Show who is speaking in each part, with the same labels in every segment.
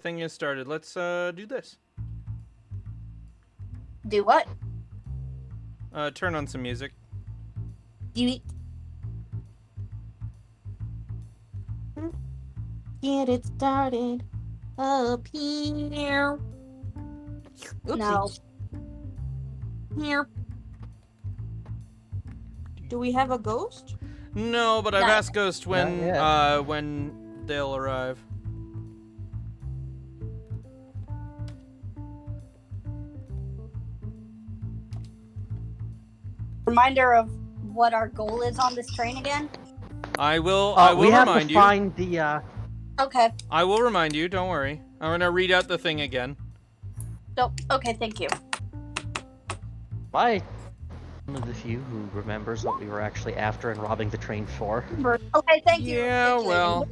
Speaker 1: thing is started. Let's do this.
Speaker 2: Do what?
Speaker 1: Turn on some music.
Speaker 2: You get it started up here. Oopsie. No. Here. Do we have a ghost?
Speaker 1: No, but I've asked Ghost when they'll arrive.
Speaker 2: Reminder of what our goal is on this train again?
Speaker 1: I will
Speaker 3: we have
Speaker 1: remind
Speaker 3: to
Speaker 1: you.
Speaker 3: find the,
Speaker 2: Okay.
Speaker 1: I will remind you, don't worry. I'm gonna read out the thing again.
Speaker 2: Oh, okay, thank you.
Speaker 3: one of the few who remembers what we were actually after and robbing the train for.
Speaker 2: Okay, thank you.
Speaker 1: Yeah,
Speaker 2: Thank you.
Speaker 1: well,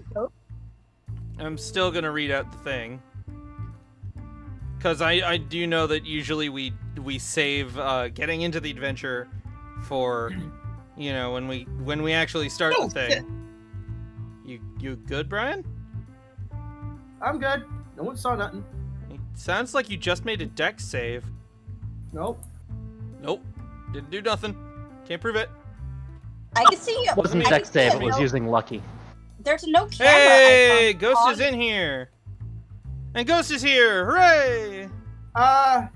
Speaker 1: I'm still gonna read out the thing. Because I do know that usually we save getting into the adventure for, you know, when we actually start the thing. Shit. You good, Brian?
Speaker 4: I'm good. No one saw nothing.
Speaker 1: It sounds like you just made a dex save.
Speaker 4: Nope.
Speaker 1: Nope. Didn't do nothing. Can't prove it.
Speaker 2: I can see you.
Speaker 3: It wasn't
Speaker 2: I
Speaker 3: dex
Speaker 2: can see
Speaker 3: save, it was using lucky.
Speaker 2: There's no camera.
Speaker 1: Hey,
Speaker 2: icon
Speaker 1: Ghost
Speaker 2: on.
Speaker 1: is in here. And Ghost is here. Hooray! Hi,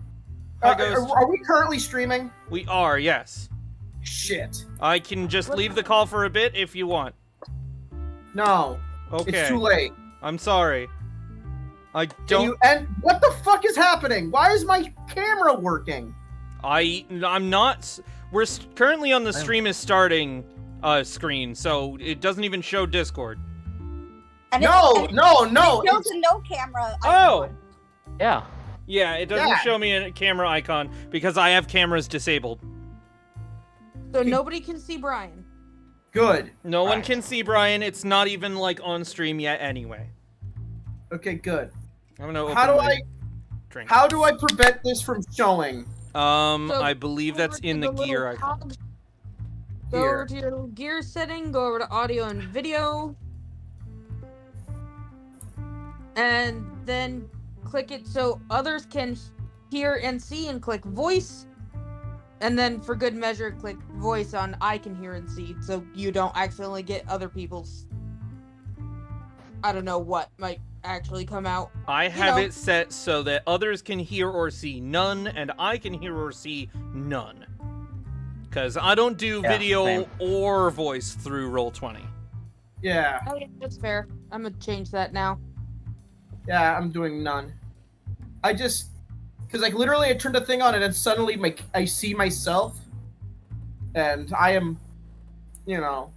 Speaker 1: Ghost.
Speaker 4: Are we currently streaming?
Speaker 1: We are, yes.
Speaker 4: Shit.
Speaker 1: I can just leave the call for a bit if you want.
Speaker 4: No.
Speaker 1: Okay.
Speaker 4: It's too late.
Speaker 1: I'm sorry. I
Speaker 4: Can
Speaker 1: don't.
Speaker 4: you end? What the fuck is happening? Why is my camera working?
Speaker 1: I'm not. We're currently on the stream is starting screen, so it doesn't even show Discord.
Speaker 2: And
Speaker 4: No.
Speaker 2: It shows
Speaker 4: It's-
Speaker 2: a no camera.
Speaker 1: Oh.
Speaker 2: Icon.
Speaker 3: Yeah.
Speaker 1: Yeah, it doesn't show me a camera icon because I have cameras disabled.
Speaker 5: So nobody can see Brian.
Speaker 4: Good.
Speaker 1: No one
Speaker 4: Right.
Speaker 1: can see Brian. It's not even like on stream yet anyway.
Speaker 4: Okay, good.
Speaker 1: I'm gonna open
Speaker 4: How do
Speaker 1: my
Speaker 4: I?
Speaker 1: drink.
Speaker 4: How do I prevent this from showing?
Speaker 5: So
Speaker 1: I believe
Speaker 5: go
Speaker 1: that's
Speaker 5: over
Speaker 1: in
Speaker 5: to
Speaker 1: the gear
Speaker 5: little
Speaker 1: icon.
Speaker 5: cog- Go over to your little gear setting, go over to audio and video. And then click it so others can hear and see, and click voice. And then for good measure, click voice on I can hear and see, so you don't accidentally get other people's, I don't know what might actually come out.
Speaker 1: I have
Speaker 5: know.
Speaker 1: it set so that others can hear or see none, and I can hear or see none. Because I don't do
Speaker 3: Yeah,
Speaker 1: video
Speaker 3: same.
Speaker 1: or voice through Roll20.
Speaker 4: Yeah.
Speaker 5: Oh yeah, that's fair. I'm gonna change that now.
Speaker 4: Yeah, I'm doing none. I just, because like literally I turned the thing on and then suddenly I see myself, and I am, you know.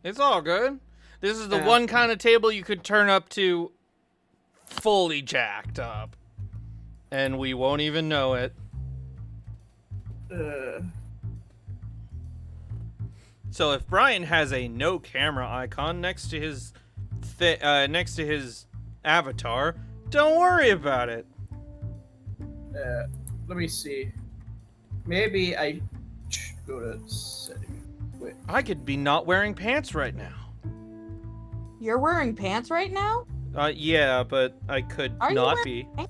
Speaker 1: It's all good. This is the
Speaker 4: Yeah.
Speaker 1: one kind of table you could turn up to fully jacked up. And we won't even know it. So if Brian has a no camera icon next to his avatar, don't worry about it.
Speaker 4: Let me see. Maybe I go to setting. Wait.
Speaker 1: I could be not wearing pants right now.
Speaker 5: You're wearing pants right now?
Speaker 1: Yeah, but I could
Speaker 5: Are you
Speaker 1: not
Speaker 5: wearing
Speaker 1: be.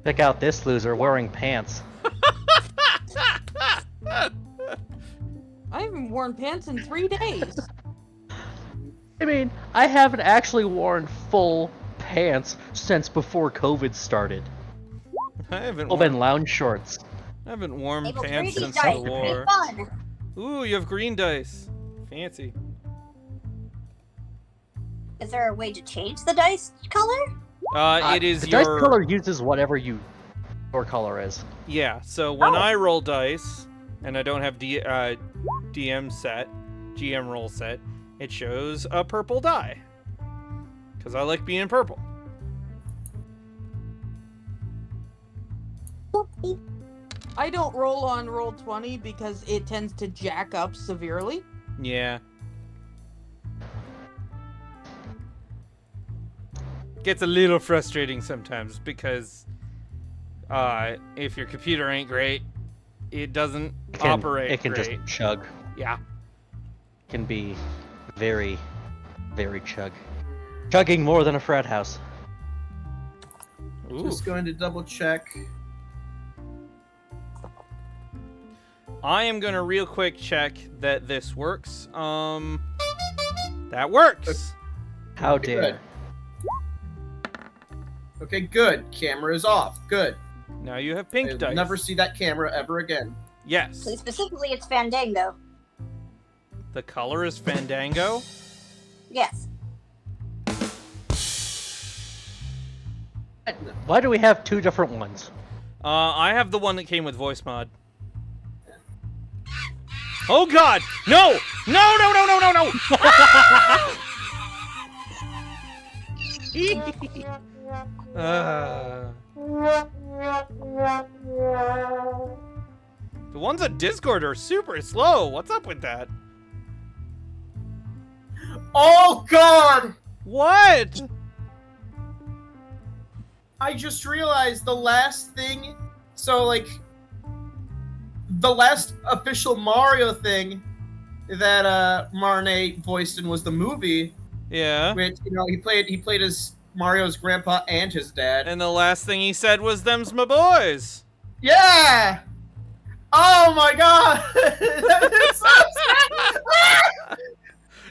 Speaker 3: Pick out this loser wearing pants.
Speaker 5: I haven't worn pants in 3 days.
Speaker 3: I mean, I haven't actually worn full pants since before COVID started.
Speaker 1: I haven't
Speaker 3: I've been lounge shorts.
Speaker 1: worn
Speaker 2: Able
Speaker 1: pants
Speaker 2: 3D
Speaker 1: since
Speaker 2: dice.
Speaker 1: the war.
Speaker 2: Fun.
Speaker 1: Ooh, you have green dice. Fancy.
Speaker 2: Is there a way to change the dice color?
Speaker 1: It is
Speaker 3: the
Speaker 1: your
Speaker 3: dice color uses whatever your color is.
Speaker 1: Yeah, so when
Speaker 2: Oh.
Speaker 1: I roll dice, and I don't have DM set, GM roll set, it shows a purple die. Because I like being purple.
Speaker 5: I don't roll on Roll20 because it tends to jack up severely.
Speaker 1: Yeah. Gets a little frustrating sometimes because if your computer ain't great, it doesn't operate
Speaker 3: It can
Speaker 1: great.
Speaker 3: just chug.
Speaker 1: Yeah.
Speaker 3: It can be very, very chug. Chugging more than a frat house.
Speaker 1: Ooh.
Speaker 4: Just going to double check.
Speaker 1: I am gonna real quick check that this works. That works.
Speaker 3: How
Speaker 4: Good.
Speaker 3: dare.
Speaker 4: Okay, good. Camera is off. Good.
Speaker 1: Now you have pink
Speaker 4: I'll
Speaker 1: dice.
Speaker 4: never see that camera ever again.
Speaker 1: Yes.
Speaker 2: Please, specifically, it's Fandango.
Speaker 1: The color is Fandango.
Speaker 2: Yes.
Speaker 3: Why do we have 2 different ones?
Speaker 1: I have the one that came with voice mod. Oh God! No! No! No! No! No! No! No! The ones on Discord are super slow. What's up with that?
Speaker 4: Oh God!
Speaker 1: What?
Speaker 4: I just realized the last thing. So like, the last official Mario thing that Marne voiced in was the movie,
Speaker 1: Yeah.
Speaker 4: which he played as Mario's grandpa and his dad.
Speaker 1: And the last thing he said was, "Them's my boys."
Speaker 4: Yeah. Oh my God! That is so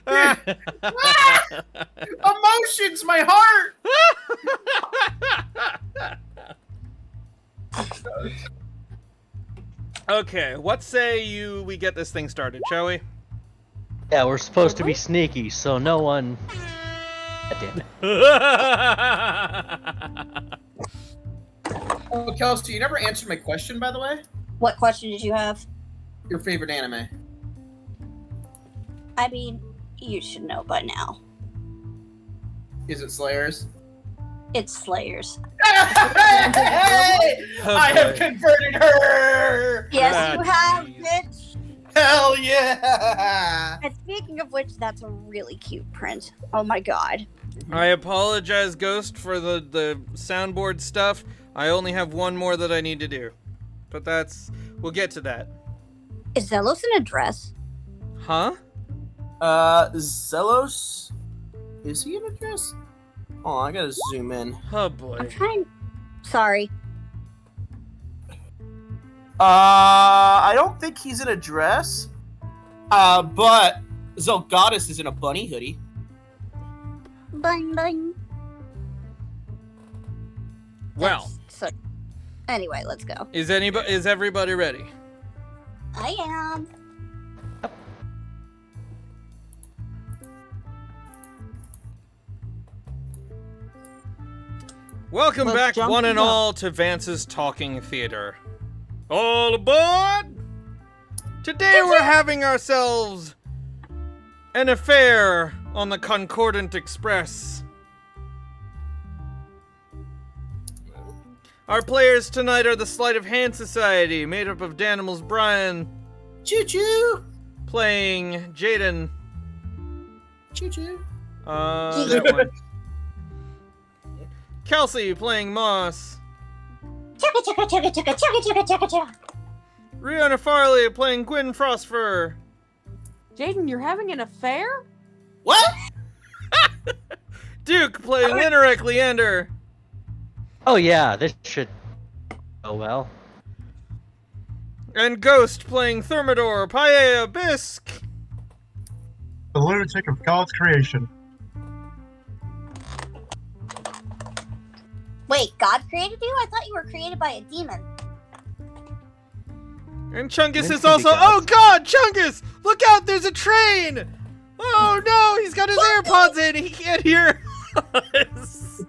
Speaker 4: sad. Emotions, my heart.
Speaker 1: Okay, what say we get this thing started, shall we?
Speaker 3: Yeah, we're supposed to be sneaky, so no one... God damn it.
Speaker 4: Oh, Kelsey, you never answered my question, by the way.
Speaker 2: What question did you have?
Speaker 4: Your favorite anime?
Speaker 2: I mean, you should know by now.
Speaker 4: Is it Slayers?
Speaker 2: It's Slayers.
Speaker 4: Hey!
Speaker 1: Oh,
Speaker 4: I have
Speaker 1: boy.
Speaker 4: converted her!
Speaker 2: Yes,
Speaker 1: Ah,
Speaker 2: you have,
Speaker 1: jeez.
Speaker 2: bitch.
Speaker 4: Hell yeah!
Speaker 2: And speaking of which, that's a really cute print. Oh my god.
Speaker 1: I apologize, Ghost, for the soundboard stuff. I only have one more that I need to do. But we'll get to that.
Speaker 2: Is Zelos in a dress?
Speaker 1: Huh?
Speaker 4: Zelos? Is he in a dress? Oh, I gotta zoom in.
Speaker 1: Oh boy.
Speaker 2: I'm trying. Sorry.
Speaker 4: I don't think he's in a dress. But Zelgadis is in a bunny hoodie.
Speaker 2: Bling bling.
Speaker 1: Well,
Speaker 2: So, anyway, let's go.
Speaker 1: is everybody ready?
Speaker 2: I am.
Speaker 1: Welcome
Speaker 5: Let's
Speaker 1: back,
Speaker 5: jump
Speaker 1: one and
Speaker 5: in.
Speaker 1: all, to Vance's Talking Theater. All aboard! Today we're having ourselves an affair on the Concordant Express. Our players tonight are the Sleight of Hand Society, made up of Danimals Brian,
Speaker 4: Choo choo!
Speaker 1: playing Jaden.
Speaker 4: Choo choo!
Speaker 1: That one. Kelsey playing Moss.
Speaker 2: Chugga chugga chugga chugga chugga chugga chugga chugga.
Speaker 1: Rihanna Farley playing Gwyn Frostfur.
Speaker 5: Jaden, you're having an affair?
Speaker 4: What?
Speaker 1: Duke playing Interreg Leander.
Speaker 3: Oh yeah, this should go well.
Speaker 1: And Ghost playing Thermidor Paella Bisque.
Speaker 6: The lunatic of God's creation.
Speaker 2: Wait, God created you? I thought you were created by a demon.
Speaker 1: And Chungus
Speaker 3: This
Speaker 1: is
Speaker 3: could be
Speaker 1: also.
Speaker 3: gods.
Speaker 1: Oh God, Chungus! Look out! There's a train! Oh no! He's got his AirPods in. He can't hear us.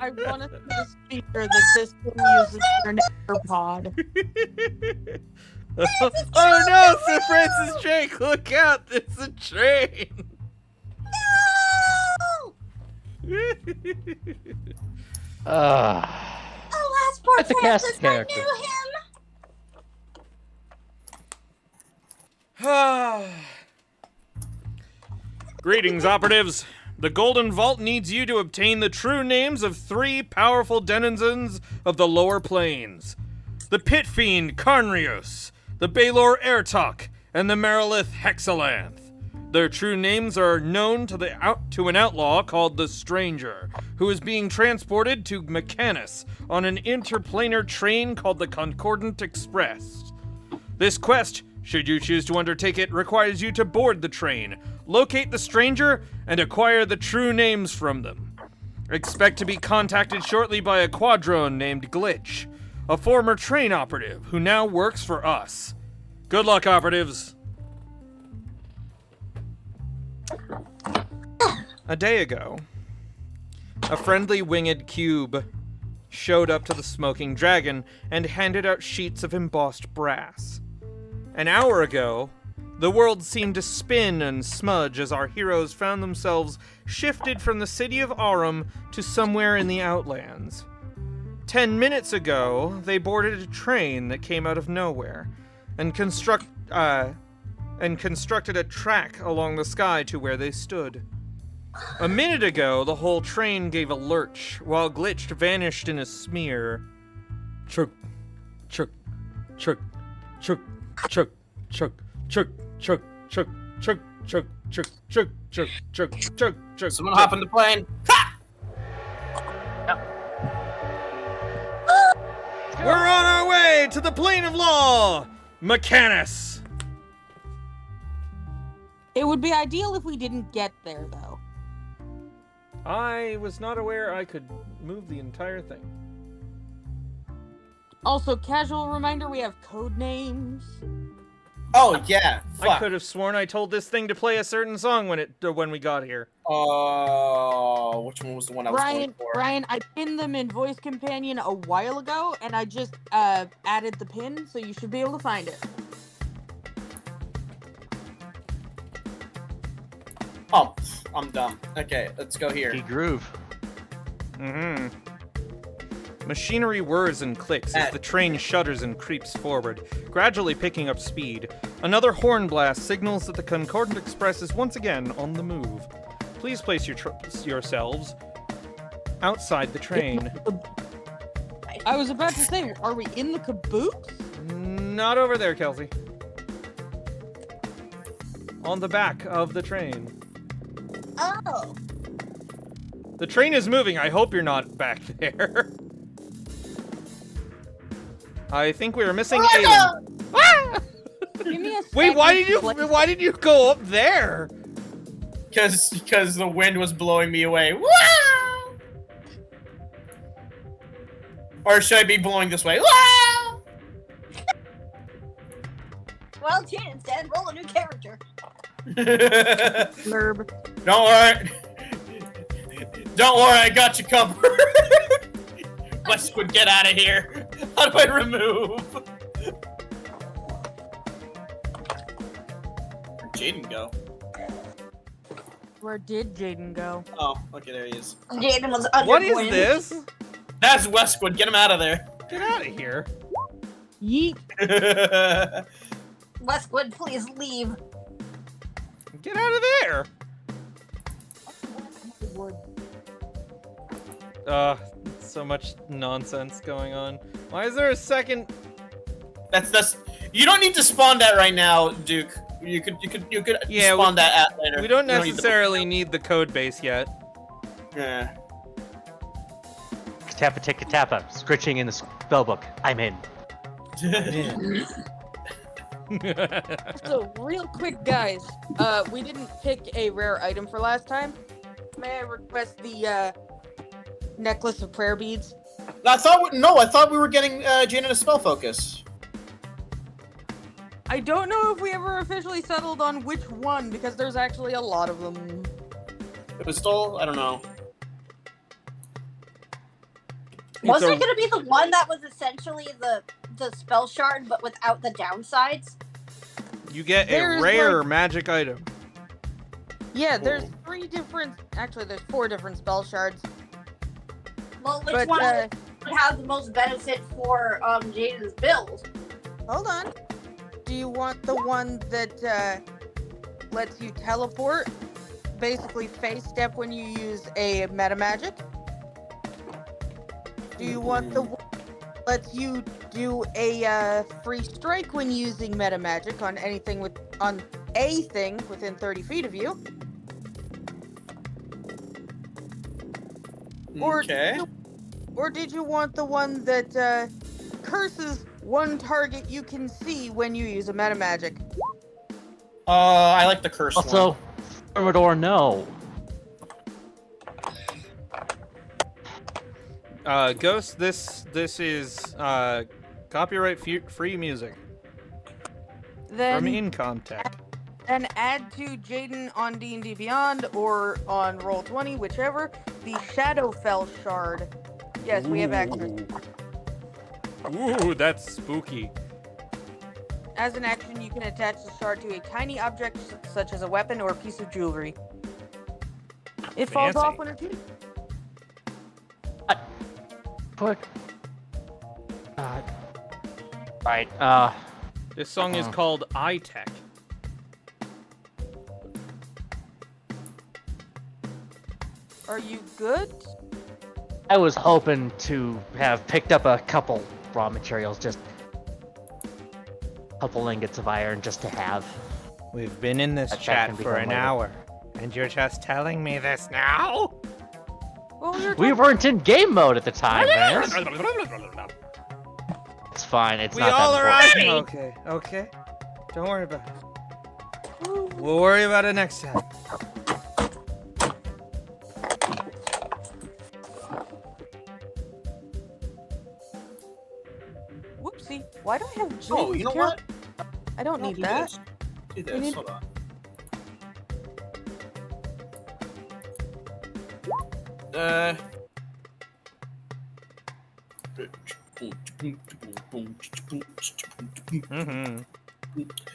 Speaker 5: I want to see the speaker that this thing uses for an AirPod.
Speaker 1: Oh no, Sir Francis Drake! Look out! There's a train.
Speaker 2: No! Oh, that's poor
Speaker 3: Quite the cast
Speaker 2: Francis.
Speaker 3: of
Speaker 2: I
Speaker 3: characters.
Speaker 2: knew him.
Speaker 1: Greetings, operatives. The Golden Vault needs you to obtain the true names of 3 powerful denizens of the lower planes. The Pit Fiend Carnrios, the Baylor Airtalk, and the Marilith Hexalanth. Their true names are known to an outlaw called the Stranger, who is being transported to Mechanus on an interplanar train called the Concordant Express. This quest, should you choose to undertake it, requires you to board the train, locate the Stranger, and acquire the true names from them. Expect to be contacted shortly by a quadrone named Glitch, a former train operative who now works for us. Good luck, operatives. A day ago, a friendly winged cube showed up to the smoking dragon and handed out sheets of embossed brass. An hour ago, the world seemed to spin and smudge as our heroes found themselves shifted from the city of Aurum to somewhere in the Outlands. 10 minutes ago, they boarded a train that came out of nowhere and constructed a track along the sky to where they stood. A minute ago, the whole train gave a lurch, while Glitched vanished in a smear. Chuk, chuk, chuk, chuk, chuk, chuk, chuk, chuk, chuk, chuk, chuk, chuk, chuk, chuk, chuk, chuk, chuk.
Speaker 4: Someone hop in the plane.
Speaker 1: We're on our way to the plane of law, Mechanus.
Speaker 5: It would be ideal if we didn't get there, though.
Speaker 1: I was not aware I could move the entire thing.
Speaker 5: Also, casual reminder, we have code names.
Speaker 4: Oh yeah.
Speaker 1: I
Speaker 4: Fuck.
Speaker 1: could have sworn I told this thing to play a certain song when we got here.
Speaker 4: Oh, which one was the one I was going for?
Speaker 5: Brian, I pinned them in Voice Companion a while ago, and I just added the pin, so you should be able to find it.
Speaker 4: Oh, I'm dumb. Okay, let's go here.
Speaker 3: He groove.
Speaker 1: Mm-hmm. Machinery whirs and clicks as the train shudders and creeps forward, gradually picking up speed. Another horn blast signals that the Concordant Express is once again on the move. Please place yourselves outside the train.
Speaker 5: I was about to say, are we in the caboose?
Speaker 1: Not over there, Kelsey. On the back of the train.
Speaker 2: Oh.
Speaker 1: The train is moving. I hope you're not back there. I think we are missing Aiden. Ah!
Speaker 5: Give me a
Speaker 1: Wait,
Speaker 5: second,
Speaker 1: why did you go up there?
Speaker 4: Because the wind was blowing me away. Woo! Or should I be blowing this way? Woo!
Speaker 2: Well, Jane, instead, roll a new character.
Speaker 5: Blurb.
Speaker 4: Don't worry. Don't worry, I got you covered. Westwood, get out of here. How do I remove? Where'd Jaden go?
Speaker 5: Where did Jaden go?
Speaker 4: Oh, okay, there he is.
Speaker 2: Jaden was under
Speaker 1: What is
Speaker 2: wind.
Speaker 1: this?
Speaker 4: That's Westwood, get him out of there.
Speaker 1: Get out of here.
Speaker 5: Yeet.
Speaker 2: Westwood, please leave.
Speaker 1: Get out of there. So much nonsense going on. Why is there a second?
Speaker 4: That's. You don't need to spawn that right now, Duke. You could
Speaker 1: Yeah,
Speaker 4: spawn that at later.
Speaker 1: We don't
Speaker 4: You need
Speaker 1: necessarily need the code base yet.
Speaker 4: Yeah.
Speaker 3: Tappa ticka tappa, scritching in the spellbook. I'm in.
Speaker 5: So, real quick, guys. We didn't pick a rare item for last time. May I request the necklace of prayer beads?
Speaker 4: I thought we were getting Jane a spell focus.
Speaker 5: I don't know if we ever officially settled on which one, because there's actually a lot of them.
Speaker 4: It was still, I don't know.
Speaker 2: Wasn't it going to be the one that was essentially the spell shard, but without the downsides?
Speaker 1: You get
Speaker 5: There's
Speaker 1: a rare
Speaker 5: like-
Speaker 1: magic item.
Speaker 5: Yeah, there's there's 4 different spell shards.
Speaker 2: Well, which
Speaker 5: But,
Speaker 2: one would have the most benefit for Jaden's build?
Speaker 5: Hold on. Do you want the one that lets you teleport? Basically face step when you use a meta magic? Do you want the one that lets you do a free strike when using meta magic on anything on a thing within 30 feet of you.
Speaker 4: Okay.
Speaker 5: Or did you want the one that curses one target you can see when you use a meta magic?
Speaker 4: I like the curse one.
Speaker 3: Also, Thermidor, no.
Speaker 1: Ghost, this is copyright free music from
Speaker 5: Then
Speaker 1: Incomptech.
Speaker 5: and add to Jaden on D&D Beyond or on Roll20, whichever, the Shadowfell Shard. Yes, we have access.
Speaker 1: Ooh, that's spooky.
Speaker 5: As an action, you can attach the shard to a tiny object such as a weapon or a piece of jewelry. It falls
Speaker 1: Fancy.
Speaker 5: off when it's used.
Speaker 3: Quick. Right,
Speaker 1: This song is called iTech.
Speaker 5: Are you good?
Speaker 3: I was hoping to have picked up a couple raw materials, just a couple ingots of iron just to have.
Speaker 1: We've been in this
Speaker 3: That
Speaker 1: chat
Speaker 3: can be
Speaker 1: for
Speaker 3: done
Speaker 1: an
Speaker 3: later.
Speaker 1: hour, and you're just telling me this now?
Speaker 5: Well, you're
Speaker 3: We weren't in game mode at the time, Vance. It's fine, it's
Speaker 1: We
Speaker 3: not
Speaker 1: all
Speaker 3: that
Speaker 1: are
Speaker 3: important.
Speaker 1: Okay. Don't worry about it. We'll worry about it next time.
Speaker 5: Whoopsie. Why do I have Jaden's
Speaker 4: Oh, you know what?
Speaker 5: I don't
Speaker 4: No,
Speaker 5: need
Speaker 4: do
Speaker 5: that.
Speaker 4: this. Do
Speaker 5: You
Speaker 4: this.
Speaker 5: need-
Speaker 4: Hold on.
Speaker 1: Mm-hmm.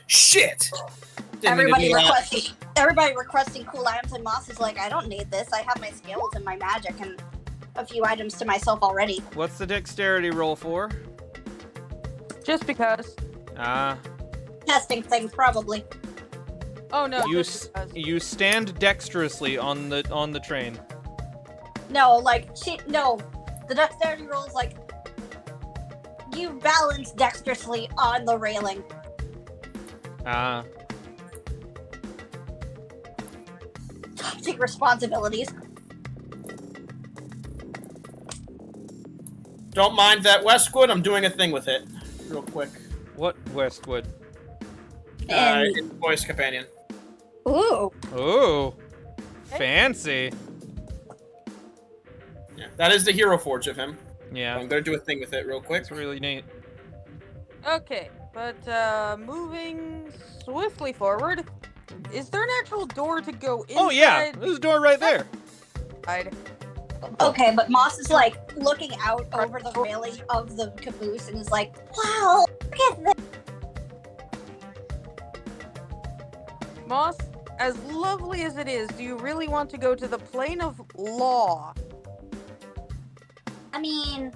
Speaker 4: Shit! Didn't mean to
Speaker 2: Everybody
Speaker 4: do that.
Speaker 2: requesting cool items, and Moss is like, I don't need this. I have my skills and my magic and a few items to myself already.
Speaker 1: What's the dexterity roll for?
Speaker 5: Just because.
Speaker 2: Testing things, probably.
Speaker 5: Oh no,
Speaker 1: You
Speaker 5: just because.
Speaker 1: you stand dexterously on the train.
Speaker 2: No, the dexterity roll is like you balance dexterously on the railing. Take responsibilities.
Speaker 4: Don't mind that Westwood. I'm doing a thing with it, real quick.
Speaker 1: What Westwood?
Speaker 2: And
Speaker 4: It's voice companion.
Speaker 2: ooh,
Speaker 1: Ooh, fancy.
Speaker 4: Yeah, that is the hero forge of him.
Speaker 1: Yeah,
Speaker 4: I'm gonna do a thing with it real quick.
Speaker 1: it's really neat.
Speaker 5: Okay, but moving swiftly forward, is there an actual door to go inside?
Speaker 1: Oh yeah, there's a door right there.
Speaker 2: okay, but Moss is like looking out over the railing of the caboose and is like, wow, look at this.
Speaker 5: Moss, as lovely as it is, do you really want to go to the plane of law?
Speaker 2: I mean,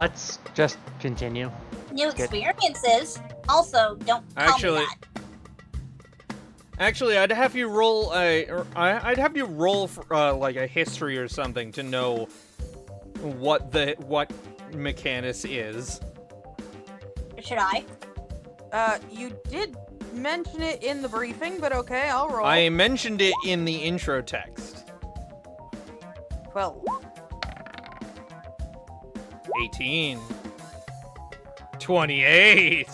Speaker 3: Let's just continue.
Speaker 2: new
Speaker 3: Good.
Speaker 2: experiences. Also, don't tell
Speaker 1: Actually-
Speaker 2: me that.
Speaker 1: Actually, I'd have you roll I'd have you roll for, like a history or something to know what Mechanus is.
Speaker 2: Should I?
Speaker 5: You did mention it in the briefing, but okay, I'll roll.
Speaker 1: I mentioned it in the intro text.
Speaker 5: 12.
Speaker 1: 18. 28.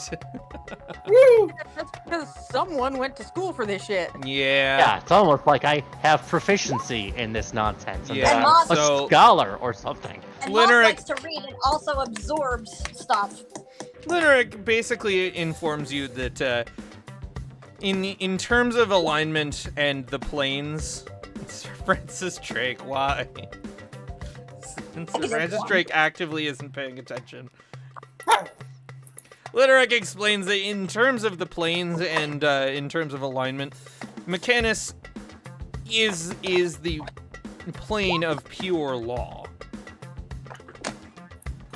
Speaker 4: Woo!
Speaker 5: That's because someone went to school for this shit.
Speaker 1: Yeah.
Speaker 3: Yeah, it's almost like I have proficiency in this nonsense.
Speaker 1: Yeah,
Speaker 2: And Moss-
Speaker 3: a
Speaker 1: so
Speaker 3: scholar or something.
Speaker 2: And
Speaker 1: Linneric-
Speaker 2: Moss likes to read and also absorbs stuff.
Speaker 1: Linneric basically informs you that in terms of alignment and the planes, Sir Francis Drake, why? Sir Francis Drake actively isn't paying attention. Linneric explains that in terms of the planes and in terms of alignment, Mechanus is the plane of pure law.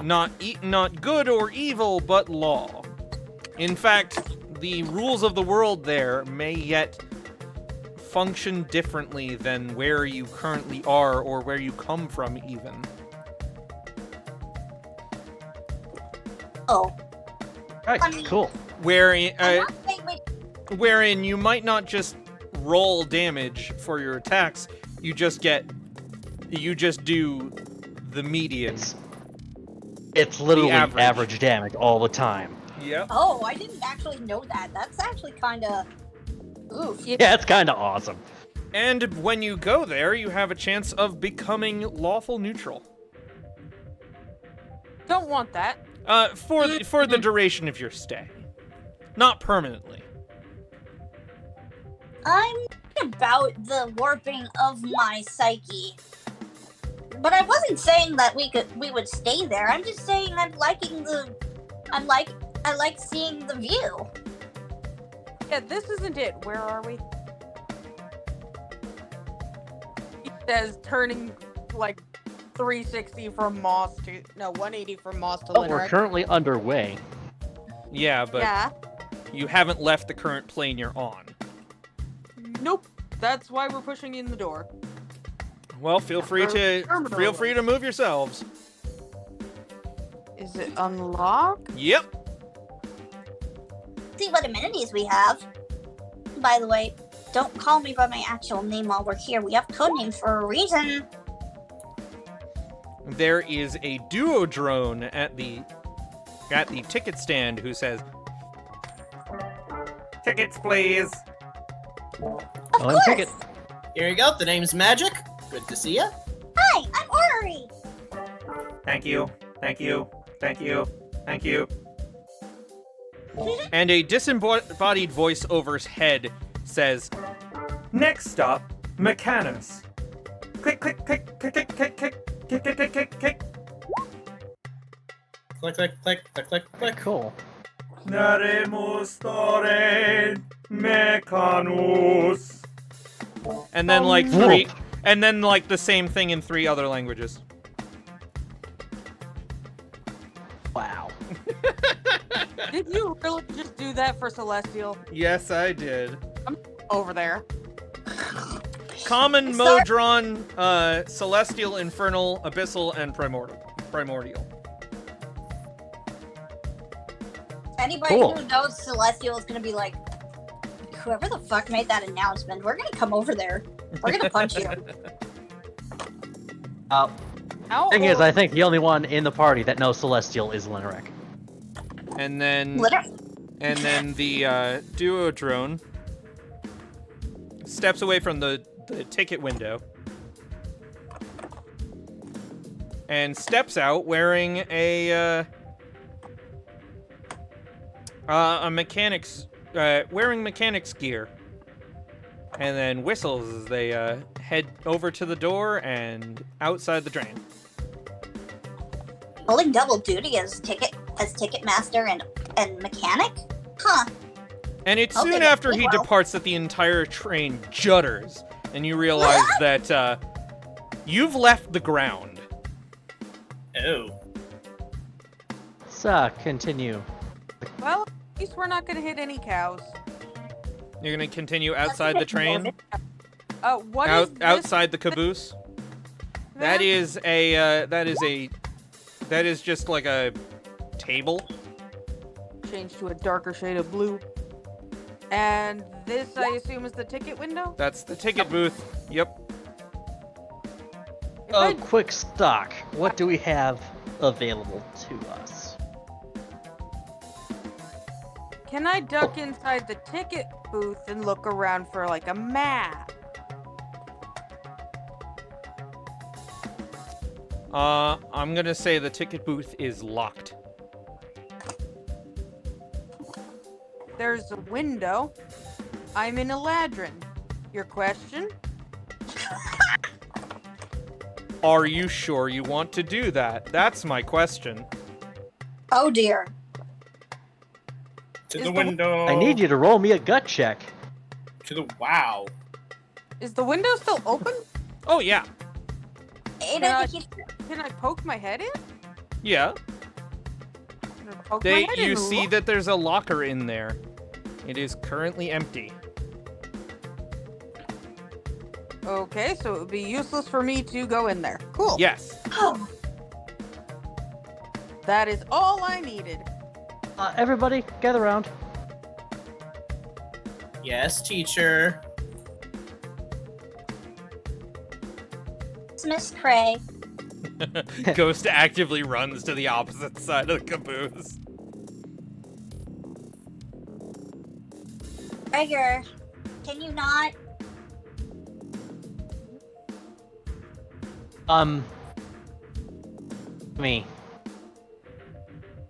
Speaker 1: Not good or evil, but law. In fact, the rules of the world there may yet function differently than where you currently are or where you come from even.
Speaker 2: Oh,
Speaker 3: Right,
Speaker 2: I mean-
Speaker 3: cool.
Speaker 1: Where
Speaker 2: wait.
Speaker 1: wherein you might not just roll damage for your attacks, you just do the median.
Speaker 3: It's literally
Speaker 1: average.
Speaker 3: average damage all the time.
Speaker 1: Yep.
Speaker 2: Oh, I didn't actually know that. That's actually kind of oof.
Speaker 3: Yeah, it's kind of awesome.
Speaker 1: And when you go there, you have a chance of becoming lawful neutral.
Speaker 5: Don't want that.
Speaker 1: For the duration of your stay. Not permanently.
Speaker 2: I'm about the warping of my psyche. But I wasn't saying that we would stay there. I'm just saying I like seeing the view.
Speaker 5: Yeah, this isn't it. Where are we? He says, turning like 360 from Moss to 180 from Moss to
Speaker 3: But we're
Speaker 5: Linerick.
Speaker 3: currently underway.
Speaker 1: Yeah, but
Speaker 5: Yeah.
Speaker 1: you haven't left the current plane you're on.
Speaker 5: Nope. That's why we're pushing in the door.
Speaker 1: Well, feel free to move yourselves.
Speaker 5: Is it unlocked?
Speaker 1: Yep.
Speaker 2: See what amenities we have. By the way, don't call me by my actual name while we're here. We have code names for a reason.
Speaker 1: There is a duo drone at the ticket stand who says, "Tickets, please."
Speaker 2: Of
Speaker 3: One
Speaker 2: course.
Speaker 3: ticket.
Speaker 4: Here you go. The name's Magic. Good to see ya.
Speaker 2: Hi, I'm Ori.
Speaker 1: Thank you. Thank you. Thank you. Thank you. And a disembodied voice over's head says, "Next stop, Mechanus. Click, click, click, click, click, click, click, click, click, click, click, click.
Speaker 4: Click, click, click, click, click, click.
Speaker 3: Cool.
Speaker 1: Naremus stare Mechanus." And then like the same thing in 3 other languages.
Speaker 3: Wow.
Speaker 5: Did you really just do that for Celestial?
Speaker 1: Yes, I did.
Speaker 5: Over there.
Speaker 1: Common,
Speaker 2: Sorry.
Speaker 1: Modron, Celestial, Infernal, Abyssal, and Primordial.
Speaker 2: Anybody
Speaker 3: Cool.
Speaker 2: who knows Celestial is gonna be like, whoever the fuck made that announcement, we're gonna come over there. We're gonna punch you.
Speaker 5: How
Speaker 3: Thing is,
Speaker 5: old-
Speaker 3: I think the only one in the party that knows Celestial is Linerick.
Speaker 1: And then
Speaker 2: Literally.
Speaker 1: the duo drone steps away from the ticket window and steps out wearing a mechanic's gear, and then whistles as they head over to the door and outside the train.
Speaker 2: Pulling double duty as ticket master and mechanic? Huh.
Speaker 1: And it's
Speaker 2: Okay,
Speaker 1: soon after he
Speaker 2: well.
Speaker 1: departs that the entire train judders, and you realize that you've left the ground.
Speaker 4: Oh.
Speaker 3: So, continue.
Speaker 5: Well, at least we're not gonna hit any cows.
Speaker 1: You're gonna continue outside the train,
Speaker 5: What is this?
Speaker 1: outside the caboose. That is just like a table.
Speaker 5: Change to a darker shade of blue. And this, I assume, is the ticket window?
Speaker 1: That's the ticket booth. Yep.
Speaker 5: If
Speaker 3: Oh,
Speaker 5: I-
Speaker 3: quick stock. What do we have available to us?
Speaker 5: Can I duck inside the ticket booth and look around for like a map?
Speaker 1: I'm gonna say the ticket booth is locked.
Speaker 5: There's a window. I'm in Eladrin. Your question?
Speaker 1: Are you sure you want to do that? That's my question.
Speaker 2: Oh dear.
Speaker 4: To
Speaker 5: Is
Speaker 4: the
Speaker 5: the-
Speaker 4: window.
Speaker 3: I need you to roll me a gut check.
Speaker 4: To the wow.
Speaker 5: Is the window still open?
Speaker 1: Oh yeah,
Speaker 2: It
Speaker 5: Can I-
Speaker 2: indicates
Speaker 5: Can I poke my head in?
Speaker 1: yeah.
Speaker 5: Can I poke my head in
Speaker 1: You
Speaker 5: and
Speaker 1: see
Speaker 5: look?
Speaker 1: that there's a locker in there. It is currently empty.
Speaker 5: Okay, so it would be useless for me to go in there. Cool.
Speaker 1: Yes.
Speaker 2: oh,
Speaker 5: That is all I needed.
Speaker 3: Everybody, gather around.
Speaker 4: Yes, teacher.
Speaker 2: Miss Cray.
Speaker 1: Ghost actively runs to the opposite side of the caboose.
Speaker 2: Gregor, can you not?
Speaker 3: Me.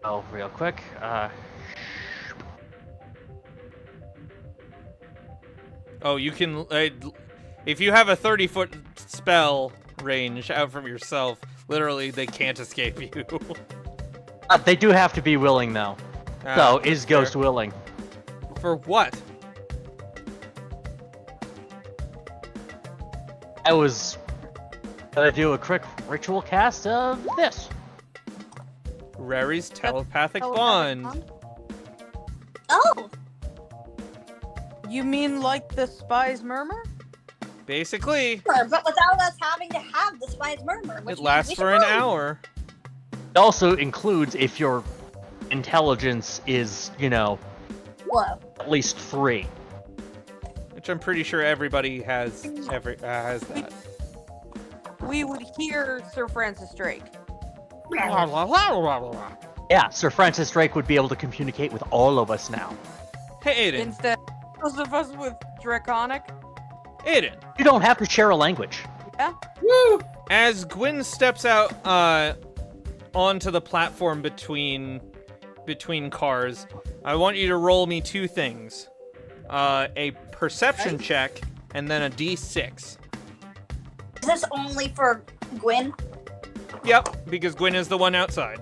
Speaker 3: Oh, real quick.
Speaker 1: Oh, you can. If you have a 30-foot spell range out from yourself, literally they can't escape you.
Speaker 3: They do have to be willing though. So is
Speaker 1: that's fair.
Speaker 3: Ghost willing?
Speaker 1: For what?
Speaker 3: I was gonna do a quick ritual cast of this.
Speaker 1: Rary's telepathic
Speaker 2: Telepathic
Speaker 1: bond.
Speaker 2: Oh,
Speaker 5: You mean like the spy's murmur?
Speaker 1: Basically,
Speaker 2: sure, but without us having to have the spy's murmur. Which
Speaker 1: it
Speaker 2: means
Speaker 1: lasts
Speaker 2: we
Speaker 1: for
Speaker 2: should
Speaker 1: an
Speaker 2: probably-
Speaker 1: hour.
Speaker 3: It also includes if your intelligence is,
Speaker 2: Whoa.
Speaker 3: at least 3.
Speaker 1: Which I'm pretty sure everybody has that.
Speaker 5: We would hear Sir Francis Drake.
Speaker 3: Yeah, Sir Francis Drake would be able to communicate with all of us now.
Speaker 1: Hey, Aiden.
Speaker 5: Instead, those of us with Draconic.
Speaker 1: Aiden.
Speaker 3: You don't have to share a language.
Speaker 4: Woo!
Speaker 1: As Gwyn steps out onto the platform between cars, I want you to roll me 2 things. A perception check and then a d6.
Speaker 2: Is this only for Gwyn?
Speaker 1: Yep, because Gwyn is the one outside.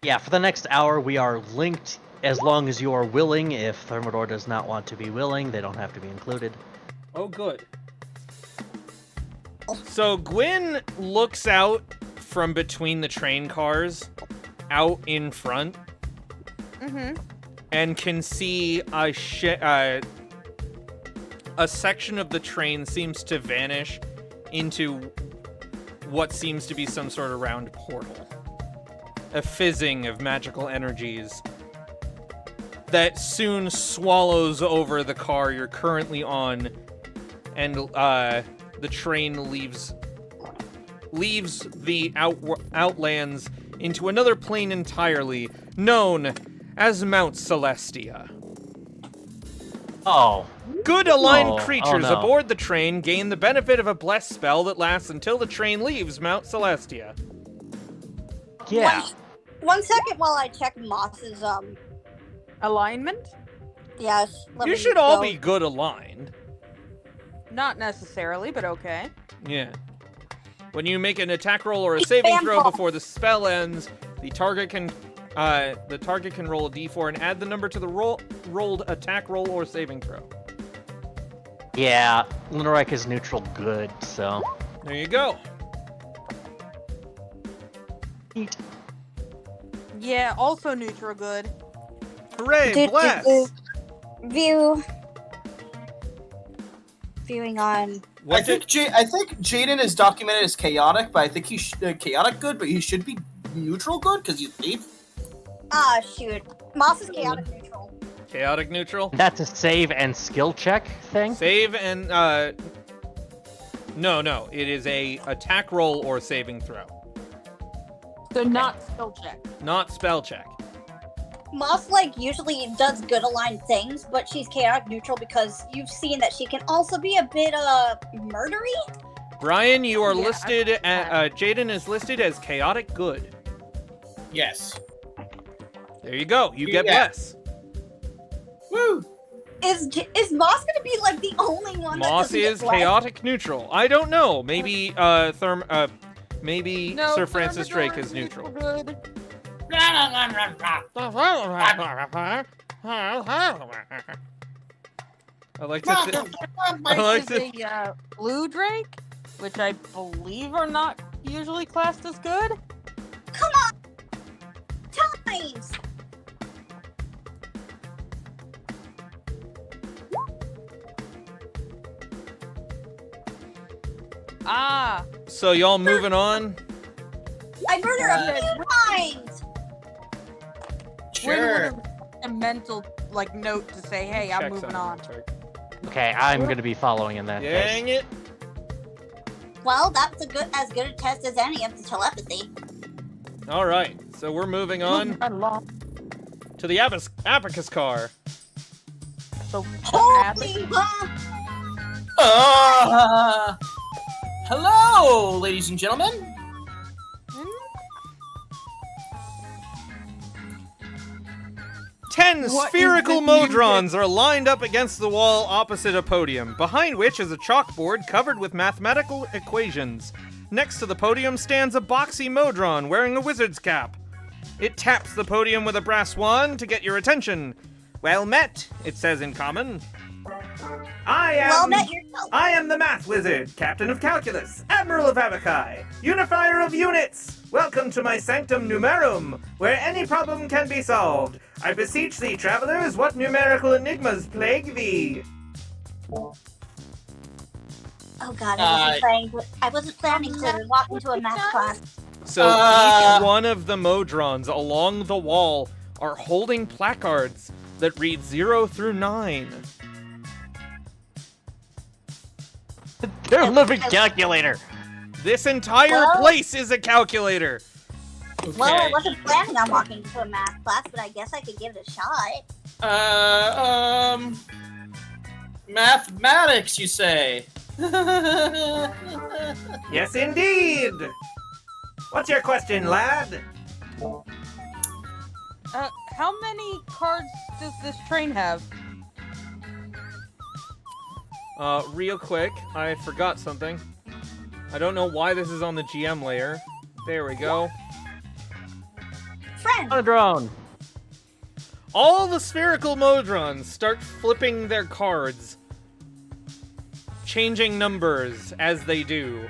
Speaker 3: Yeah, for the next hour, we are linked as long as you are willing. If Thermidor does not want to be willing, they don't have to be included.
Speaker 1: Oh, good. So Gwyn looks out from between the train cars, out in front,
Speaker 5: Mm-hmm.
Speaker 1: and can see a section of the train seems to vanish into what seems to be some sort of round portal. A fizzing of magical energies that soon swallows over the car you're currently on, and the train leaves the outlands into another plane entirely, known as Mount Celestia.
Speaker 3: Oh,
Speaker 1: Good aligned
Speaker 3: Oh, oh
Speaker 1: creatures
Speaker 3: no.
Speaker 1: aboard the train gain the benefit of a blessed spell that lasts until the train leaves Mount Celestia.
Speaker 3: yeah.
Speaker 2: One second while I check Moss's
Speaker 5: Alignment?
Speaker 2: yes. let
Speaker 1: You
Speaker 2: me
Speaker 1: should all
Speaker 2: go.
Speaker 1: be good aligned.
Speaker 5: Not necessarily, but okay.
Speaker 1: Yeah. When you make an attack roll or a saving
Speaker 2: Spam
Speaker 1: throw
Speaker 2: ball.
Speaker 1: before the spell ends, the target can roll a d4 and add the number to the rolled attack roll or saving throw.
Speaker 3: Yeah, Lunarek is neutral good, so.
Speaker 1: There you go.
Speaker 3: Neat.
Speaker 5: Yeah, also neutral good.
Speaker 1: Hooray, bless!
Speaker 2: Viewing on.
Speaker 1: What's
Speaker 4: I think Jaden is documented as chaotic, but I think he's chaotic good, but he should be neutral good because he's thief.
Speaker 2: Ah, shoot. Moss is chaotic neutral.
Speaker 1: Chaotic neutral?
Speaker 3: That's a save and skill check thing?
Speaker 1: Save and, No, it is a attack roll or saving throw.
Speaker 5: So not spell check.
Speaker 1: Not spell check.
Speaker 2: Moss, usually does good aligned things, but she's chaotic neutral because you've seen that she can also be a bit, murdery?
Speaker 1: Brian, you are
Speaker 5: Yeah,
Speaker 1: listed at, Jaden is listed as chaotic good.
Speaker 4: Yes.
Speaker 1: There you go. You get
Speaker 4: Yeah.
Speaker 1: bless.
Speaker 4: Woo!
Speaker 2: Is Moss gonna be, the only one that
Speaker 1: Moss
Speaker 2: doesn't get
Speaker 1: is
Speaker 2: blessed?
Speaker 1: chaotic neutral. I don't know. Maybe, maybe
Speaker 5: No,
Speaker 1: Sir Francis
Speaker 5: Thermidor
Speaker 1: Drake is neutral.
Speaker 5: Good.
Speaker 1: I like to think. I like
Speaker 5: This
Speaker 1: to.
Speaker 5: is a blue drake, which I believe are not usually classed as good.
Speaker 2: Come on! Times!
Speaker 5: Ah,
Speaker 1: So y'all moving on?
Speaker 2: I murder a few times!
Speaker 5: Gwyn
Speaker 4: Sure.
Speaker 5: would've a mental like note to say, "Hey, I'm
Speaker 1: Check
Speaker 5: moving
Speaker 1: something
Speaker 5: on."
Speaker 1: real quick.
Speaker 3: Okay, I'm gonna be following in that
Speaker 1: Dang
Speaker 3: case.
Speaker 1: it!
Speaker 2: Well, that's as good a test as any of the telepathy.
Speaker 1: All right, so we're moving on to the abacus car.
Speaker 5: So,
Speaker 2: Holy huh?
Speaker 4: Hello, ladies and gentlemen.
Speaker 1: 10
Speaker 5: What is
Speaker 1: spherical
Speaker 5: this music?
Speaker 1: modrons are lined up against the wall opposite a podium, behind which is a chalkboard covered with mathematical equations. Next to the podium stands a boxy modron wearing a wizard's cap. It taps the podium with a brass wand to get your attention. Well met, it says in common.
Speaker 2: Well met yourself.
Speaker 1: I am the math wizard, captain of calculus, admiral of abaci, unifier of units. Welcome to my sanctum numerum, where any problem can be solved. I beseech thee, travelers, what numerical enigmas plague thee?
Speaker 2: Oh God, I wasn't planning to walk into a math class.
Speaker 1: So each one of the modrons along the wall are holding placards that read 0 through 9.
Speaker 3: They're a living calculator.
Speaker 1: This entire
Speaker 2: Well-
Speaker 1: place is a calculator.
Speaker 2: Well, I wasn't planning on walking into a math class, but I guess I could give it a shot.
Speaker 4: Mathematics, you say?
Speaker 1: Yes, indeed. What's your question, lad?
Speaker 5: How many cards does this train have?
Speaker 1: Real quick, I forgot something. I don't know why this is on the GM layer. There we go.
Speaker 2: Friend,
Speaker 3: On a drone.
Speaker 1: All the spherical modrons start flipping their cards, changing numbers as they do.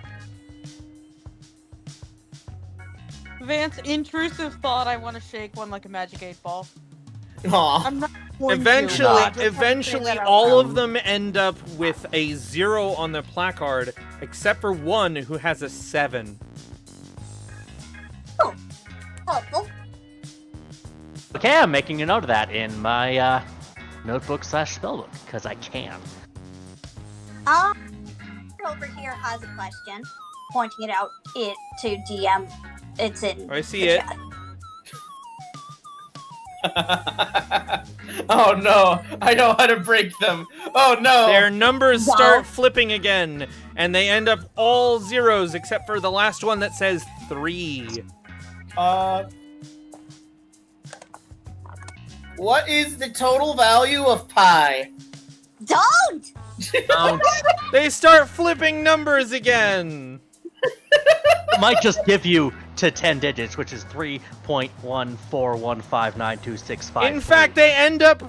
Speaker 5: Vance, intrusive thought. I want to shake one like a magic 8-ball.
Speaker 4: Aw.
Speaker 5: I'm not going to.
Speaker 1: Eventually,
Speaker 5: I just have to say
Speaker 1: eventually,
Speaker 5: that out
Speaker 1: all
Speaker 5: loud.
Speaker 1: of them end up with a 0 on their placard, except for one who has a 7.
Speaker 2: helpful.
Speaker 3: Okay, I'm making a note of that in my notebook/spellbook because I can.
Speaker 2: Over here has a question, pointing it out to DM. It's in.
Speaker 1: I see
Speaker 2: the
Speaker 1: it.
Speaker 2: chat.
Speaker 4: Oh no, I know how to break them. Oh no.
Speaker 1: Their numbers
Speaker 2: Wow.
Speaker 1: start flipping again, and they end up all 0s except for the last one that says 3.
Speaker 4: What is the total value of pi?
Speaker 2: Don't.
Speaker 1: They start flipping numbers again.
Speaker 3: Might just give you to 10 digits, which is 3.14159265.
Speaker 1: In fact, they end up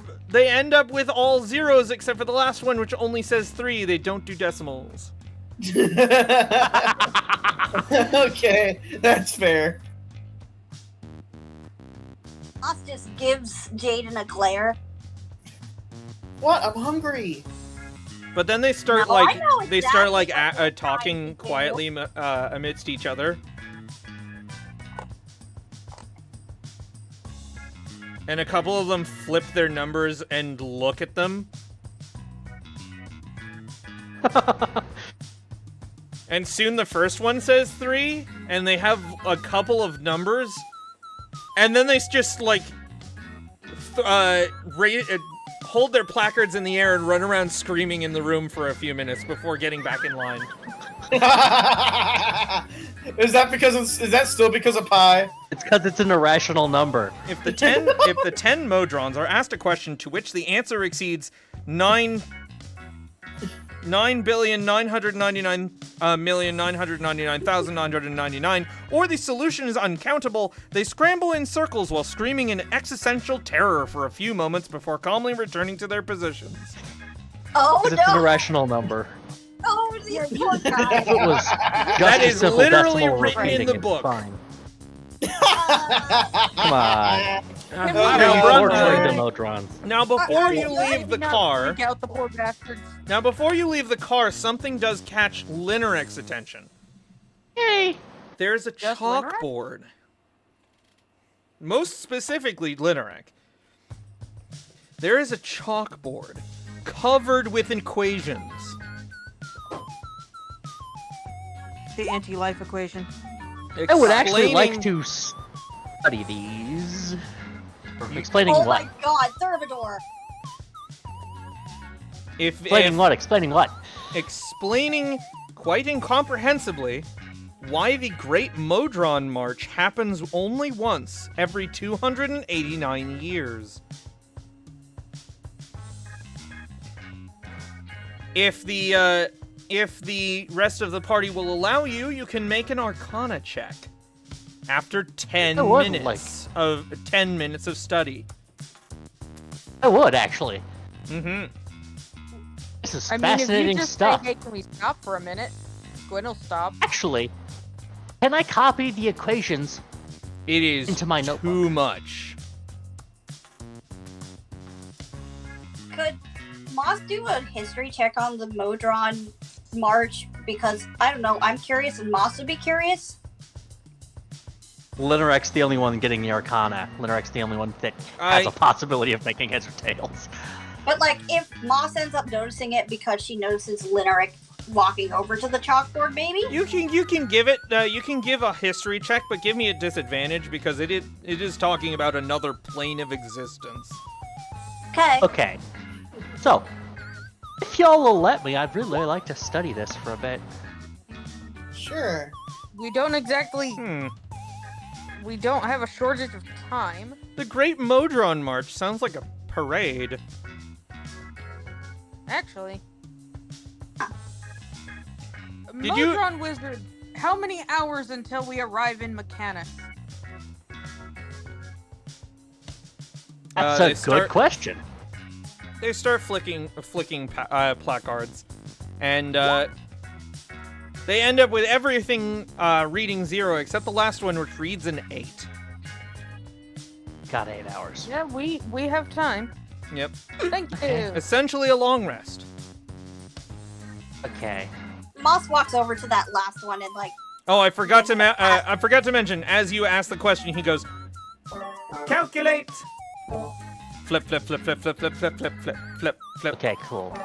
Speaker 1: with all 0s except for the last one, which only says 3. They don't do decimals.
Speaker 4: Okay, that's fair.
Speaker 2: Moss just gives Jaden a glare.
Speaker 4: What? I'm hungry.
Speaker 1: But then they start
Speaker 2: No, I
Speaker 1: like
Speaker 2: know
Speaker 1: they start
Speaker 2: exactly
Speaker 1: like
Speaker 2: what they're
Speaker 1: talking
Speaker 2: trying to do.
Speaker 1: quietly amidst each other. And a couple of them flip their numbers and look at them. And soon the first one says 3, and they have a couple of numbers. And then they just like hold their placards in the air and run around screaming in the room for a few minutes before getting back in line.
Speaker 4: Is that still because of pi?
Speaker 3: It's because it's an irrational number.
Speaker 1: If the 10 modrons are asked a question to which the answer exceeds 9,999,999,999, or the solution is uncountable, they scramble in circles while screaming in existential terror for a few moments before calmly returning to their positions.
Speaker 2: Oh
Speaker 3: 'Cause it's an
Speaker 2: no!
Speaker 3: irrational number.
Speaker 2: Oh, these poor guys.
Speaker 3: If it was just
Speaker 1: is
Speaker 3: a simple
Speaker 1: literally
Speaker 3: decimal
Speaker 1: written in
Speaker 3: repeating,
Speaker 1: the
Speaker 3: it's
Speaker 1: book.
Speaker 3: Fine.
Speaker 2: Uh,
Speaker 3: Come on.
Speaker 1: Now,
Speaker 3: Torturing the
Speaker 1: Brother,
Speaker 3: Modrons.
Speaker 1: now before you leave the car,
Speaker 5: Freak out the poor bastards.
Speaker 1: something does catch Linerek's attention.
Speaker 3: Yay!
Speaker 1: There's a
Speaker 5: Just Linerek?
Speaker 1: chalkboard. Most specifically, Linerek. there is a chalkboard covered with equations.
Speaker 5: The anti-life equation.
Speaker 3: I would actually like
Speaker 1: explaining-
Speaker 3: to study these. Or explaining
Speaker 2: Oh
Speaker 3: what?
Speaker 2: my god, Thermidor!
Speaker 3: Explaining what? Explaining what?
Speaker 1: Explaining quite incomprehensibly why the Great Modron March happens only once every 289 years. If the rest of the party will allow you, you can make an Arcana check after 10
Speaker 3: I would
Speaker 1: minutes of study.
Speaker 3: I would actually.
Speaker 1: Mm-hmm.
Speaker 3: This is
Speaker 5: I mean, if
Speaker 3: fascinating
Speaker 5: you just
Speaker 3: stuff.
Speaker 5: say, hey, can we stop for a minute? Gwen will stop.
Speaker 3: Actually, can I copy the equations?
Speaker 1: It is
Speaker 3: Into my notebook.
Speaker 1: too much.
Speaker 2: Could Moss do a history check on the Modron March? Because, I don't know, I'm curious and Moss would be curious.
Speaker 3: Linerek's the only one getting the Arcana. Linerek's the only one that has a possibility of making heads or tails.
Speaker 2: But, like, if Moss ends up noticing it because she notices Lineric walking over to the chalkboard, maybe?
Speaker 1: You can give it. You can give a history check, but give me a disadvantage because it is talking about another plane of existence.
Speaker 2: Okay.
Speaker 3: Okay. So, if y'all will let me, I'd really like to study this for a bit.
Speaker 4: Sure.
Speaker 5: We don't exactly.
Speaker 1: Hmm.
Speaker 5: We don't have a shortage of time.
Speaker 1: The Great Modron March sounds like a parade.
Speaker 5: Actually.
Speaker 1: Did you-
Speaker 5: Modron Wizard, how many hours until we arrive in Mechanus?
Speaker 3: That's
Speaker 1: They
Speaker 3: a good
Speaker 1: start-
Speaker 3: question.
Speaker 1: They start flicking placards, and they end up with everything reading 0 except the last one, which reads an 8.
Speaker 3: Got 8 hours.
Speaker 5: Yeah, we have time.
Speaker 1: Yep.
Speaker 5: Thank you.
Speaker 1: Essentially a long rest.
Speaker 3: Okay.
Speaker 2: Moss walks over to that last one and, like,
Speaker 1: Oh, I forgot to mention. As you ask the question, he goes, "Calculate." Flip, flip, flip, flip, flip, flip, flip, flip, flip, flip, flip.
Speaker 3: Okay, cool.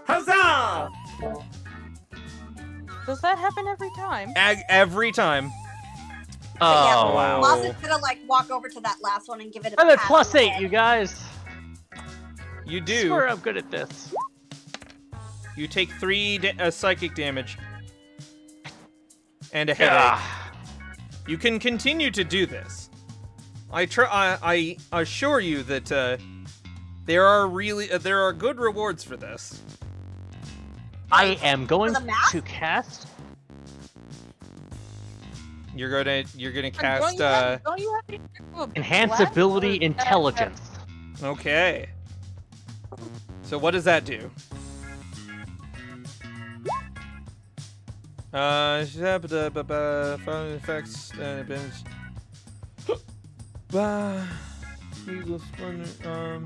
Speaker 1: Huzzah!
Speaker 5: Does that happen every time?
Speaker 1: Every time.
Speaker 3: Oh,
Speaker 2: yeah,
Speaker 3: wow.
Speaker 2: Moss is gonna, like, walk over to that last one and give it a
Speaker 3: I'm at
Speaker 2: pat
Speaker 3: plus
Speaker 2: on the
Speaker 3: 8,
Speaker 2: head.
Speaker 3: you guys.
Speaker 1: You
Speaker 3: I
Speaker 1: do.
Speaker 3: swear I'm good at this.
Speaker 1: You take 3 psychic damage and a headache.
Speaker 3: Ah.
Speaker 1: You can continue to do this. I assure you that there are good rewards for this.
Speaker 3: I am going
Speaker 2: For the math?
Speaker 3: to cast.
Speaker 1: You're gonna cast
Speaker 5: Don't you have to do a
Speaker 3: Enhance
Speaker 5: blast
Speaker 3: ability
Speaker 5: or-
Speaker 3: intelligence.
Speaker 1: okay. So what does that do? Phone effects Eagle Splendor,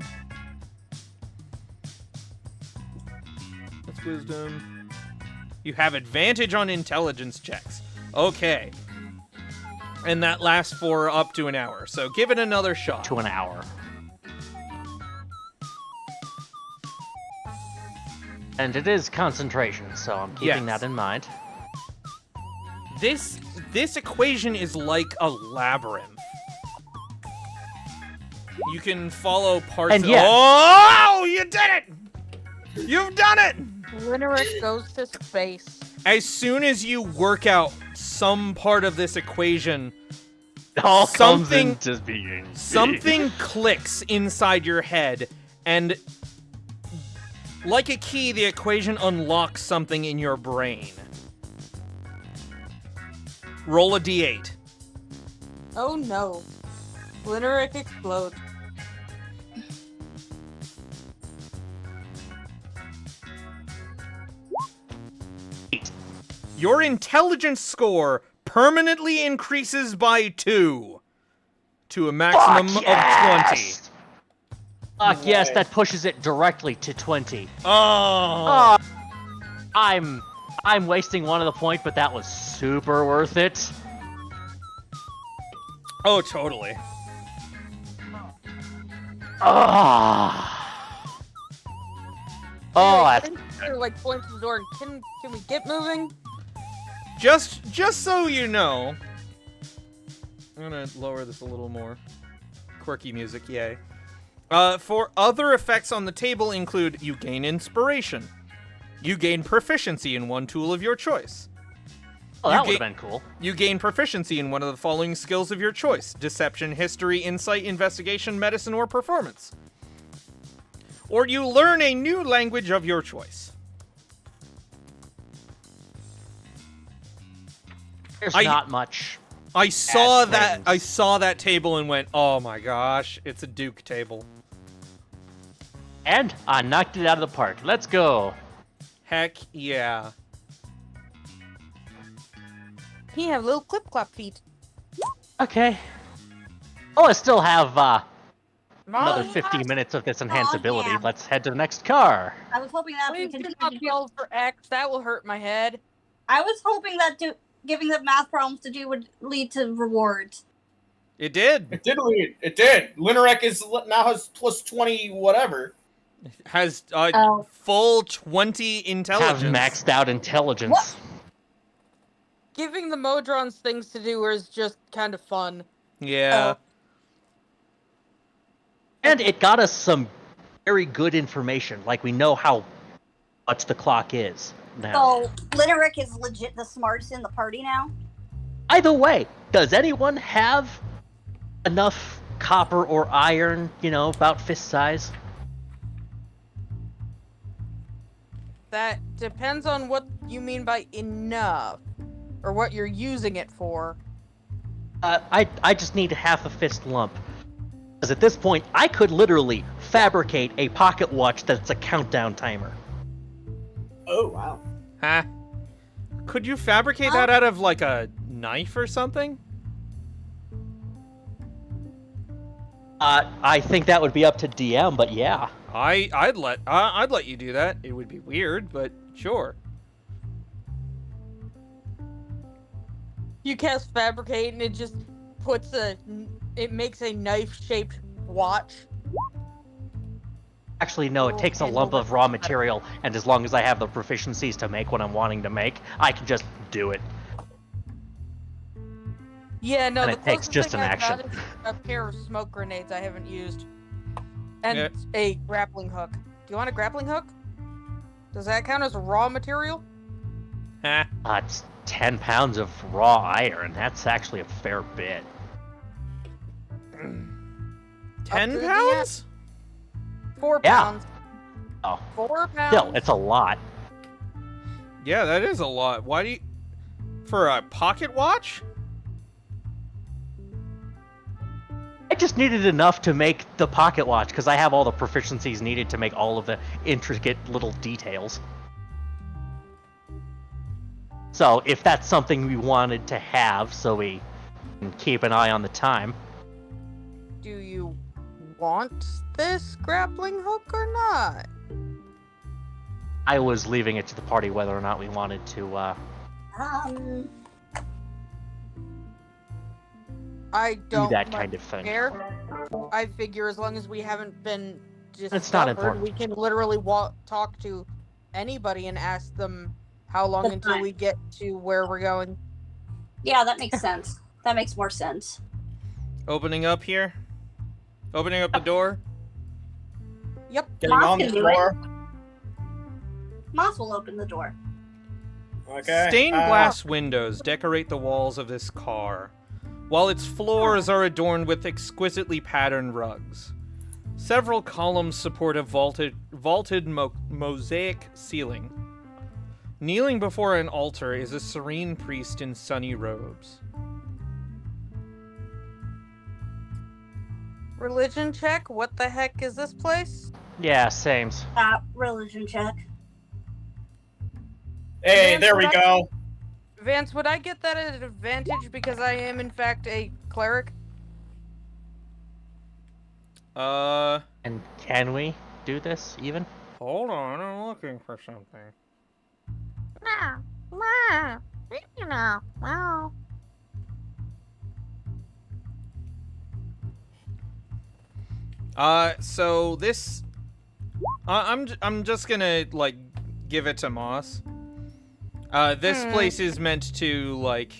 Speaker 1: that's wisdom. You have advantage on intelligence checks. Okay. And that lasts for up to an hour, so give it another shot.
Speaker 3: To an hour. And it is concentration, so I'm keeping
Speaker 1: Yes.
Speaker 3: that in mind.
Speaker 1: This equation is like a labyrinth. You can follow parts
Speaker 3: And
Speaker 1: of...
Speaker 3: yeah.
Speaker 1: Oh, you did it! You've done it!
Speaker 5: Lineric goes to space.
Speaker 1: As soon as you work out some part of this equation,
Speaker 3: It all
Speaker 1: Something-
Speaker 3: comes into being.
Speaker 1: something clicks inside your head, and like a key, the equation unlocks something in your brain. Roll a d8.
Speaker 5: Oh no. Lineric explodes.
Speaker 1: Your intelligence score permanently increases by 2 to a maximum
Speaker 3: Fuck
Speaker 1: of 20.
Speaker 3: yes! Fuck yes, that pushes it directly to 20.
Speaker 1: Oh.
Speaker 3: Oh, I'm wasting one of the point, but that was super worth it.
Speaker 1: Oh, totally.
Speaker 3: Ah. Oh,
Speaker 5: Anyway,
Speaker 3: that's
Speaker 5: they're like pointing to the door. Can we get moving?
Speaker 1: Just so you know, I'm gonna lower this a little more. Quirky music, yay. For other effects on the table include you gain inspiration. You gain proficiency in one tool of your choice.
Speaker 3: Oh,
Speaker 1: You
Speaker 3: that would have
Speaker 1: ga-
Speaker 3: been cool.
Speaker 1: You gain proficiency in one of the following skills of your choice: deception, history, insight, investigation, medicine, or performance. Or you learn a new language of your choice.
Speaker 3: There's
Speaker 1: I-
Speaker 3: not much.
Speaker 1: I saw
Speaker 3: Add
Speaker 1: that.
Speaker 3: things.
Speaker 1: I saw that table and went, "Oh my gosh, it's a Duke table."
Speaker 3: And I knocked it out of the park. Let's go.
Speaker 1: Heck yeah.
Speaker 5: He have little clip clop feet.
Speaker 3: Okay. Oh, I still have another
Speaker 2: Oh,
Speaker 3: 50
Speaker 2: yeah.
Speaker 3: minutes of this
Speaker 2: Oh,
Speaker 3: enhanceability.
Speaker 2: yeah.
Speaker 3: Let's head to the next car.
Speaker 2: I was hoping that we
Speaker 5: Please
Speaker 2: could.
Speaker 5: do not roll for X. That will hurt my head.
Speaker 2: I was hoping that giving them math problems to do would lead to rewards.
Speaker 1: It did.
Speaker 4: It did lead. It did. Linarek now has plus 20 whatever.
Speaker 1: Has
Speaker 2: Oh.
Speaker 1: full 20 intelligence.
Speaker 3: Have maxed out intelligence.
Speaker 2: What?
Speaker 5: Giving the Modrons things to do is just kind of fun.
Speaker 1: Yeah.
Speaker 3: And it got us some very good information. Like, we know how much the clock is now.
Speaker 2: So Linaric is legit the smartest in the party now.
Speaker 3: Either way, does anyone have enough copper or iron, about fist size?
Speaker 5: That depends on what you mean by enough, or what you're using it for.
Speaker 3: I just need half a fist lump. Because at this point, I could literally fabricate a pocket watch that's a countdown timer.
Speaker 4: Oh, wow.
Speaker 1: Huh? Could you fabricate that out of like a knife or something?
Speaker 3: I think that would be up to DM, but yeah.
Speaker 1: I'd let you do that. It would be weird, but sure.
Speaker 5: You cast fabricate and it just it makes a knife-shaped watch.
Speaker 3: Actually, no, it takes a lump of raw material, and as long as I have the proficiencies to make what I'm wanting to make, I can just do it.
Speaker 5: Yeah, no,
Speaker 3: And
Speaker 5: the
Speaker 3: it takes
Speaker 5: closest
Speaker 3: just
Speaker 5: thing
Speaker 3: an
Speaker 5: I've got
Speaker 3: action.
Speaker 5: is a pair of smoke grenades I haven't used. And
Speaker 1: Yeah.
Speaker 5: a grappling hook. Do you want a grappling hook? Does that count as raw material?
Speaker 1: Huh?
Speaker 3: It's 10 pounds of raw iron. That's actually a fair bit.
Speaker 1: 10
Speaker 5: to the
Speaker 1: pounds?
Speaker 5: 4
Speaker 3: Yeah.
Speaker 5: pounds.
Speaker 3: Oh.
Speaker 5: 4 pounds.
Speaker 3: Still, it's a lot.
Speaker 1: Yeah, that is a lot. Why do you... For a pocket watch?
Speaker 3: I just needed enough to make the pocket watch, because I have all the proficiencies needed to make all of the intricate little details. So, if that's something we wanted to have, so we can keep an eye on the time.
Speaker 5: Do you want this grappling hook or not?
Speaker 3: I was leaving it to the party whether or not we wanted to,
Speaker 5: I
Speaker 3: do
Speaker 5: don't
Speaker 3: that
Speaker 5: much
Speaker 3: kind of thing.
Speaker 5: care. I figure as long as we haven't been
Speaker 3: It's not
Speaker 5: discovered,
Speaker 3: important.
Speaker 5: we can literally talk to anybody and ask them how long
Speaker 2: That's
Speaker 5: until
Speaker 2: fine.
Speaker 5: we get to where we're going.
Speaker 2: Yeah, that makes sense. That makes more sense.
Speaker 1: Opening up here? Opening up the door?
Speaker 5: Yep.
Speaker 4: Getting
Speaker 2: Moss
Speaker 4: on the
Speaker 2: can do
Speaker 4: floor.
Speaker 2: Moss will open the door.
Speaker 4: Okay.
Speaker 1: Stained glass windows decorate the walls of this car, while its floors are adorned with exquisitely patterned rugs. Several columns support a vaulted mosaic ceiling. Kneeling before an altar is a serene priest in sunny robes.
Speaker 5: Religion check? What the heck is this place?
Speaker 3: Yeah, sames.
Speaker 2: Religion check.
Speaker 4: Hey,
Speaker 5: Vance,
Speaker 4: there we
Speaker 5: would I-
Speaker 4: go.
Speaker 5: Vance, would I get that at an advantage because I am in fact a cleric?
Speaker 3: And can we do this, even?
Speaker 1: Hold on, I'm looking for something. So this I'm just gonna like give it to Moss. This place is meant to like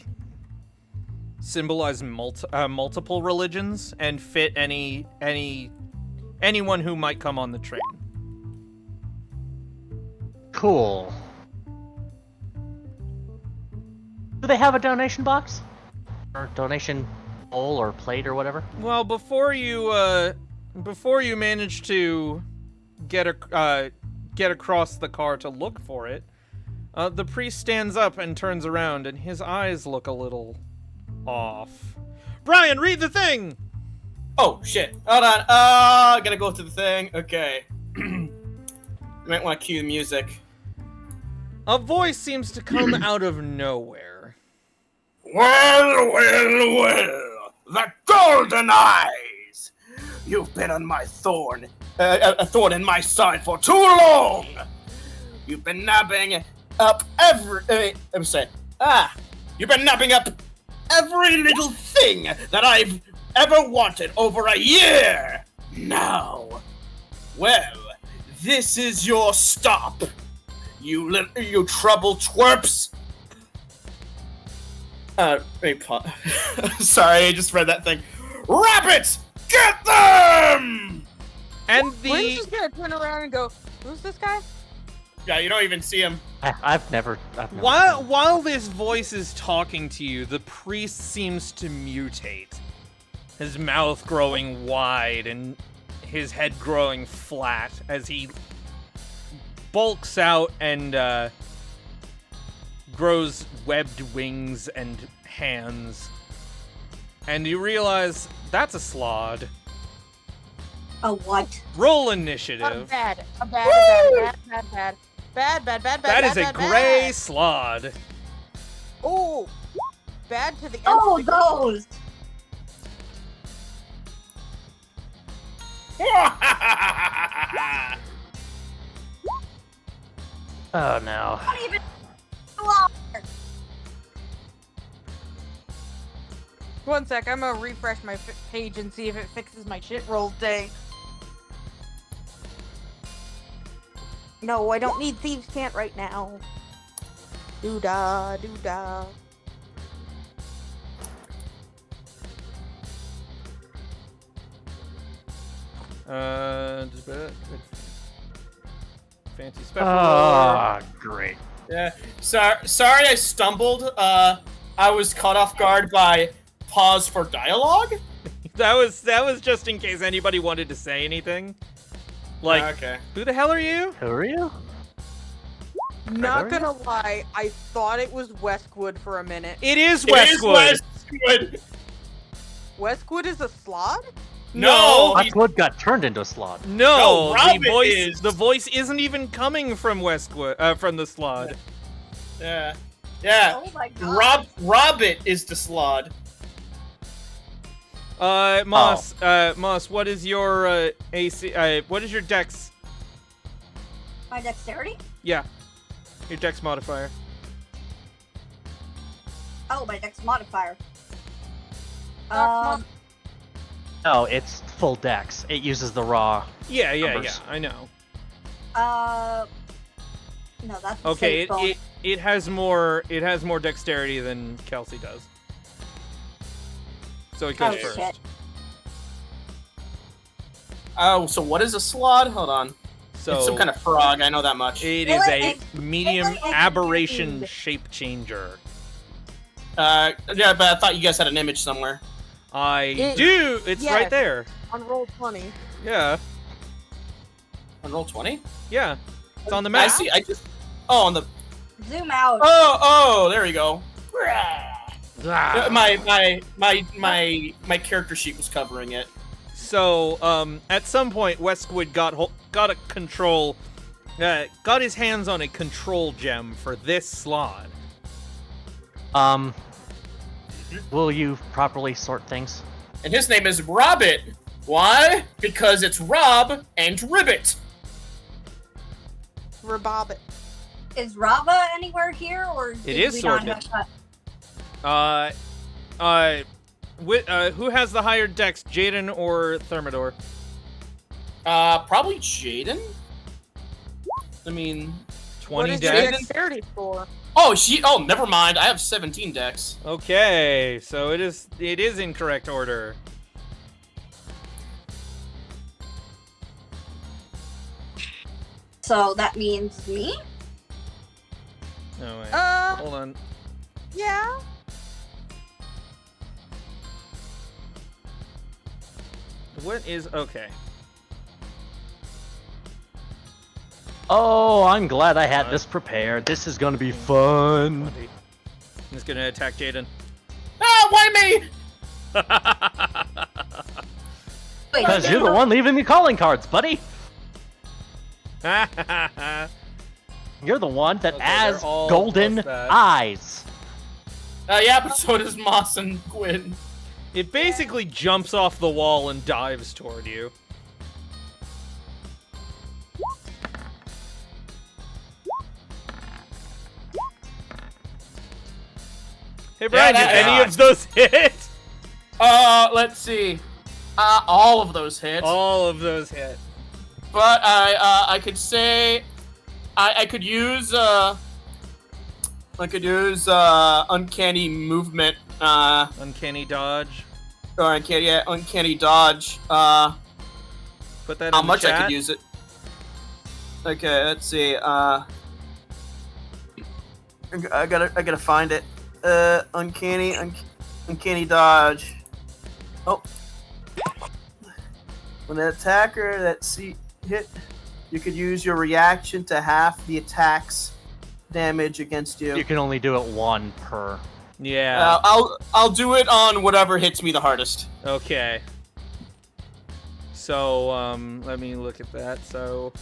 Speaker 1: symbolize multiple religions and fit anyone who might come on the train.
Speaker 3: Cool. Do they have a donation box? Or donation bowl or plate or whatever?
Speaker 1: Well, before you manage to get across the car to look for it, the priest stands up and turns around, and his eyes look a little off. Brian, read the thing!
Speaker 4: Oh, shit. Hold on. Gotta go to the thing. Okay. You might want to cue the music.
Speaker 1: A voice seems to come out of nowhere.
Speaker 4: Well, the golden eyes! You've been on my thorn, a thorn in my side for too long! You've been nabbing up you've been nabbing up every little thing that I've ever wanted over a year! Now, well, this is your stop, you trouble twerps! Wait, sorry, I just read that thing. Rabbits! Get them!
Speaker 1: And
Speaker 5: Lynn's just gonna turn around and go, who's this guy?
Speaker 4: Yeah, you don't even see him.
Speaker 3: I've never seen him.
Speaker 1: While this voice is talking to you, the priest seems to mutate. His mouth growing wide and his head growing flat as he bulks out and grows webbed wings and hands. And you realize that's a slod.
Speaker 2: A what?
Speaker 1: Roll initiative.
Speaker 5: Bad.
Speaker 1: That is a gray slod.
Speaker 5: Oh, bad to the end.
Speaker 2: Oh, those!
Speaker 3: Oh no.
Speaker 2: Not even.
Speaker 5: One sec, I'm gonna refresh my page and see if it fixes my shit roll thing. No, I don't need Thieves' Cant right now. Doo-da, doo-da.
Speaker 1: Fancy special.
Speaker 3: Ah, great.
Speaker 4: Yeah. Sorry I stumbled. I was caught off guard by pause for dialogue.
Speaker 1: That was just in case anybody wanted to say anything. Like,
Speaker 4: Okay.
Speaker 1: who the hell are you?
Speaker 3: Who are you?
Speaker 5: Not gonna lie, I thought it was Westwood for a minute.
Speaker 1: It is Westwood.
Speaker 4: It is Westwood.
Speaker 5: Westwood is a slod?
Speaker 1: No,
Speaker 3: Westwood got turned into a slot.
Speaker 1: No,
Speaker 4: No, Robin
Speaker 1: the voice isn't even coming from Westwood, from the slod.
Speaker 4: Yeah. Yeah.
Speaker 2: Oh my god.
Speaker 4: Robbit is the slod.
Speaker 1: Moss, Moss, what is your AC? What is your Dex?
Speaker 2: My dexterity?
Speaker 1: Yeah, your Dex modifier.
Speaker 2: Oh, my dex modifier.
Speaker 3: No, it's full dex. It uses the raw.
Speaker 1: Yeah,
Speaker 3: Numbers.
Speaker 1: I know.
Speaker 2: No, that's the
Speaker 1: Okay,
Speaker 2: save bonus.
Speaker 1: it has more dexterity than Kelsey does. So it goes
Speaker 2: Oh,
Speaker 1: first.
Speaker 2: shit.
Speaker 4: Oh, so what is a slod? Hold on.
Speaker 1: So
Speaker 4: It's some kind of frog, I know that much.
Speaker 1: it is a medium
Speaker 2: it's like
Speaker 1: aberration
Speaker 2: a-
Speaker 1: shape changer.
Speaker 4: Yeah, but I thought you guys had an image somewhere.
Speaker 1: I do. It's
Speaker 5: yeah.
Speaker 1: right there.
Speaker 5: On roll 20.
Speaker 1: Yeah,
Speaker 4: On roll 20?
Speaker 1: yeah. It's on the map.
Speaker 4: I see. I just. Oh, on the.
Speaker 2: Zoom out.
Speaker 4: Oh, there we go.
Speaker 1: Ah.
Speaker 4: My character sheet was covering it.
Speaker 1: So, at some point, Westwood got his hands on a control gem for this slot.
Speaker 3: Will you properly sort things?
Speaker 4: And his name is Robbit. Why? Because it's Rob and Ribbit.
Speaker 5: Rabobbit.
Speaker 2: Is Rava anywhere here, or
Speaker 1: It
Speaker 2: did
Speaker 1: is
Speaker 2: we not
Speaker 1: sorted.
Speaker 2: have
Speaker 1: Who has the higher dex, Jaden or Thermidor?
Speaker 4: Probably Jaden. I mean,
Speaker 1: 20
Speaker 5: What is your
Speaker 1: dex.
Speaker 5: dexterity score?
Speaker 4: oh, never mind. I have 17 dex.
Speaker 1: Okay, so it is in correct order.
Speaker 2: So that means me?
Speaker 1: No wait.
Speaker 5: Uh,
Speaker 1: Hold on.
Speaker 5: yeah.
Speaker 1: What is okay?
Speaker 3: Oh, I'm glad I had this prepared. This is gonna be fun.
Speaker 1: I'm just gonna attack Jaden.
Speaker 4: Ah, why me?
Speaker 2: Wait,
Speaker 3: Because you're the one leaving the calling cards, buddy. You're the one that
Speaker 1: Okay,
Speaker 3: has
Speaker 1: they're all
Speaker 3: golden
Speaker 1: plus that.
Speaker 3: eyes.
Speaker 4: Yeah, but so does Moss and Gwyn.
Speaker 1: It basically jumps off the wall and dives toward you. Hey Brian,
Speaker 4: that-
Speaker 1: did any of those hit?
Speaker 4: Let's see. All of those hits.
Speaker 1: All of those hit.
Speaker 4: But I could say, I could use uncanny movement.
Speaker 1: Uncanny dodge.
Speaker 4: Or uncanny dodge.
Speaker 1: Put that
Speaker 4: How
Speaker 1: in
Speaker 4: much
Speaker 1: the
Speaker 4: I
Speaker 1: chat.
Speaker 4: could use it? Okay, let's see. I gotta find it. Uncanny dodge. Oh. When an attacker hit, you could use your reaction to half the attack's damage against you.
Speaker 3: You can only do it one per.
Speaker 1: Yeah.
Speaker 4: I'll do it on whatever hits me the hardest.
Speaker 1: Okay. So, let me look at that. So,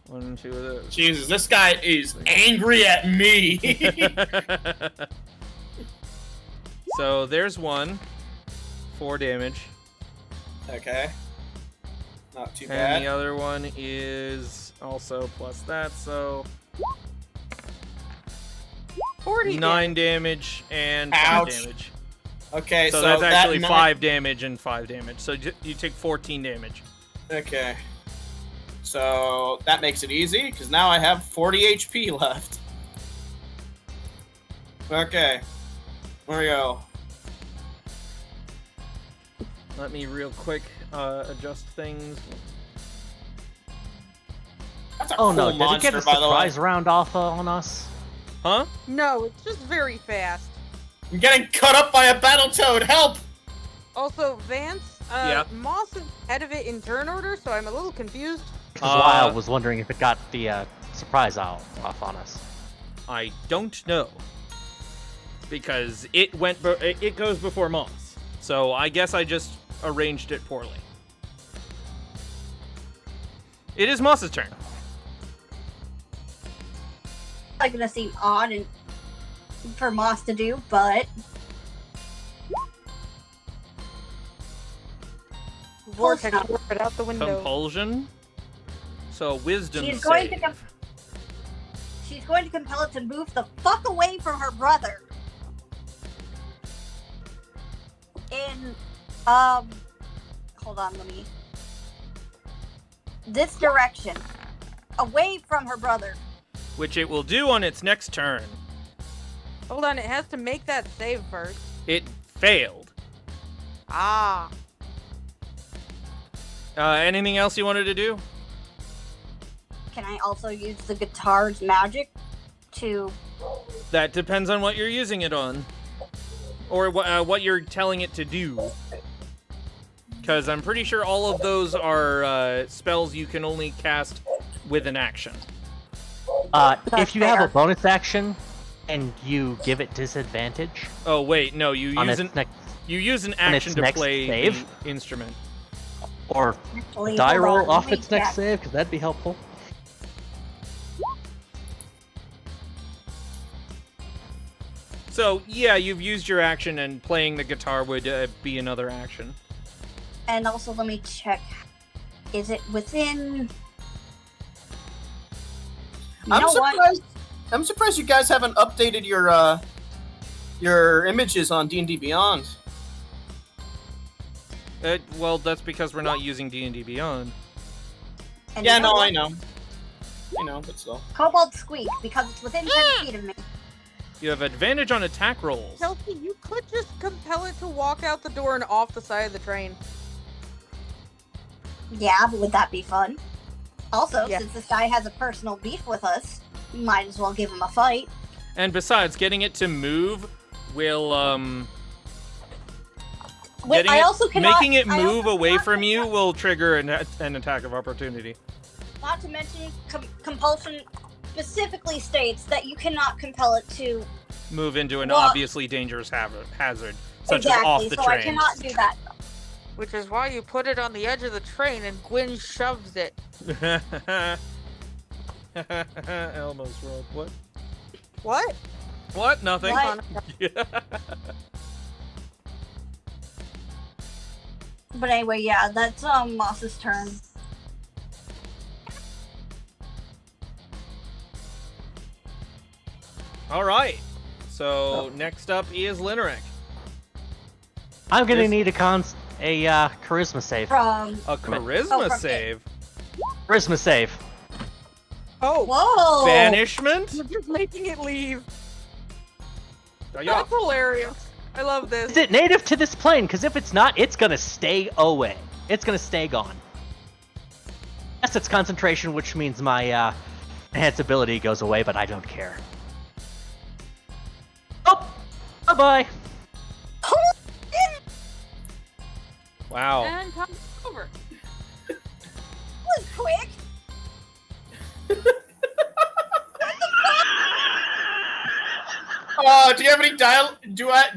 Speaker 1: 1, 2 of those.
Speaker 4: Jesus, this guy is angry at me.
Speaker 1: So, there's one. 4 damage.
Speaker 4: Okay. Not too
Speaker 1: And
Speaker 4: bad.
Speaker 1: the other one is also plus that, so
Speaker 5: 40
Speaker 1: 9 damage and 5
Speaker 4: Ouch.
Speaker 1: damage.
Speaker 4: Okay,
Speaker 1: So
Speaker 4: so
Speaker 1: that's actually
Speaker 4: that
Speaker 1: 5 damage and 5 damage. So you take 14 damage.
Speaker 4: Okay. So that makes it easy because now I have 40 HP left. Okay. There we go.
Speaker 1: Let me real quick adjust things.
Speaker 4: That's a
Speaker 3: Oh
Speaker 4: cool
Speaker 3: no! Did it
Speaker 4: monster,
Speaker 3: get a
Speaker 4: by the way.
Speaker 3: surprise round off on us?
Speaker 1: Huh?
Speaker 5: No, it's just very fast.
Speaker 4: I'm getting cut up by a Battletoad. Help!
Speaker 5: Also, Vance,
Speaker 1: Yeah.
Speaker 5: Moss is ahead of it in turn order, so I'm a little confused.
Speaker 3: Because Lyle was wondering if it got the surprise off on us.
Speaker 1: I don't know. Because it it goes before Moss. So I guess I just arranged it poorly. It is Moss's turn.
Speaker 2: Like gonna seem odd and for Moss to do, but
Speaker 5: Vortex
Speaker 2: stop.
Speaker 5: warp it out the window.
Speaker 1: Compulsion. So wisdom
Speaker 2: she's
Speaker 1: save.
Speaker 2: going to she's going to compel it to move the fuck away from her brother. In hold on, let me this direction. Away from her brother.
Speaker 1: Which it will do on its next turn.
Speaker 5: Hold on, it has to make that save first.
Speaker 1: It failed.
Speaker 5: Ah.
Speaker 1: Anything else you wanted to do?
Speaker 2: Can I also use the guitar's magic to
Speaker 1: That depends on what you're using it on. Or what you're telling it to do. Because I'm pretty sure all of those are spells you can only cast with an action.
Speaker 3: If you have
Speaker 2: fair.
Speaker 3: a bonus action and you give it disadvantage
Speaker 1: Oh wait, no, you
Speaker 3: on
Speaker 1: use
Speaker 3: its
Speaker 1: an
Speaker 3: next
Speaker 1: you use an
Speaker 3: on its
Speaker 1: action to
Speaker 3: next
Speaker 1: play
Speaker 3: save?
Speaker 1: the instrument.
Speaker 3: or
Speaker 2: actually
Speaker 3: die
Speaker 2: hold
Speaker 3: roll
Speaker 2: on,
Speaker 3: off
Speaker 2: let me
Speaker 3: its next
Speaker 2: check.
Speaker 3: save, because that'd be helpful.
Speaker 1: So yeah, you've used your action, and playing the guitar would be another action.
Speaker 2: And also let me check. Is it within You know what?
Speaker 4: I'm surprised you guys haven't updated your images on D&D Beyond.
Speaker 1: Well, that's because we're not using D&D Beyond.
Speaker 2: And
Speaker 4: Yeah,
Speaker 2: you know
Speaker 4: no,
Speaker 2: what?
Speaker 4: I know. but still.
Speaker 2: Kobold squeak, because it's within 10 feet of me.
Speaker 1: You have advantage on attack rolls.
Speaker 5: Chelsea, you could just compel it to walk out the door and off the side of the train.
Speaker 2: Yeah, but would that be fun? Also,
Speaker 5: Yeah.
Speaker 2: since this guy has a personal beef with us, might as well give him a fight.
Speaker 1: And besides, getting it to move will
Speaker 2: Wait, I also cannot,
Speaker 1: making it
Speaker 2: I
Speaker 1: move
Speaker 2: also
Speaker 1: away
Speaker 2: cannot
Speaker 1: from you
Speaker 2: compel-
Speaker 1: will trigger an attack of opportunity.
Speaker 2: Not to mention, compulsion specifically states that you cannot compel it to
Speaker 1: Move into an
Speaker 2: Well-
Speaker 1: obviously dangerous hazard, such as off the
Speaker 2: so
Speaker 1: train.
Speaker 2: I cannot do that.
Speaker 5: Which is why you put it on the edge of the train and Gwyn shoves it.
Speaker 1: Elmo's rolled. What?
Speaker 5: What?
Speaker 1: What? Nothing.
Speaker 2: What? But anyway, yeah, that's Moss's turn.
Speaker 1: All right. So next up is Linerick.
Speaker 3: I'm gonna
Speaker 1: Yes.
Speaker 3: need a charisma save.
Speaker 2: From
Speaker 1: A charisma
Speaker 2: from
Speaker 1: save.
Speaker 3: Charisma save.
Speaker 5: Oh,
Speaker 2: whoa,
Speaker 1: Banishment.
Speaker 5: you're just making it leave.
Speaker 1: Yeah.
Speaker 5: That's hilarious. I love this.
Speaker 3: Is it native to this plane? Because if it's not, it's gonna stay away. It's gonna stay gone. Yes, it's concentration, which means my enhanced ability goes away, but I don't care. Oh, bye-bye.
Speaker 1: Wow.
Speaker 5: And come over.
Speaker 2: That was quick.
Speaker 4: Do you have any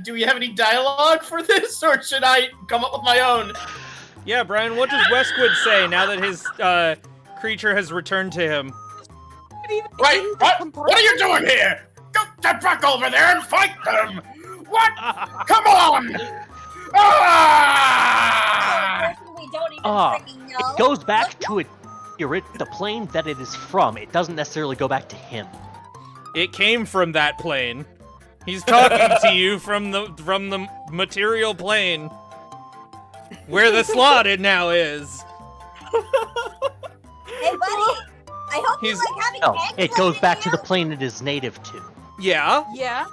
Speaker 4: do we have any dialogue for this, or should I come up with my own?
Speaker 1: Yeah, Brian. What does Westwood say now that his creature has returned to him?
Speaker 4: Right, what are you doing here? Get back over there and fight them! What? Come on! Ah!
Speaker 2: We don't even
Speaker 3: Ah,
Speaker 2: freaking know.
Speaker 3: It goes back to the plane that it is from. It doesn't necessarily go back to him.
Speaker 1: It came from that plane. He's talking to you from the material plane, where the slotted now is.
Speaker 2: Hey, buddy. I hope
Speaker 1: He's-
Speaker 2: you like having
Speaker 3: No,
Speaker 2: eggs
Speaker 3: it goes
Speaker 2: laying
Speaker 3: back to the
Speaker 2: out.
Speaker 3: plane it is native to.
Speaker 1: Yeah.
Speaker 5: Yeah.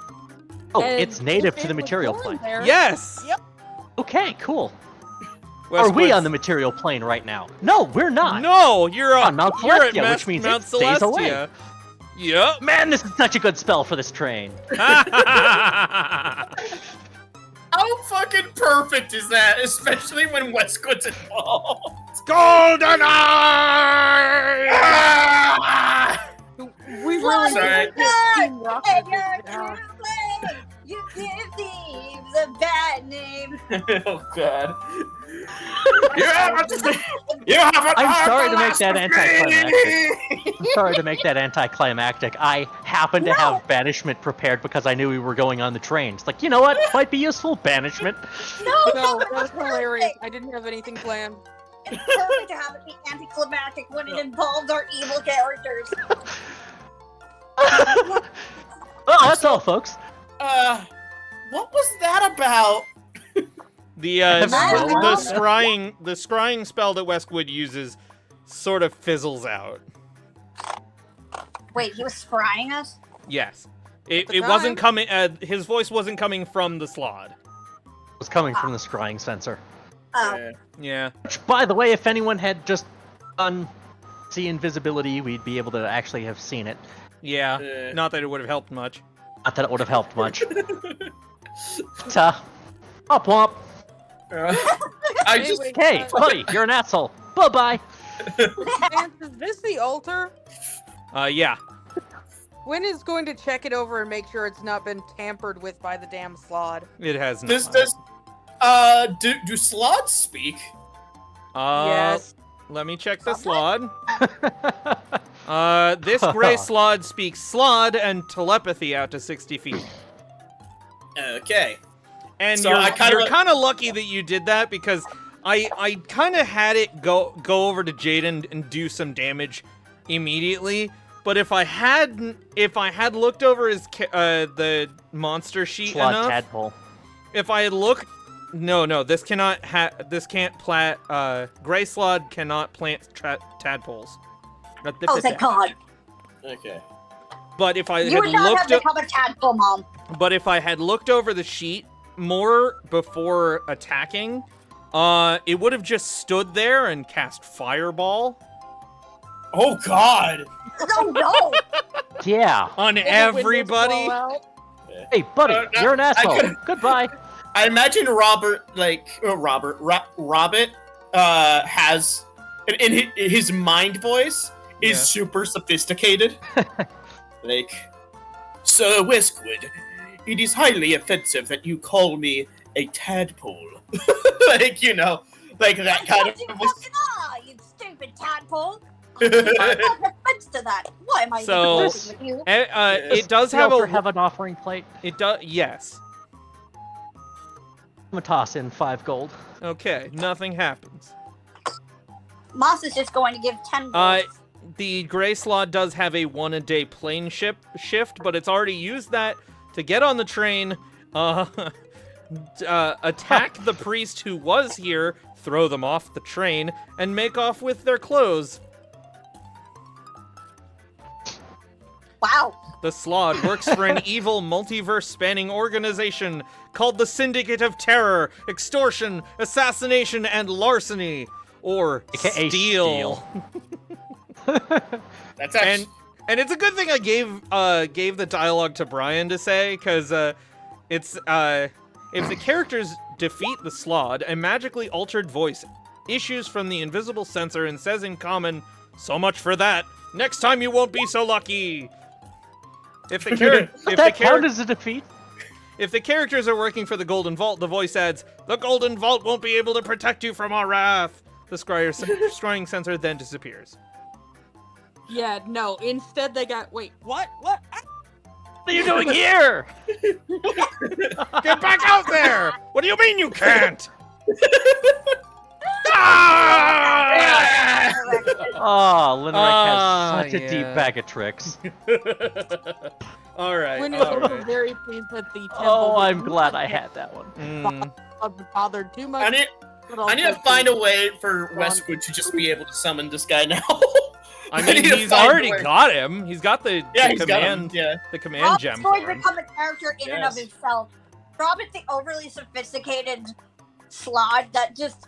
Speaker 3: Oh,
Speaker 5: And
Speaker 3: it's native
Speaker 5: if
Speaker 3: to
Speaker 5: it
Speaker 3: the
Speaker 5: was
Speaker 3: material
Speaker 5: born
Speaker 3: plane.
Speaker 5: there-
Speaker 1: Yes.
Speaker 5: Yep.
Speaker 3: Okay, cool.
Speaker 1: Westwood's-
Speaker 3: Are we on the material plane right now? No, we're not.
Speaker 1: No, you're
Speaker 3: On Mount
Speaker 1: You're at
Speaker 3: Celestia, which means
Speaker 1: Mount
Speaker 3: it stays
Speaker 1: Celestia.
Speaker 3: away.
Speaker 1: Yep.
Speaker 3: Man, this is such a good spell for this train.
Speaker 4: How fucking perfect is that? Especially when Westwood's involved.
Speaker 1: GoldenEye!
Speaker 4: Ah!
Speaker 5: We
Speaker 2: Well,
Speaker 5: really
Speaker 4: Sorry.
Speaker 5: need to get Team Rocket
Speaker 2: And
Speaker 5: to
Speaker 2: you're
Speaker 5: figure it out.
Speaker 2: true. You give thieves a bad name.
Speaker 4: Oh god. You haven't
Speaker 3: I'm
Speaker 4: heard
Speaker 3: sorry
Speaker 4: the
Speaker 3: to make
Speaker 4: last
Speaker 3: that
Speaker 4: of me!
Speaker 3: anticlimactic. I'm sorry to make that anticlimactic. I happened to
Speaker 2: No.
Speaker 3: have banishment prepared because I knew we were going on the train. It's like, you know what? Might be useful. Banishment.
Speaker 5: No, that was hilarious. I didn't have anything planned.
Speaker 2: It's perfect to have it be anticlimactic when it involves our evil characters.
Speaker 3: Well, that's all, folks.
Speaker 4: What was that about?
Speaker 1: The
Speaker 3: Have
Speaker 2: I don't know.
Speaker 1: the scrying spell that Westwood uses sort of fizzles out.
Speaker 2: Wait, he was scrying us?
Speaker 1: Yes.
Speaker 5: the
Speaker 1: It wasn't
Speaker 5: time.
Speaker 1: coming. His voice wasn't coming from the slot.
Speaker 3: It was coming from the scrying sensor.
Speaker 2: Oh.
Speaker 1: Yeah.
Speaker 3: Which, by the way, if anyone had just done see invisibility, we'd be able to actually have seen it.
Speaker 1: Yeah.
Speaker 4: Yeah.
Speaker 1: Not that it would have helped much.
Speaker 3: Not that it would have helped much. But, womp womp.
Speaker 4: I just
Speaker 5: Anyway,
Speaker 3: Hey, buddy, you're an asshole. Bye-bye.
Speaker 5: Vance, is this the altar?
Speaker 1: Yeah.
Speaker 5: Gwen is going to check it over and make sure it's not been tampered with by the damn slod.
Speaker 1: It has not.
Speaker 4: this does do slots speak?
Speaker 5: Yes.
Speaker 1: Let me check the slod. This gray slod speaks slod and telepathy out to 60 feet.
Speaker 4: Okay.
Speaker 1: And
Speaker 4: So
Speaker 1: you're
Speaker 4: I kinda-
Speaker 1: kind of lucky that you did that because I kind of had it go over to Jaden and do some damage immediately. But if I had looked over his the monster sheet
Speaker 3: Slot
Speaker 1: enough,
Speaker 3: tadpole.
Speaker 1: if I had looked, no, this can't gray slod cannot plant tadpoles.
Speaker 2: Oh, thank God.
Speaker 7: Okay.
Speaker 1: But if I
Speaker 2: You
Speaker 1: had
Speaker 2: would not have
Speaker 1: looked,
Speaker 2: become a tadpole, Mom.
Speaker 1: but if I had looked over the sheet more before attacking, it would have just stood there and cast fireball
Speaker 7: Oh God!
Speaker 2: Oh no!
Speaker 3: Yeah.
Speaker 1: on
Speaker 5: All the windows
Speaker 1: everybody.
Speaker 5: fall out.
Speaker 3: Hey, buddy,
Speaker 7: no,
Speaker 3: you're an asshole.
Speaker 7: could-
Speaker 3: Goodbye.
Speaker 7: I imagine Robert has in his mind voice is
Speaker 1: Yeah.
Speaker 7: super sophisticated. Like, Sir Westwood, it is highly offensive that you call me a tadpole. Like, you know, like that kind of.
Speaker 2: You fucking are, you stupid tadpole! I take offense to that. Why am I
Speaker 1: So-
Speaker 2: even talking with you?
Speaker 1: It does
Speaker 3: You
Speaker 1: have
Speaker 3: also
Speaker 1: a.
Speaker 3: have an offering plate.
Speaker 1: It does. Yes.
Speaker 3: I'm gonna toss in 5 gold.
Speaker 1: Okay. Nothing happens.
Speaker 2: Moss is just going to give 10
Speaker 1: Uh,
Speaker 2: gold.
Speaker 1: The gray slot does have a 1-a-day plane shift, but it's already used that to get on the train, attack the priest who was here, throw them off the train, and make off with their clothes.
Speaker 2: Wow.
Speaker 1: The Slod works for an evil multiverse-spanning organization called the Syndicate of Terror, Extortion, Assassination, and Larceny, or
Speaker 3: AKA
Speaker 1: Steal.
Speaker 7: That's actually.
Speaker 1: And it's a good thing I gave the dialogue to Brian to say, because it's if the characters defeat the Slod, a magically altered voice issues from the invisible sensor and says in common, "So much for that. Next time you won't be so lucky." If the
Speaker 3: Count as a defeat.
Speaker 1: if the characters are working for the Golden Vault, the voice adds, "The Golden Vault won't be able to protect you from our wrath." The scrying sensor then disappears.
Speaker 5: Yeah, no. Instead, they got. Wait, what? What?
Speaker 3: What are you doing here?
Speaker 1: Get back out there! What do you mean you can't? Ah!
Speaker 3: Oh, Linrek
Speaker 1: Ah,
Speaker 3: has such a deep
Speaker 1: yeah.
Speaker 3: bag of tricks.
Speaker 1: all right.
Speaker 5: When
Speaker 1: all
Speaker 5: you're
Speaker 1: right.
Speaker 5: very pleased that the temple.
Speaker 3: Oh,
Speaker 5: did
Speaker 3: I'm glad
Speaker 5: not
Speaker 3: I
Speaker 5: get
Speaker 3: had that one.
Speaker 5: bothered too much.
Speaker 7: I need
Speaker 5: but
Speaker 7: to
Speaker 5: also
Speaker 7: find a way for Westwood to just be able to summon this guy now.
Speaker 1: I mean,
Speaker 7: need to
Speaker 1: he's
Speaker 7: find a
Speaker 1: already
Speaker 7: way.
Speaker 1: got him. He's got the,
Speaker 7: Yeah,
Speaker 1: the
Speaker 7: he's got him.
Speaker 1: command,
Speaker 7: Yeah.
Speaker 1: the command
Speaker 2: Rob's
Speaker 1: gem
Speaker 2: going
Speaker 1: for
Speaker 2: to
Speaker 1: him.
Speaker 2: become a character in and of
Speaker 7: Yes.
Speaker 2: himself. Rob is the overly sophisticated slod that just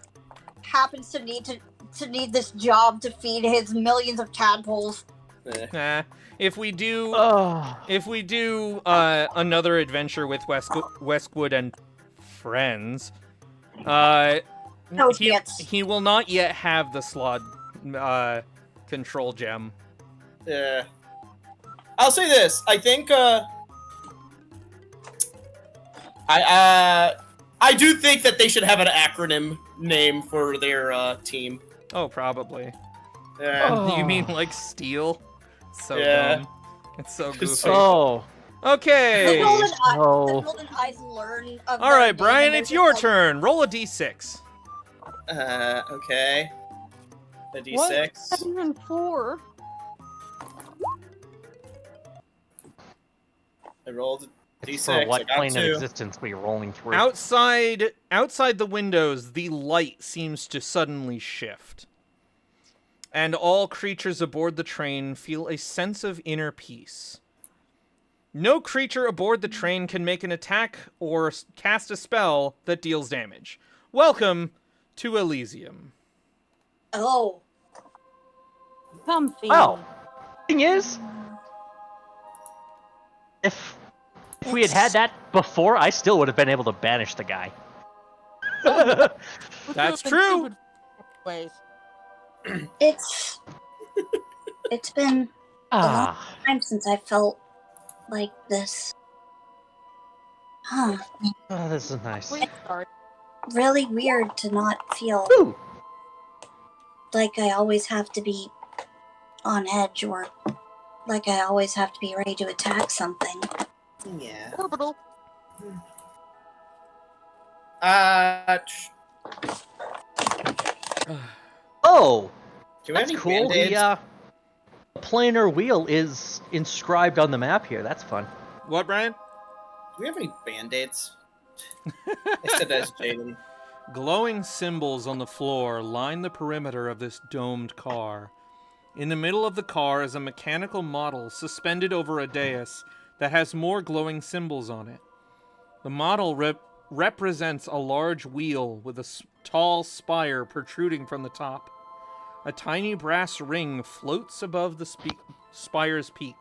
Speaker 2: happens to need this job to feed his millions of tadpoles.
Speaker 1: Nah. If we do
Speaker 3: Oh,
Speaker 1: another adventure with Westwood and friends, he
Speaker 2: Associates.
Speaker 1: he will not yet have the Slod control gem.
Speaker 7: Yeah. I'll say this. I think I do think that they should have an acronym name for their team.
Speaker 1: Oh, probably.
Speaker 7: Yeah.
Speaker 3: Oh.
Speaker 1: You mean like Steel? So
Speaker 7: Yeah.
Speaker 1: dumb. It's so
Speaker 7: It's
Speaker 1: goofy.
Speaker 7: so-
Speaker 3: oh.
Speaker 1: Okay.
Speaker 2: The golden,
Speaker 3: no.
Speaker 2: the golden eyes learn of
Speaker 1: All
Speaker 2: their
Speaker 1: right,
Speaker 2: name
Speaker 1: Brian,
Speaker 2: and
Speaker 1: it's
Speaker 2: they're
Speaker 1: your
Speaker 2: just
Speaker 1: turn. Roll a d6.
Speaker 7: Okay. A D6.
Speaker 5: What? 7 and 4.
Speaker 7: I rolled a
Speaker 3: It's
Speaker 7: D6.
Speaker 3: for what
Speaker 7: I got
Speaker 3: plane of
Speaker 7: 2.
Speaker 3: existence we rolling through?
Speaker 1: Outside the windows, the light seems to suddenly shift. And all creatures aboard the train feel a sense of inner peace. No creature aboard the train can make an attack or cast a spell that deals damage. Welcome to Elysium.
Speaker 2: Oh.
Speaker 5: Comfy.
Speaker 3: Well, thing is, if we had had that before, I still would have been able to banish the guy.
Speaker 1: That's true.
Speaker 5: Ways.
Speaker 2: It's been
Speaker 3: Ah,
Speaker 2: time since I felt like this. Huh.
Speaker 3: oh, this is nice.
Speaker 5: Please, sorry.
Speaker 2: Really weird to not feel
Speaker 3: Ooh,
Speaker 2: like I always have to be on edge or like I always have to be ready to attack something.
Speaker 7: Yeah.
Speaker 5: Orbital.
Speaker 3: oh,
Speaker 7: Do we have
Speaker 3: that's
Speaker 7: any
Speaker 3: cool.
Speaker 7: Band-Aids?
Speaker 3: The planar wheel is inscribed on the map here. That's fun.
Speaker 1: What, Brian?
Speaker 7: Do we have any Band-Aids? I said that as Jaden.
Speaker 1: Glowing symbols on the floor line the perimeter of this domed car. In the middle of the car is a mechanical model suspended over a dais that has more glowing symbols on it. The model represents a large wheel with a tall spire protruding from the top. A tiny brass ring floats above the spire's peak.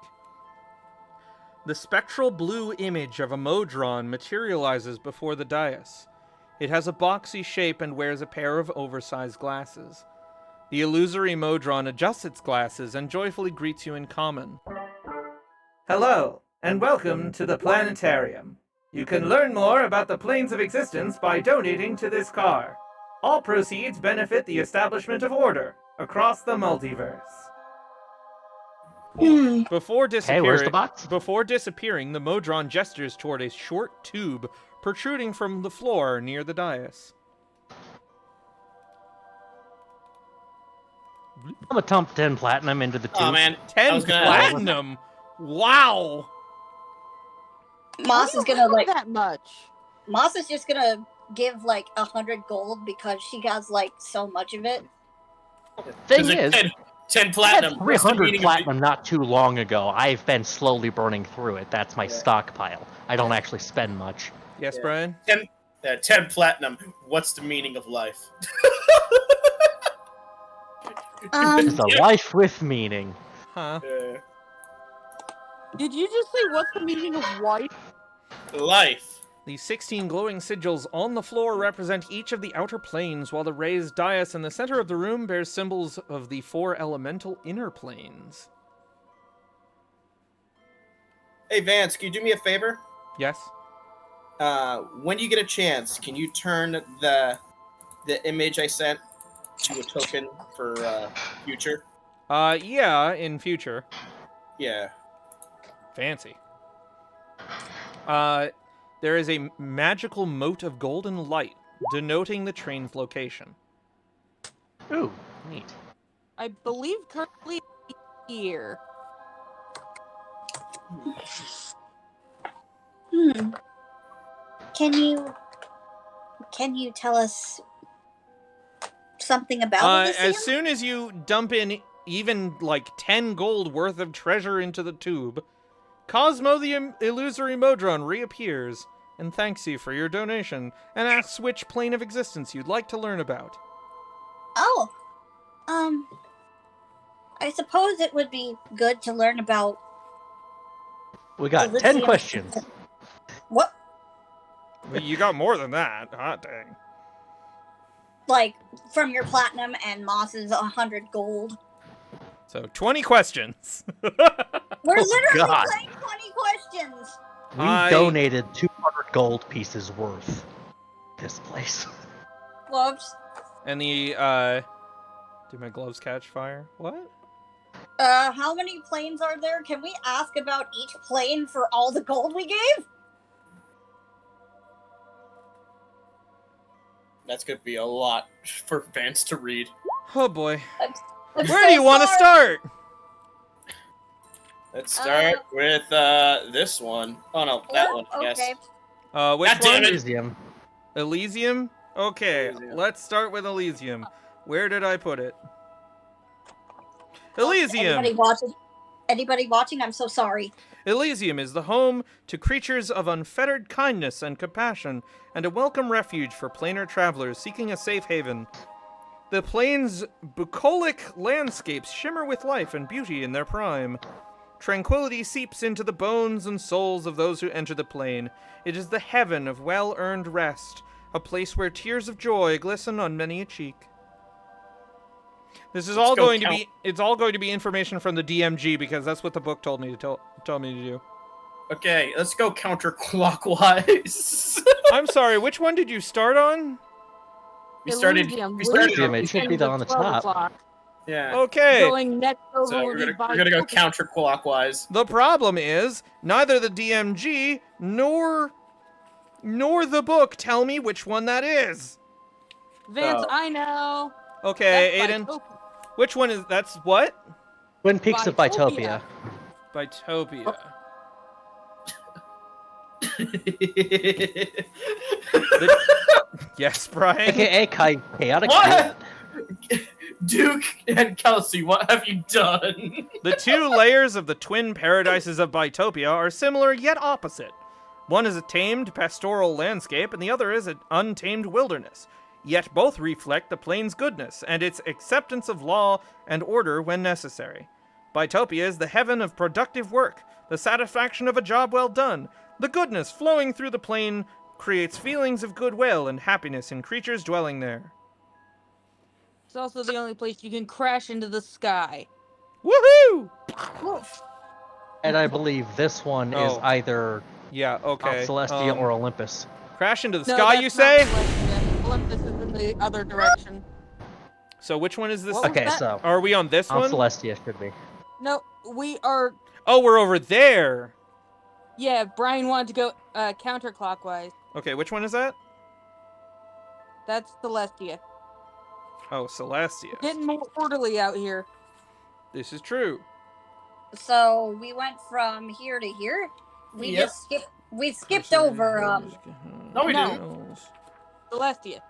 Speaker 1: The spectral blue image of a Modron materializes before the dais. It has a boxy shape and wears a pair of oversized glasses. The illusory Modron adjusts its glasses and joyfully greets you in common. Hello, and welcome to the planetarium. You can learn more about the planes of existence by donating to this car. All proceeds benefit the establishment of order across the multiverse. Before
Speaker 3: where's the box?
Speaker 1: disappearing, the Modron gestures toward a short tube protruding from the floor near the dais.
Speaker 3: I'm gonna dump 10 platinum into the tube.
Speaker 7: Oh man,
Speaker 1: 10 platinum? Wow!
Speaker 2: Moss is gonna like
Speaker 5: that much.
Speaker 2: Moss is just gonna give like 100 gold because she has like so much of it.
Speaker 3: Thing is,
Speaker 7: 10
Speaker 3: I
Speaker 7: platinum.
Speaker 3: had 300 platinum not too long ago. I've been slowly burning through it. That's my stockpile. I don't actually spend much.
Speaker 1: Yes,
Speaker 7: Yeah.
Speaker 1: Brian?
Speaker 7: 10 platinum. What's the meaning of life?
Speaker 3: It's a life with meaning.
Speaker 1: Huh?
Speaker 5: Did you just say what's the meaning of white?
Speaker 7: Life.
Speaker 1: The 16 glowing sigils on the floor represent each of the outer planes, while the raised dais in the center of the room bears symbols of the 4 elemental inner planes.
Speaker 7: Hey Vance, can you do me a favor?
Speaker 1: Yes?
Speaker 7: When you get a chance, can you turn the image I sent to a token for future?
Speaker 1: Yeah, in future.
Speaker 7: Yeah.
Speaker 1: Fancy. There is a magical mote of golden light denoting the train's location.
Speaker 3: Ooh, neat.
Speaker 5: I believe currently here.
Speaker 2: Can you tell us something about the
Speaker 1: As
Speaker 2: museum?
Speaker 1: soon as you dump in even like 10 gold worth of treasure into the tube, Cosmo the illusory Modron reappears and thanks you for your donation and asks which plane of existence you'd like to learn about.
Speaker 2: Oh, I suppose it would be good to learn about
Speaker 3: We got
Speaker 2: the
Speaker 3: 10
Speaker 2: Elysium.
Speaker 3: questions.
Speaker 2: What,
Speaker 1: Well, you got more than that. Hot dang.
Speaker 2: like, from your platinum and Moss's 100 gold.
Speaker 1: So 20 questions.
Speaker 2: We're
Speaker 3: Oh,
Speaker 2: literally
Speaker 3: God.
Speaker 2: playing 20 questions.
Speaker 3: We
Speaker 1: I-
Speaker 3: donated 200 gold pieces worth. This place.
Speaker 2: Whoops.
Speaker 1: And the, did my gloves catch fire? What?
Speaker 2: How many planes are there? Can we ask about each plane for all the gold we gave?
Speaker 7: That's gonna be a lot for Vance to read.
Speaker 1: Oh boy.
Speaker 2: I'm
Speaker 1: Where
Speaker 2: so
Speaker 1: do you want to
Speaker 2: sorry.
Speaker 1: start?
Speaker 7: Let's start with this one. Oh no, that one. Yes.
Speaker 2: Okay.
Speaker 1: Which
Speaker 7: God damn
Speaker 1: one?
Speaker 7: it.
Speaker 3: Museum.
Speaker 1: Elysium? Okay,
Speaker 7: Elysium.
Speaker 1: let's start with Elysium. Where did I put it? Elysium!
Speaker 2: Anybody watching? I'm so sorry.
Speaker 1: Elysium is the home to creatures of unfettered kindness and compassion, and a welcome refuge for planar travelers seeking a safe haven. The plane's bucolic landscapes shimmer with life and beauty in their prime. Tranquility seeps into the bones and souls of those who enter the plane. It is the heaven of well-earned rest, a place where tears of joy glisten on many a cheek. This is
Speaker 7: Let's
Speaker 1: all
Speaker 7: go
Speaker 1: going to
Speaker 7: count.
Speaker 1: be it's all going to be information from the DMG because that's what the book told me to tell me to do.
Speaker 7: Okay, let's go counterclockwise.
Speaker 1: I'm sorry, which one did you start on?
Speaker 5: Elysium,
Speaker 3: Elysium, it should be
Speaker 5: the
Speaker 3: on the
Speaker 5: 12
Speaker 3: top.
Speaker 5: o'clock.
Speaker 7: Yeah.
Speaker 1: Okay.
Speaker 5: Going next over
Speaker 7: So
Speaker 5: will be
Speaker 7: we're gonna go counterclockwise.
Speaker 1: The problem is neither the DMG nor the book tell me which one that is.
Speaker 5: Vance,
Speaker 7: Oh.
Speaker 5: I know.
Speaker 1: Okay,
Speaker 5: That's
Speaker 1: Aiden,
Speaker 5: Bitopia.
Speaker 1: which one is that's what?
Speaker 3: Twin Peaks of
Speaker 5: Bitopia.
Speaker 3: Bitopia.
Speaker 1: Bitopia. Yes, Brian.
Speaker 3: AKA chaotic.
Speaker 7: What? Duke and Kelsey, what have you done?
Speaker 1: The two layers of the twin paradises of Bitopia are similar yet opposite. One is a tamed pastoral landscape, and the other is an untamed wilderness. Yet both reflect the plane's goodness and its acceptance of law and order when necessary. Bitopia is the heaven of productive work, the satisfaction of a job well done. The goodness flowing through the plane creates feelings of goodwill and happiness in creatures dwelling there.
Speaker 5: It's also the only place you can crash into the sky.
Speaker 1: Woohoo!
Speaker 3: And I believe this one is
Speaker 1: Oh.
Speaker 3: either
Speaker 1: Yeah, okay.
Speaker 3: Mount Celestia or Olympus.
Speaker 1: Crash into the
Speaker 5: No,
Speaker 1: sky,
Speaker 5: that's
Speaker 1: you
Speaker 5: not
Speaker 1: say?
Speaker 5: Celestia. Olympus is in the other direction.
Speaker 1: So which one is this?
Speaker 5: What was
Speaker 3: Okay,
Speaker 5: that?
Speaker 3: so
Speaker 1: Are we on this
Speaker 3: Mount
Speaker 1: one?
Speaker 3: Celestia should be.
Speaker 5: No, we are.
Speaker 1: Oh, we're over there.
Speaker 5: Yeah, Brian wanted to go counterclockwise.
Speaker 1: Okay, which one is that?
Speaker 5: That's Celestia.
Speaker 1: Oh, Celestia.
Speaker 5: Getting more orderly out here.
Speaker 1: This is true.
Speaker 2: So we went from here to here. We
Speaker 7: Yep.
Speaker 2: just skipped. We skipped over.
Speaker 7: No, we
Speaker 5: No.
Speaker 7: didn't.
Speaker 5: Celestia.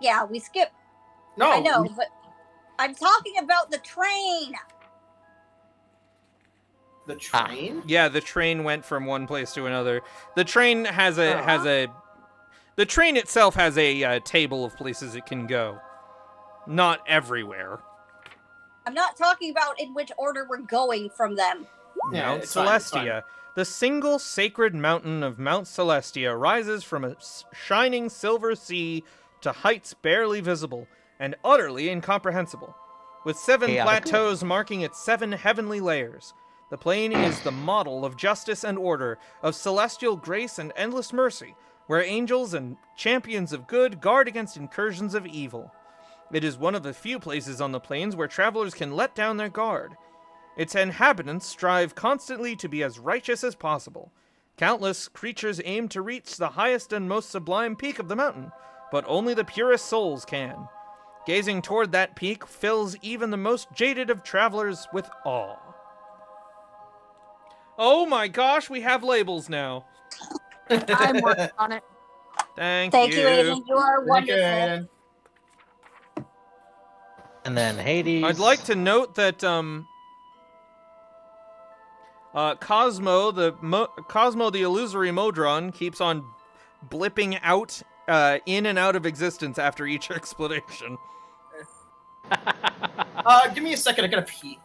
Speaker 2: Yeah, we skipped.
Speaker 7: No.
Speaker 2: I know, but I'm talking about the train.
Speaker 7: The train?
Speaker 1: Yeah, the train went from one place to another. The train has a the train itself has a table of places it can go. Not everywhere.
Speaker 2: I'm not talking about in which order we're going from them.
Speaker 7: Yeah,
Speaker 1: Mount
Speaker 7: it's fine, it's fine.
Speaker 1: Celestia. The single sacred mountain of Mount Celestia rises from a shining silver sea to heights barely visible and utterly incomprehensible. With 7
Speaker 3: Yeah,
Speaker 1: plateaus marking its 7 heavenly layers, the plain is the model of justice and order, of celestial grace and endless mercy, where angels and champions of good guard against incursions of evil. It is one of the few places on the plains where travelers can let down their guard. Its inhabitants strive constantly to be as righteous as possible. Countless creatures aim to reach the highest and most sublime peak of the mountain, but only the purest souls can. Gazing toward that peak fills even the most jaded of travelers with awe. Oh my gosh, we have labels now.
Speaker 5: I'm working on it.
Speaker 1: Thank
Speaker 2: Thank you, Aiden. You are
Speaker 7: Thank you,
Speaker 2: wonderful.
Speaker 7: Aiden.
Speaker 3: And then Hades.
Speaker 1: I'd like to note that Cosmo the illusory Modron keeps on blipping out in and out of existence after each explanation.
Speaker 7: Give me a second, I gotta pee.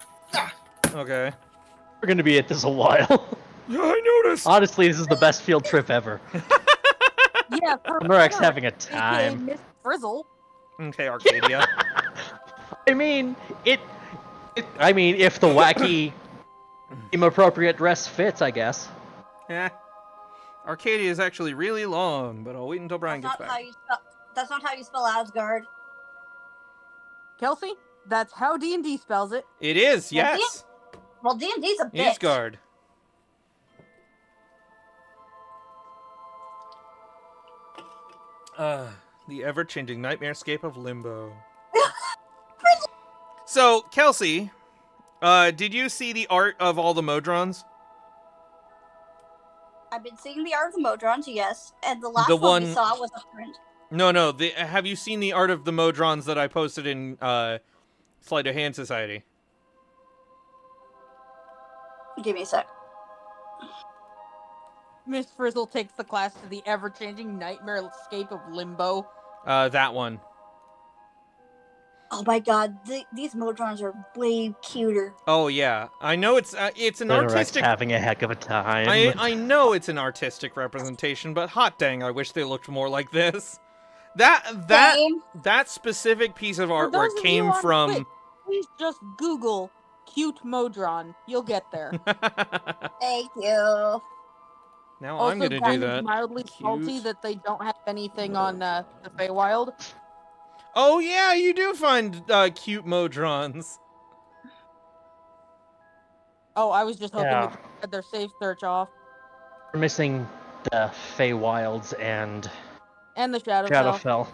Speaker 1: Okay.
Speaker 3: We're gonna be at this a while.
Speaker 1: Yeah, I noticed.
Speaker 3: Honestly, this is the best field trip ever.
Speaker 5: Yeah, for
Speaker 3: Murek's
Speaker 5: Anna,
Speaker 3: having a
Speaker 5: aka
Speaker 3: time.
Speaker 5: Miss Frizzle.
Speaker 1: Okay, Arcadia.
Speaker 3: I mean, I mean, if the wacky, appropriate dress fits, I guess.
Speaker 1: Yeah. Arcadia is actually really long, but I'll wait until Brian
Speaker 2: That's
Speaker 1: gets
Speaker 2: not how
Speaker 1: back.
Speaker 2: you spell. That's not how you spell Asgard.
Speaker 5: Kelsey, that's how D&D spells it.
Speaker 1: It is,
Speaker 2: Well,
Speaker 1: yes.
Speaker 2: Well, D&D's a bitch.
Speaker 1: Eastgard. The ever-changing nightmarescape of Limbo. So, Kelsey, did you see the art of all the Modrons?
Speaker 2: I've been seeing the art of the Modrons, yes, and the last
Speaker 1: The
Speaker 2: one we
Speaker 1: one-
Speaker 2: saw was a friend.
Speaker 1: No. Have you seen the art of the Modrons that I posted in Sleight of Hand Society?
Speaker 2: Give me a sec.
Speaker 5: Miss Frizzle takes the class to the ever-changing nightmare-scape of Limbo.
Speaker 1: That one.
Speaker 2: Oh my god, these Modrons are way cuter.
Speaker 1: Oh yeah, I know it's an
Speaker 3: Murek's
Speaker 1: artistic.
Speaker 3: having a heck of a time.
Speaker 1: I know it's an artistic representation, but hot dang, I wish they looked more like this. That
Speaker 2: Same.
Speaker 1: that specific piece of
Speaker 5: For those
Speaker 1: artwork
Speaker 5: of you
Speaker 1: came
Speaker 5: on
Speaker 1: from.
Speaker 5: Twitch, please just Google cute Modron. You'll get there.
Speaker 2: Thank you.
Speaker 1: Now
Speaker 5: Also,
Speaker 1: I'm gonna do
Speaker 5: Brian is
Speaker 1: that.
Speaker 5: mildly salty
Speaker 1: Cute.
Speaker 5: that they don't have anything on the Feywild.
Speaker 1: Oh yeah, you do find cute Modrons.
Speaker 5: Oh, I was just hoping
Speaker 3: Yeah.
Speaker 5: they had their safe search off.
Speaker 3: We're missing the Feywilds and
Speaker 5: And the Shadowfell.
Speaker 3: Shadowfell.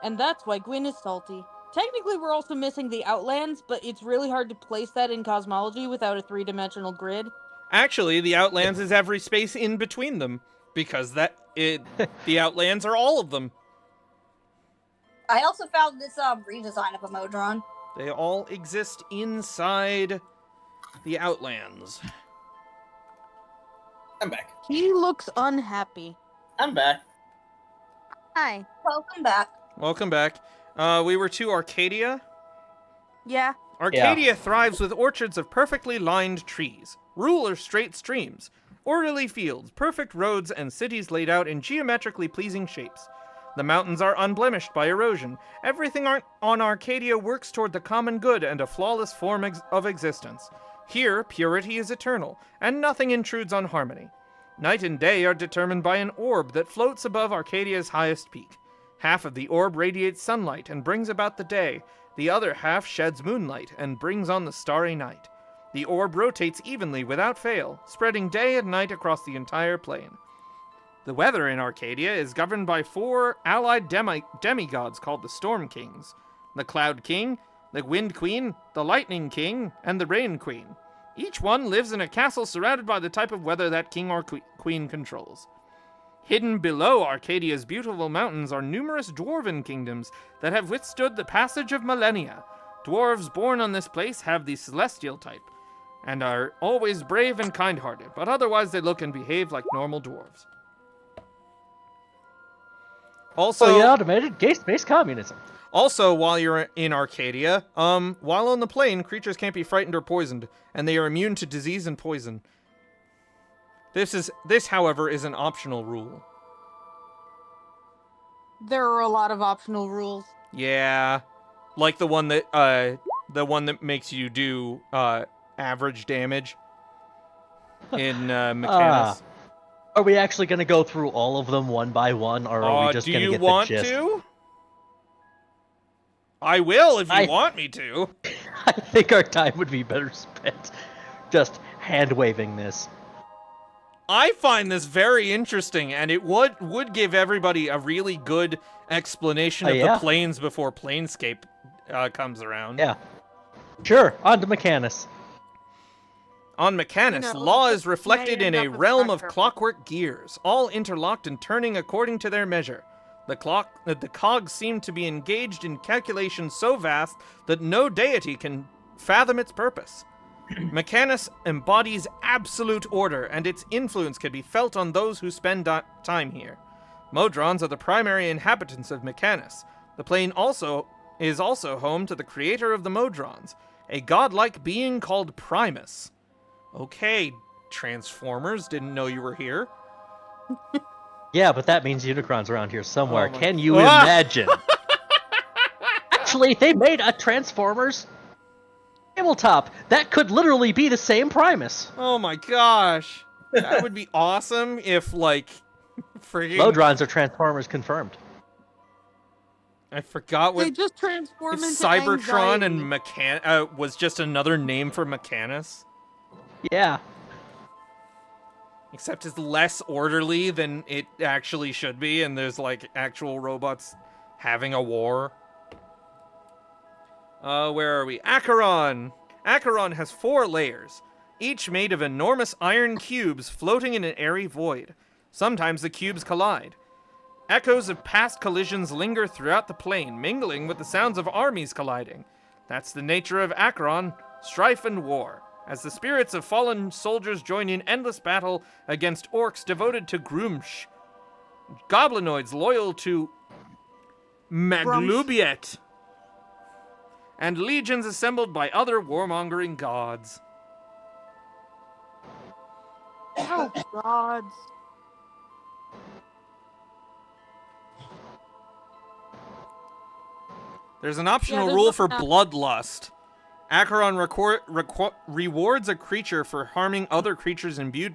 Speaker 5: And that's why Gwyn is salty. Technically, we're also missing the Outlands, but it's really hard to place that in cosmology without a 3-dimensional grid.
Speaker 1: Actually, the Outlands is every space in between them because the Outlands are all of them.
Speaker 2: I also found this redesign of a Modron.
Speaker 1: They all exist inside the Outlands.
Speaker 7: I'm back.
Speaker 5: He looks unhappy.
Speaker 7: I'm back.
Speaker 5: Hi.
Speaker 2: Welcome back.
Speaker 1: Welcome back. We were to Arcadia.
Speaker 5: Yeah.
Speaker 1: Arcadia thrives with orchards of perfectly lined trees, ruler straight streams, orderly fields, perfect roads, and cities laid out in geometrically pleasing shapes. The mountains are unblemished by erosion. Everything on Arcadia works toward the common good and a flawless form of existence. Here, purity is eternal, and nothing intrudes on harmony. Night and day are determined by an orb that floats above Arcadia's highest peak. Half of the orb radiates sunlight and brings about the day. The other half sheds moonlight and brings on the starry night. The orb rotates evenly without fail, spreading day and night across the entire plane. The weather in Arcadia is governed by 4 allied demigods called the Storm Kings: the Cloud King, the Wind Queen, the Lightning King, and the Rain Queen. Each one lives in a castle surrounded by the type of weather that king or queen controls. Hidden below Arcadia's beautiful mountains are numerous dwarven kingdoms that have withstood the passage of millennia. Dwarves born on this place have the celestial type, and are always brave and kind-hearted, but otherwise they look and behave like normal dwarves. Also,
Speaker 3: So you automated gay-based communism.
Speaker 1: Also, while you're in Arcadia, while on the plane, creatures can't be frightened or poisoned, and they are immune to disease and poison. This, however, is an optional rule.
Speaker 5: There are a lot of optional rules.
Speaker 1: Yeah, like the one that makes you do average damage in Mechanus.
Speaker 3: Are we actually going to go through all of them one by one, or are we just going to get the gist?
Speaker 1: Do you want to? I will if you want me to.
Speaker 3: I think our time would be better spent just hand-waving this.
Speaker 1: I find this very interesting, and it would give everybody a really good explanation of the planes before Planescape comes around.
Speaker 3: Yeah. Sure, on to Mechanus.
Speaker 1: On Mechanus, law is reflected in a realm of clockwork gears, all interlocked and turning according to their measure. The cogs seem to be engaged in calculations so vast that no deity can fathom its purpose. Mechanus embodies absolute order, and its influence can be felt on those who spend time here. Modrons are the primary inhabitants of Mechanus. The plane is also home to the creator of the Modrons, a godlike being called Primus. Okay, Transformers, didn't know you were here.
Speaker 3: Yeah, but that means Unicron's around here somewhere. Can you imagine? Actually, they made a Transformers tabletop. That could literally be the same Primus.
Speaker 1: Oh my gosh. That would be awesome if, like, friggin'
Speaker 3: Modrons are Transformers confirmed.
Speaker 1: I forgot what...
Speaker 5: They just transform into
Speaker 1: Cybertron
Speaker 5: anxiety.
Speaker 1: and was just another name for Mechanus.
Speaker 3: Yeah.
Speaker 1: Except it's less orderly than it actually should be, and there's, like, actual robots having a war. Where are we? Acheron! Acheron has 4 layers, each made of enormous iron cubes floating in an airy void. Sometimes the cubes collide. Echoes of past collisions linger throughout the plane, mingling with the sounds of armies colliding. That's the nature of Acheron, strife and war, as the spirits of fallen soldiers join in endless battle against orcs devoted to Grumsh, goblinoids loyal to Maglubiet, and legions assembled by other warmongering gods.
Speaker 5: Oh, gods.
Speaker 1: There's an optional
Speaker 5: there's
Speaker 1: rule
Speaker 5: no-
Speaker 1: for bloodlust. Acheron rewards a creature for harming other creatures imbuing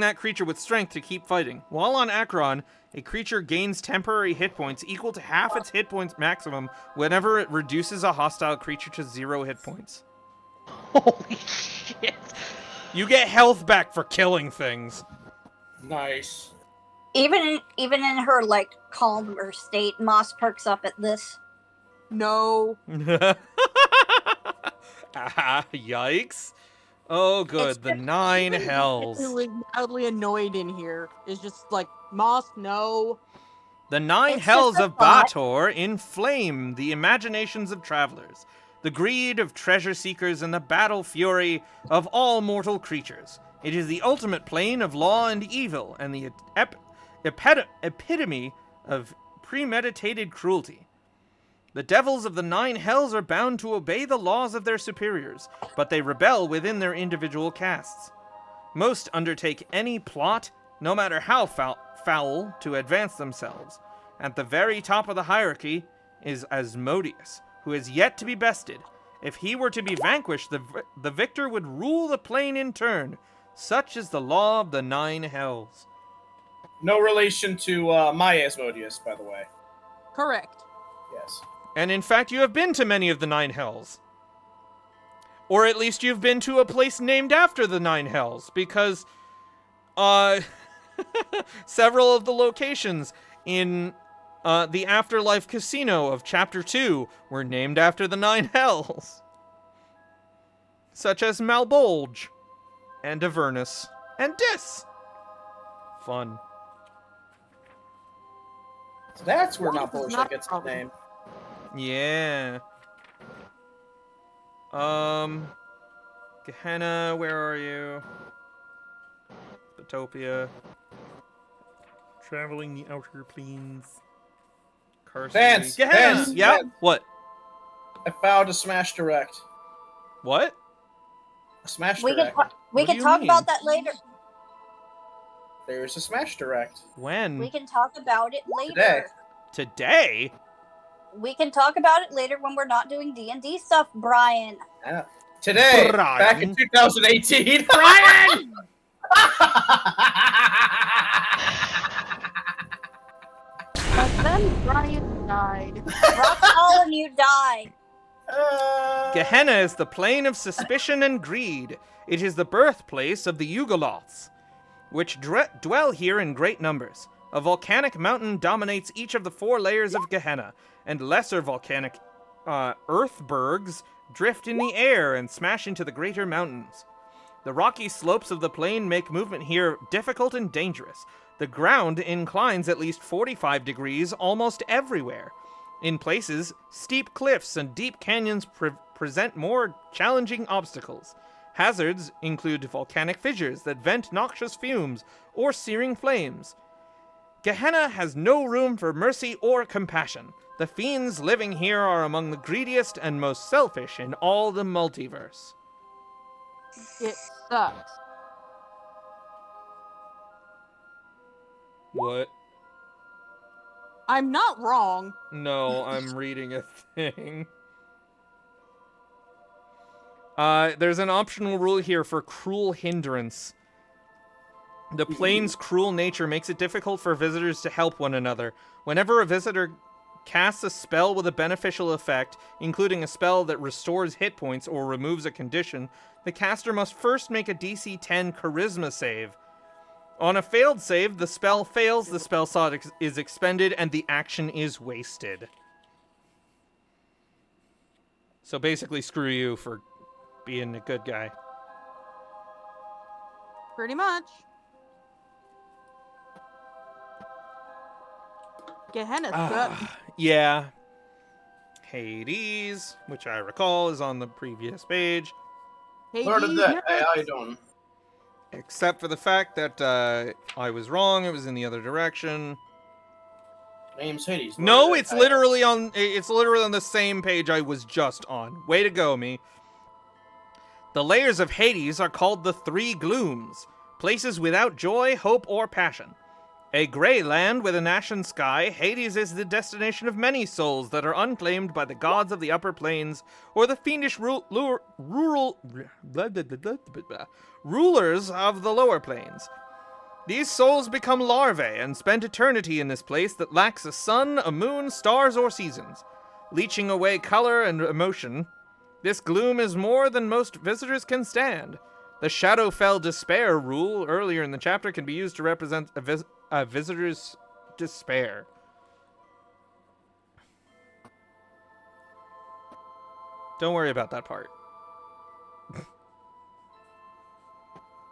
Speaker 1: that creature with strength to keep fighting. While on Acheron, a creature gains temporary hit points equal to half its hit points maximum whenever it reduces a hostile creature to 0 hit points.
Speaker 3: Holy shit.
Speaker 1: You get health back for killing things.
Speaker 7: Nice.
Speaker 2: Even in her like calmer state, Moss perks up at this.
Speaker 5: No.
Speaker 1: Yikes. Oh, good.
Speaker 2: It's
Speaker 1: The 9 hells.
Speaker 5: Who is mildly annoyed in here is just like, Moss, no.
Speaker 1: The 9
Speaker 2: It's
Speaker 1: hells
Speaker 2: just a
Speaker 1: of
Speaker 2: thought.
Speaker 1: Bator inflame the imaginations of travelers, the greed of treasure seekers, and the battle fury of all mortal creatures. It is the ultimate plane of law and evil, and the epitome of premeditated cruelty. The devils of the 9 hells are bound to obey the laws of their superiors, but they rebel within their individual castes. Most undertake any plot, no matter how foul, to advance themselves. At the very top of the hierarchy is Asmodeus, who is yet to be bested. If he were to be vanquished, the victor would rule the plane in turn. Such is the law of the 9 hells.
Speaker 7: No relation to my Asmodeus, by the way.
Speaker 5: Correct.
Speaker 7: Yes.
Speaker 1: And in fact, you have been to many of the 9 hells. Or at least you've been to a place named after the 9 hells, because several of the locations in the Afterlife Casino of Chapter 2 were named after the 9 hells. Such as Malbolge, and Avernus, and Dis. Fun.
Speaker 7: So that's where
Speaker 5: What if it's
Speaker 7: Malbolge
Speaker 5: not
Speaker 7: gets
Speaker 5: a
Speaker 7: its name.
Speaker 1: Yeah. Gehenna, where are you? Utopia. Traveling the outer planes. Curse.
Speaker 7: Vance!
Speaker 1: Gehenna!
Speaker 7: Vance!
Speaker 1: Yeah?
Speaker 7: Vance.
Speaker 1: What?
Speaker 7: I found a Smash Direct.
Speaker 1: What?
Speaker 7: A Smash
Speaker 2: We can
Speaker 7: Direct.
Speaker 2: we
Speaker 1: What do
Speaker 2: can
Speaker 1: you
Speaker 2: talk
Speaker 1: mean?
Speaker 2: about that later.
Speaker 7: There's a Smash Direct.
Speaker 1: When?
Speaker 2: We can talk about it later.
Speaker 7: Today.
Speaker 1: Today?
Speaker 2: We can talk about it later when we're not doing D&D stuff, Brian.
Speaker 7: I know. Today,
Speaker 1: Brian.
Speaker 7: back in 2018.
Speaker 1: Brian!
Speaker 5: But then Brian died.
Speaker 2: Rock all and you die.
Speaker 1: Gehenna is the plane of suspicion and greed. It is the birthplace of the Yugoloths, which dwell here in great numbers. A volcanic mountain dominates each of the 4 layers of Gehenna, and lesser volcanic earthbergs drift in the air and smash into the greater mountains. The rocky slopes of the plain make movement here difficult and dangerous. The ground inclines at least 45 degrees almost everywhere. In places, steep cliffs and deep canyons present more challenging obstacles. Hazards include volcanic fissures that vent noxious fumes or searing flames. Gehenna has no room for mercy or compassion. The fiends living here are among the greediest and most selfish in all the multiverse.
Speaker 5: It sucks.
Speaker 1: What?
Speaker 5: I'm not wrong.
Speaker 1: No, I'm reading a thing. There's an optional rule here for cruel hindrance. The plane's cruel nature makes it difficult for visitors to help one another. Whenever a visitor casts a spell with a beneficial effect, including a spell that restores hit points or removes a condition, the caster must first make a DC 10 Charisma save. On a failed save, the spell fails, the spell slot is expended, and the action is wasted. So basically, screw you for being a good guy.
Speaker 5: Pretty much. Gehenna sucks.
Speaker 1: Yeah. Hades, which I recall is on the previous page.
Speaker 5: Hey,
Speaker 7: Lord of
Speaker 5: you
Speaker 7: Death.
Speaker 5: nerds.
Speaker 7: Hey, how you doing?
Speaker 1: Except for the fact that I was wrong, it was in the other direction.
Speaker 7: Name's Hades. Lord
Speaker 1: No,
Speaker 7: of
Speaker 1: it's
Speaker 7: Death.
Speaker 1: literally on the same page I was just on. Way to go, me. The layers of Hades are called the 3 glooms, places without joy, hope, or passion. A gray land with an ashen sky, Hades is the destination of many souls that are unclaimed by the gods of the upper planes or the fiendish rulers of the lower planes. These souls become larvae and spend eternity in this place that lacks a sun, a moon, stars, or seasons, leeching away color and emotion. This gloom is more than most visitors can stand. The Shadowfell Despair rule earlier in the chapter can be used to represent a visitor's despair. Don't worry about that part.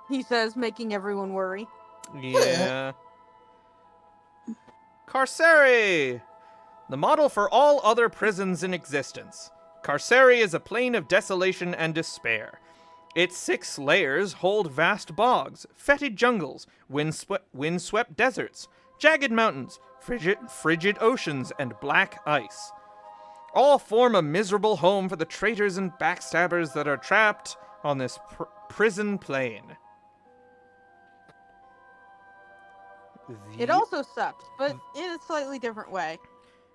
Speaker 5: He says, making everyone worry.
Speaker 1: Yeah. Carceri! The model for all other prisons in existence. Carceri is a plane of desolation and despair. Its 6 layers hold vast bogs, fetid jungles, windswept deserts, jagged mountains, frigid oceans, and black ice. All form a miserable home for the traitors and backstabbers that are trapped on this prison plane.
Speaker 5: It also sucks, but in a slightly different way.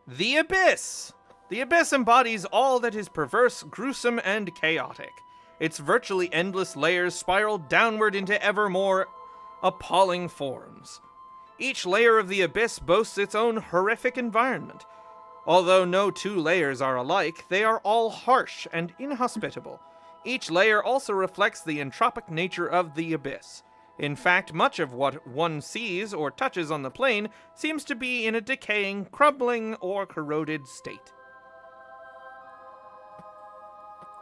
Speaker 1: The Abyss! The Abyss embodies all that is perverse, gruesome, and chaotic. Its virtually endless layers spiral downward into ever more appalling forms. Each layer of the Abyss boasts its own horrific environment. Although no 2 layers are alike, they are all harsh and inhospitable. Each layer also reflects the entropic nature of the Abyss. In fact, much of what one sees or touches on the plane seems to be in a decaying, crumbling, or corroded state.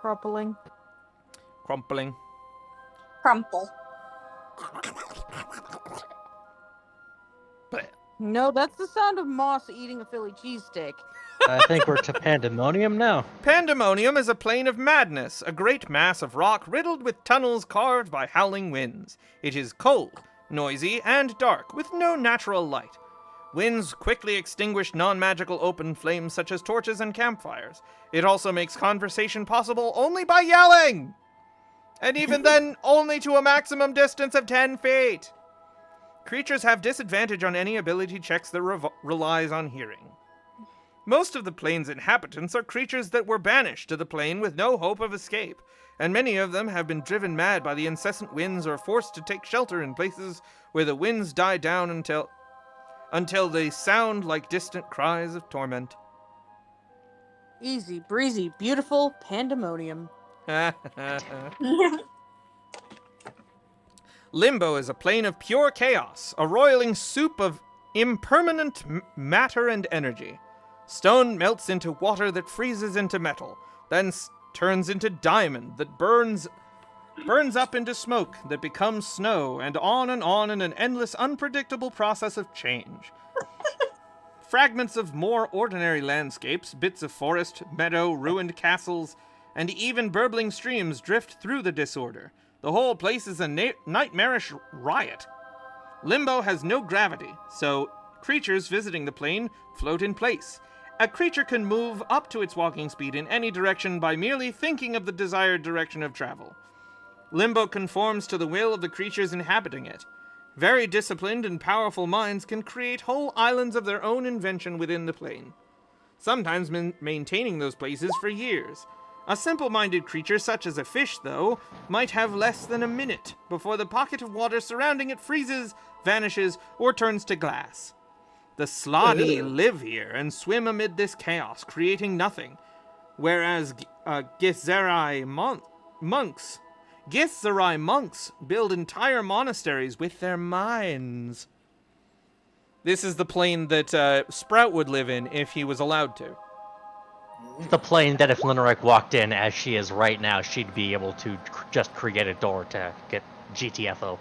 Speaker 5: Crumpling.
Speaker 1: Crumpling.
Speaker 2: Crumple.
Speaker 1: But
Speaker 5: No, that's the sound of Moss eating a Philly cheesesteak.
Speaker 3: I think we're to pandemonium now.
Speaker 1: Pandemonium is a plane of madness, a great mass of rock riddled with tunnels carved by howling winds. It is cold, noisy, and dark, with no natural light. Winds quickly extinguish non-magical open flames such as torches and campfires. It also makes conversation possible only by yelling! And even then, only to a maximum distance of 10 feet! Creatures have disadvantage on any ability checks that relies on hearing. Most of the plane's inhabitants are creatures that were banished to the plane with no hope of escape, and many of them have been driven mad by the incessant winds or forced to take shelter in places where the winds die down until they sound like distant cries of torment.
Speaker 5: Easy breezy, beautiful pandemonium.
Speaker 1: Limbo is a plane of pure chaos, a roiling soup of impermanent matter and energy. Stone melts into water that freezes into metal, then turns into diamond that burns up into smoke that becomes snow, and on in an endless, unpredictable process of change. Fragments of more ordinary landscapes, bits of forest, meadow, ruined castles, and even burbling streams drift through the disorder. The whole place is a nightmarish riot. Limbo has no gravity, so creatures visiting the plane float in place. A creature can move up to its walking speed in any direction by merely thinking of the desired direction of travel. Limbo conforms to the will of the creatures inhabiting it. Very disciplined and powerful minds can create whole islands of their own invention within the plane, sometimes maintaining those places for years. A simple-minded creature such as a fish, though, might have less than a minute before the pocket of water surrounding it freezes, vanishes, or turns to glass. The Sladi live here and swim amid this chaos, creating nothing, whereas Githzerai monks build entire monasteries with their minds. This is the plane that Sprout would live in if he was allowed to.
Speaker 3: The plane that if Linarek walked in as she is right now, she'd be able to just create a door to get GTFO.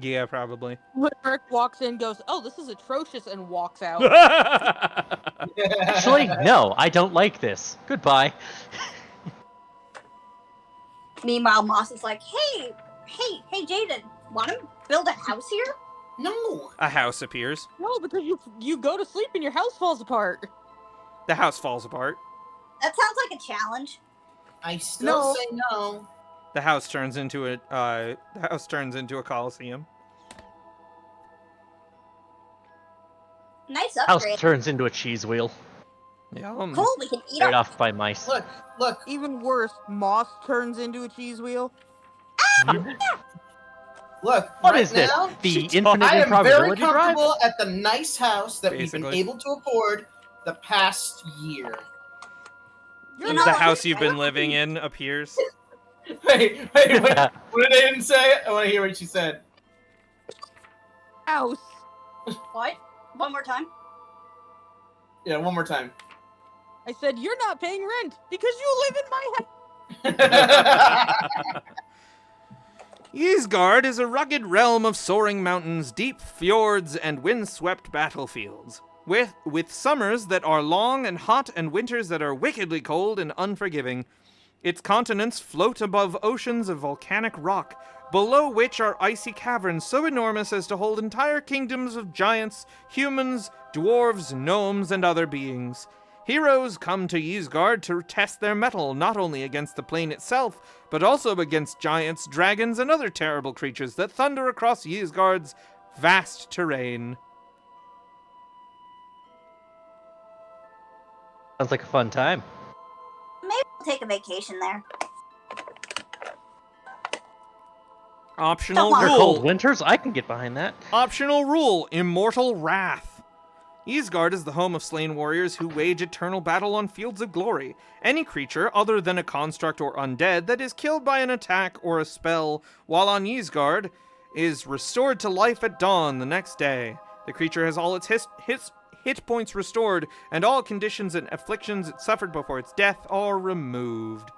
Speaker 1: Yeah, probably.
Speaker 5: When Rick walks in, goes, "Oh, this is atrocious," and walks out.
Speaker 3: Actually, no, I don't like this. Goodbye.
Speaker 2: Meanwhile, Moss is like, hey, Jaden, want to build a house here?
Speaker 7: No.
Speaker 1: A house appears.
Speaker 5: No, because you go to sleep and your house falls apart.
Speaker 1: The house falls apart.
Speaker 2: That sounds like a challenge.
Speaker 7: I still
Speaker 5: No.
Speaker 7: say no.
Speaker 1: The house turns into a coliseum.
Speaker 2: Nice
Speaker 3: House
Speaker 2: upgrade.
Speaker 3: turns into a cheese wheel.
Speaker 1: Yeah.
Speaker 2: Cool, we can eat
Speaker 3: Carried
Speaker 2: our...
Speaker 3: off by mice.
Speaker 7: Look.
Speaker 5: Even worse, Moss turns into a cheese wheel.
Speaker 7: Look.
Speaker 3: What
Speaker 7: right
Speaker 3: is this?
Speaker 7: now,
Speaker 3: The
Speaker 1: She's-
Speaker 3: infinite
Speaker 7: I am very
Speaker 3: improbability drive?
Speaker 7: comfortable at the nice house that we've
Speaker 1: Basically.
Speaker 7: been able to afford the past year.
Speaker 2: You know,
Speaker 1: The house you've been living in appears.
Speaker 7: Wait, what did Aiden say? I want to hear what she said.
Speaker 5: House.
Speaker 2: What? One more time?
Speaker 7: Yeah, one more time.
Speaker 5: I said, you're not paying rent because you live in my house.
Speaker 1: Ysgard is a rugged realm of soaring mountains, deep fjords, and windswept battlefields. with summers that are long and hot and winters that are wickedly cold and unforgiving. Its continents float above oceans of volcanic rock, below which are icy caverns so enormous as to hold entire kingdoms of giants, humans, dwarves, gnomes, and other beings. Heroes come to Ysgard to test their mettle not only against the plane itself, but also against giants, dragons, and other terrible creatures that thunder across Ysgard's vast terrain.
Speaker 3: Sounds like a fun time.
Speaker 2: Maybe we'll take a vacation there.
Speaker 1: Optional
Speaker 2: Come on.
Speaker 3: They're cold
Speaker 1: rule.
Speaker 3: winters. I can get behind that.
Speaker 1: Optional rule, immortal wrath. Ysgard is the home of slain warriors who wage eternal battle on fields of glory. Any creature, other than a construct or undead, that is killed by an attack or a spell while on Ysgard is restored to life at dawn the next day. The creature has all its hit points restored, and all conditions and afflictions it suffered before its death are removed.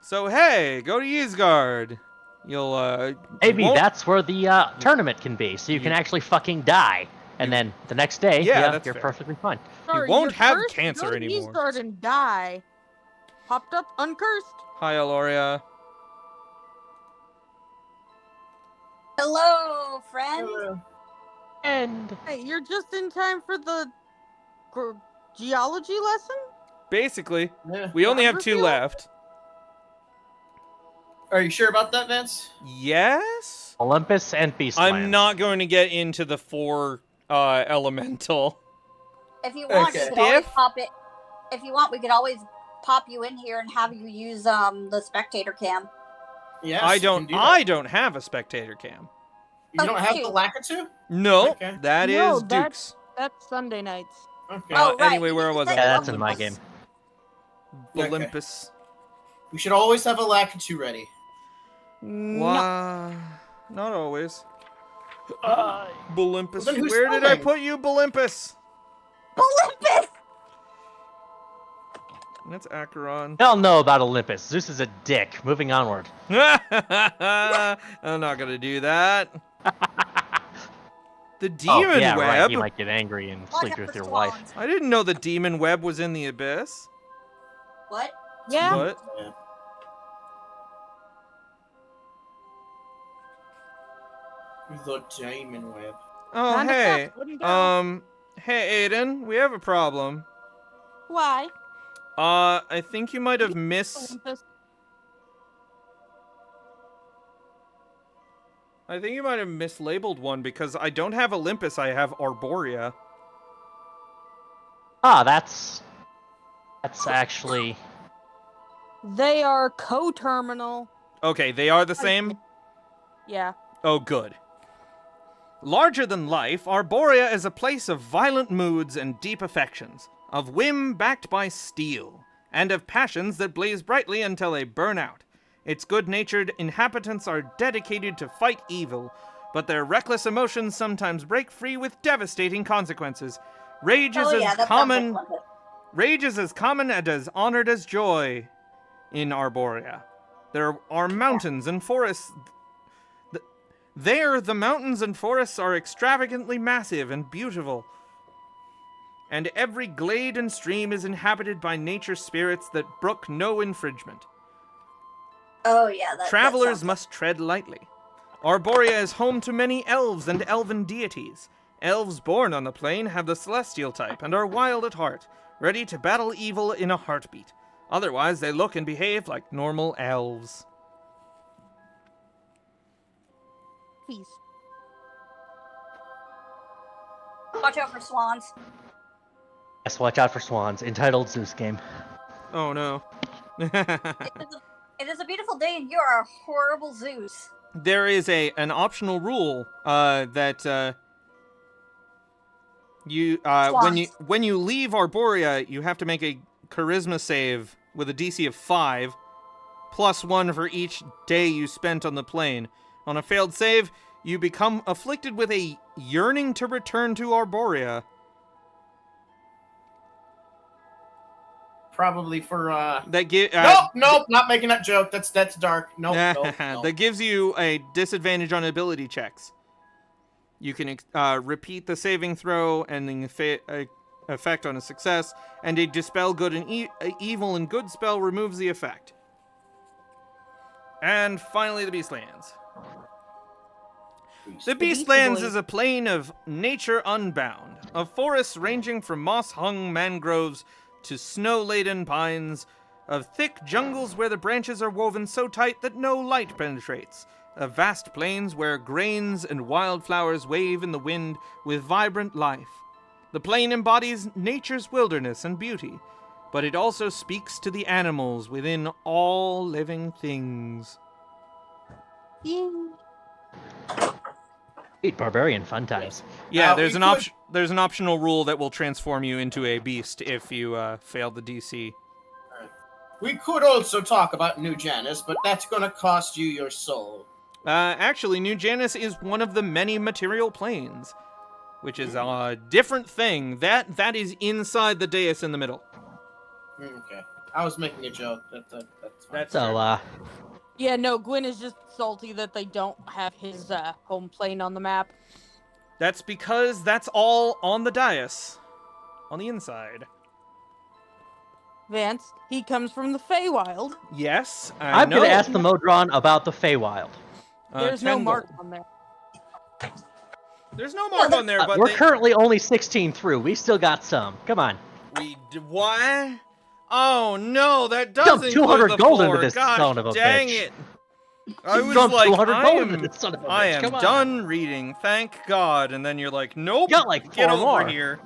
Speaker 1: So hey, go to Ysgard. You'll
Speaker 3: Maybe
Speaker 1: won't-
Speaker 3: that's where the tournament can be, so you can actually fucking die. And then the next day,
Speaker 1: that's
Speaker 3: you're
Speaker 1: fair.
Speaker 3: perfectly fine.
Speaker 5: Sorry,
Speaker 1: won't
Speaker 5: you're
Speaker 1: have
Speaker 5: cursed?
Speaker 1: cancer
Speaker 5: Go to
Speaker 1: anymore.
Speaker 5: Ysgard and die. Popped up uncursed.
Speaker 1: Hi, Aloria.
Speaker 2: Hello, friend.
Speaker 3: And
Speaker 5: Hey, you're just in time for the geology lesson?
Speaker 1: Basically,
Speaker 4: Yeah.
Speaker 1: we only have 2
Speaker 5: Copperfield?
Speaker 1: left.
Speaker 4: Are you sure about that, Vance?
Speaker 1: Yes?
Speaker 3: Olympus and Beastland.
Speaker 1: I'm not going to get into the 4 elemental.
Speaker 2: If you want,
Speaker 4: Okay.
Speaker 2: we could always
Speaker 1: Stiff?
Speaker 2: pop it. If you want, we could always pop you in here and have you use the spectator cam.
Speaker 4: Yes.
Speaker 1: I
Speaker 4: you
Speaker 1: don't
Speaker 4: can do that.
Speaker 1: I don't have a spectator cam.
Speaker 4: You don't have
Speaker 2: shoot.
Speaker 4: the Lakitu?
Speaker 1: No,
Speaker 4: Okay.
Speaker 1: that is
Speaker 5: No,
Speaker 1: Duke's.
Speaker 5: That's Sunday nights.
Speaker 4: Okay.
Speaker 2: Oh, right.
Speaker 1: Anyway, where
Speaker 2: You
Speaker 1: was
Speaker 2: said
Speaker 1: I?
Speaker 3: Yeah,
Speaker 2: you
Speaker 3: that's in my
Speaker 2: Olympus.
Speaker 3: game.
Speaker 4: Okay.
Speaker 1: Olympus.
Speaker 4: We should always have a Lakitu ready.
Speaker 5: No.
Speaker 1: Why? Not always. Olympus.
Speaker 4: Well, then who's
Speaker 1: Where did I
Speaker 4: filming?
Speaker 1: put you, Olympus?
Speaker 2: Olympus!
Speaker 1: That's Acheron.
Speaker 3: They all know about Olympus. Zeus is a dick. Moving onward.
Speaker 1: I'm not gonna do that. The demon
Speaker 3: Oh, yeah,
Speaker 1: web.
Speaker 3: right. He might get angry and
Speaker 2: Watch
Speaker 3: sleep
Speaker 2: out
Speaker 3: with
Speaker 2: for
Speaker 3: your wife.
Speaker 2: swans.
Speaker 1: I didn't know the demon web was in the abyss.
Speaker 2: What?
Speaker 5: Yeah.
Speaker 1: What?
Speaker 4: The Diamond Web.
Speaker 1: Oh,
Speaker 5: Kinda
Speaker 1: hey.
Speaker 5: sucks, wouldn't it?
Speaker 1: Hey, Aiden, we have a problem.
Speaker 5: Why?
Speaker 1: I think you might have
Speaker 5: Olympus.
Speaker 1: I think you might have mislabeled one because I don't have Olympus, I have Arborea.
Speaker 3: Ah, that's actually
Speaker 5: They are co-terminal.
Speaker 1: Okay, they are the same?
Speaker 5: Yeah.
Speaker 1: Oh, good. Larger than life, Arborea is a place of violent moods and deep affections, of whim backed by steel, and of passions that blaze brightly until they burn out. Its good-natured inhabitants are dedicated to fight evil, but their reckless emotions sometimes break free with devastating consequences. Rage is
Speaker 2: Oh yeah,
Speaker 1: as
Speaker 2: that
Speaker 1: common.
Speaker 2: sounds like Olympus.
Speaker 1: Rage is as common and as honored as joy in Arborea. There are mountains and forests. There, the mountains and forests are extravagantly massive and beautiful. And every glade and stream is inhabited by nature spirits that brook no infringement.
Speaker 2: Oh yeah, that
Speaker 1: Travelers
Speaker 2: sounds-
Speaker 1: must tread lightly. Arborea is home to many elves and elven deities. Elves born on the plane have the celestial type and are wild at heart, ready to battle evil in a heartbeat. Otherwise, they look and behave like normal elves.
Speaker 5: Peace.
Speaker 2: Watch out for swans.
Speaker 3: yes. Watch out for swans. Entitled Zeus game.
Speaker 1: Oh no.
Speaker 2: It is a beautiful day, and you are a horrible Zeus.
Speaker 1: There is an optional rule that when you leave Arborea, you have to make a charisma save with a DC of 5, +1 for each day you spent on the plane. On a failed save, you become afflicted with a yearning to return to Arborea.
Speaker 4: Probably for
Speaker 1: Nope,
Speaker 4: not making that joke. That's dark. Nope.
Speaker 1: that gives you a disadvantage on ability checks. You can repeat the saving throw and the effect on a success, and a dispel good and evil and good spell removes the effect. And finally, the Beastlands. The Beastlands is a plane of nature unbound, of forests ranging from moss-hung mangroves to snow-laden pines, of thick jungles where the branches are woven so tight that no light penetrates, of vast plains where grains and wildflowers wave in the wind with vibrant life. The plain embodies nature's wilderness and beauty, but it also speaks to the animals within all living things.
Speaker 3: Eat barbarian fun times.
Speaker 1: Yeah, there's an optional rule that will transform you into a beast if you fail the DC.
Speaker 7: We could also talk about New Janus, but that's gonna cost you your soul.
Speaker 1: Actually, New Janus is one of the many material planes, which is a different thing. That is inside the dais in the middle.
Speaker 7: Okay. I was making a joke. That's fine.
Speaker 3: So,
Speaker 5: Yeah, no, Gwyn is just salty that they don't have his home plane on the map.
Speaker 1: That's because that's all on the dais, on the inside.
Speaker 5: Vance, he comes from the Feywild.
Speaker 1: Yes, I
Speaker 3: I'm
Speaker 1: know.
Speaker 3: going to ask the Modron about the Feywild.
Speaker 5: There's no
Speaker 1: Tendril.
Speaker 5: mark on there.
Speaker 1: There's no mark on there, but
Speaker 3: We're currently only 16 through. We still got some. Come on.
Speaker 1: What? Oh no, that
Speaker 3: Dump
Speaker 1: doesn't
Speaker 3: 200
Speaker 1: include the
Speaker 3: gold
Speaker 1: floor.
Speaker 3: into this
Speaker 1: Gosh,
Speaker 3: son of a
Speaker 1: dang
Speaker 3: bitch.
Speaker 1: it! I was
Speaker 3: Dump
Speaker 1: like,
Speaker 3: 200 gold into this son of a
Speaker 1: I
Speaker 3: bitch.
Speaker 1: am
Speaker 3: Come on.
Speaker 1: done reading, thank God. And then you're like, nope,
Speaker 3: Got like
Speaker 1: get
Speaker 3: 4
Speaker 1: over
Speaker 3: more.
Speaker 1: here.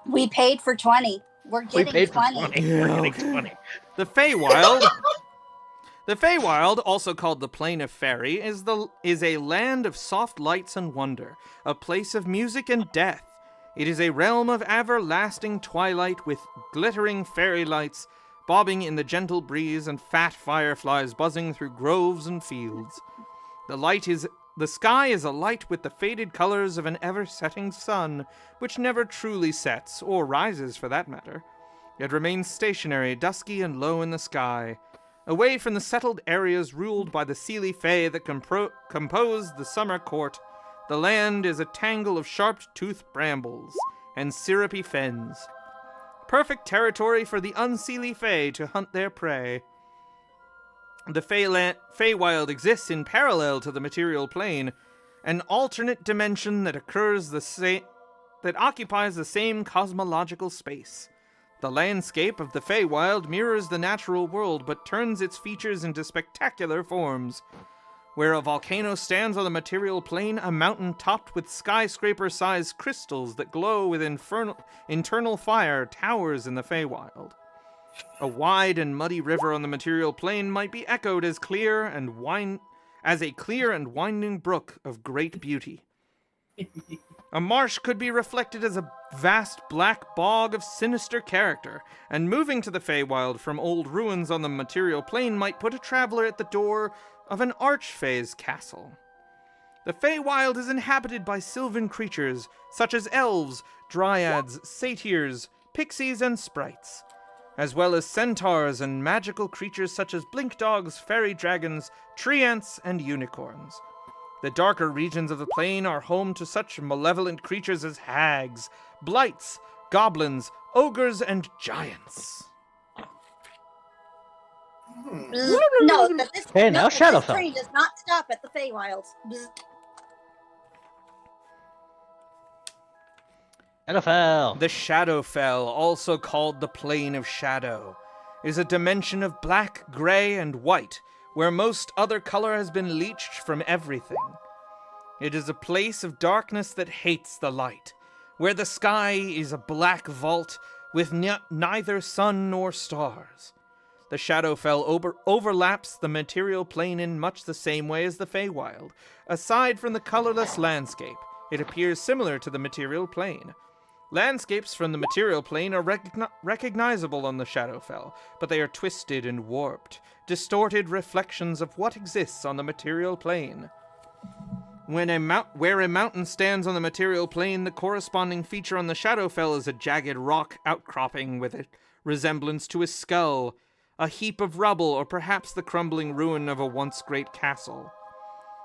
Speaker 2: We paid for 20. We're
Speaker 3: We
Speaker 2: getting
Speaker 3: paid for
Speaker 2: 20.
Speaker 3: 20.
Speaker 1: Yeah,
Speaker 3: We're getting
Speaker 1: okay.
Speaker 3: 20.
Speaker 1: The Feywild, the Feywild, also called the Plain of Fairy, is a land of soft lights and wonder, a place of music and death. It is a realm of everlasting twilight with glittering fairy lights bobbing in the gentle breeze and fat fireflies buzzing through groves and fields. The sky is alight with the faded colors of an ever-setting sun, which never truly sets, or rises for that matter. It remains stationary, dusky and low in the sky, away from the settled areas ruled by the Seelie Fae that compose the summer court. The land is a tangle of sharp-toothed brambles and syrupy fens. Perfect territory for the unseelie Fae to hunt their prey. The Feywild exists in parallel to the material plane, an alternate dimension that occupies the same cosmological space. The landscape of the Feywild mirrors the natural world, but turns its features into spectacular forms. Where a volcano stands on the material plane, a mountain topped with skyscraper-sized crystals that glow with internal fire towers in the Feywild. A wide and muddy river on the material plane might be echoed as a clear and winding brook of great beauty. A marsh could be reflected as a vast black bog of sinister character, and moving to the Feywild from old ruins on the material plane might put a traveler at the door of an archfey's castle. The Feywild is inhabited by sylvan creatures such as elves, dryads, satyrs, pixies, and sprites, as well as centaurs and magical creatures such as blink dogs, fairy dragons, tree ants, and unicorns. The darker regions of the plane are home to such malevolent creatures as hags, blights, goblins, ogres, and giants.
Speaker 2: No, this,
Speaker 3: Hey, now
Speaker 2: this
Speaker 3: Shadowfell.
Speaker 2: train does not stop at the Feywilds. Bzz.
Speaker 3: Shadowfell.
Speaker 1: The Shadowfell, also called the Plane of Shadow, is a dimension of black, gray, and white, where most other color has been leached from everything. It is a place of darkness that hates the light, where the sky is a black vault with neither sun nor stars. The Shadowfell overlaps the material plane in much the same way as the Feywild. Aside from the colorless landscape, it appears similar to the material plane. Landscapes from the material plane are recognizable on the Shadowfell, but they are twisted and warped, distorted reflections of what exists on the material plane. Where a mountain stands on the material plane, the corresponding feature on the Shadowfell is a jagged rock outcropping with a resemblance to a skull, a heap of rubble, or perhaps the crumbling ruin of a once great castle.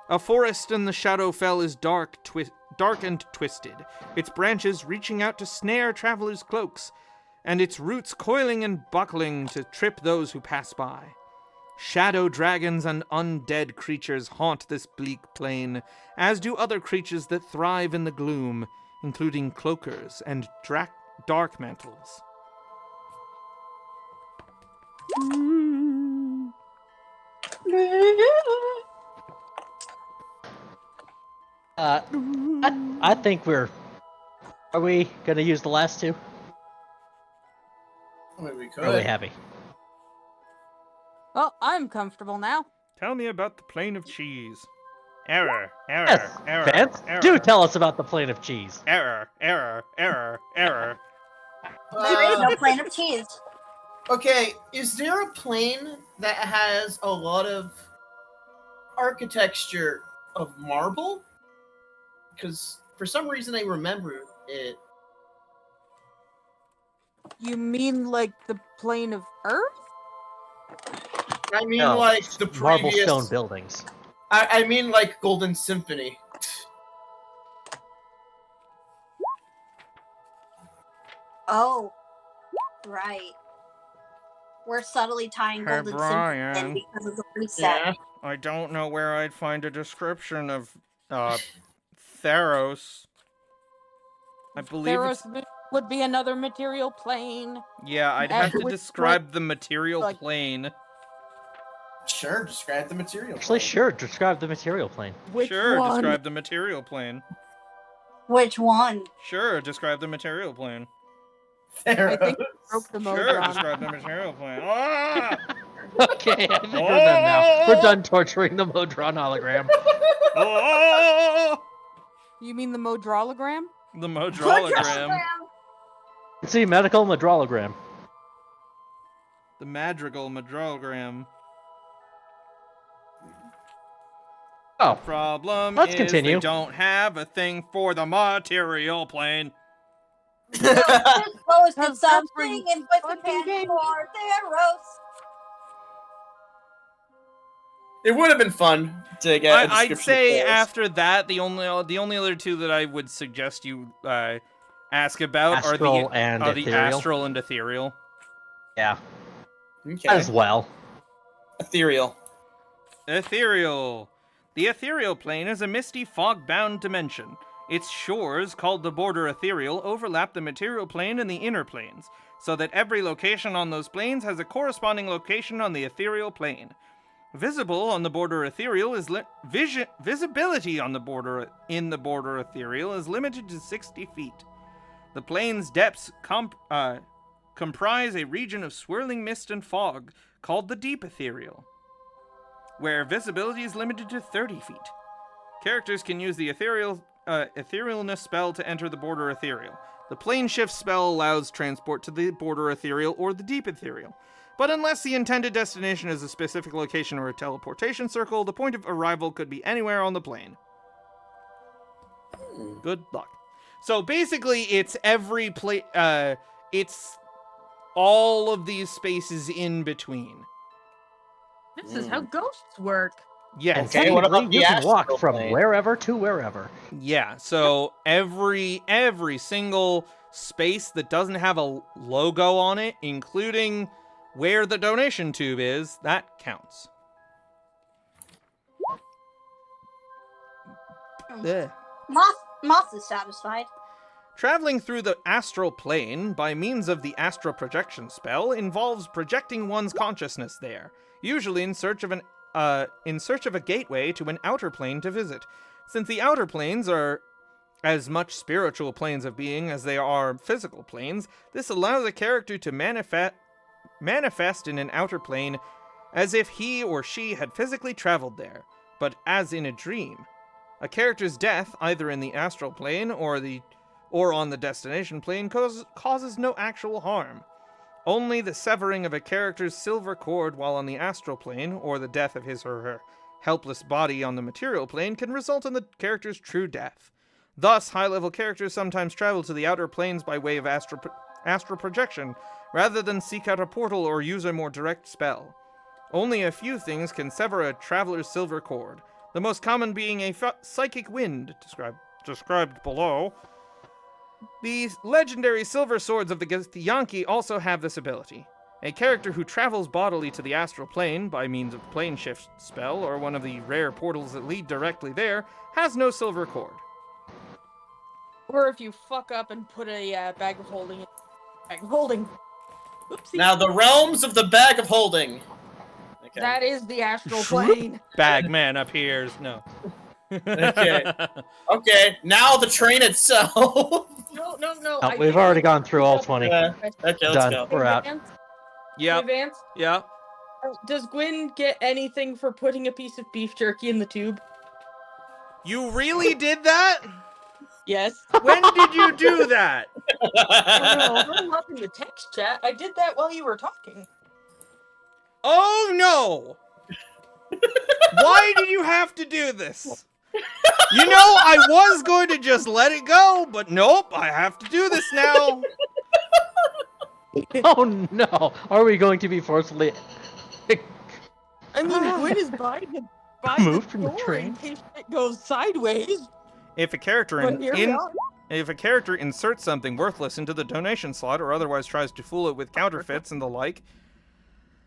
Speaker 1: A forest in the Shadowfell is dark and twisted, its branches reaching out to snare travelers' cloaks, and its roots coiling and buckling to trip those who pass by. Shadow dragons and undead creatures haunt this bleak plain, as do other creatures that thrive in the gloom, including cloakers and dark mantles.
Speaker 3: I think we're. Are we gonna use the last two?
Speaker 4: Maybe we
Speaker 3: Or are we
Speaker 4: could.
Speaker 3: heavy?
Speaker 5: Well, I'm comfortable now.
Speaker 1: Tell me about the plane of cheese. Error, error,
Speaker 3: Yes,
Speaker 1: error,
Speaker 3: Vance,
Speaker 1: error.
Speaker 3: do tell us about the plane of cheese.
Speaker 1: Error, error, error, error.
Speaker 2: There is no plane of cheese.
Speaker 4: Okay, is there a plane that has a lot of architecture of marble? Because for some reason I remember it.
Speaker 5: You mean like the plane of Earth?
Speaker 4: I mean,
Speaker 3: No,
Speaker 4: like the
Speaker 3: marble
Speaker 4: previous.
Speaker 3: stone buildings.
Speaker 4: I mean, like Golden Symphony.
Speaker 2: Oh, right. We're subtly tying
Speaker 1: Hey,
Speaker 2: Golden
Speaker 1: Brian.
Speaker 2: Symphony in because of the reset.
Speaker 4: Yeah.
Speaker 1: I don't know where I'd find a description of Theros. I believe it's...
Speaker 5: Theros would be another material plane.
Speaker 1: Yeah, I'd
Speaker 5: And
Speaker 1: have to
Speaker 5: which
Speaker 1: describe the material
Speaker 5: like-
Speaker 1: plane.
Speaker 4: Sure, describe the material.
Speaker 3: Actually,
Speaker 4: plane.
Speaker 3: sure. Describe the material plane.
Speaker 5: Which
Speaker 1: Sure,
Speaker 5: one?
Speaker 1: describe the material plane.
Speaker 2: Which one?
Speaker 1: Sure, describe the material plane.
Speaker 4: There.
Speaker 5: I think broke the
Speaker 1: Sure,
Speaker 5: Modron.
Speaker 1: describe the material plane. Ah!
Speaker 3: Okay, I think we're done now. We're done torturing the Modron hologram.
Speaker 1: Oh!
Speaker 5: You mean the Modrologram?
Speaker 1: The Modrologram.
Speaker 3: See, medical Modrologram.
Speaker 1: The Madrigal Madrologram.
Speaker 3: Oh,
Speaker 1: Problem
Speaker 3: Let's
Speaker 1: is
Speaker 3: continue.
Speaker 1: they don't have a thing for the material plane.
Speaker 2: Posted
Speaker 5: Have
Speaker 2: something
Speaker 5: something
Speaker 2: in with the
Speaker 5: fucking
Speaker 2: pen
Speaker 5: game.
Speaker 2: for Theros.
Speaker 7: It would have been fun to get. a
Speaker 1: I'd
Speaker 7: description of
Speaker 1: say
Speaker 7: those.
Speaker 1: after that, the only other two that I would suggest you ask about
Speaker 3: Astral and
Speaker 1: are the
Speaker 3: ethereal.
Speaker 1: astral and ethereal.
Speaker 3: Yeah,
Speaker 7: Okay.
Speaker 3: as well.
Speaker 7: Ethereal.
Speaker 1: Ethereal. The ethereal plane is a misty, fog-bound dimension. Its shores, called the border ethereal, overlap the material plane and the inner planes, so that every location on those planes has a corresponding location on the ethereal plane. Visible on the border ethereal is visibility on the border ethereal is limited to 60 feet. The plane's depths comprise a region of swirling mist and fog called the deep ethereal, where visibility is limited to 30 feet. Characters can use the etherealness spell to enter the border ethereal. The plane shift spell allows transport to the border ethereal or the deep ethereal. But unless the intended destination is a specific location or a teleportation circle, the point of arrival could be anywhere on the plane. Good luck. So basically, it's every it's all of these spaces in between.
Speaker 5: This is how ghosts work.
Speaker 1: Yes.
Speaker 7: Okay, what about
Speaker 3: you
Speaker 7: the
Speaker 3: can walk
Speaker 7: astral
Speaker 3: from
Speaker 7: plane?
Speaker 3: wherever to wherever.
Speaker 1: Yeah, so every single space that doesn't have a logo on it, including where the donation tube is, that counts. Ugh.
Speaker 2: Moth is satisfied.
Speaker 1: Traveling through the astral plane by means of the astral projection spell involves projecting one's consciousness there, usually in search of a gateway to an outer plane to visit. Since the outer planes are as much spiritual planes of being as they are physical planes, this allows a character to manifest in an outer plane as if he or she had physically traveled there, but as in a dream. A character's death, either in the astral plane or on the destination plane, causes no actual harm. Only the severing of a character's silver cord while on the astral plane, or the death of his or her helpless body on the material plane, can result in the character's true death. Thus, high-level characters sometimes travel to the outer planes by way of astral projection, rather than seek out a portal or use a more direct spell. Only a few things can sever a traveler's silver cord. the most common being a psychic wind, described below. The legendary silver swords of the Githyanki also have this ability. A character who travels bodily to the astral plane by means of plane shift spell or one of the rare portals that lead directly there has no silver cord.
Speaker 5: Or if you fuck up and put a bag of holding in bag of holding. Oopsie.
Speaker 7: Now the realms of the bag of holding. Okay.
Speaker 5: That is the astral plane.
Speaker 1: Bagman appears. No.
Speaker 7: Okay. Okay. Now the train itself.
Speaker 5: No.
Speaker 3: Oh, we've already gone through all 20.
Speaker 7: Okay, let's
Speaker 3: Done.
Speaker 7: go.
Speaker 3: We're out.
Speaker 1: Yep.
Speaker 5: Hey, Vance,
Speaker 1: Yeah.
Speaker 5: does Gwyn get anything for putting a piece of beef jerky in the tube?
Speaker 1: You really did that?
Speaker 5: Yes.
Speaker 1: When did you do that?
Speaker 5: I'm up in the text chat. I did that while you were talking.
Speaker 1: Oh no! Why did you have to do this? You know, I was going to just let it go, but nope, I have to do this now.
Speaker 3: Oh no! Are we going to be forcibly
Speaker 5: I mean, Gwyn is by
Speaker 3: moved
Speaker 5: the
Speaker 3: from the
Speaker 5: door
Speaker 3: train?
Speaker 5: in case it goes sideways.
Speaker 1: If a character
Speaker 5: But here we are.
Speaker 1: if a character inserts something worthless into the donation slot or otherwise tries to fool it with counterfeits and the like,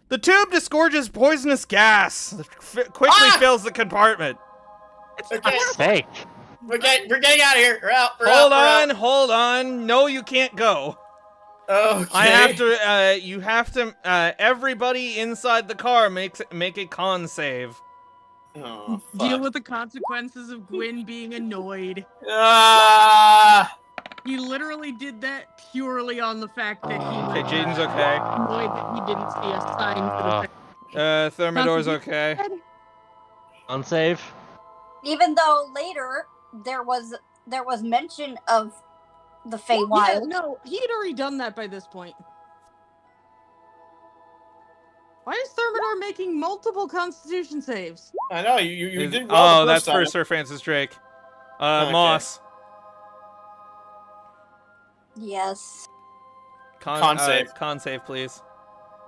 Speaker 1: the tube disgorges poisonous gas that quickly fills the compartment.
Speaker 7: Okay.
Speaker 3: fake?
Speaker 7: We're getting out of here. We're out. We're out.
Speaker 1: Hold on. No, you can't go.
Speaker 7: Okay.
Speaker 1: I have to, you have to, everybody inside the car make a con save.
Speaker 7: Oh,
Speaker 5: Deal
Speaker 7: fuck.
Speaker 5: with the consequences of Gwyn being annoyed. He literally did that purely on the fact that he
Speaker 1: Okay,
Speaker 5: was
Speaker 1: Jaden's okay.
Speaker 5: annoyed that he didn't see a sign for the
Speaker 1: Thermidor's okay.
Speaker 3: On save?
Speaker 2: Even though later there was mention of the
Speaker 5: Yeah,
Speaker 2: Feywild.
Speaker 5: no, he had already done that by this point. Why is Thermidor making multiple Constitution saves?
Speaker 7: I know you did well.
Speaker 1: Oh,
Speaker 7: the
Speaker 1: that's
Speaker 7: first
Speaker 1: for
Speaker 7: time.
Speaker 1: Sir Francis Drake.
Speaker 7: Okay.
Speaker 1: Moss.
Speaker 2: Yes,
Speaker 7: Con save.
Speaker 1: Con save, please.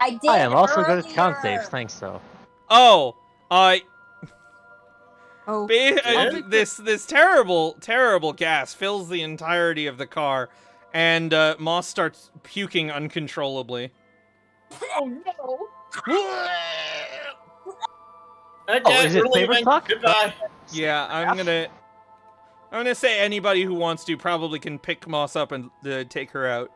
Speaker 2: I did.
Speaker 3: I am also good at con
Speaker 2: earlier.
Speaker 3: saves, thanks though.
Speaker 1: Oh,
Speaker 5: Oh,
Speaker 1: this terrible gas fills the entirety of the car, and Moss starts puking uncontrollably.
Speaker 5: oh no!
Speaker 7: Okay,
Speaker 3: Oh, is it
Speaker 7: we're
Speaker 3: favorite
Speaker 7: leaving.
Speaker 3: talk?
Speaker 7: Goodbye.
Speaker 1: Yeah, I'm gonna say anybody who wants to probably can pick Moss up and take her out.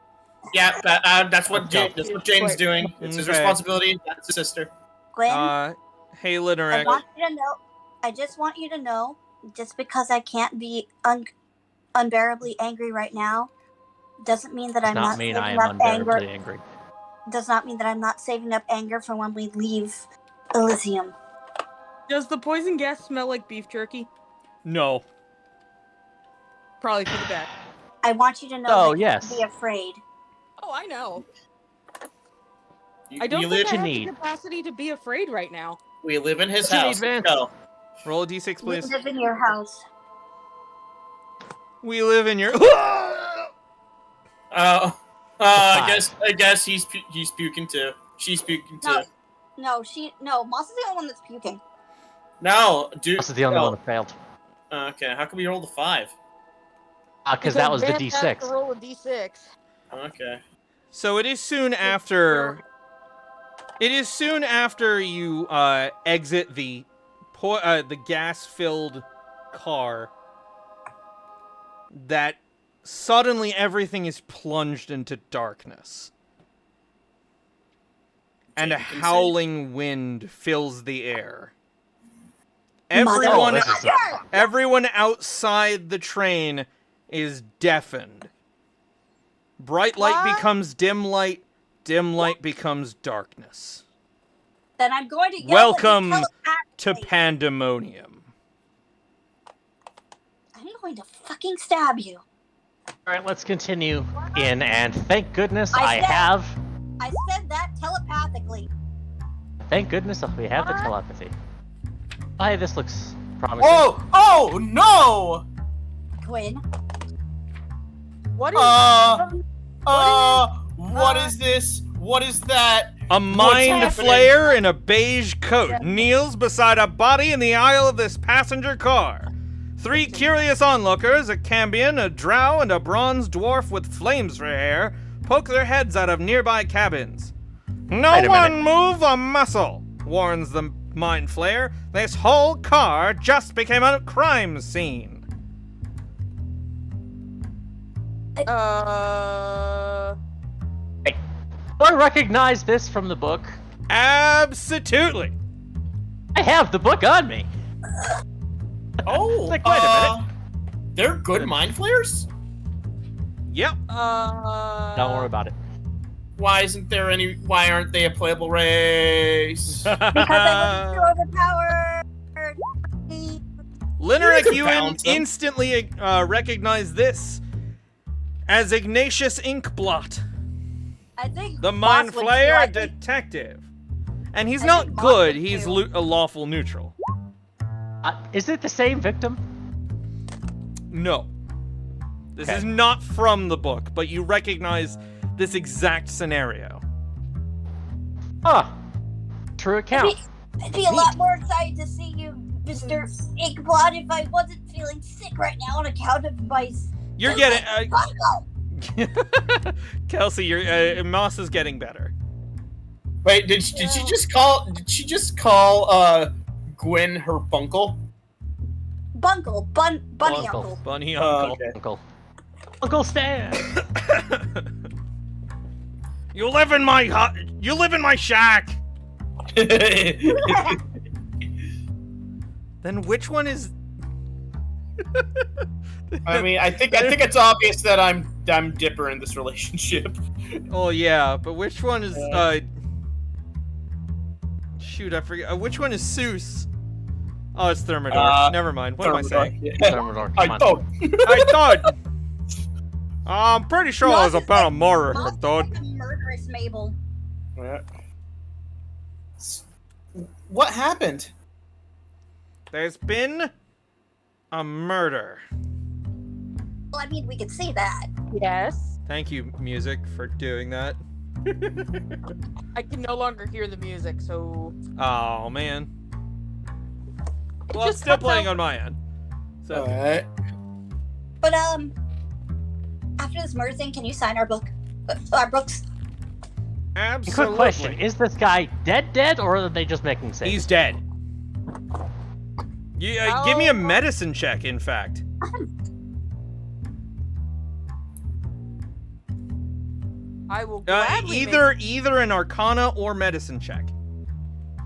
Speaker 7: Yeah, that's what Jane's doing. It's his
Speaker 1: Okay.
Speaker 7: responsibility. That's his sister.
Speaker 2: Gwen,
Speaker 1: Hey,
Speaker 2: I
Speaker 1: Lineric.
Speaker 2: want you to know. I just want you to know, just because I can't be unbearably angry right now, doesn't mean that I'm
Speaker 3: Not
Speaker 2: not
Speaker 3: mean
Speaker 2: saving
Speaker 3: I am
Speaker 2: up anger.
Speaker 3: unbearably angry.
Speaker 2: Does not mean that I'm not saving up anger for when we leave Elysium.
Speaker 5: Does the poison gas smell like beef jerky?
Speaker 1: No.
Speaker 5: Probably for the best.
Speaker 2: I want you to know
Speaker 3: Oh,
Speaker 2: that
Speaker 3: yes.
Speaker 2: you can be afraid.
Speaker 5: Oh, I know.
Speaker 7: You-
Speaker 5: I don't
Speaker 7: we
Speaker 5: think
Speaker 7: live,
Speaker 5: I have
Speaker 3: need.
Speaker 5: the capacity to be afraid right now.
Speaker 7: we live in his
Speaker 3: What you
Speaker 7: house.
Speaker 3: need,
Speaker 7: Let's go.
Speaker 1: Roll a d6,
Speaker 2: We
Speaker 1: please.
Speaker 2: live in your house.
Speaker 1: We live in your.
Speaker 7: I guess he's puking too. She's puking too.
Speaker 2: No, Moss is the only one that's puking.
Speaker 7: No, dude.
Speaker 3: This is the only one that failed.
Speaker 7: Okay, how come we rolled a 5?
Speaker 3: Because that was the
Speaker 5: Vance has to
Speaker 3: D6.
Speaker 5: roll a d6.
Speaker 7: Okay.
Speaker 1: So it is soon after. It is soon after you exit the gas-filled car that suddenly everything is plunged into darkness. And a
Speaker 7: You can
Speaker 1: howling wind fills the air.
Speaker 2: Mother-
Speaker 3: Oh,
Speaker 1: Everyone,
Speaker 3: this is
Speaker 1: everyone outside the train is deafened. Bright light
Speaker 5: What?
Speaker 1: becomes dim light becomes darkness.
Speaker 2: Then I'm going to yell
Speaker 1: Welcome
Speaker 2: at you
Speaker 1: To
Speaker 2: telepathically.
Speaker 1: pandemonium.
Speaker 2: I'm going to fucking stab you.
Speaker 3: Alright, let's continue in, and thank goodness
Speaker 2: I
Speaker 3: I
Speaker 2: said that telepathically.
Speaker 3: Thank goodness we have the
Speaker 5: What?
Speaker 3: telepathy. Hi, this looks promising.
Speaker 7: Whoa! Oh no!
Speaker 2: Quinn.
Speaker 5: What is
Speaker 7: What
Speaker 5: Uh,
Speaker 7: is this? What is that?
Speaker 1: A mind
Speaker 7: happening?
Speaker 1: flayer in a beige coat kneels beside a body in the aisle of this passenger car. 3 curious onlookers, a Cambion, a drow, and a bronze dwarf with flames for hair, poke their heads out of nearby cabins. No
Speaker 3: Wait a
Speaker 1: one move a muscle, warns the mind flayer. This whole car just became a crime scene.
Speaker 3: Do I recognize this from the book?
Speaker 1: Absolutely.
Speaker 3: I have the book on me.
Speaker 7: Oh,
Speaker 3: Like, wait a minute.
Speaker 7: They're good mind flayers?
Speaker 1: Yep.
Speaker 3: Don't worry about it.
Speaker 7: Why aren't they a playable race?
Speaker 2: Because I was too overpowered.
Speaker 1: Linneric,
Speaker 7: could
Speaker 1: you
Speaker 7: balance them.
Speaker 1: instantly recognize this as Ignatius Inkblot,
Speaker 2: I think
Speaker 1: the
Speaker 2: Boss
Speaker 1: mind
Speaker 2: would
Speaker 1: flayer
Speaker 2: slightly-
Speaker 1: detective. And he's
Speaker 2: I
Speaker 1: not
Speaker 2: think Boss
Speaker 1: good,
Speaker 2: would
Speaker 1: he's
Speaker 2: too.
Speaker 1: a lawful neutral.
Speaker 3: Is it the same victim?
Speaker 1: No. This
Speaker 3: Okay.
Speaker 1: is not from the book, but you recognize this exact scenario.
Speaker 3: Huh. True account.
Speaker 2: I'd be a lot more excited to see you, Mr. Inkblot, if I wasn't feeling sick right now on account of my.
Speaker 1: You're getting...
Speaker 2: Bungle.
Speaker 1: Kelsey, Moss is getting better.
Speaker 7: Wait, did she just call Gwen her bunkle?
Speaker 2: Bungle, bunny
Speaker 3: Bungle.
Speaker 2: uncle.
Speaker 1: Bunny
Speaker 7: Oh,
Speaker 1: uncle.
Speaker 7: okay.
Speaker 3: Uncle Stan.
Speaker 1: You live in my shack. Then which one is?
Speaker 7: I mean, I think it's obvious that I'm Dipper in this relationship.
Speaker 1: Oh yeah, but which one is? Shoot, I forget. Which one is Seuss? Oh, it's Thermidor. Never mind. What am I saying?
Speaker 3: Thermidor, come
Speaker 7: I
Speaker 3: on.
Speaker 7: thought.
Speaker 1: I thought. I'm pretty sure it was
Speaker 2: Moss is
Speaker 1: about a
Speaker 2: like-
Speaker 1: murder.
Speaker 2: Moss
Speaker 1: I
Speaker 2: is
Speaker 1: thought.
Speaker 2: like a murderous Mabel.
Speaker 7: What happened?
Speaker 1: There's been a murder.
Speaker 2: Well, I mean, we could see that.
Speaker 5: Yes.
Speaker 1: Thank you, music, for doing that.
Speaker 5: I can no longer hear the music, so
Speaker 1: Oh man.
Speaker 5: it
Speaker 1: Well, it's
Speaker 5: just
Speaker 1: still
Speaker 5: cuts
Speaker 1: playing
Speaker 5: out.
Speaker 1: on my end. So
Speaker 7: Alright.
Speaker 2: But after this murder thing, can you sign our book? Our books?
Speaker 1: absolutely.
Speaker 3: Quick question: is this guy dead, or are they just making saves?
Speaker 1: He's dead. You, give me a
Speaker 5: Oh.
Speaker 1: medicine check, in fact.
Speaker 5: I will gladly
Speaker 1: Either an Arcana or medicine check.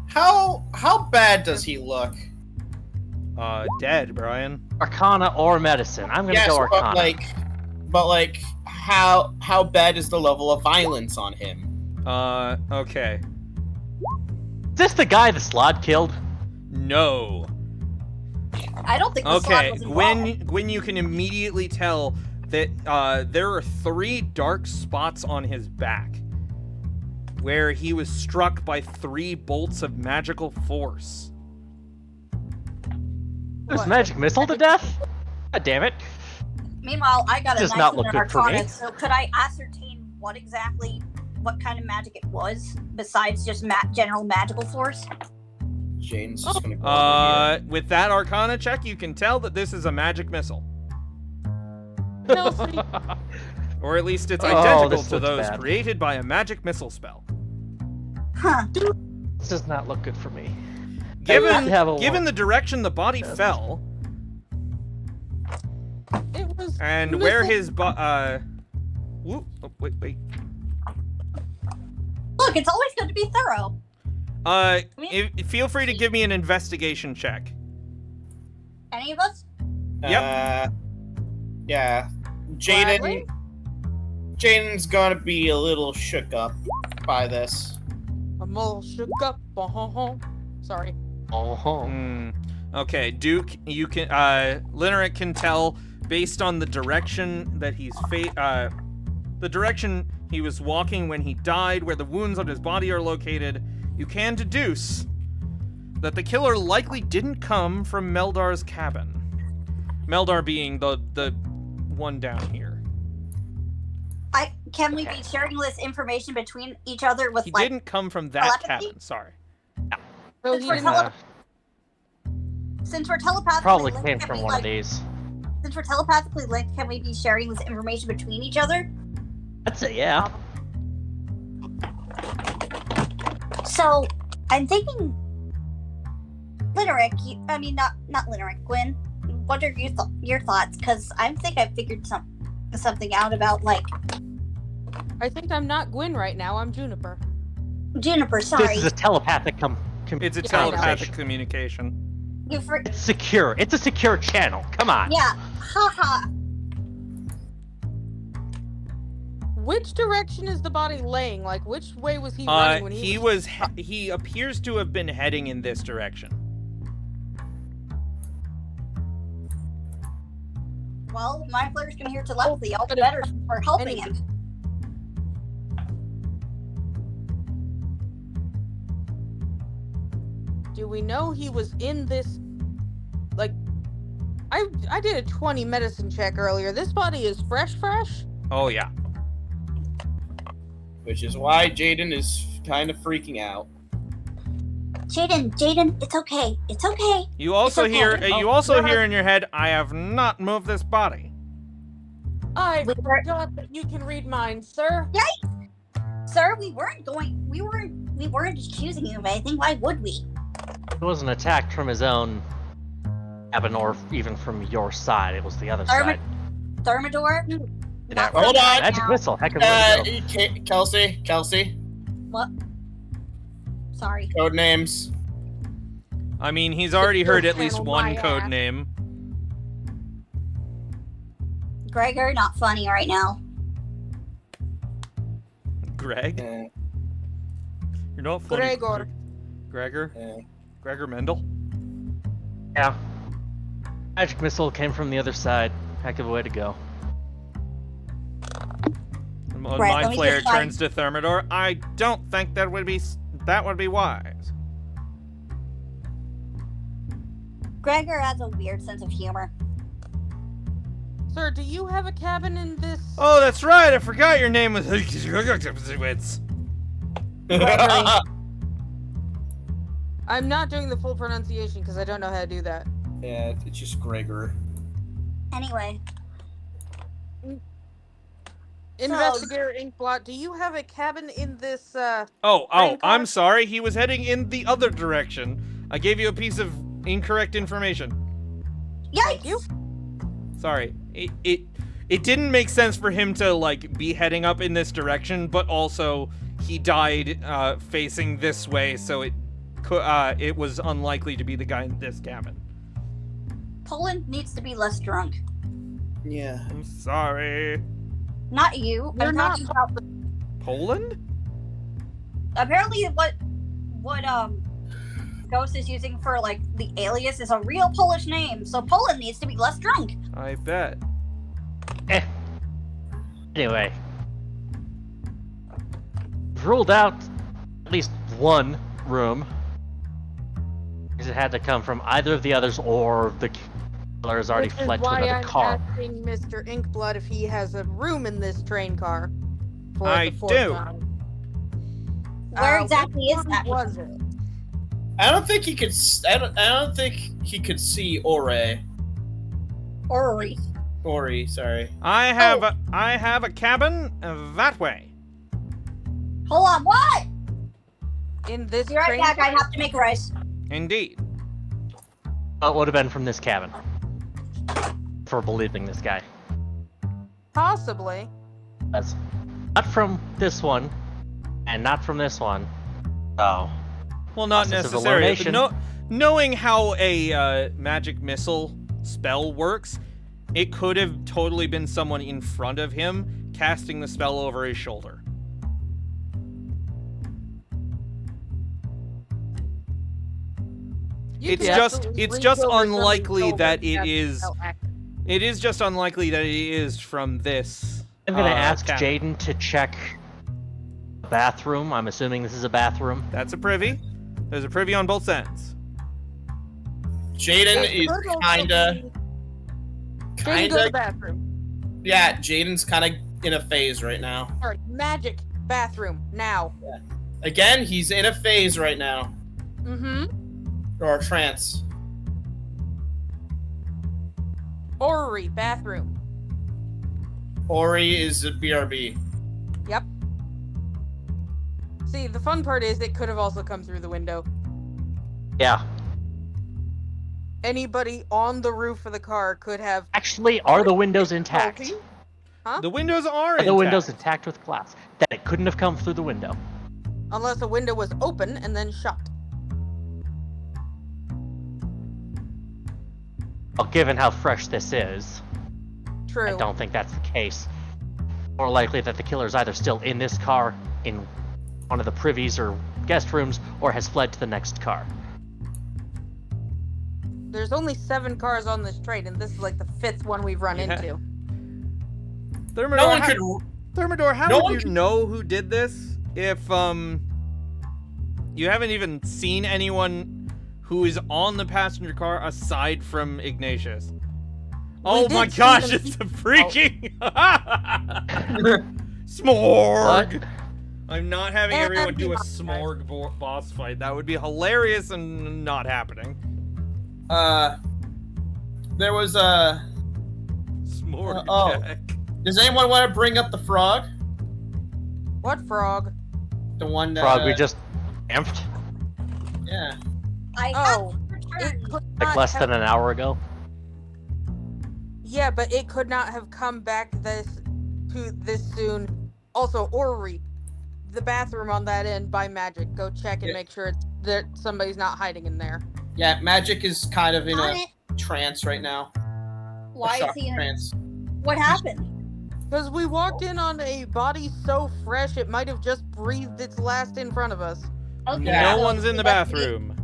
Speaker 7: How bad does he look?
Speaker 1: Dead, Brian.
Speaker 3: Arcana or medicine? I'm gonna
Speaker 7: Yes,
Speaker 3: go Arcana.
Speaker 7: but like, how bad is the level of violence on him?
Speaker 1: Okay.
Speaker 3: Is this the guy the Slod killed?
Speaker 1: No.
Speaker 2: I don't think the slot
Speaker 1: Okay,
Speaker 2: was involved.
Speaker 1: Gwen, you can immediately tell that there are 3 dark spots on his back where he was struck by 3 bolts of magical force.
Speaker 3: There's
Speaker 5: What?
Speaker 3: magic missile to death? God damn it.
Speaker 2: Meanwhile, I got a
Speaker 3: Does
Speaker 2: nice
Speaker 3: not
Speaker 2: one
Speaker 3: look
Speaker 2: in
Speaker 3: good for me.
Speaker 2: Arcana, so could I ascertain what kind of magic it was, besides just general magical force?
Speaker 7: Jane's just gonna go over here.
Speaker 1: With that Arcana check, you can tell that this is a magic missile.
Speaker 5: Kelsey.
Speaker 1: Or at least it's
Speaker 3: Oh,
Speaker 1: identical
Speaker 3: this
Speaker 1: to
Speaker 3: looks
Speaker 1: those
Speaker 3: bad.
Speaker 1: created by a magic missile spell.
Speaker 2: Huh.
Speaker 3: This does not look good for me.
Speaker 1: Given
Speaker 3: have a
Speaker 1: given the direction the body fell,
Speaker 5: It was
Speaker 1: and where
Speaker 5: missile-
Speaker 1: his whoop, oh, wait.
Speaker 2: Look, it's always good to be thorough.
Speaker 1: Feel free to give me an investigation check.
Speaker 2: Any of us?
Speaker 1: Yep.
Speaker 7: Yeah.
Speaker 5: Gladly?
Speaker 7: Jaden's gonna be a little shook up by this.
Speaker 5: I'm all shook up. Sorry.
Speaker 3: Oh,
Speaker 1: Okay, Duke, you can Linneric can tell based on the direction that the direction he was walking when he died, where the wounds on his body are located, you can deduce that the killer likely didn't come from Meldar's cabin. Meldar being the one down here.
Speaker 2: can we
Speaker 3: Okay.
Speaker 2: be sharing this information between each other with
Speaker 1: He
Speaker 2: like?
Speaker 1: didn't come from that
Speaker 2: telepathy?
Speaker 1: cabin. Sorry.
Speaker 5: So
Speaker 2: Since
Speaker 5: he
Speaker 2: we're
Speaker 5: didn't.
Speaker 2: tele- Since we're telepathically
Speaker 3: Probably
Speaker 2: linked,
Speaker 3: came
Speaker 2: can
Speaker 3: from
Speaker 2: we,
Speaker 3: one of
Speaker 2: like,
Speaker 3: these.
Speaker 2: since we're telepathically linked, can we be sharing this information between each other?
Speaker 3: I'd say yeah.
Speaker 2: So I'm thinking, Linerick. I mean, not Linerick. Gwen. What are your thoughts? Because I think I figured something out about like
Speaker 5: I think I'm not Gwen right now. I'm Juniper.
Speaker 2: Juniper. Sorry,
Speaker 3: This is a telepathic
Speaker 1: It's a
Speaker 5: Yeah, I know.
Speaker 1: telepathic communication.
Speaker 3: It's secure. It's a secure channel. Come on.
Speaker 2: Yeah. Haha.
Speaker 5: Which direction is the body laying? Like, which way was he running when
Speaker 1: He appears to have been heading in this direction.
Speaker 2: Well, my players can hear telepathy. All the better for helping him.
Speaker 5: Do we know he was in this? Like, I did a 20 medicine check earlier. This body is fresh.
Speaker 1: Oh yeah.
Speaker 7: Which is why Jaden is kind of freaking out.
Speaker 2: Jaden, it's okay. It's okay.
Speaker 1: You also
Speaker 2: okay.
Speaker 1: hear.
Speaker 5: Oh,
Speaker 1: You also
Speaker 5: God.
Speaker 1: hear in your head, "I have not moved this body."
Speaker 5: I
Speaker 2: We were-
Speaker 5: forgot that you can read minds, sir.
Speaker 2: Sir, we weren't accusing you of anything. Why would we?
Speaker 3: It wasn't attacked from his own cabin or even from your side. It was the other
Speaker 2: Thermi-
Speaker 3: side.
Speaker 2: Thermidor? Not
Speaker 7: Hold
Speaker 2: from-
Speaker 7: on.
Speaker 3: Magic missile. Heck of a way to go.
Speaker 7: Kelsey,
Speaker 2: What? Sorry.
Speaker 7: code names.
Speaker 1: I mean, he's already heard at least
Speaker 5: Channel
Speaker 1: one
Speaker 5: my
Speaker 1: code
Speaker 5: ass.
Speaker 1: name.
Speaker 2: Gregor, not funny right now.
Speaker 1: Greg.
Speaker 7: Uh,
Speaker 1: You're not funny.
Speaker 5: Gregor.
Speaker 1: Gregor.
Speaker 7: uh,
Speaker 1: Gregor Mendel.
Speaker 3: Yeah. Magic missile came from the other side. Heck of a way to go.
Speaker 1: And
Speaker 2: Right,
Speaker 1: my
Speaker 2: let me
Speaker 1: player
Speaker 2: just find-
Speaker 1: turns to Thermidor. I don't think that would be wise.
Speaker 2: Gregor has a weird sense of humor.
Speaker 5: Sir, do you have a cabin in this?
Speaker 1: Oh, that's right. I forgot your name was.
Speaker 5: I'm not doing the full pronunciation because I don't know how to do that.
Speaker 7: yeah, it's just Gregor.
Speaker 2: Anyway,
Speaker 5: Investigator Inkblot, do you have a cabin in this?
Speaker 1: Oh,
Speaker 5: Train
Speaker 1: I'm
Speaker 5: car?
Speaker 1: sorry. He was heading in the other direction. I gave you a piece of incorrect information.
Speaker 5: Thank you.
Speaker 1: Sorry. It didn't make sense for him to like be heading up in this direction, but also he died facing this way, so it was unlikely to be the guy in this cabin.
Speaker 2: Poland needs to be less drunk.
Speaker 7: Yeah.
Speaker 1: I'm sorry.
Speaker 2: Not you.
Speaker 5: You're
Speaker 2: I'm
Speaker 5: not
Speaker 2: talking about
Speaker 1: Poland?
Speaker 2: apparently what Ghost is using for like the alias is a real Polish name, so Poland needs to be less drunk.
Speaker 1: I bet.
Speaker 3: Anyway. Ruled out at least one room. Because it had to come from either of the others or the killer has already
Speaker 5: Which is
Speaker 3: fled to
Speaker 5: why
Speaker 3: another
Speaker 5: I'm
Speaker 3: car.
Speaker 5: asking Mr. Inkblood if he has a room in this train car. For
Speaker 1: I
Speaker 5: the fourth
Speaker 1: do.
Speaker 5: time.
Speaker 2: Where
Speaker 5: Uh,
Speaker 2: exactly
Speaker 5: which
Speaker 2: is
Speaker 5: one
Speaker 2: that?
Speaker 5: Was it?
Speaker 7: I don't think he could. I don't think he could see Ori.
Speaker 2: Ori.
Speaker 7: Ori, sorry.
Speaker 1: I have a cabin that way.
Speaker 2: Hold on, what?
Speaker 5: In this
Speaker 2: Be right
Speaker 5: train
Speaker 2: back.
Speaker 5: car?
Speaker 2: I have to make rice.
Speaker 1: Indeed.
Speaker 3: Well, it would have been from this cabin. For believing this guy.
Speaker 5: Possibly.
Speaker 3: That's not from this one, and not from this one. So,
Speaker 1: Well, not
Speaker 3: Process of
Speaker 1: necessarily.
Speaker 3: elimination.
Speaker 1: No, knowing how a magic missile spell works, it could have totally been someone in front of him casting the spell over his shoulder.
Speaker 5: You
Speaker 1: It's
Speaker 5: can
Speaker 1: just-
Speaker 5: absolutely
Speaker 1: it's
Speaker 5: reach
Speaker 1: just
Speaker 5: over somebody's
Speaker 1: unlikely
Speaker 5: shoulder
Speaker 1: that
Speaker 5: and
Speaker 1: it
Speaker 5: cast a
Speaker 1: is-
Speaker 5: spell active.
Speaker 1: It is just unlikely that it is from this.
Speaker 3: I'm gonna ask
Speaker 1: cabin.
Speaker 3: Jaden to check the bathroom. I'm assuming this is a bathroom.
Speaker 1: That's a privy. There's a privy on both ends.
Speaker 7: Jaden
Speaker 5: The
Speaker 7: is
Speaker 5: turtles
Speaker 7: kinda,
Speaker 5: will be- Jaden, go to the bathroom.
Speaker 7: yeah. Jaden's kind of in a phase right now.
Speaker 5: Sorry, magic bathroom now.
Speaker 7: Again, he's in a phase right now.
Speaker 5: Mm-hmm.
Speaker 7: Or a trance.
Speaker 5: Orrery bathroom.
Speaker 7: Ori is a BRB.
Speaker 5: Yep. See, the fun part is it could have also come through the window.
Speaker 3: Yeah.
Speaker 5: Anybody on the roof of the car could have.
Speaker 3: Actually, are the windows intact?
Speaker 5: Huh?
Speaker 1: The windows are
Speaker 3: Are
Speaker 1: intact.
Speaker 3: the windows intact with glass? That it couldn't have come through the window.
Speaker 5: Unless a window was open and then shut.
Speaker 3: Well, given how fresh this is,
Speaker 5: True.
Speaker 3: I don't think that's the case. More likely that the killer's either still in this car, in one of the privies or guest rooms, or has fled to the next car.
Speaker 5: There's only 7 cars on this train, and this is like the 5th one we've run
Speaker 1: Yeah.
Speaker 5: into.
Speaker 1: Thermidor,
Speaker 7: No one
Speaker 1: how,
Speaker 7: could.
Speaker 1: Thermidor, how
Speaker 7: no
Speaker 1: would
Speaker 7: one
Speaker 1: you
Speaker 7: could-
Speaker 1: know who did this if you haven't even seen anyone who is on the passenger car aside from Ignatius? Oh
Speaker 5: did
Speaker 1: my
Speaker 5: see
Speaker 1: gosh,
Speaker 5: them-
Speaker 1: it's a freaking Smorg!
Speaker 3: What?
Speaker 1: I'm not having
Speaker 5: And
Speaker 1: everyone do a
Speaker 5: boss fight.
Speaker 1: Smorg boss fight. That would be hilarious and not happening.
Speaker 4: There was a.
Speaker 1: Smorg
Speaker 4: oh.
Speaker 1: check.
Speaker 4: Does anyone want to bring up the frog?
Speaker 5: What frog?
Speaker 4: The one that.
Speaker 3: Frog we just amped
Speaker 4: Yeah.
Speaker 2: I
Speaker 5: Oh,
Speaker 2: have
Speaker 5: it
Speaker 2: returned.
Speaker 5: could
Speaker 3: like
Speaker 5: not
Speaker 3: less
Speaker 5: have-
Speaker 3: than an hour ago.
Speaker 5: Yeah, but it could not have come back this soon. Also, Orrery, the bathroom on that end by magic. Go check and
Speaker 4: Yeah.
Speaker 5: make sure that somebody's not hiding in there.
Speaker 4: Yeah, Magic is kind of in
Speaker 2: On
Speaker 4: a
Speaker 2: it.
Speaker 4: trance right now.
Speaker 2: Why
Speaker 4: A
Speaker 2: is
Speaker 4: shock
Speaker 2: he in?
Speaker 4: trance.
Speaker 2: What happened?
Speaker 5: Because we walked in on a body so fresh it might have just breathed its last in front of us.
Speaker 2: Okay.
Speaker 4: Yeah.
Speaker 1: No
Speaker 2: so
Speaker 1: one's in the
Speaker 2: that's me.
Speaker 1: bathroom.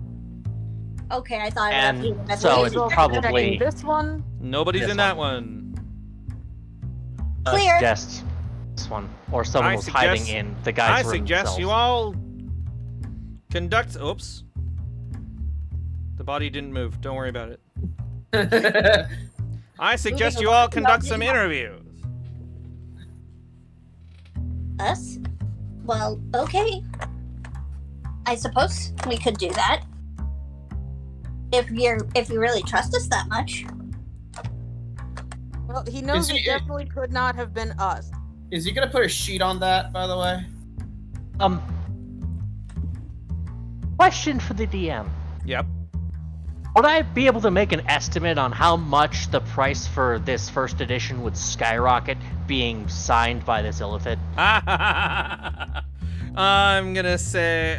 Speaker 2: Okay, I thought
Speaker 3: And
Speaker 2: it was
Speaker 3: so
Speaker 5: May
Speaker 3: it's
Speaker 5: as well
Speaker 3: probably-
Speaker 5: check this one.
Speaker 1: Nobody's
Speaker 3: This
Speaker 1: in that one.
Speaker 2: Clear.
Speaker 3: Suggest this one, or someone
Speaker 1: I
Speaker 3: was hiding
Speaker 1: suggest-
Speaker 3: in the
Speaker 1: I
Speaker 3: guy's room
Speaker 1: suggest you
Speaker 3: himself.
Speaker 1: all conduct. Oops. The body didn't move. Don't worry about it. I suggest you all conduct some interviews.
Speaker 2: Us? Well, okay. I suppose we could do that. If you really trust us that much.
Speaker 5: Well, he knows
Speaker 4: Is
Speaker 5: it
Speaker 4: he-
Speaker 5: definitely could not have been us.
Speaker 4: Is he gonna put a sheet on that, by the way?
Speaker 3: Question for the DM.
Speaker 1: Yep.
Speaker 3: Would I be able to make an estimate on how much the price for this first edition would skyrocket being signed by this illithid?
Speaker 1: I'm gonna say,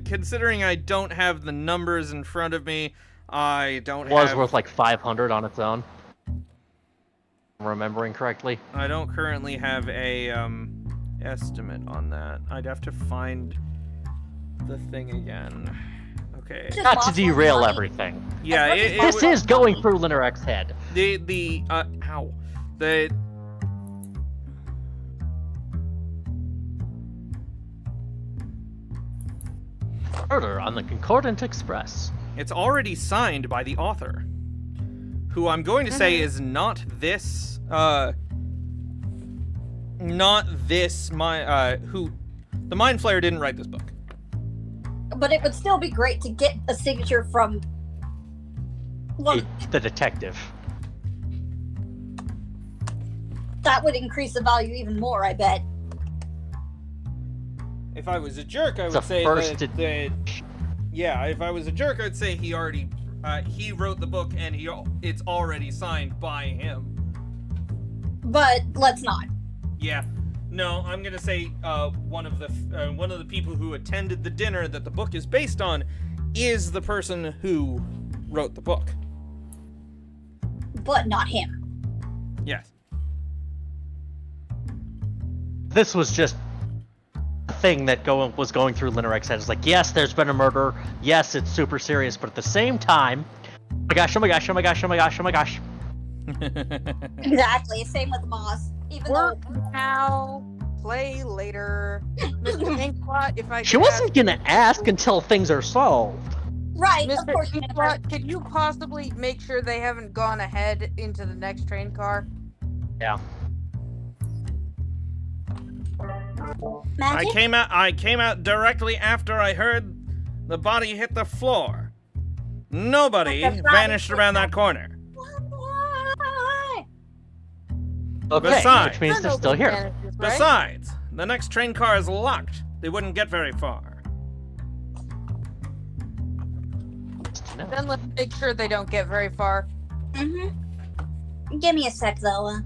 Speaker 1: considering I don't have the numbers in front of me, I don't
Speaker 3: It was
Speaker 1: have.
Speaker 3: worth like 500 on its own. If I'm remembering correctly.
Speaker 1: I don't currently have a estimate on that. I'd have to find the thing again. Okay.
Speaker 2: Just
Speaker 3: Not to
Speaker 2: lost one
Speaker 3: derail
Speaker 2: money.
Speaker 3: everything.
Speaker 1: Yeah,
Speaker 2: much
Speaker 1: it,
Speaker 2: as
Speaker 1: it
Speaker 3: This
Speaker 1: would-
Speaker 3: is going through Linerek's head.
Speaker 1: the
Speaker 3: Murder on the Concordant Express.
Speaker 1: it's already signed by the author, who I'm going to say is not this who the Mind Flayer didn't write this book.
Speaker 2: But it would still be great to get a signature from one.
Speaker 3: The detective.
Speaker 2: That would increase the value even more, I bet.
Speaker 1: If I was a jerk, I
Speaker 3: It's
Speaker 1: would
Speaker 3: a
Speaker 1: say
Speaker 3: first
Speaker 1: that yeah, if I was a jerk, I'd say he already he wrote the book and it's already signed by him.
Speaker 2: But let's not.
Speaker 1: Yeah. No, I'm gonna say one of the people who attended the dinner that the book is based on is the person who wrote the book.
Speaker 2: But not him.
Speaker 1: Yes.
Speaker 3: This was just a thing that was going through Linerek's head. It's like, yes, there's been a murder. Yes, it's super serious, but at the same time, oh my gosh, oh my gosh, oh my gosh, oh my gosh, oh my gosh.
Speaker 2: Exactly. Same with Moss. Even
Speaker 5: Work
Speaker 2: though
Speaker 5: now, play later. Mr. Inkblot, if I
Speaker 3: She
Speaker 5: could
Speaker 3: wasn't
Speaker 5: ask-
Speaker 3: gonna ask until things are solved.
Speaker 2: right, of
Speaker 5: Mr.
Speaker 2: course you never.
Speaker 5: Inkblot, could you possibly make sure they haven't gone ahead into the next train car?
Speaker 3: Yeah.
Speaker 2: Magic?
Speaker 1: I came out directly after I heard the body hit the floor. Nobody
Speaker 2: But the body
Speaker 1: vanished
Speaker 2: hit
Speaker 1: around
Speaker 2: the-
Speaker 1: that corner.
Speaker 2: What?
Speaker 3: Okay,
Speaker 1: Besides-
Speaker 3: which means they're still here.
Speaker 5: Vanishes, right?
Speaker 1: Besides, the next train car is locked. They wouldn't get very far.
Speaker 5: Then let's make sure they don't get very far.
Speaker 2: Mm-hmm. Give me a sec, though.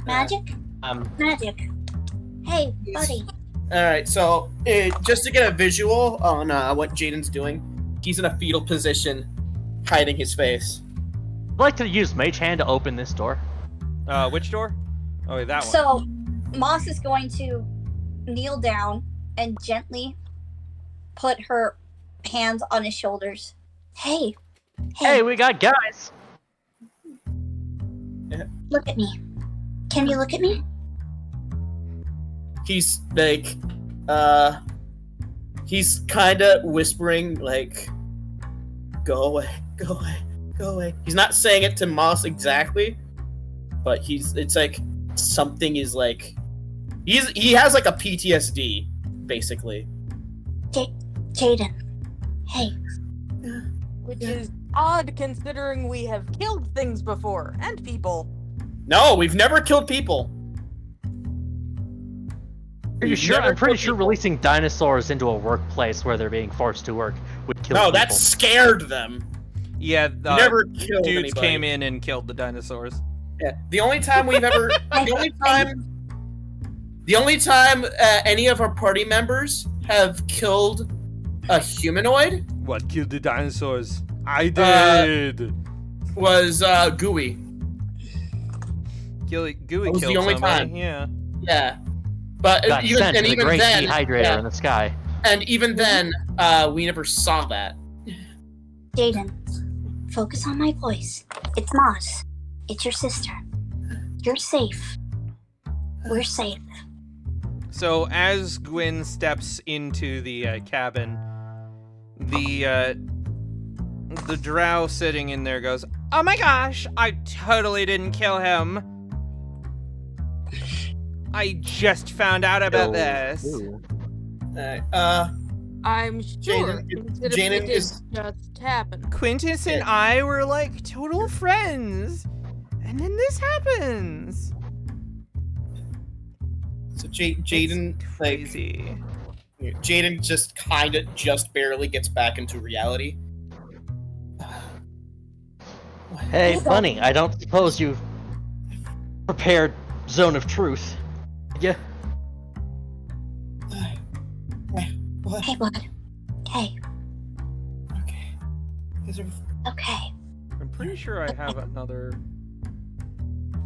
Speaker 2: Magic? Magic. Hey, buddy.
Speaker 7: All right, so just to get a visual on what Jaden's doing, he's in a fetal position, hiding his face.
Speaker 3: I'd like to use Mage Hand to open this door.
Speaker 1: Which door? Oh, wait, that one.
Speaker 2: So, Moss is going to kneel down and gently put her hands on his shoulders. Hey.
Speaker 3: Hey, we got guys.
Speaker 2: Look at me. Can you look at me?
Speaker 7: He's like, he's kind of whispering like, "Go away, go away, go away." He's not saying it to Moss exactly, but it's like something is like, he has like a PTSD basically.
Speaker 2: Jaden. Hey.
Speaker 5: Which is odd considering we have killed things before and people.
Speaker 7: No, we've never killed people.
Speaker 3: Are you
Speaker 7: We've
Speaker 3: sure?
Speaker 7: never
Speaker 3: I'm pretty
Speaker 7: killed
Speaker 3: sure
Speaker 7: people.
Speaker 3: releasing dinosaurs into a workplace where they're being forced to work would kill
Speaker 7: No,
Speaker 3: people.
Speaker 7: that scared them.
Speaker 1: Yeah,
Speaker 7: Never killed
Speaker 1: dudes
Speaker 7: anybody.
Speaker 1: came in and killed the dinosaurs.
Speaker 7: Yeah. The only time we've ever, the only time any of our party members have killed a humanoid
Speaker 1: What killed the dinosaurs? I
Speaker 7: Uh,
Speaker 1: did.
Speaker 7: was Gooey.
Speaker 1: Gooey
Speaker 7: that was the
Speaker 1: killed
Speaker 7: only
Speaker 1: somebody.
Speaker 7: time.
Speaker 1: Yeah.
Speaker 7: Yeah. But
Speaker 3: got
Speaker 7: even,
Speaker 3: sent
Speaker 7: and
Speaker 3: to the
Speaker 7: even
Speaker 3: great
Speaker 7: then,
Speaker 3: dehydrator
Speaker 7: yeah,
Speaker 3: in the sky.
Speaker 7: and even then, we never saw that.
Speaker 2: Jaden. Focus on my voice. It's Moss. It's your sister. You're safe. We're safe.
Speaker 1: So as Gwyn steps into the cabin, the drow sitting in there goes, "Oh my gosh, I totally didn't kill him. I just found out about this."
Speaker 3: Ooh.
Speaker 5: I'm sure
Speaker 7: Jaden
Speaker 5: it
Speaker 7: is-
Speaker 5: just happened.
Speaker 1: Quintus and I were like total friends, and then this happens.
Speaker 7: So Jaden,
Speaker 1: It's
Speaker 7: like,
Speaker 1: crazy.
Speaker 7: Jaden just kind of just barely gets back into reality.
Speaker 3: Hey, Bunny, I don't suppose you've prepared Zone of Truth. Yeah.
Speaker 7: What?
Speaker 2: Hey, bud. Hey.
Speaker 7: Okay. Is there-
Speaker 2: Okay.
Speaker 1: I'm pretty sure I have another.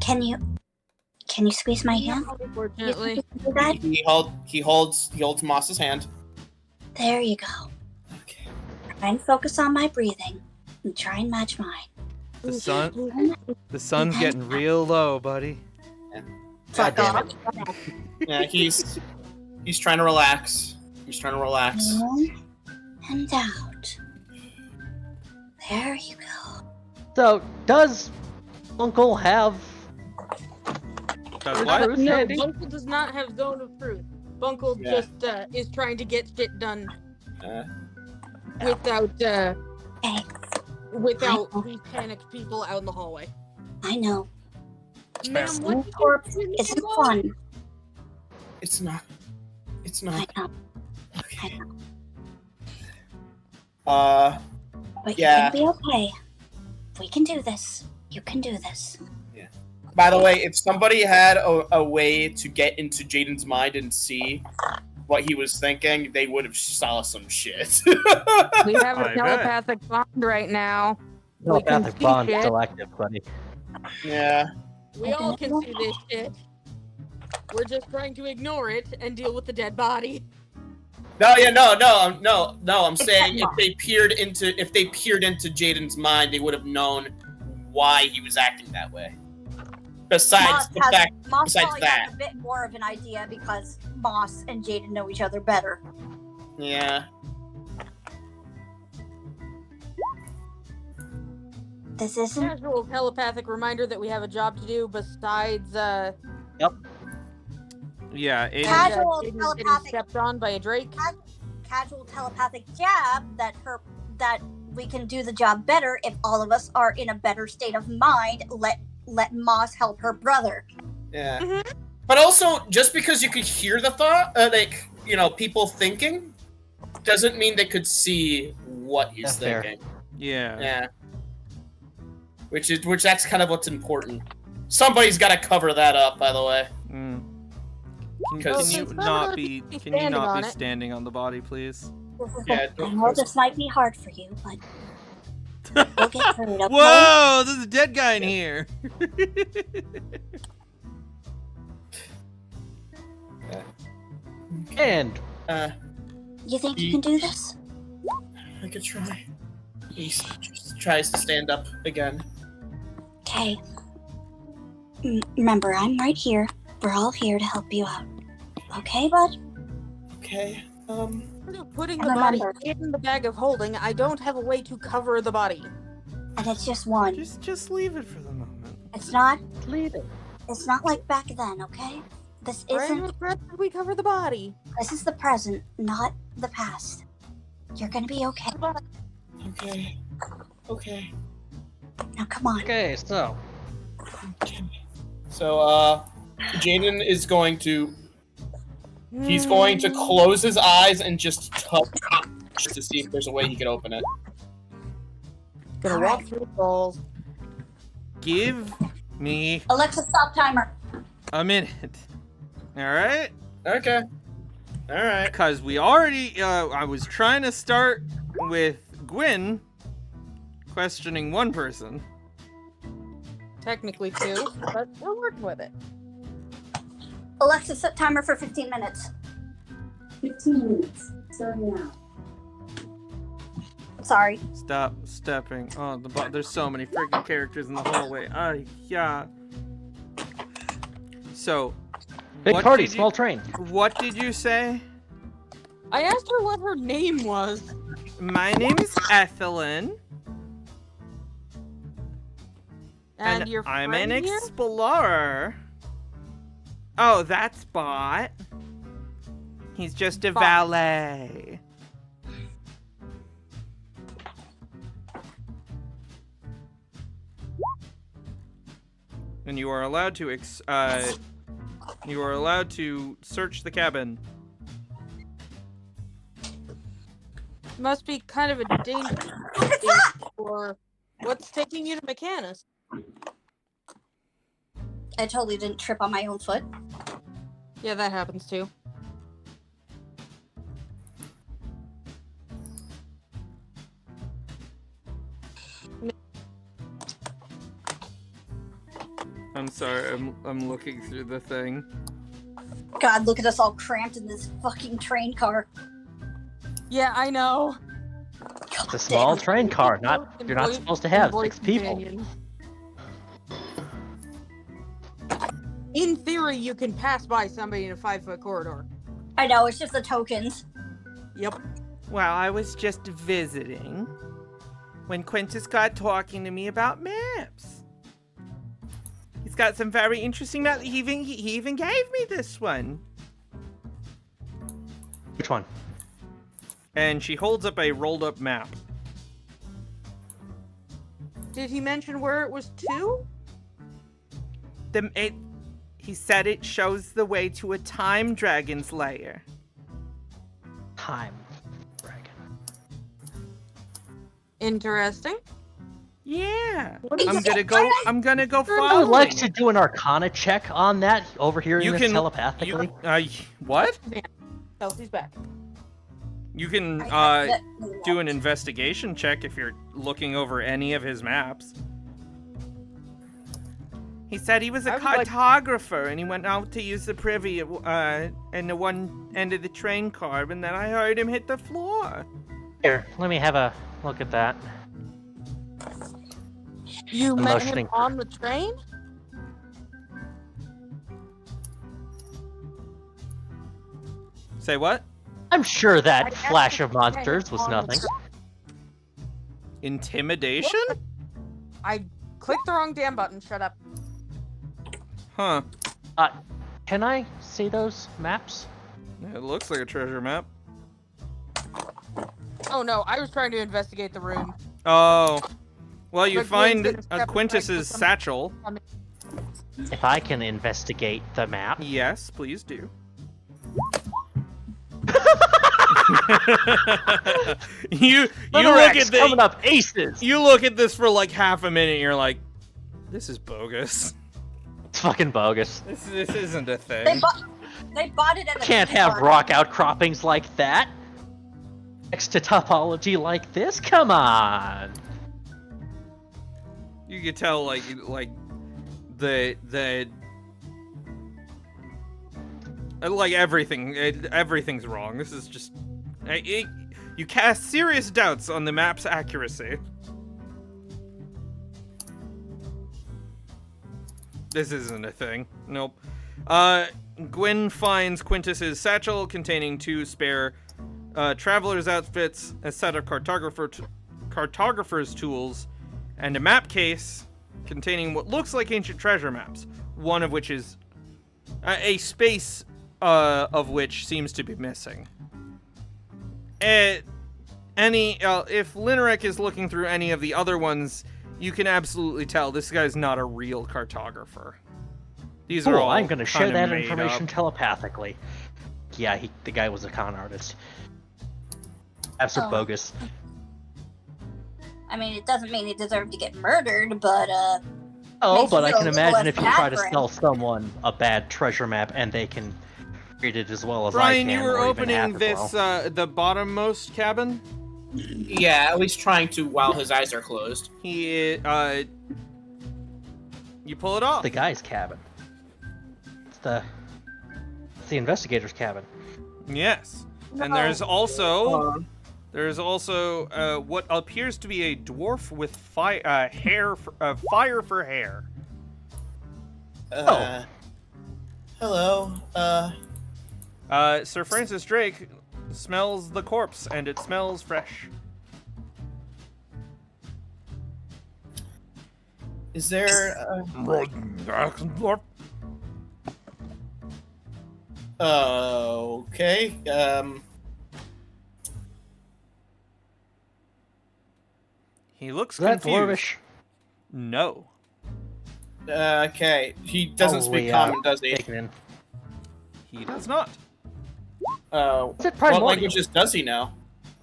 Speaker 2: Can you squeeze my hand? You
Speaker 5: Unfortunately.
Speaker 2: think you can do that?
Speaker 7: He holds Moss's hand.
Speaker 2: There you go.
Speaker 7: Okay.
Speaker 2: Try and focus on my breathing and try and match mine.
Speaker 1: The sun's getting real low, buddy.
Speaker 2: Fuck
Speaker 3: damn
Speaker 2: off.
Speaker 7: Yeah, he's trying to relax. He's trying to relax.
Speaker 2: In and out. There you go.
Speaker 3: So, does Uncle have
Speaker 1: Does what?
Speaker 3: truth
Speaker 5: No,
Speaker 3: handy?
Speaker 5: Bunkle does not have Zone of Truth. Bunkle
Speaker 7: Yeah.
Speaker 5: just is trying to get shit done
Speaker 7: Uh,
Speaker 5: without
Speaker 2: Hey,
Speaker 5: without these panicked people out in the hallway.
Speaker 2: I know.
Speaker 5: Ma'am,
Speaker 2: Killing
Speaker 5: what
Speaker 2: a corpse isn't fun.
Speaker 7: it's not. It's
Speaker 2: I
Speaker 7: not.
Speaker 2: know. I
Speaker 7: Okay.
Speaker 2: know. But
Speaker 7: Yeah.
Speaker 2: you're gonna be okay. We can do this. You can do this.
Speaker 7: By the way, if somebody had a way to get into Jaden's mind and see what he was thinking, they would have saw some shit.
Speaker 5: We have a
Speaker 1: I bet.
Speaker 5: telepathic bond right now. We can
Speaker 3: Telepathic
Speaker 5: see
Speaker 3: bond
Speaker 5: shit.
Speaker 3: still active, buddy.
Speaker 7: Yeah.
Speaker 5: We all can see this shit. We're just trying to ignore it and deal with the dead body.
Speaker 7: No, yeah, no. I'm saying if they peered into Jaden's mind, they would have known why he was acting that way. Besides the fact,
Speaker 2: Moss
Speaker 7: besides
Speaker 2: probably
Speaker 7: that.
Speaker 2: has a bit more of an idea because Moss and Jaden know each other better.
Speaker 7: yeah.
Speaker 2: This isn't.
Speaker 5: Casual telepathic reminder that we have a job to do besides
Speaker 1: Yeah, it,
Speaker 2: Casual
Speaker 5: Aiden's getting
Speaker 2: telepathic-
Speaker 5: stepped on by a drake.
Speaker 2: Casual telepathic jab that we can do the job better if all of us are in a better state of mind. Let Moss help her brother.
Speaker 7: Yeah.
Speaker 5: Mhm.
Speaker 7: But also, just because you could hear the thought, people thinking, doesn't mean they could see what he's
Speaker 3: That's fair.
Speaker 7: thinking.
Speaker 1: yeah.
Speaker 7: Yeah. Which that's kind of what's important. Somebody's got to cover that up, by the way.
Speaker 1: Mm. Can
Speaker 7: Because-
Speaker 1: you
Speaker 5: Well,
Speaker 1: not
Speaker 5: since
Speaker 1: be?
Speaker 5: somebody's
Speaker 1: Can you
Speaker 5: standing
Speaker 1: not
Speaker 5: on
Speaker 1: be
Speaker 5: it.
Speaker 1: standing on the body, please?
Speaker 7: Yeah,
Speaker 2: I know this might be hard for you, but we'll get through it. Okay?
Speaker 1: Whoa! There's a dead guy in here.
Speaker 3: And
Speaker 2: You think you can do this?
Speaker 7: I could try. He tries to stand up again.
Speaker 2: Okay. Remember, I'm right here. We're all here to help you out. Okay, bud?
Speaker 7: Okay.
Speaker 5: Putting
Speaker 2: And
Speaker 5: the body
Speaker 2: remember-
Speaker 5: in the bag of holding, I don't have a way to cover the body.
Speaker 2: And it's just one.
Speaker 1: Just leave it for the moment.
Speaker 2: It's not
Speaker 3: leave it.
Speaker 2: It's not like back then, okay? This
Speaker 5: Right
Speaker 2: isn't.
Speaker 5: in the present, we cover the body.
Speaker 2: This is the present, not the past. You're gonna be okay.
Speaker 7: Okay. Okay.
Speaker 2: Now come on.
Speaker 3: Okay, so
Speaker 7: So, Jaden is going to. He's going to close his eyes and just touch to see if there's a way he can open it.
Speaker 5: Gonna
Speaker 2: Alright.
Speaker 5: walk through the walls.
Speaker 1: Give me
Speaker 2: Alexa, stop timer.
Speaker 1: a minute. All right?
Speaker 7: Okay. All right.
Speaker 1: Because we already. I was trying to start with Gwyn questioning one person.
Speaker 5: Technically two, but we're working with it.
Speaker 2: Alexa, set timer for 15 minutes. 15 minutes. Starting now. Sorry.
Speaker 1: Stop stepping. Oh, there's so many freaking characters in the hallway. Yeah. So,
Speaker 3: big
Speaker 1: what
Speaker 3: party,
Speaker 1: did you-
Speaker 3: small train.
Speaker 1: What did you say?
Speaker 5: I asked her what her name was.
Speaker 1: My name is Ethelyn,
Speaker 5: And your
Speaker 1: I'm
Speaker 5: friend
Speaker 1: an
Speaker 5: here?
Speaker 1: explorer. Oh, that's Bot. He's just a
Speaker 5: Bot.
Speaker 1: valet. And you are allowed to search the cabin.
Speaker 5: Must be kind of a dangerous for what's taking you to Mechanus.
Speaker 2: I totally didn't trip on my own foot.
Speaker 5: Yeah, that happens too.
Speaker 1: I'm sorry, I'm looking through the thing.
Speaker 2: God, look at us all cramped in this fucking train car.
Speaker 5: Yeah, I know.
Speaker 2: God
Speaker 3: It's a small
Speaker 2: damn.
Speaker 3: train car. You're not supposed to have 6 people.
Speaker 5: In theory, you can pass by somebody in a 5-foot corridor.
Speaker 2: I know, it's just the tokens.
Speaker 5: Yep.
Speaker 1: Well, I was just visiting when Quintus got talking to me about maps. He's got some very interesting maps. He even gave me this one.
Speaker 3: Which one?
Speaker 1: And she holds up a rolled up map.
Speaker 5: Did he mention where it was to?
Speaker 1: He said it shows the way to a time dragon's lair.
Speaker 3: Time dragon.
Speaker 5: Interesting.
Speaker 1: Yeah.
Speaker 2: What did
Speaker 1: I'm
Speaker 2: you
Speaker 1: gonna
Speaker 2: say?
Speaker 1: go. I'm gonna go
Speaker 3: I
Speaker 1: follow.
Speaker 3: would like to do an Arcana check on that, overhearing
Speaker 1: You
Speaker 3: this
Speaker 1: can
Speaker 3: telepathically.
Speaker 1: what?
Speaker 5: Kelsey's back.
Speaker 1: You can do an investigation check if you're looking over any of his maps. He said he was a
Speaker 5: I would like-
Speaker 1: cartographer and he went out to use the privy in the one end of the train car, and then I heard him hit the floor.
Speaker 3: Here, let me have a look at that.
Speaker 5: You
Speaker 3: I'm
Speaker 5: met
Speaker 3: motioning.
Speaker 5: him on the train?
Speaker 1: Say what?
Speaker 3: I'm sure
Speaker 5: I
Speaker 3: that
Speaker 5: asked
Speaker 3: flash
Speaker 5: if
Speaker 3: of
Speaker 5: you met him
Speaker 3: monsters was
Speaker 5: on the
Speaker 3: nothing.
Speaker 5: train.
Speaker 1: Intimidation?
Speaker 5: I clicked the wrong damn button. Shut up.
Speaker 1: Huh.
Speaker 3: Can I see those maps?
Speaker 1: It looks like a treasure map.
Speaker 5: Oh no, I was trying to investigate the room.
Speaker 1: Oh. Well, you
Speaker 5: But
Speaker 1: find
Speaker 5: Gwen's gonna step aside
Speaker 1: Quintus's
Speaker 5: for some-
Speaker 1: satchel.
Speaker 3: If I can investigate the map.
Speaker 1: Yes, please do. you look at
Speaker 3: coming
Speaker 1: the
Speaker 3: up aces.
Speaker 1: you look at this for like half a minute. And you're like, this is bogus.
Speaker 3: It's fucking bogus.
Speaker 1: This isn't a
Speaker 2: They
Speaker 1: thing.
Speaker 2: bought it at the
Speaker 3: Can't
Speaker 2: flea
Speaker 3: have
Speaker 2: market.
Speaker 3: rock outcroppings like that. Next to topology like this. Come on.
Speaker 1: You could tell like the like everything's wrong. This is just you cast serious doubts on the map's accuracy. This isn't a thing. Nope. Gwen finds Quintus's satchel containing 2 spare traveler's outfits, a set of cartographer's tools, and a map case containing what looks like ancient treasure maps, one of which is a space of which seems to be missing. If Lineric is looking through any of the other ones, you can absolutely tell this guy's not a real cartographer. These are
Speaker 3: Cool,
Speaker 1: all
Speaker 3: I'm gonna share
Speaker 1: kinda
Speaker 3: that
Speaker 1: made
Speaker 3: information
Speaker 1: up.
Speaker 3: telepathically. Yeah, the guy was a con artist. Absolute
Speaker 2: Oh.
Speaker 3: bogus.
Speaker 2: I mean, it doesn't mean he deserved to get murdered, but
Speaker 3: Oh,
Speaker 2: Makes
Speaker 3: but
Speaker 2: you
Speaker 3: I
Speaker 2: feel
Speaker 3: can
Speaker 2: a little
Speaker 3: imagine
Speaker 2: less
Speaker 3: if you
Speaker 2: bad
Speaker 3: try to
Speaker 2: for him.
Speaker 3: sell someone a bad treasure map and they can read it as well as
Speaker 1: Brian,
Speaker 3: I can.
Speaker 1: you were
Speaker 3: or even
Speaker 1: opening
Speaker 3: half as
Speaker 1: this
Speaker 3: well.
Speaker 1: the bottommost cabin.
Speaker 7: Yeah, at least trying to while his eyes are closed.
Speaker 1: You pull it off.
Speaker 3: The guy's cabin. It's the investigator's cabin.
Speaker 1: Yes. And
Speaker 5: No.
Speaker 1: there's also what appears to be a dwarf with fire for hair.
Speaker 7: Hello.
Speaker 1: Sir Francis Drake smells the corpse, and it smells fresh.
Speaker 7: Is there? Okay.
Speaker 1: He looks
Speaker 3: Is that
Speaker 1: confused.
Speaker 3: dwarvish?
Speaker 1: No.
Speaker 7: Okay. He doesn't speak common, does he?
Speaker 3: Take it in.
Speaker 1: He does not.
Speaker 3: Is it
Speaker 7: What
Speaker 3: primordial?
Speaker 7: languages does he know?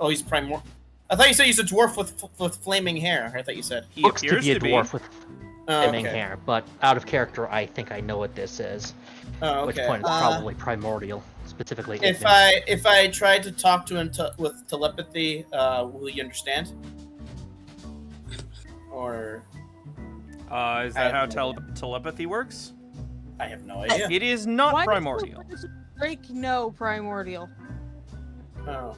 Speaker 7: Oh, he's primordial. I thought you said he's a dwarf with flaming hair. I thought you said.
Speaker 1: He
Speaker 3: Looks to
Speaker 1: appears
Speaker 3: be a dwarf with
Speaker 7: Oh,
Speaker 3: flaming
Speaker 7: okay.
Speaker 3: hair, but out of character, I think I know what this is.
Speaker 7: Oh,
Speaker 3: Which
Speaker 7: okay.
Speaker 3: point it's probably primordial, specifically.
Speaker 7: If
Speaker 3: ignorant.
Speaker 7: I tried to talk to him with telepathy, will he understand? Or
Speaker 1: Is that how telepathy works?
Speaker 7: I have no idea.
Speaker 1: It is not
Speaker 5: Why
Speaker 1: primordial.
Speaker 5: does Drake know primordial?
Speaker 7: Oh.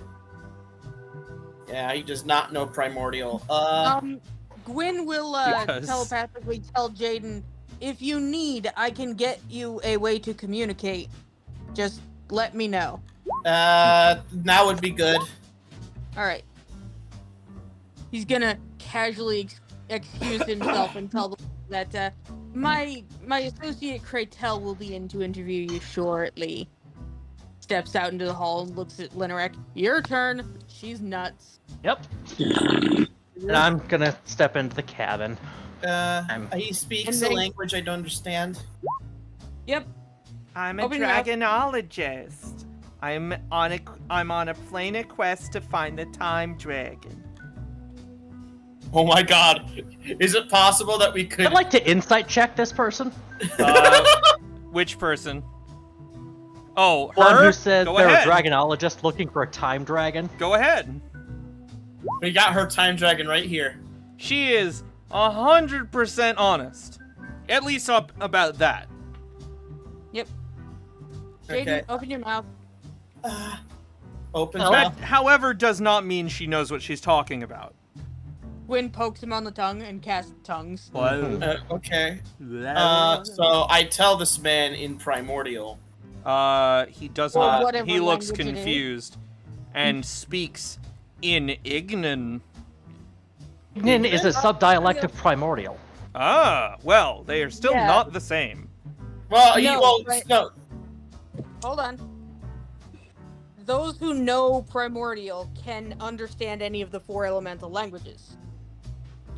Speaker 7: Yeah, he does not know primordial.
Speaker 5: Gwen will
Speaker 1: Because-
Speaker 5: telepathically tell Jaden, if you need, I can get you a way to communicate. Just let me know.
Speaker 7: Now would be good.
Speaker 5: All right. He's gonna casually excuse himself and tell them that my associate Kratel will be in to interview you shortly. Steps out into the hall and looks at Lineric. Your turn. She's nuts.
Speaker 3: Yep. And I'm gonna step into the cabin.
Speaker 7: He speaks
Speaker 5: And
Speaker 7: a
Speaker 5: they-
Speaker 7: language I don't understand.
Speaker 5: Yep.
Speaker 1: I'm
Speaker 5: Open your mouth.
Speaker 1: dragonologist. I'm on a planar quest to find the time dragon.
Speaker 7: Oh my god. Is it possible that we could
Speaker 3: I'd like to insight check this person.
Speaker 1: Which person? Oh,
Speaker 3: One
Speaker 1: her?
Speaker 3: who said
Speaker 1: Go
Speaker 3: they're
Speaker 1: ahead.
Speaker 3: a dragonologist looking for a time dragon.
Speaker 1: Go ahead.
Speaker 7: We got her time dragon right here.
Speaker 1: She is 100% honest. At least up about that.
Speaker 5: Jaden,
Speaker 7: Okay.
Speaker 5: open your mouth.
Speaker 7: Open
Speaker 3: Oh.
Speaker 7: mouth.
Speaker 1: That, however, does not mean she knows what she's talking about.
Speaker 5: Gwen pokes him on the tongue and casts tongues.
Speaker 7: Okay. So I tell this man in primordial.
Speaker 1: He does
Speaker 5: Or
Speaker 1: not.
Speaker 5: whatever
Speaker 1: He looks
Speaker 5: language it is.
Speaker 1: confused and speaks in Ignan.
Speaker 3: Ignan is a subdialect of primordial.
Speaker 1: Ah, well, they are still
Speaker 5: Yeah.
Speaker 1: not the same.
Speaker 7: Well,
Speaker 5: No,
Speaker 7: well,
Speaker 5: right.
Speaker 7: no.
Speaker 5: hold on. Those who know Primordial can understand any of the 4 elemental languages.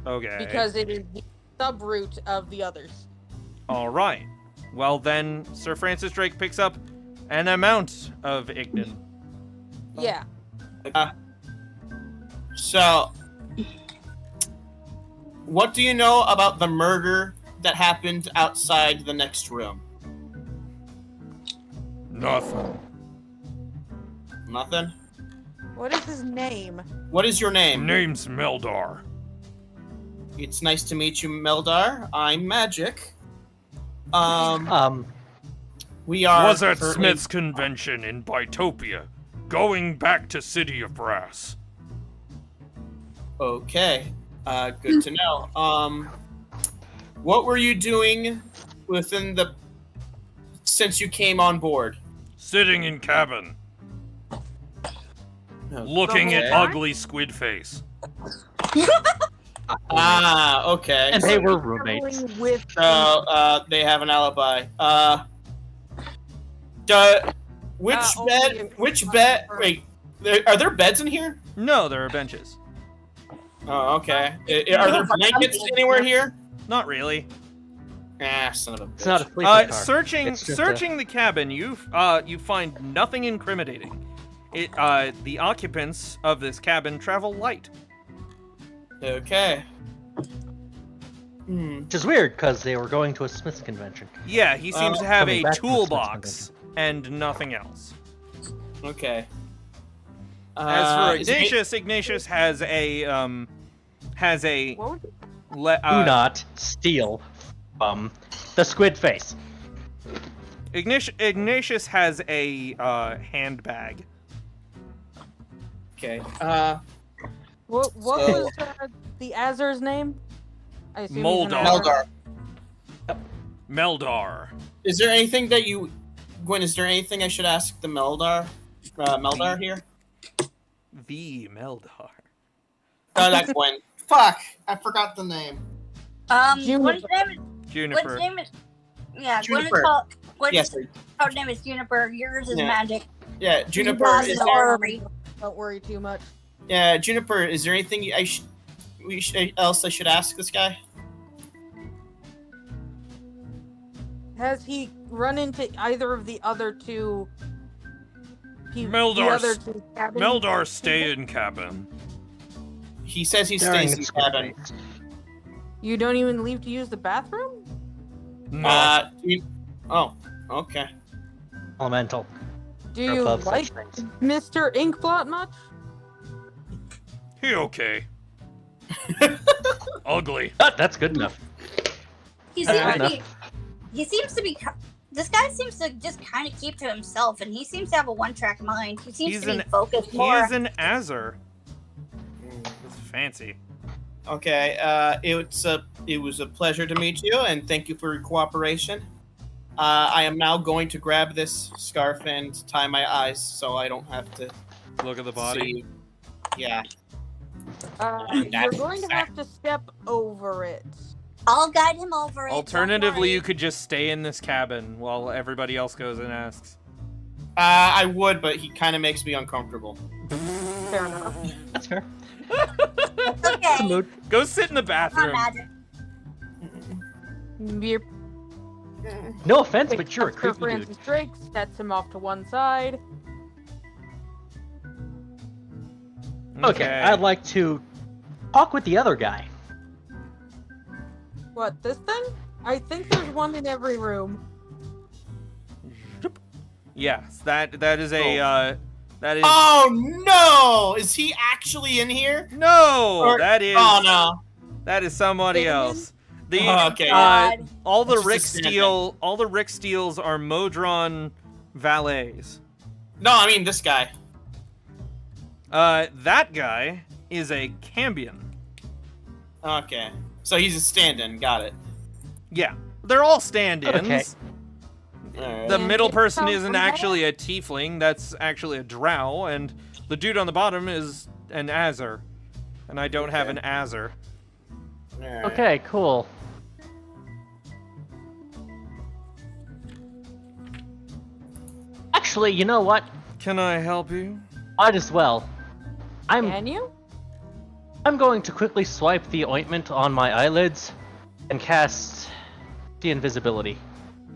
Speaker 1: Okay.
Speaker 5: Because it is the subroot of the others.
Speaker 1: All right. Well, then, Sir Francis Drake picks up an amount of Ignan.
Speaker 5: Yeah.
Speaker 7: So, what do you know about the murder that happened outside the next room?
Speaker 1: Nothing.
Speaker 7: Nothing?
Speaker 5: What is his name?
Speaker 7: What is your name?
Speaker 1: Name's Meldar.
Speaker 7: It's nice to meet you, Meldar. I'm Magic. We are...
Speaker 1: Was at
Speaker 7: currently-
Speaker 1: Smith's convention in Bytopia, going back to City of Brass.
Speaker 7: Okay. Good to know. What were you doing within the... since you came on board?
Speaker 1: Sitting in cabin, looking at
Speaker 7: Okay.
Speaker 1: ugly squid face.
Speaker 7: Okay.
Speaker 3: And they were roommates.
Speaker 5: Traveling with
Speaker 7: So, they have an alibi. Which
Speaker 5: only
Speaker 7: bed, wait, are there beds in here?
Speaker 1: No, there are benches.
Speaker 7: Oh, okay. Are there blankets anywhere here?
Speaker 1: Not really.
Speaker 7: Ah, son of a bitch.
Speaker 3: It's not a sleeping car.
Speaker 1: Searching
Speaker 3: It's just
Speaker 1: the cabin, you find nothing incriminating. The occupants of this cabin travel light.
Speaker 7: Okay.
Speaker 3: Which is weird, because they were going to a Smith's convention.
Speaker 1: Yeah, he seems to have
Speaker 3: coming
Speaker 1: a
Speaker 3: back from the
Speaker 1: toolbox and nothing else.
Speaker 7: Okay.
Speaker 1: As for
Speaker 7: is it-
Speaker 1: Ignatius has a
Speaker 5: What was it?
Speaker 3: Do not steal from the squid face.
Speaker 1: Ignatius has a handbag.
Speaker 7: Okay.
Speaker 5: What
Speaker 7: So-
Speaker 5: was the Azur's name? I assume he's an
Speaker 1: Moldar.
Speaker 5: Azur.
Speaker 7: Meldar.
Speaker 1: Meldar.
Speaker 7: Is there anything that you, Gwen? Is there anything I should ask the Meldar? Meldar here?
Speaker 1: The Meldar.
Speaker 7: Oh, not Gwen. Fuck! I forgot the name.
Speaker 2: What his
Speaker 5: Juniper.
Speaker 2: name is?
Speaker 1: Juniper.
Speaker 2: What's name is? Yeah,
Speaker 7: Juniper.
Speaker 2: Gwen's
Speaker 7: Yes.
Speaker 2: code name is Juniper. Yours is
Speaker 7: Yeah.
Speaker 2: Magic.
Speaker 7: Yeah, Juniper.
Speaker 2: guys
Speaker 7: Is
Speaker 2: know.
Speaker 7: there?
Speaker 5: Don't worry too much.
Speaker 7: Yeah, Juniper. Is there anything else I should ask this guy?
Speaker 5: Has he run into either of the other two?
Speaker 1: Meldar's-
Speaker 5: The other two cabin-
Speaker 1: Meldar stay in cabin.
Speaker 7: He says he
Speaker 3: During
Speaker 7: stays
Speaker 3: the
Speaker 7: in
Speaker 3: squid
Speaker 7: cabin.
Speaker 3: face.
Speaker 5: You don't even leave to use the bathroom?
Speaker 1: No.
Speaker 7: Oh, okay.
Speaker 3: Elemental.
Speaker 5: Do
Speaker 3: Or
Speaker 5: you
Speaker 3: above
Speaker 5: like
Speaker 3: such things.
Speaker 5: Mr. Inkblot much?
Speaker 1: He okay. Ugly.
Speaker 3: That's good enough.
Speaker 2: He
Speaker 3: Fair
Speaker 2: seems to be. He seems to be. This guy seems to just kind of keep to himself, and he seems to have a one-track mind. He seems
Speaker 1: He's
Speaker 2: to be
Speaker 1: an-
Speaker 2: focused
Speaker 1: He
Speaker 2: more.
Speaker 1: is an Azur. It's fancy.
Speaker 7: Okay. It was a pleasure to meet you, and thank you for your cooperation. I am now going to grab this scarf and tie my eyes so I don't have to
Speaker 1: Look at the body.
Speaker 7: see. Yeah.
Speaker 5: You're
Speaker 7: That's
Speaker 5: going to have to step over it.
Speaker 2: I'll guide him over it. don't
Speaker 1: Alternatively,
Speaker 2: worry.
Speaker 1: you could just stay in this cabin while everybody else goes and asks.
Speaker 7: I would, but he kind of makes me uncomfortable.
Speaker 5: Fair enough.
Speaker 3: That's fair.
Speaker 2: It's okay.
Speaker 3: Mood.
Speaker 1: Go sit in the
Speaker 2: Come on,
Speaker 1: bathroom.
Speaker 2: Magic.
Speaker 5: You're
Speaker 3: No offense, but you're a
Speaker 5: Sir
Speaker 3: creepy dude.
Speaker 5: Francis Drake sets him off to one side.
Speaker 3: Okay, I'd like to talk with the other guy.
Speaker 5: What, this thing? I think there's one in every room.
Speaker 1: Yes, that is a that is
Speaker 7: Oh no! Is he actually in here?
Speaker 1: no.
Speaker 7: Or-
Speaker 1: That is
Speaker 7: Oh no!
Speaker 1: that is somebody
Speaker 5: Alien?
Speaker 1: else. The
Speaker 7: Okay.
Speaker 2: God.
Speaker 1: all the
Speaker 7: That's just a
Speaker 1: Rick
Speaker 7: stand-in.
Speaker 1: Steels are Modron valets.
Speaker 7: No, I mean this guy.
Speaker 1: That guy is a Cambion.
Speaker 7: Okay, so he's a stand-in. Got it.
Speaker 1: Yeah, they're all stand-ins.
Speaker 3: Okay.
Speaker 7: Alright.
Speaker 1: The
Speaker 5: And
Speaker 1: middle
Speaker 5: it
Speaker 1: person
Speaker 5: comes
Speaker 1: isn't
Speaker 5: from
Speaker 1: actually a tiefling, that's actually a drow, and the dude on the bottom is an Azur. And I don't have an
Speaker 7: Okay.
Speaker 1: Azur.
Speaker 7: Alright.
Speaker 3: Okay, cool. Actually, you know what?
Speaker 1: Can I help you?
Speaker 3: Might as well.
Speaker 5: Can you?
Speaker 3: I'm going to quickly swipe the ointment on my eyelids and cast the invisibility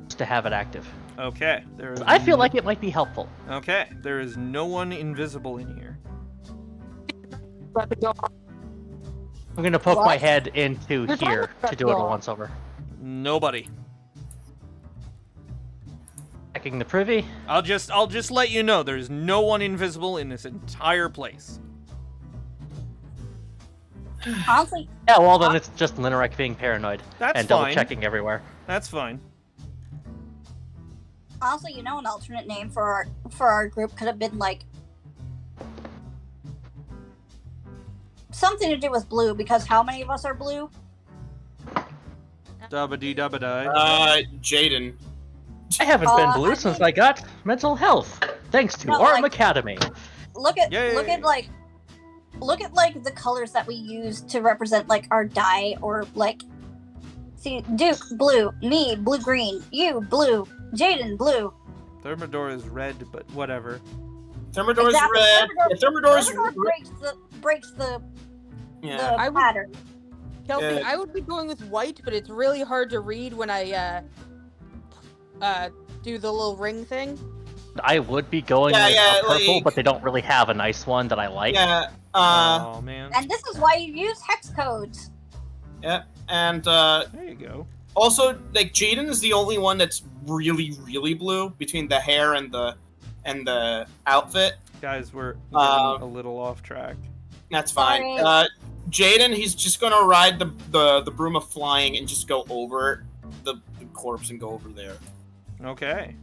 Speaker 3: just to have it active.
Speaker 1: Okay. There is
Speaker 3: I feel like it might be helpful.
Speaker 1: Okay. There is no one invisible in here.
Speaker 5: Let the door.
Speaker 3: I'm gonna poke my
Speaker 2: What?
Speaker 3: head into
Speaker 5: You're
Speaker 3: here
Speaker 5: talking about
Speaker 3: to do it a
Speaker 5: door.
Speaker 3: once over.
Speaker 1: Nobody.
Speaker 3: Checking the privy.
Speaker 1: I'll just let you know there's no one invisible in this entire place.
Speaker 2: Honestly,
Speaker 3: Yeah, well then it's just Linarek being paranoid
Speaker 1: That's
Speaker 3: and double
Speaker 1: fine.
Speaker 3: checking everywhere.
Speaker 1: That's fine.
Speaker 2: an alternate name for our group could have been like something to do with blue, because how many of us are blue?
Speaker 1: Dabba dee dabba die.
Speaker 7: Jaden.
Speaker 3: I haven't been
Speaker 2: I
Speaker 3: blue since
Speaker 2: mean-
Speaker 3: I got mental health, thanks to
Speaker 2: No,
Speaker 3: Arm
Speaker 2: like-
Speaker 3: Academy.
Speaker 2: Look at
Speaker 1: Yay.
Speaker 2: look at the colors that we use to represent like our dye, or like, see, Duke blue, me blue green, you blue, Jaden blue.
Speaker 1: Thermidor is red, but whatever.
Speaker 7: Thermidor's
Speaker 2: Exactly.
Speaker 7: red. Yeah, Thermidor's
Speaker 2: Thermidor breaks the
Speaker 7: Yeah.
Speaker 5: I would-
Speaker 2: pattern.
Speaker 5: Kelsey,
Speaker 7: Yeah.
Speaker 5: I would be going with white, but it's really hard to read when I do the little ring thing.
Speaker 3: I would be going
Speaker 7: Yeah,
Speaker 3: with
Speaker 7: yeah,
Speaker 3: a purple,
Speaker 7: like-
Speaker 3: but they don't really have a nice one that I like.
Speaker 7: Yeah.
Speaker 1: Oh man.
Speaker 2: And this is why you use hex codes.
Speaker 7: Yeah. And
Speaker 1: There you go.
Speaker 7: also, like, Jaden is the only one that's really, really blue between the hair and the outfit.
Speaker 1: Guys, we're
Speaker 7: Uh,
Speaker 1: getting a little off track.
Speaker 7: That's fine.
Speaker 2: Sorry.
Speaker 7: Jaden, he's just gonna ride the broom of flying and just go over the corpse and go over there.
Speaker 1: Okay.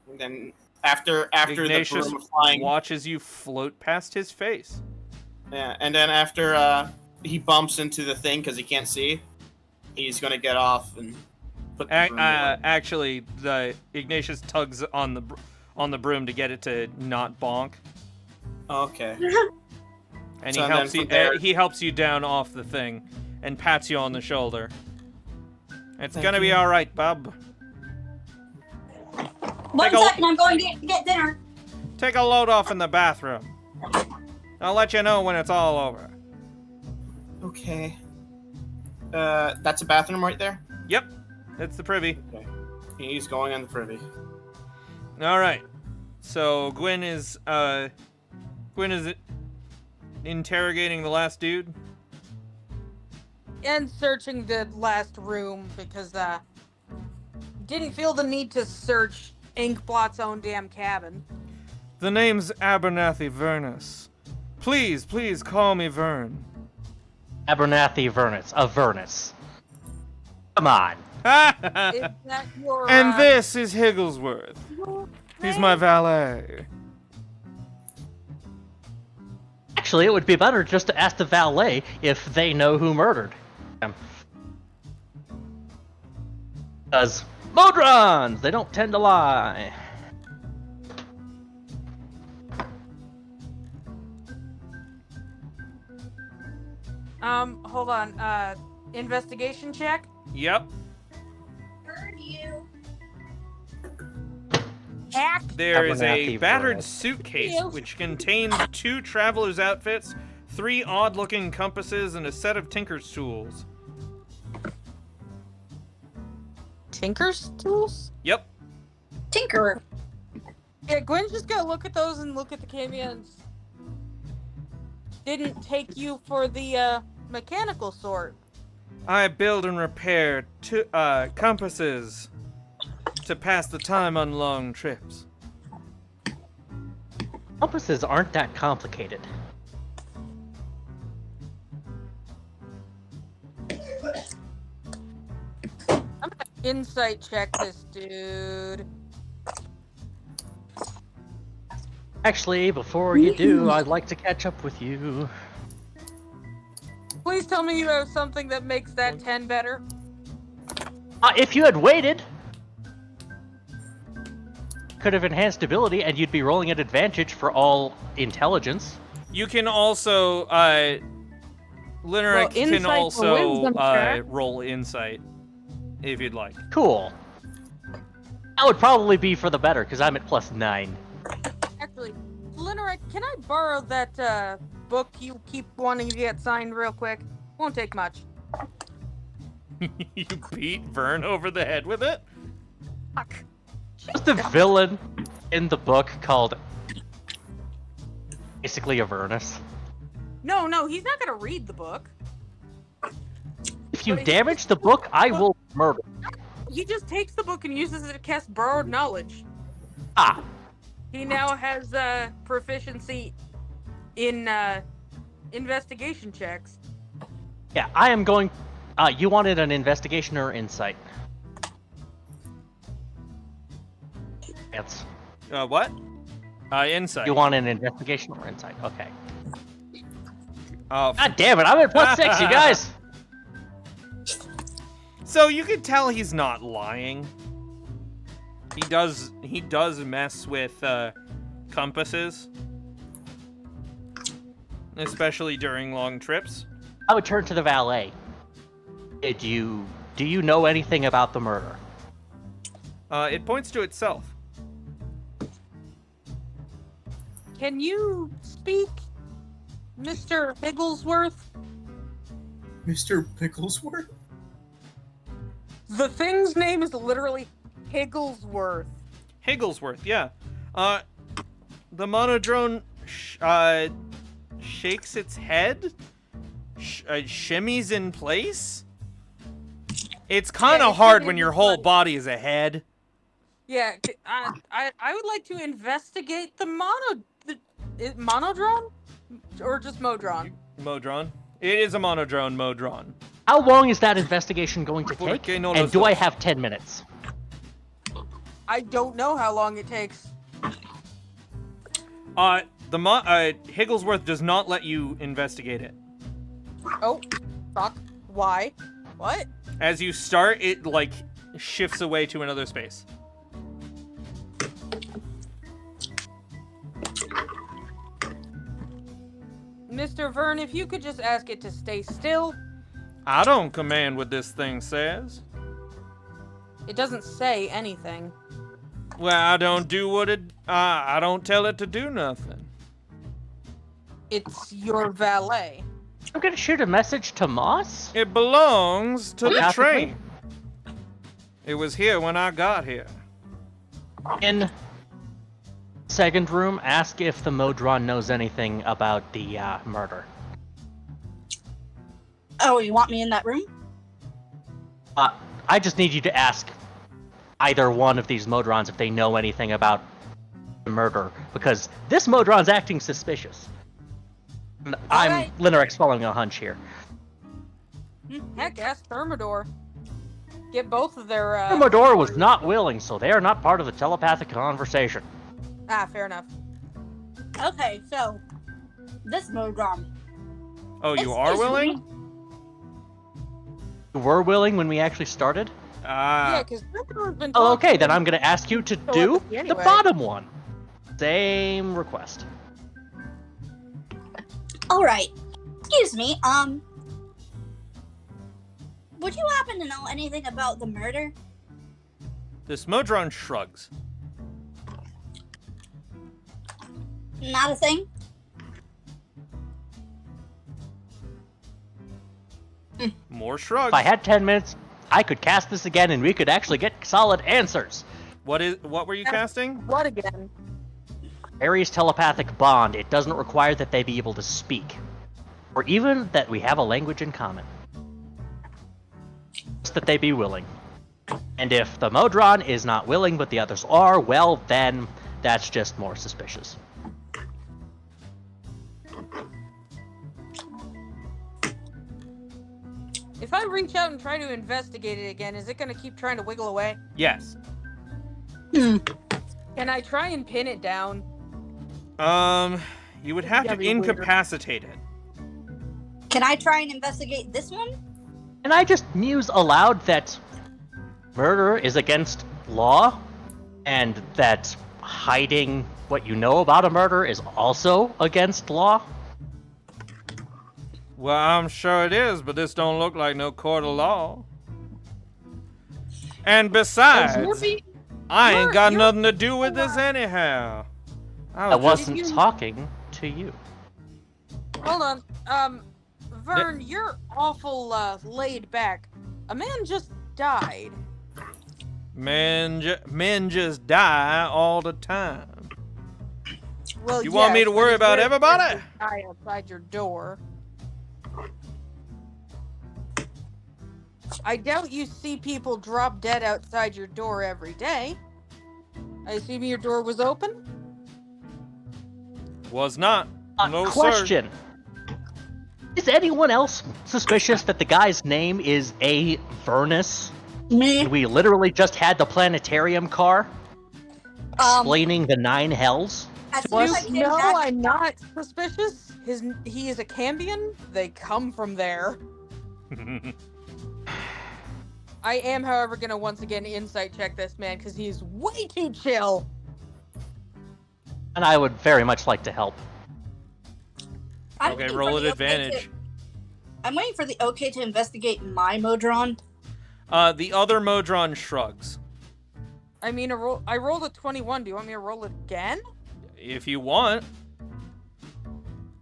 Speaker 7: And then after the
Speaker 1: Ignatius
Speaker 7: broom of flying,
Speaker 1: watches you float past his face.
Speaker 7: yeah, and then after he bumps into the thing because he can't see, he's gonna get off and put the broom away.
Speaker 1: Actually, the Ignatius tugs on the broom to get it to not bonk,
Speaker 7: Okay.
Speaker 1: and
Speaker 7: So then from there-
Speaker 1: he helps you down off the thing, and pats you on the shoulder. It's
Speaker 7: Thank
Speaker 1: gonna be
Speaker 7: you.
Speaker 1: all right, bub.
Speaker 2: One
Speaker 1: Take a-
Speaker 2: second, I'm going to get dinner.
Speaker 1: Take a load off in the bathroom. I'll let you know when it's all over.
Speaker 7: Okay. That's a bathroom right there.
Speaker 1: Yep, it's the privy.
Speaker 7: Okay. He's going in the privy.
Speaker 1: All right. So Gwyn is interrogating the last dude.
Speaker 5: And searching the last room because didn't feel the need to search Inkblot's own damn cabin.
Speaker 1: The name's Abernathy Vernus. Please call me Vern.
Speaker 3: Abernathy Vernus. A Vernus. Come on.
Speaker 5: Is that your
Speaker 1: And this is Higglesworth. He's my valet.
Speaker 3: Actually, it would be better just to ask the valet if they know who murdered him. Because Modrons, they don't tend to lie.
Speaker 5: hold on. Investigation check.
Speaker 1: Yep.
Speaker 2: Heard you.
Speaker 5: Hack.
Speaker 1: There is a
Speaker 3: Abernathy
Speaker 1: battered
Speaker 3: Vernus.
Speaker 1: suitcase
Speaker 5: Yes.
Speaker 1: which contains 2 traveler's outfits, 3 odd-looking compasses, and a set of tinker's tools.
Speaker 5: Tinker's tools.
Speaker 1: Yep.
Speaker 2: Tinkerer.
Speaker 5: Yeah, Gwen's just gonna look at those and look at the cameos. Didn't take you for the mechanical sort.
Speaker 1: I build and repair compasses to pass the time on long trips.
Speaker 3: Compasses aren't that complicated.
Speaker 5: I'm gonna insight check this dude.
Speaker 3: Actually, before you do, I'd like to catch up with you.
Speaker 5: Please tell me you have something that makes that 10 better.
Speaker 3: If you had waited, could have enhanced ability, and you'd be rolling at advantage for all intelligence.
Speaker 1: You can also, Lineric
Speaker 5: Well,
Speaker 1: can
Speaker 5: insight for
Speaker 1: also
Speaker 5: wisdom check.
Speaker 1: roll insight if you'd like.
Speaker 3: Cool. That would probably be for the better, because I'm at +9.
Speaker 5: Actually, Lineric, can I borrow that book you keep wanting to get signed real quick? Won't take much.
Speaker 1: You beat Vern over the head with it?
Speaker 5: Fuck.
Speaker 3: What's the villain in the book called basically Avernus?
Speaker 5: No, he's not gonna read the book.
Speaker 3: If you
Speaker 5: But
Speaker 3: damage the book, I will murder.
Speaker 5: He just takes the book and uses it to cast borrowed knowledge.
Speaker 3: Ah,
Speaker 5: He now has proficiency in investigation checks.
Speaker 3: yeah, I am going... you wanted an investigation or insight? Vance.
Speaker 1: What? Insight.
Speaker 3: You want an investigation or insight? Okay.
Speaker 1: Oh,
Speaker 3: God damn it, I'm at +6, you guys!
Speaker 1: So you can tell he's not lying. He does mess with compasses, especially during long trips.
Speaker 3: I would turn to the valet. Do you know anything about the murder?
Speaker 1: It points to itself.
Speaker 5: Can you speak, Mr. Bigglesworth?
Speaker 4: Mr. Picklesworth?
Speaker 5: The thing's name is literally Higglesworth.
Speaker 1: Higglesworth, yeah. The monodrone shakes its head, shimmies in place. It's kind of
Speaker 5: Yeah, it
Speaker 1: hard
Speaker 5: shimmies
Speaker 1: when your
Speaker 5: in
Speaker 1: whole
Speaker 5: place.
Speaker 1: body is a head.
Speaker 5: Yeah, I would like to investigate the monodrone? Or just Modron?
Speaker 1: Modron. It is a monodrone Modron.
Speaker 3: How long is that investigation going to
Speaker 1: Porque
Speaker 3: take?
Speaker 1: no
Speaker 3: And
Speaker 1: los
Speaker 3: do I
Speaker 1: dos?
Speaker 3: have 10 minutes?
Speaker 5: I don't know how long it takes.
Speaker 1: Higglesworth does not let you investigate it.
Speaker 5: Oh, fuck. Why? What?
Speaker 1: As you start, it like shifts away to another space.
Speaker 5: Mr. Vern, if you could just ask it to stay still.
Speaker 1: I don't command what this thing says.
Speaker 5: It doesn't say anything.
Speaker 1: Well, I don't do what it. I don't tell it to do nothing.
Speaker 5: It's your valet.
Speaker 3: I'm gonna shoot a message to Moss?
Speaker 1: It belongs to the
Speaker 3: Telepathically?
Speaker 1: train. It was here when I got here.
Speaker 3: In second room, ask if the Modron knows anything about the murder.
Speaker 2: Oh, you want me in that room?
Speaker 3: I just need you to ask either one of these Modrons if they know anything about the murder, because this Modron's acting suspicious. And I'm
Speaker 2: Alright.
Speaker 3: Linerix following a hunch here.
Speaker 5: Heck, ask Thermidor. Get both of their,
Speaker 3: Thermidor was not willing, so they are not part of the telepathic conversation.
Speaker 5: fair enough.
Speaker 2: Okay, so this Modron.
Speaker 1: Oh, you are
Speaker 2: Excuse
Speaker 1: willing?
Speaker 2: me?
Speaker 3: You were willing when we actually started?
Speaker 5: Yeah, because Thermidor's been
Speaker 3: Oh,
Speaker 5: talking
Speaker 3: okay, then
Speaker 5: to
Speaker 3: I'm gonna ask you to do
Speaker 5: Telepathy
Speaker 3: the
Speaker 5: anyway.
Speaker 3: bottom one. Same request.
Speaker 2: All right. Excuse me. Would you happen to know anything about the murder?
Speaker 1: This Modron shrugs.
Speaker 2: Not a thing.
Speaker 1: More shrugs.
Speaker 3: If I had 10 minutes, I could cast this again and we could actually get solid answers.
Speaker 1: What were you casting?
Speaker 5: What again?
Speaker 3: Ares telepathic bond, it doesn't require that they be able to speak. Or even that we have a language in common. Just that they be willing. And if the Modron is not willing but the others are, well then, that's just more suspicious.
Speaker 5: If I reach out and try to investigate it again, is it going to keep trying to wiggle away?
Speaker 1: Yes.
Speaker 5: Can I try and pin it down?
Speaker 1: You would have to
Speaker 5: That'd be weird.
Speaker 1: incapacitate it.
Speaker 2: Can I try and investigate this one?
Speaker 3: And I just muse aloud that murder is against law, and that hiding what you know about a murder is also against law.
Speaker 1: Well, I'm sure it is, but this don't look like no court of law. And besides, I ain't got
Speaker 5: You're-
Speaker 1: nothing to do with this anyhow.
Speaker 3: I
Speaker 1: was
Speaker 3: wasn't
Speaker 5: Did you-
Speaker 3: talking to you.
Speaker 5: Hold on. Vern, you're awful laid back. A man just died.
Speaker 1: men just die all the time.
Speaker 5: Well,
Speaker 1: You want me
Speaker 5: yes,
Speaker 1: to
Speaker 5: but
Speaker 1: worry
Speaker 5: it's
Speaker 1: about
Speaker 5: very
Speaker 1: everybody?
Speaker 5: rare to die outside your door. I doubt you see people drop dead outside your door every day. I assume your door was open?
Speaker 1: Was not. No, sir.
Speaker 3: Question. Is anyone else suspicious that the guy's name is A. Vernus?
Speaker 2: Me.
Speaker 3: And we literally just had the planetarium car explaining the 9 hells?
Speaker 2: As soon as I came
Speaker 5: No,
Speaker 2: back,
Speaker 5: I'm not suspicious. He is a Cambion. They come from there. I am, however, gonna once again insight check this man because he's way too chill.
Speaker 3: And I would very much like to help.
Speaker 2: I'm
Speaker 1: Okay,
Speaker 2: waiting
Speaker 1: roll
Speaker 2: for
Speaker 1: an
Speaker 2: the
Speaker 1: advantage.
Speaker 2: I'm waiting for the okay to investigate my Modron.
Speaker 1: The other Modron shrugs.
Speaker 5: I mean, I rolled a 21. Do you want me to roll it again?
Speaker 1: If you want,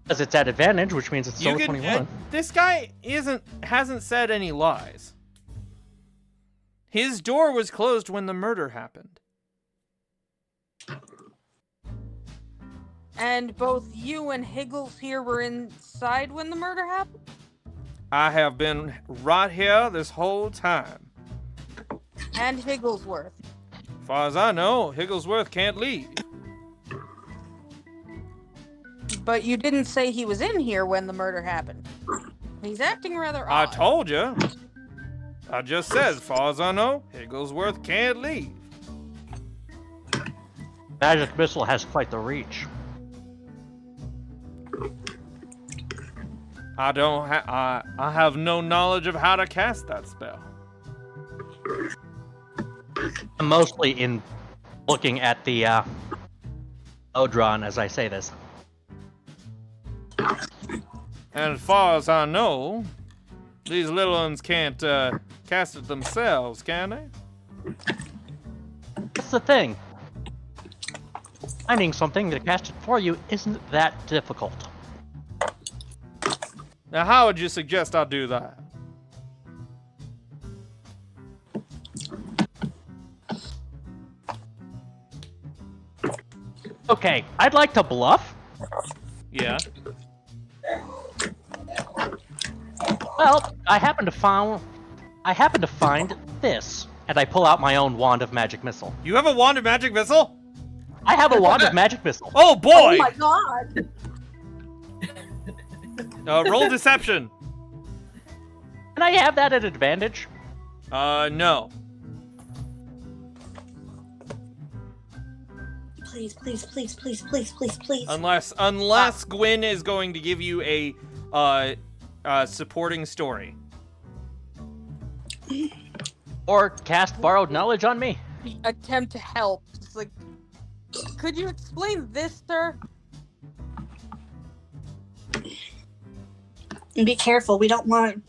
Speaker 3: Because it's at advantage, which means it's still
Speaker 1: you
Speaker 3: a
Speaker 1: can.
Speaker 3: 21.
Speaker 1: This guy hasn't said any lies. His door was closed when the murder happened.
Speaker 5: And both you and Higgles here were inside when the murder happened?
Speaker 1: I have been right here this whole time.
Speaker 5: And Higglesworth.
Speaker 1: As far as I know, Higglesworth can't leave.
Speaker 5: But you didn't say he was in here when the murder happened. He's acting rather odd.
Speaker 1: I told you. I just said, as far as I know, Higglesworth can't leave.
Speaker 3: Magic Missile has quite the reach.
Speaker 1: I have no knowledge of how to cast that spell.
Speaker 3: I'm mostly in looking at the Odron as I say this.
Speaker 1: And as far as I know, these little ones can't cast it themselves, can they?
Speaker 3: That's the thing. Finding something to cast it for you isn't that difficult.
Speaker 1: Now, how would you suggest I do that?
Speaker 3: Okay, I'd like to bluff.
Speaker 1: Yeah.
Speaker 3: Well, I happen to find this, and I pull out my own wand of magic missile.
Speaker 1: You have a wand of magic missile?
Speaker 3: I have a wand of magic missile.
Speaker 1: Oh boy!
Speaker 2: Oh my god!
Speaker 1: Roll deception.
Speaker 3: Can I have that at advantage?
Speaker 1: No.
Speaker 2: Please, please, please, please, please, please, please.
Speaker 1: Unless Gwyn is going to give you a supporting story.
Speaker 3: Or cast borrowed knowledge on me?
Speaker 5: Attempt to help. It's like, could you explain this, sir?
Speaker 2: And be careful, we don't want.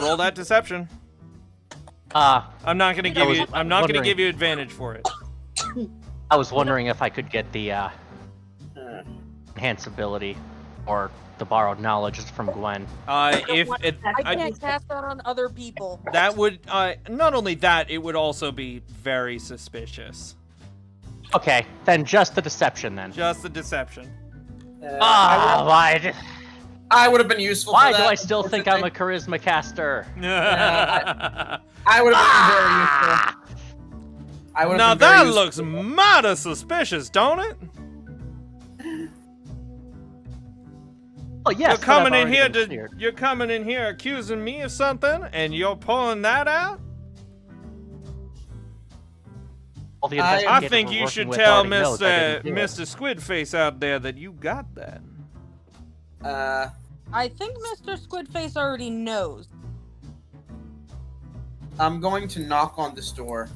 Speaker 1: Roll that deception. I'm not gonna give you. I'm not gonna give you advantage for it.
Speaker 3: I was wondering if I could get the enhance ability or the borrowed knowledge from Gwen.
Speaker 1: If it,
Speaker 5: I can't cast that on other people.
Speaker 1: that would not only that, it would also be very suspicious.
Speaker 3: Okay, then just the deception then.
Speaker 1: Just the deception.
Speaker 3: Why
Speaker 4: I would have been useful
Speaker 3: do
Speaker 4: for that.
Speaker 3: I still think I'm a charisma caster?
Speaker 4: I would have been very useful. I would
Speaker 1: Now
Speaker 4: have been very
Speaker 1: that
Speaker 4: useful.
Speaker 1: looks mighty suspicious, don't it?
Speaker 3: Oh yes,
Speaker 1: You're
Speaker 3: but I've
Speaker 1: coming in
Speaker 3: already
Speaker 1: here
Speaker 3: been cleared.
Speaker 1: you're coming in here accusing me of something, and you're pulling that out.
Speaker 3: All the
Speaker 1: I
Speaker 3: investigators
Speaker 1: think
Speaker 3: we're
Speaker 1: you
Speaker 3: working
Speaker 1: should
Speaker 3: with
Speaker 1: tell
Speaker 3: already knows I didn't do it.
Speaker 1: Mr. Squidface out there that you got that.
Speaker 5: I think Mr. Squidface already knows.
Speaker 4: I'm going to knock on this door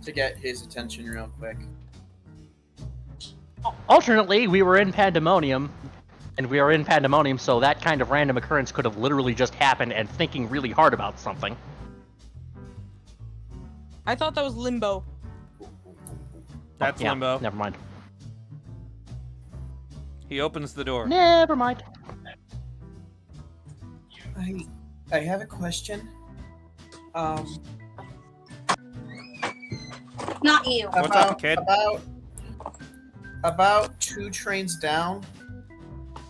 Speaker 4: to get his attention real quick.
Speaker 3: Alternately, we were in Pandemonium, and we are in Pandemonium, so that kind of random occurrence could have literally just happened and thinking really hard about something.
Speaker 5: I thought that was limbo.
Speaker 1: That's
Speaker 3: Yeah,
Speaker 1: Limbo.
Speaker 3: Never mind.
Speaker 1: He opens the door.
Speaker 3: Never mind.
Speaker 7: I have a question.
Speaker 2: Not you.
Speaker 1: What's up, kid?
Speaker 7: About 2 trains down,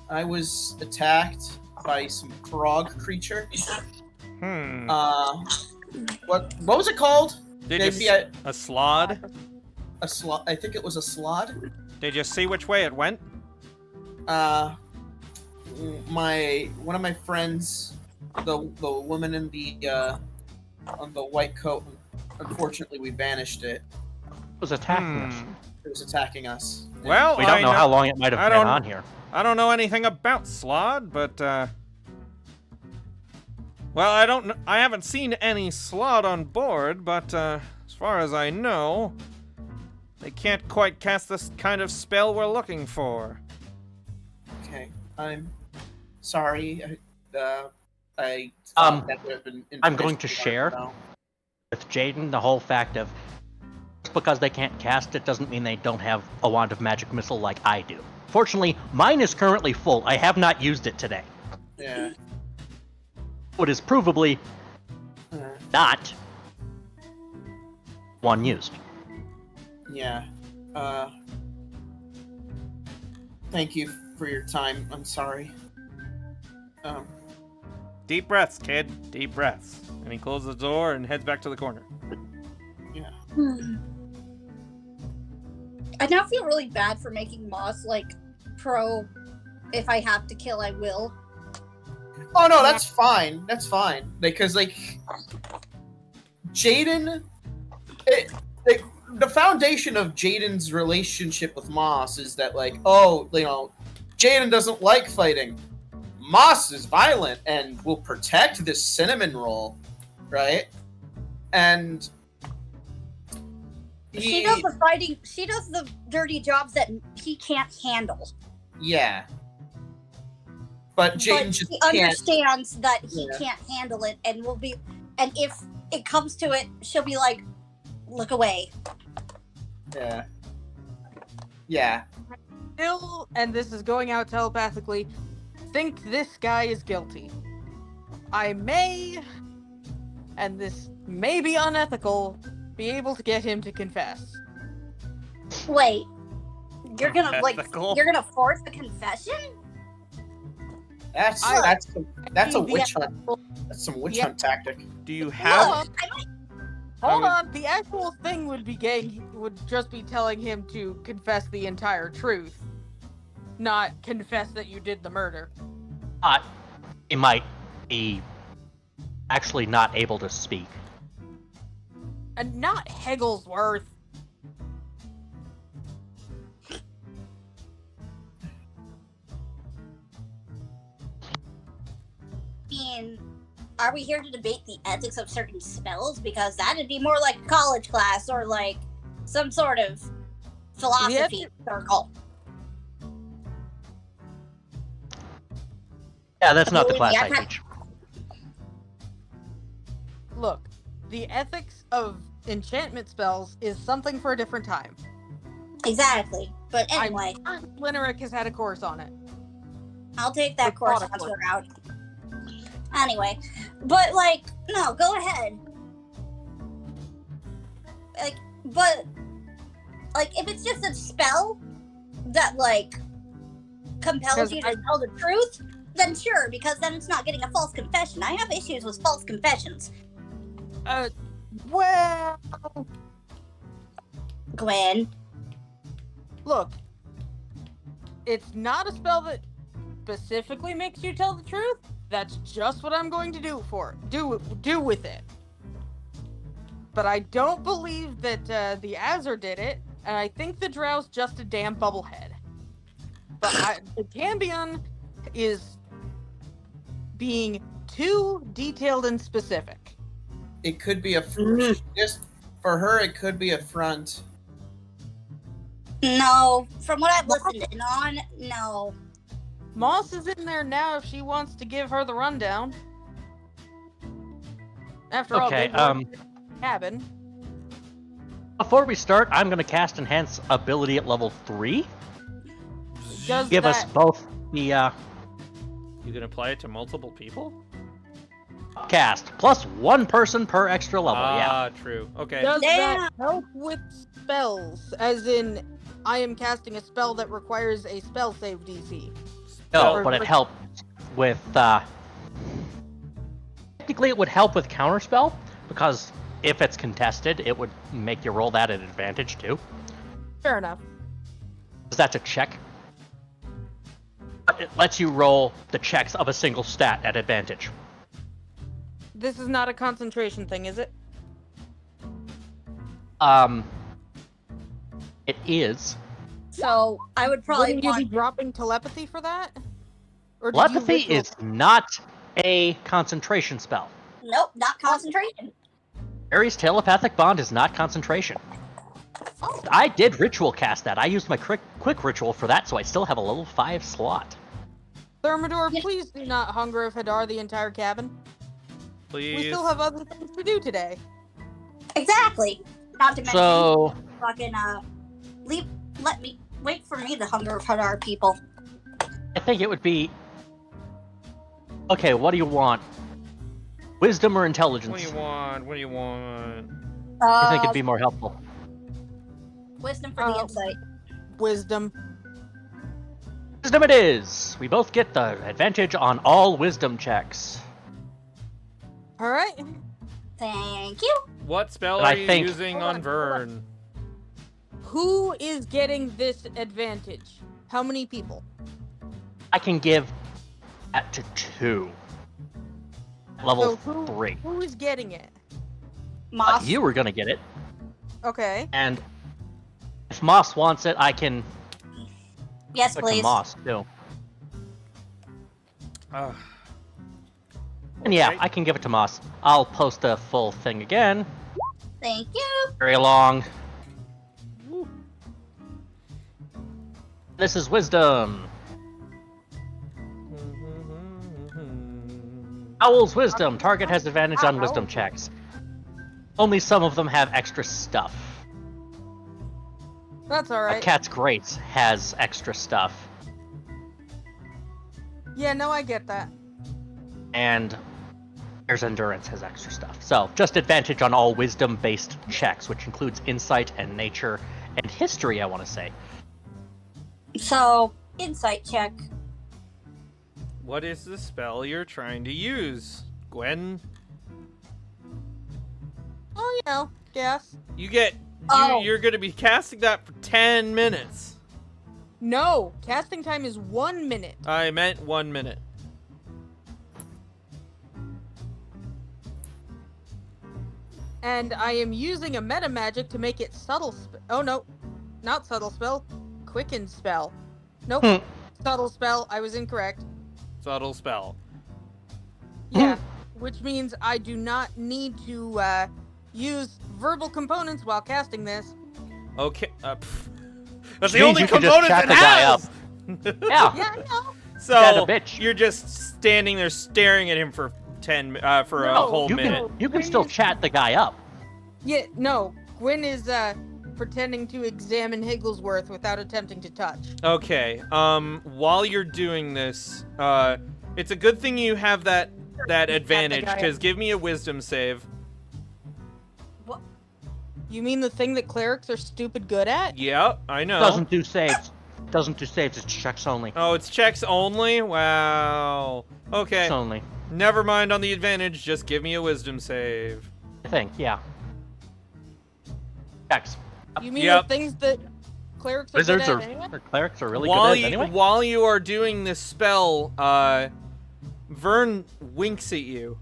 Speaker 7: I was attacked by some frog creature.
Speaker 1: Hmm.
Speaker 7: What was it called?
Speaker 1: Did
Speaker 7: Maybe
Speaker 1: you a slod?
Speaker 7: a slot. I think it was a slod.
Speaker 1: Did you see which way it went?
Speaker 7: One of my friends, the woman in the on the white coat. Unfortunately, we banished it.
Speaker 3: It was attacking us.
Speaker 7: It was attacking us.
Speaker 1: Well,
Speaker 3: We don't know how long it might
Speaker 1: I
Speaker 3: have been
Speaker 1: don't-
Speaker 3: on here.
Speaker 1: I don't know anything about slod, but well, I haven't seen any slod on board, but as far as I know, they can't quite cast this kind of spell we're looking for.
Speaker 7: Okay, I'm sorry. I
Speaker 3: Um,
Speaker 7: thought that would have been
Speaker 3: I'm going to
Speaker 7: information
Speaker 3: share.
Speaker 7: I don't know.
Speaker 3: With Jaden, the whole fact of just because they can't cast it doesn't mean they don't have a wand of magic missile like I do. Fortunately, mine is currently full. I have not used it today.
Speaker 7: Yeah.
Speaker 3: It is provably
Speaker 7: Uh,
Speaker 3: not one used.
Speaker 7: yeah. Thank you for your time. I'm sorry.
Speaker 1: Deep breaths, kid. Deep breaths. And he closes the door and heads back to the corner.
Speaker 7: Yeah.
Speaker 2: I now feel really bad for making Moss like pro. If I have to kill, I will.
Speaker 7: Oh no, that's fine. That's fine because like Jaden, the foundation of Jaden's relationship with Moss is that like, oh, you know, Jaden doesn't like fighting. Moss is violent and will protect this cinnamon roll, right? And
Speaker 2: She does the fighting. She does the dirty jobs that he can't handle.
Speaker 7: yeah. But Jaden
Speaker 2: But
Speaker 7: just
Speaker 2: he
Speaker 7: can't.
Speaker 2: understands that he
Speaker 7: Yeah.
Speaker 2: can't handle it, and will be. And if it comes to it, she'll be like, "Look away."
Speaker 7: Yeah. Yeah.
Speaker 5: Still, and this is going out telepathically, think this guy is guilty. I may, and this may be unethical, be able to get him to confess.
Speaker 2: Wait, you're gonna
Speaker 1: Unethical.
Speaker 2: you're gonna force a confession?
Speaker 7: That's
Speaker 5: I-
Speaker 7: that's a
Speaker 5: The
Speaker 7: witch hunt. That's some witch
Speaker 5: Yeah.
Speaker 7: hunt tactic.
Speaker 1: Do you
Speaker 2: No,
Speaker 1: have
Speaker 2: I might.
Speaker 5: Hold
Speaker 1: I
Speaker 5: on, the actual thing would just be telling him to confess the entire truth, not confess that you did the murder.
Speaker 3: But he might be actually not able to speak.
Speaker 5: And not Hegglesworth.
Speaker 2: I mean, are we here to debate the ethics of certain spells? Because that'd be more like a college class or like some sort of philosophy circle.
Speaker 3: Yeah, that's not the
Speaker 2: Believe me,
Speaker 3: class
Speaker 2: I've
Speaker 3: I
Speaker 2: had-
Speaker 3: teach.
Speaker 5: Look, the ethics of enchantment spells is something for a different time.
Speaker 2: Exactly. But anyway,
Speaker 5: Linerick has had a course on it.
Speaker 2: I'll take that
Speaker 5: The
Speaker 2: course
Speaker 5: product
Speaker 2: once we're out. Anyway, but like, no, go ahead. But if it's just a spell that like compels you to tell the truth, then sure, because then it's not getting a false confession. I have issues with false confessions.
Speaker 5: Well,
Speaker 2: Gwen.
Speaker 5: look, it's not a spell that specifically makes you tell the truth. That's just what I'm going to do with it. But I don't believe that the Azur did it, and I think the Drow's just a damn bubblehead. But the Cambion is being too detailed and specific.
Speaker 7: It could be a just for her. It could be a front.
Speaker 2: No, from what I've listened in on, no.
Speaker 5: Moss is in there now if she wants to give her the rundown. After all,
Speaker 3: Okay,
Speaker 5: they were in the cabin.
Speaker 3: Before we start, I'm going to cast Enhance Ability at level 3.
Speaker 5: Does
Speaker 3: Give
Speaker 5: that
Speaker 3: us both the
Speaker 1: You can apply it to multiple people?
Speaker 3: cast, plus 1 person per extra level, yeah.
Speaker 1: Ah, true. Okay.
Speaker 5: does
Speaker 2: Damn.
Speaker 5: that help with spells? As in, I am casting a spell that requires a spell save DC.
Speaker 3: No,
Speaker 5: or
Speaker 3: but it
Speaker 5: like-
Speaker 3: helped with, technically it would help with Counterspell, because if it's contested, it would make you roll that at advantage, too.
Speaker 5: Fair enough.
Speaker 3: Because that's a check. But it lets you roll the checks of a single stat at advantage.
Speaker 5: This is not a concentration thing, is it?
Speaker 3: It is.
Speaker 2: So I would probably
Speaker 5: Wouldn't you be
Speaker 2: want.
Speaker 5: dropping telepathy for that? Or did you
Speaker 3: Telepathy
Speaker 5: ritual-
Speaker 3: is not a concentration spell.
Speaker 2: Nope, not concentration.
Speaker 3: Ares' telepathic bond is not concentration.
Speaker 2: Oh,
Speaker 3: I did ritual cast that. I used my quick ritual for that, so I still have a level 5 slot.
Speaker 5: Thermidor,
Speaker 2: Yeah.
Speaker 5: please do not Hunger of Hadar the entire cabin.
Speaker 1: Please.
Speaker 5: We still have other things to do today.
Speaker 2: exactly. Not to mention,
Speaker 3: So,
Speaker 2: fucking wait for me, the Hunger of Hadar people.
Speaker 3: I think it would be... Okay, what do you want? Wisdom or intelligence?
Speaker 1: What do you want? What do you want?
Speaker 3: I think it'd be more helpful.
Speaker 2: Wisdom for the insight.
Speaker 5: Wisdom.
Speaker 3: Wisdom it is! We both get the advantage on all wisdom checks.
Speaker 5: Alright.
Speaker 2: Thank you.
Speaker 1: What spell
Speaker 3: But
Speaker 1: are
Speaker 3: I
Speaker 1: you
Speaker 3: think-
Speaker 1: using
Speaker 5: Hold
Speaker 1: on
Speaker 5: on,
Speaker 1: Vern?
Speaker 5: Who is getting this advantage? How many people?
Speaker 3: I can give that to 2. Level
Speaker 5: So
Speaker 3: 3.
Speaker 5: Who is getting it?
Speaker 2: Moss.
Speaker 3: You were gonna get it,
Speaker 5: Okay.
Speaker 3: and if Moss wants it, I can
Speaker 2: Yes,
Speaker 3: put it to
Speaker 2: please.
Speaker 3: Moss, too.
Speaker 1: Ah.
Speaker 3: And yeah,
Speaker 1: Okay.
Speaker 3: I can give it to Moss. I'll post the full thing again.
Speaker 2: Thank you.
Speaker 3: Very long. This is wisdom. Owl's wisdom. Target has advantage on wisdom checks. Only some of them have extra stuff.
Speaker 5: That's
Speaker 3: A
Speaker 5: alright.
Speaker 3: Cat's Grace has extra stuff.
Speaker 5: Yeah, no, I get that.
Speaker 3: And Bear's Endurance has extra stuff. So, just advantage on all wisdom-based checks, which includes insight and nature and history, I want to say.
Speaker 2: So, insight check.
Speaker 1: What is the spell you're trying to use, Gwen?
Speaker 5: Oh, you know, yes.
Speaker 1: You get.
Speaker 2: Oh.
Speaker 1: You're gonna be casting that for 10 minutes.
Speaker 5: No, casting time is 1 minute.
Speaker 1: I meant 1 minute.
Speaker 5: And I am using a meta magic to make it subtle oh no, not subtle spell, quicken spell. Nope,
Speaker 3: Hmm.
Speaker 5: subtle spell, I was incorrect.
Speaker 1: Subtle spell.
Speaker 5: Yeah, which means I do not need to use verbal components while casting this.
Speaker 1: Okay. That's the
Speaker 3: Means
Speaker 1: only
Speaker 3: you can just
Speaker 1: component
Speaker 3: chat
Speaker 1: it
Speaker 3: the guy
Speaker 1: has.
Speaker 3: Yeah.
Speaker 5: Yeah, I know.
Speaker 1: So
Speaker 3: That a bitch.
Speaker 1: you're just standing there staring at him for for a
Speaker 5: No,
Speaker 1: whole
Speaker 3: You
Speaker 1: minute.
Speaker 3: can, you can still chat the guy up.
Speaker 5: Yeah, no, Gwyn is pretending to examine Higglesworth without attempting to touch.
Speaker 1: Okay. While you're doing this, it's a good thing you have that advantage,
Speaker 5: guy.
Speaker 1: because give me a wisdom save.
Speaker 5: You mean the thing that clerics are stupid good at?
Speaker 1: Yeah, I know.
Speaker 3: Doesn't do saves. Doesn't do saves, it's checks only.
Speaker 1: Oh, it's checks only? Wow. Okay.
Speaker 3: Checks only.
Speaker 1: Never mind on the advantage, just give me a wisdom save.
Speaker 3: I think, yeah. Checks.
Speaker 5: You mean
Speaker 1: Yep.
Speaker 5: the things that clerics are
Speaker 3: Wizards
Speaker 5: good
Speaker 3: are,
Speaker 5: at anyway?
Speaker 3: or clerics are really
Speaker 1: while
Speaker 3: good at
Speaker 1: you
Speaker 3: anyway.
Speaker 1: while you are doing this spell, Vern winks at you.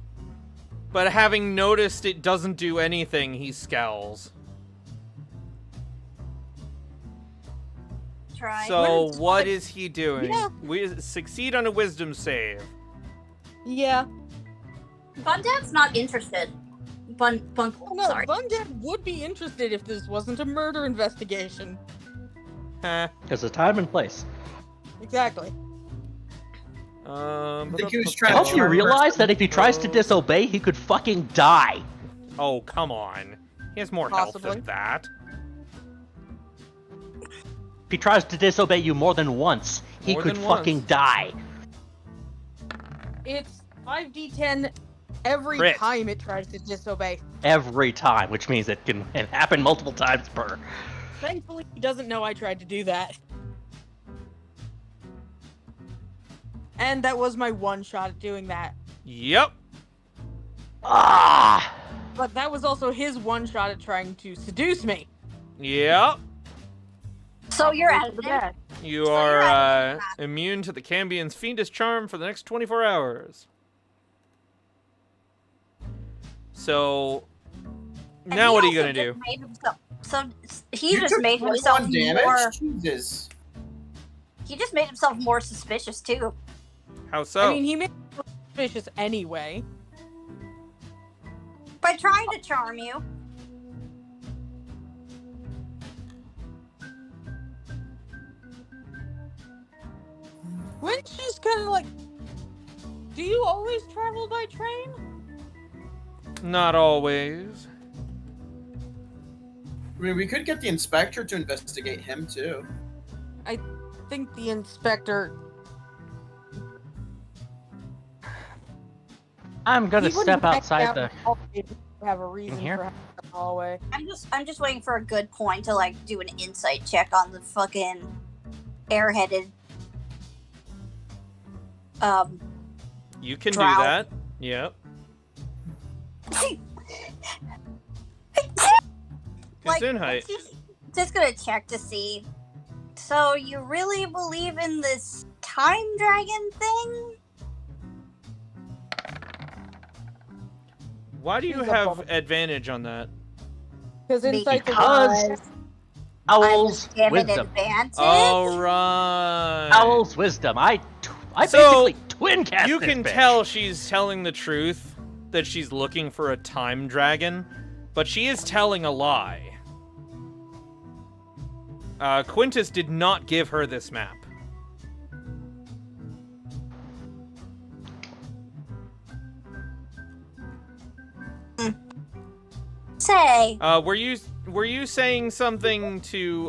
Speaker 1: But having noticed it doesn't do anything, he scowls.
Speaker 2: Try.
Speaker 1: So
Speaker 5: Wisdom
Speaker 1: what
Speaker 5: save.
Speaker 1: is he doing?
Speaker 5: Yeah.
Speaker 1: We succeed on a wisdom save.
Speaker 5: Yeah.
Speaker 2: Bundad's not interested.
Speaker 5: Oh, no,
Speaker 2: Sorry.
Speaker 5: Bundad would be interested if this wasn't a murder investigation.
Speaker 1: Huh.
Speaker 3: There's a time and place.
Speaker 5: Exactly.
Speaker 7: I think he was
Speaker 3: I
Speaker 7: trying
Speaker 3: hope
Speaker 7: to
Speaker 3: you
Speaker 7: turn
Speaker 3: realize that if he tries to disobey, he could fucking die.
Speaker 1: Oh, come on. He has more
Speaker 5: Possibly.
Speaker 1: health than that.
Speaker 3: he tries to disobey you more than once, he
Speaker 1: More
Speaker 3: could
Speaker 1: than
Speaker 3: fucking
Speaker 1: once.
Speaker 3: die.
Speaker 5: It's 5d10 every
Speaker 1: Crit.
Speaker 5: time it tries to disobey.
Speaker 3: Every time, which means it can happen multiple times per.
Speaker 5: Thankfully, he doesn't know I tried to do that. And that was my one shot at doing that.
Speaker 1: Yep.
Speaker 3: Ah!
Speaker 5: But that was also his one shot at trying to seduce me.
Speaker 1: Yep.
Speaker 2: So you're
Speaker 5: Hope
Speaker 2: out
Speaker 5: for
Speaker 2: of
Speaker 5: the
Speaker 2: it.
Speaker 5: best.
Speaker 1: You
Speaker 2: So you're
Speaker 1: are
Speaker 2: out of
Speaker 1: immune to the Cambion's fiendish charm for the next 24 hours. So,
Speaker 2: And
Speaker 1: now
Speaker 2: he
Speaker 1: what are you
Speaker 2: also
Speaker 1: gonna do?
Speaker 2: just made himself- So he
Speaker 7: You
Speaker 2: just
Speaker 7: took
Speaker 2: made
Speaker 7: 21
Speaker 2: himself
Speaker 7: damage?
Speaker 2: more.
Speaker 7: Jesus.
Speaker 2: He just made himself more suspicious too.
Speaker 1: How so?
Speaker 5: I mean, he made me suspicious anyway.
Speaker 2: By trying to charm you.
Speaker 5: When she's kind of like, do you always travel by train?
Speaker 1: Not always.
Speaker 7: I mean, we could get the inspector to investigate him too.
Speaker 5: I think the inspector.
Speaker 3: I'm gonna
Speaker 5: he wouldn't
Speaker 3: step outside
Speaker 5: hang out
Speaker 3: the.
Speaker 5: in the hallway if you have a reason
Speaker 3: here?
Speaker 5: for having a hallway.
Speaker 2: I'm just waiting for a good point to like do an insight check on the fucking airheaded
Speaker 1: You can
Speaker 2: Drow.
Speaker 1: do that. Yep.
Speaker 2: like
Speaker 1: Gesundheit.
Speaker 2: just gonna check to see. So you really believe in this time dragon thing?
Speaker 1: Why do you
Speaker 5: He's a
Speaker 1: have
Speaker 5: bubble.
Speaker 1: advantage on that?
Speaker 5: Because insight's
Speaker 3: Because
Speaker 2: I was
Speaker 3: Owl's
Speaker 2: given
Speaker 3: wisdom.
Speaker 2: advantage.
Speaker 1: All right.
Speaker 3: Owl's wisdom. I
Speaker 1: So,
Speaker 3: basically twin cast
Speaker 1: You
Speaker 3: this
Speaker 1: can
Speaker 3: bitch.
Speaker 1: tell she's telling the truth, that she's looking for a time dragon, but she is telling a lie. Quintus did not give her this map.
Speaker 2: Say,
Speaker 1: Were you saying something to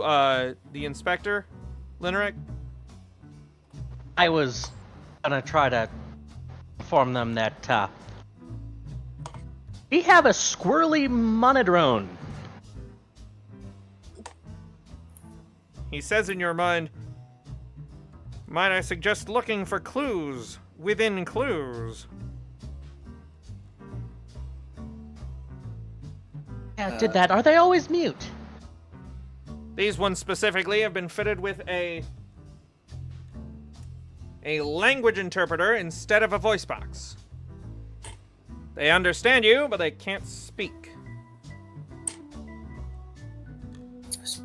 Speaker 1: the inspector, Linerick?
Speaker 3: I was gonna try to inform them that we have a squirrely monodrone.
Speaker 1: He says in your mind, might I suggest looking for clues within clues?
Speaker 3: Yeah, did that. Are they always mute?
Speaker 1: These ones specifically have been fitted with a language interpreter instead of a voice box. They understand you, but they can't speak.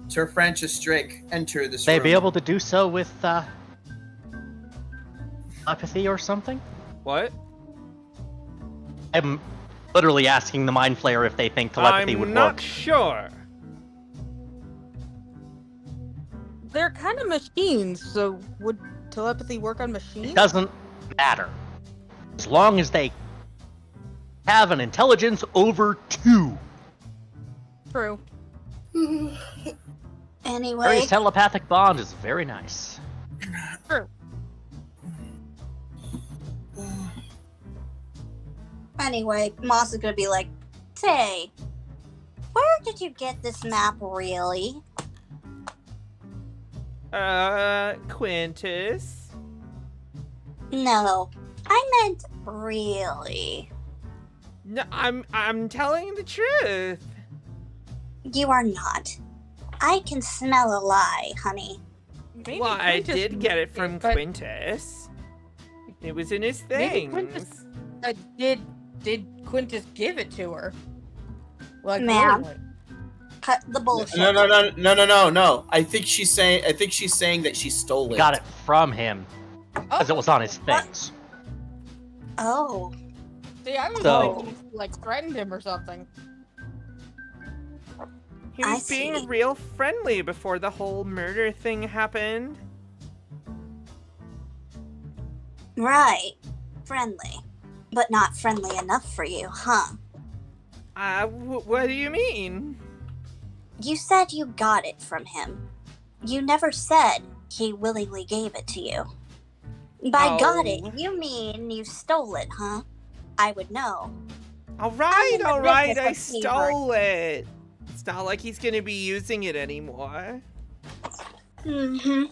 Speaker 7: Sir Francis Drake, enter this
Speaker 3: They
Speaker 7: room.
Speaker 3: be able to do so with telepathy or something?
Speaker 1: What?
Speaker 3: I'm literally asking the Mind Flayer if they think telepathy
Speaker 1: I'm
Speaker 3: would
Speaker 1: not
Speaker 3: work.
Speaker 1: sure.
Speaker 5: They're kind of machines, so would telepathy work on machines?
Speaker 3: It doesn't matter. As long as they have an intelligence over 2.
Speaker 5: True.
Speaker 2: anyway,
Speaker 3: Very telepathic bond is very nice.
Speaker 5: True.
Speaker 2: anyway, Moss is gonna be like, say, where did you get this map really?
Speaker 1: Quintus?
Speaker 2: No, I meant really.
Speaker 1: No, I'm telling the truth.
Speaker 2: You are not. I can smell a lie, honey.
Speaker 5: Maybe
Speaker 1: Well, I
Speaker 5: Quintus
Speaker 1: did get it from
Speaker 5: but
Speaker 1: Quintus. It was in his
Speaker 5: Maybe
Speaker 1: things.
Speaker 5: Quintus- Did Quintus give it to her? Like,
Speaker 2: Ma'am.
Speaker 5: willingly?
Speaker 2: Cut the bullshit.
Speaker 7: No. I think she's saying that she stole it.
Speaker 3: Got it from him because it was on his
Speaker 2: What?
Speaker 3: things.
Speaker 2: Oh,
Speaker 5: See, I was
Speaker 3: So-
Speaker 5: thinking, like, threatened him or something.
Speaker 1: He
Speaker 2: I
Speaker 1: was being
Speaker 2: see.
Speaker 1: real friendly before the whole murder thing happened.
Speaker 2: right. Friendly. But not friendly enough for you, huh?
Speaker 1: What do you mean?
Speaker 2: You said you got it from him. you never said he willingly gave it to you. By got it,
Speaker 1: Oh.
Speaker 2: you mean you stole it, huh? I would know.
Speaker 1: All
Speaker 2: I'm
Speaker 1: right,
Speaker 2: in the
Speaker 1: all right,
Speaker 2: business
Speaker 1: I
Speaker 2: of thievery.
Speaker 1: stole it. It's not like he's gonna be using it anymore.
Speaker 2: Mm-hmm.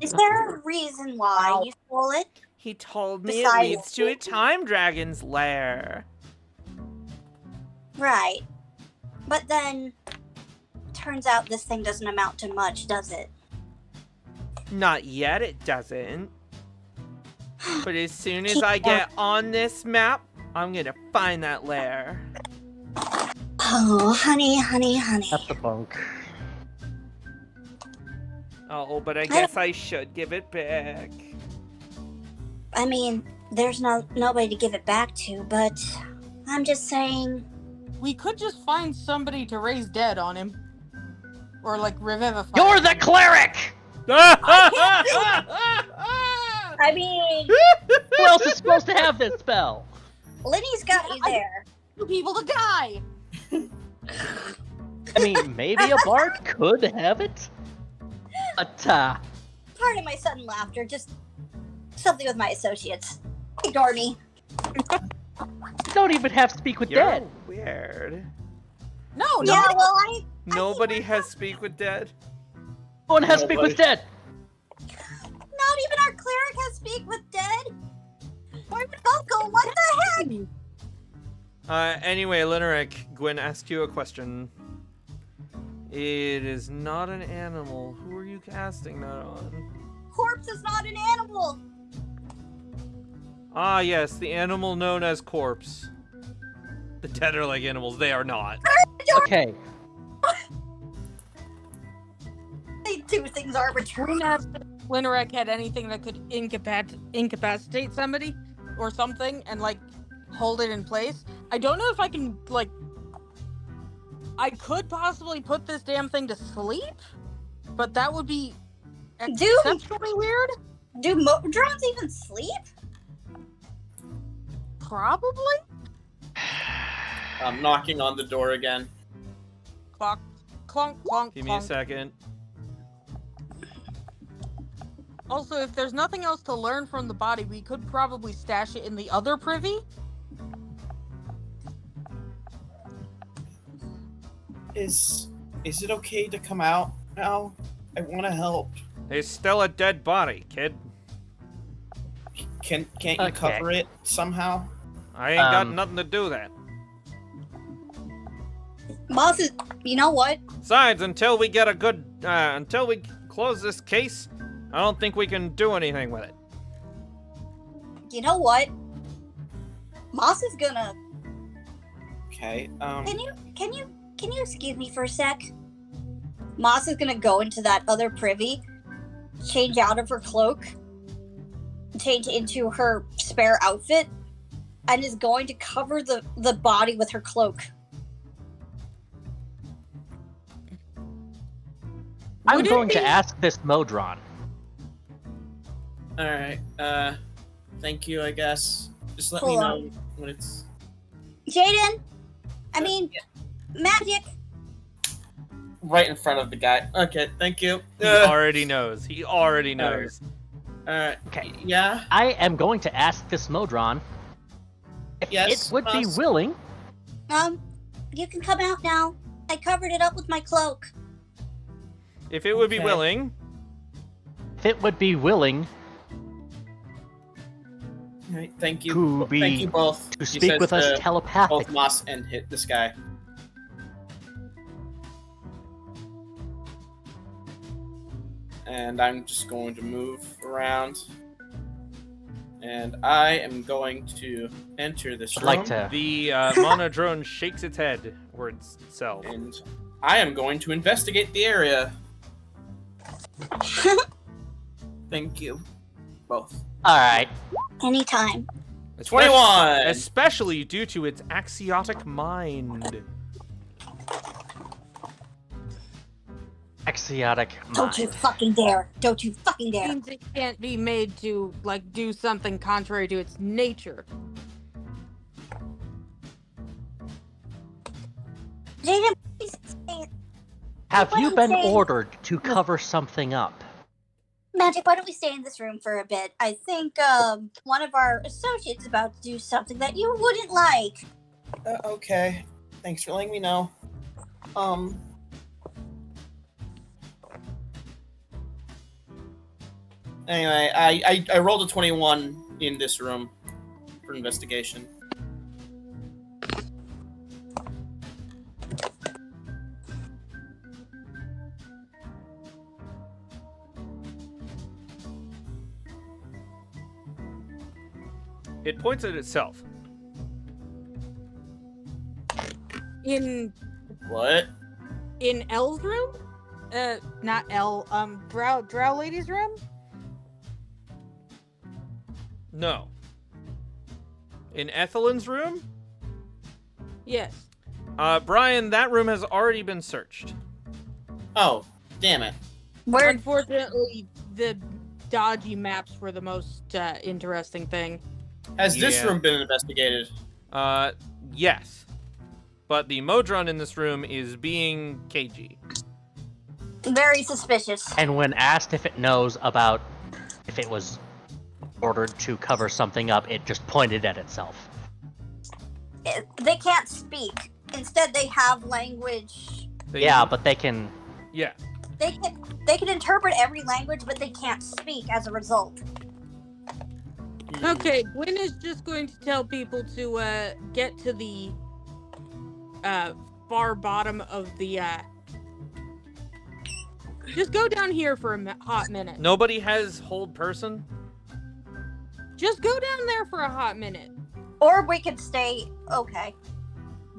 Speaker 2: Is there a reason why you stole it?
Speaker 1: He told me it
Speaker 2: Besides-
Speaker 1: leads to a time dragon's lair.
Speaker 2: Right. But then, turns out this thing doesn't amount to much, does it?
Speaker 1: Not yet, it doesn't. But as soon as I get on this map, I'm gonna find that lair.
Speaker 2: Oh, honey, honey, honey.
Speaker 3: That's the bunk.
Speaker 1: Oh, but I guess I should give it back.
Speaker 2: I mean, there's nobody to give it back to, but I'm just saying.
Speaker 5: We could just find somebody to raise dead on him. Or like revivify.
Speaker 3: You're the cleric!
Speaker 2: I mean,
Speaker 3: Who else is supposed to have this spell?
Speaker 2: Lenny's got you there.
Speaker 5: Two people to die.
Speaker 3: I mean, maybe a bard could have it. But,
Speaker 2: Pardon my sudden laughter, just something with my associates. Ignore me.
Speaker 3: you don't even have Speak with
Speaker 1: You're
Speaker 3: Dead.
Speaker 1: weird.
Speaker 5: No,
Speaker 2: Yeah,
Speaker 5: no.
Speaker 2: well,
Speaker 1: Nobody has Speak with Dead.
Speaker 3: No one has Speak with Dead.
Speaker 2: not even our cleric has Speak with Dead. Why would Falco? What the heck?
Speaker 1: Anyway, Lineric, Gwen asked you a question. It is not an animal. Who are you casting that on?
Speaker 2: Corpse is not an animal.
Speaker 1: Ah, yes, the animal known as corpse. The dead are like animals. They are not.
Speaker 3: Okay.
Speaker 2: They do things arbitrarily.
Speaker 5: Wouldn't ask if Linerek had anything that could incapacitate somebody or something and like hold it in place. I don't know if I can like. I could possibly put this damn thing to sleep, but that would be exceptionally weird.
Speaker 2: Do drones even sleep?
Speaker 5: Probably.
Speaker 7: I'm knocking on the door again.
Speaker 5: Clonk, clonk, clonk,
Speaker 1: Give me a
Speaker 5: clonk.
Speaker 1: second.
Speaker 5: Also, if there's nothing else to learn from the body, we could probably stash it in the other privy.
Speaker 7: Is it okay to come out now? I want to help.
Speaker 1: There's still a dead body, kid.
Speaker 7: Can't you
Speaker 3: Okay.
Speaker 7: cover it somehow?
Speaker 1: I ain't got
Speaker 3: Um,
Speaker 1: nothing to do that.
Speaker 2: Boss is. You know what?
Speaker 1: Besides, until we get a good, until we close this case, I don't think we can do anything with it.
Speaker 2: You know what? Moss is gonna.
Speaker 7: Okay.
Speaker 2: Can you excuse me for a sec? Moss is gonna go into that other privy, change out of her cloak, change into her spare outfit, and is going to cover the body with her cloak.
Speaker 3: I'm
Speaker 5: Would it
Speaker 3: going to
Speaker 5: be-
Speaker 3: ask this Modron.
Speaker 7: All right. Thank you. I guess. Just let me
Speaker 2: Hold
Speaker 7: know when it's.
Speaker 2: Jaden, I mean, magic.
Speaker 7: Right in front of the guy. Okay. Thank you.
Speaker 1: He already knows. He already knows.
Speaker 3: Okay.
Speaker 7: Yeah.
Speaker 3: I am going to ask this Modron if
Speaker 7: Yes,
Speaker 3: it would be
Speaker 7: boss.
Speaker 3: willing.
Speaker 2: You can come out now. I covered it up with my cloak.
Speaker 1: If it would be
Speaker 7: Okay.
Speaker 1: willing,
Speaker 3: If it would be willing
Speaker 7: All right. Thank you.
Speaker 3: To
Speaker 7: Thank
Speaker 3: be-
Speaker 7: you both.
Speaker 3: to
Speaker 7: He
Speaker 3: speak
Speaker 7: says
Speaker 3: with us
Speaker 7: to both
Speaker 3: telepathically.
Speaker 7: Moss and hit this guy. And I'm just going to move around. And I am going to enter this
Speaker 3: I'd
Speaker 7: room.
Speaker 3: like to.
Speaker 1: the monodrone shakes its head towards itself.
Speaker 7: And I am going to investigate the area. Thank you. Both.
Speaker 3: All right.
Speaker 2: Anytime.
Speaker 7: 21!
Speaker 1: Especially due to its axiotic mind.
Speaker 3: Axiotic
Speaker 2: Don't you
Speaker 3: mind.
Speaker 2: fucking dare. Don't you fucking dare.
Speaker 5: Means it can't be made to like do something contrary to its nature.
Speaker 2: Jaden, please say it.
Speaker 3: Have
Speaker 2: Why
Speaker 3: you
Speaker 2: don't we
Speaker 3: been
Speaker 2: say-
Speaker 3: ordered to cover something up?
Speaker 2: Magic, why don't we stay in this room for a bit? I think one of our associates is about to do something that you wouldn't like.
Speaker 7: Okay. Thanks for letting me know. Anyway, I rolled a 21 in this room for investigation.
Speaker 1: It points at itself.
Speaker 5: In
Speaker 7: What?
Speaker 5: L's room? Not L. Drow lady's room.
Speaker 1: No. In Ethelyn's room?
Speaker 5: Yes.
Speaker 1: Brian, that room has already been searched.
Speaker 7: Oh, damn it.
Speaker 2: Where
Speaker 5: Unfortunately, the dodgy maps were the most interesting thing.
Speaker 7: Has this
Speaker 1: Yeah.
Speaker 7: room been investigated?
Speaker 1: Yes. But the Modron in this room is being cagey.
Speaker 2: very suspicious.
Speaker 3: And when asked if it knows about if it was ordered to cover something up, it just pointed at itself.
Speaker 2: They can't speak. Instead, they have language.
Speaker 3: Yeah, but they can.
Speaker 1: Yeah.
Speaker 2: They can interpret every language, but they can't speak as a result.
Speaker 5: Okay, Gwyn is just going to tell people to get to the far bottom of the. Just go down here for a hot minute.
Speaker 1: Nobody has hold person?
Speaker 5: Just go down there for a hot minute.
Speaker 2: Or we could stay. Okay.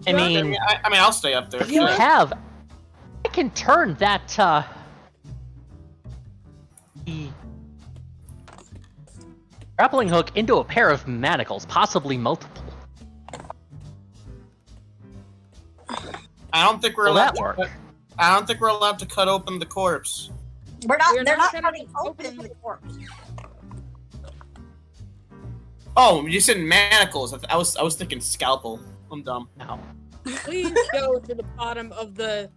Speaker 3: I mean,
Speaker 7: I'll stay up there.
Speaker 3: if you have, I can turn that the grappling hook into a pair of manacles, possibly multiple.
Speaker 7: I don't think we're
Speaker 3: Will
Speaker 7: allowed
Speaker 3: that work?
Speaker 7: I don't think we're allowed to cut open the corpse.
Speaker 2: They're
Speaker 5: We're
Speaker 2: not
Speaker 5: not gonna
Speaker 2: cutting
Speaker 5: open
Speaker 2: open the
Speaker 5: the-
Speaker 2: corpse.
Speaker 7: Oh, you said manacles. I was thinking scalpel. I'm dumb.
Speaker 3: No.
Speaker 5: Please go to the bottom of the.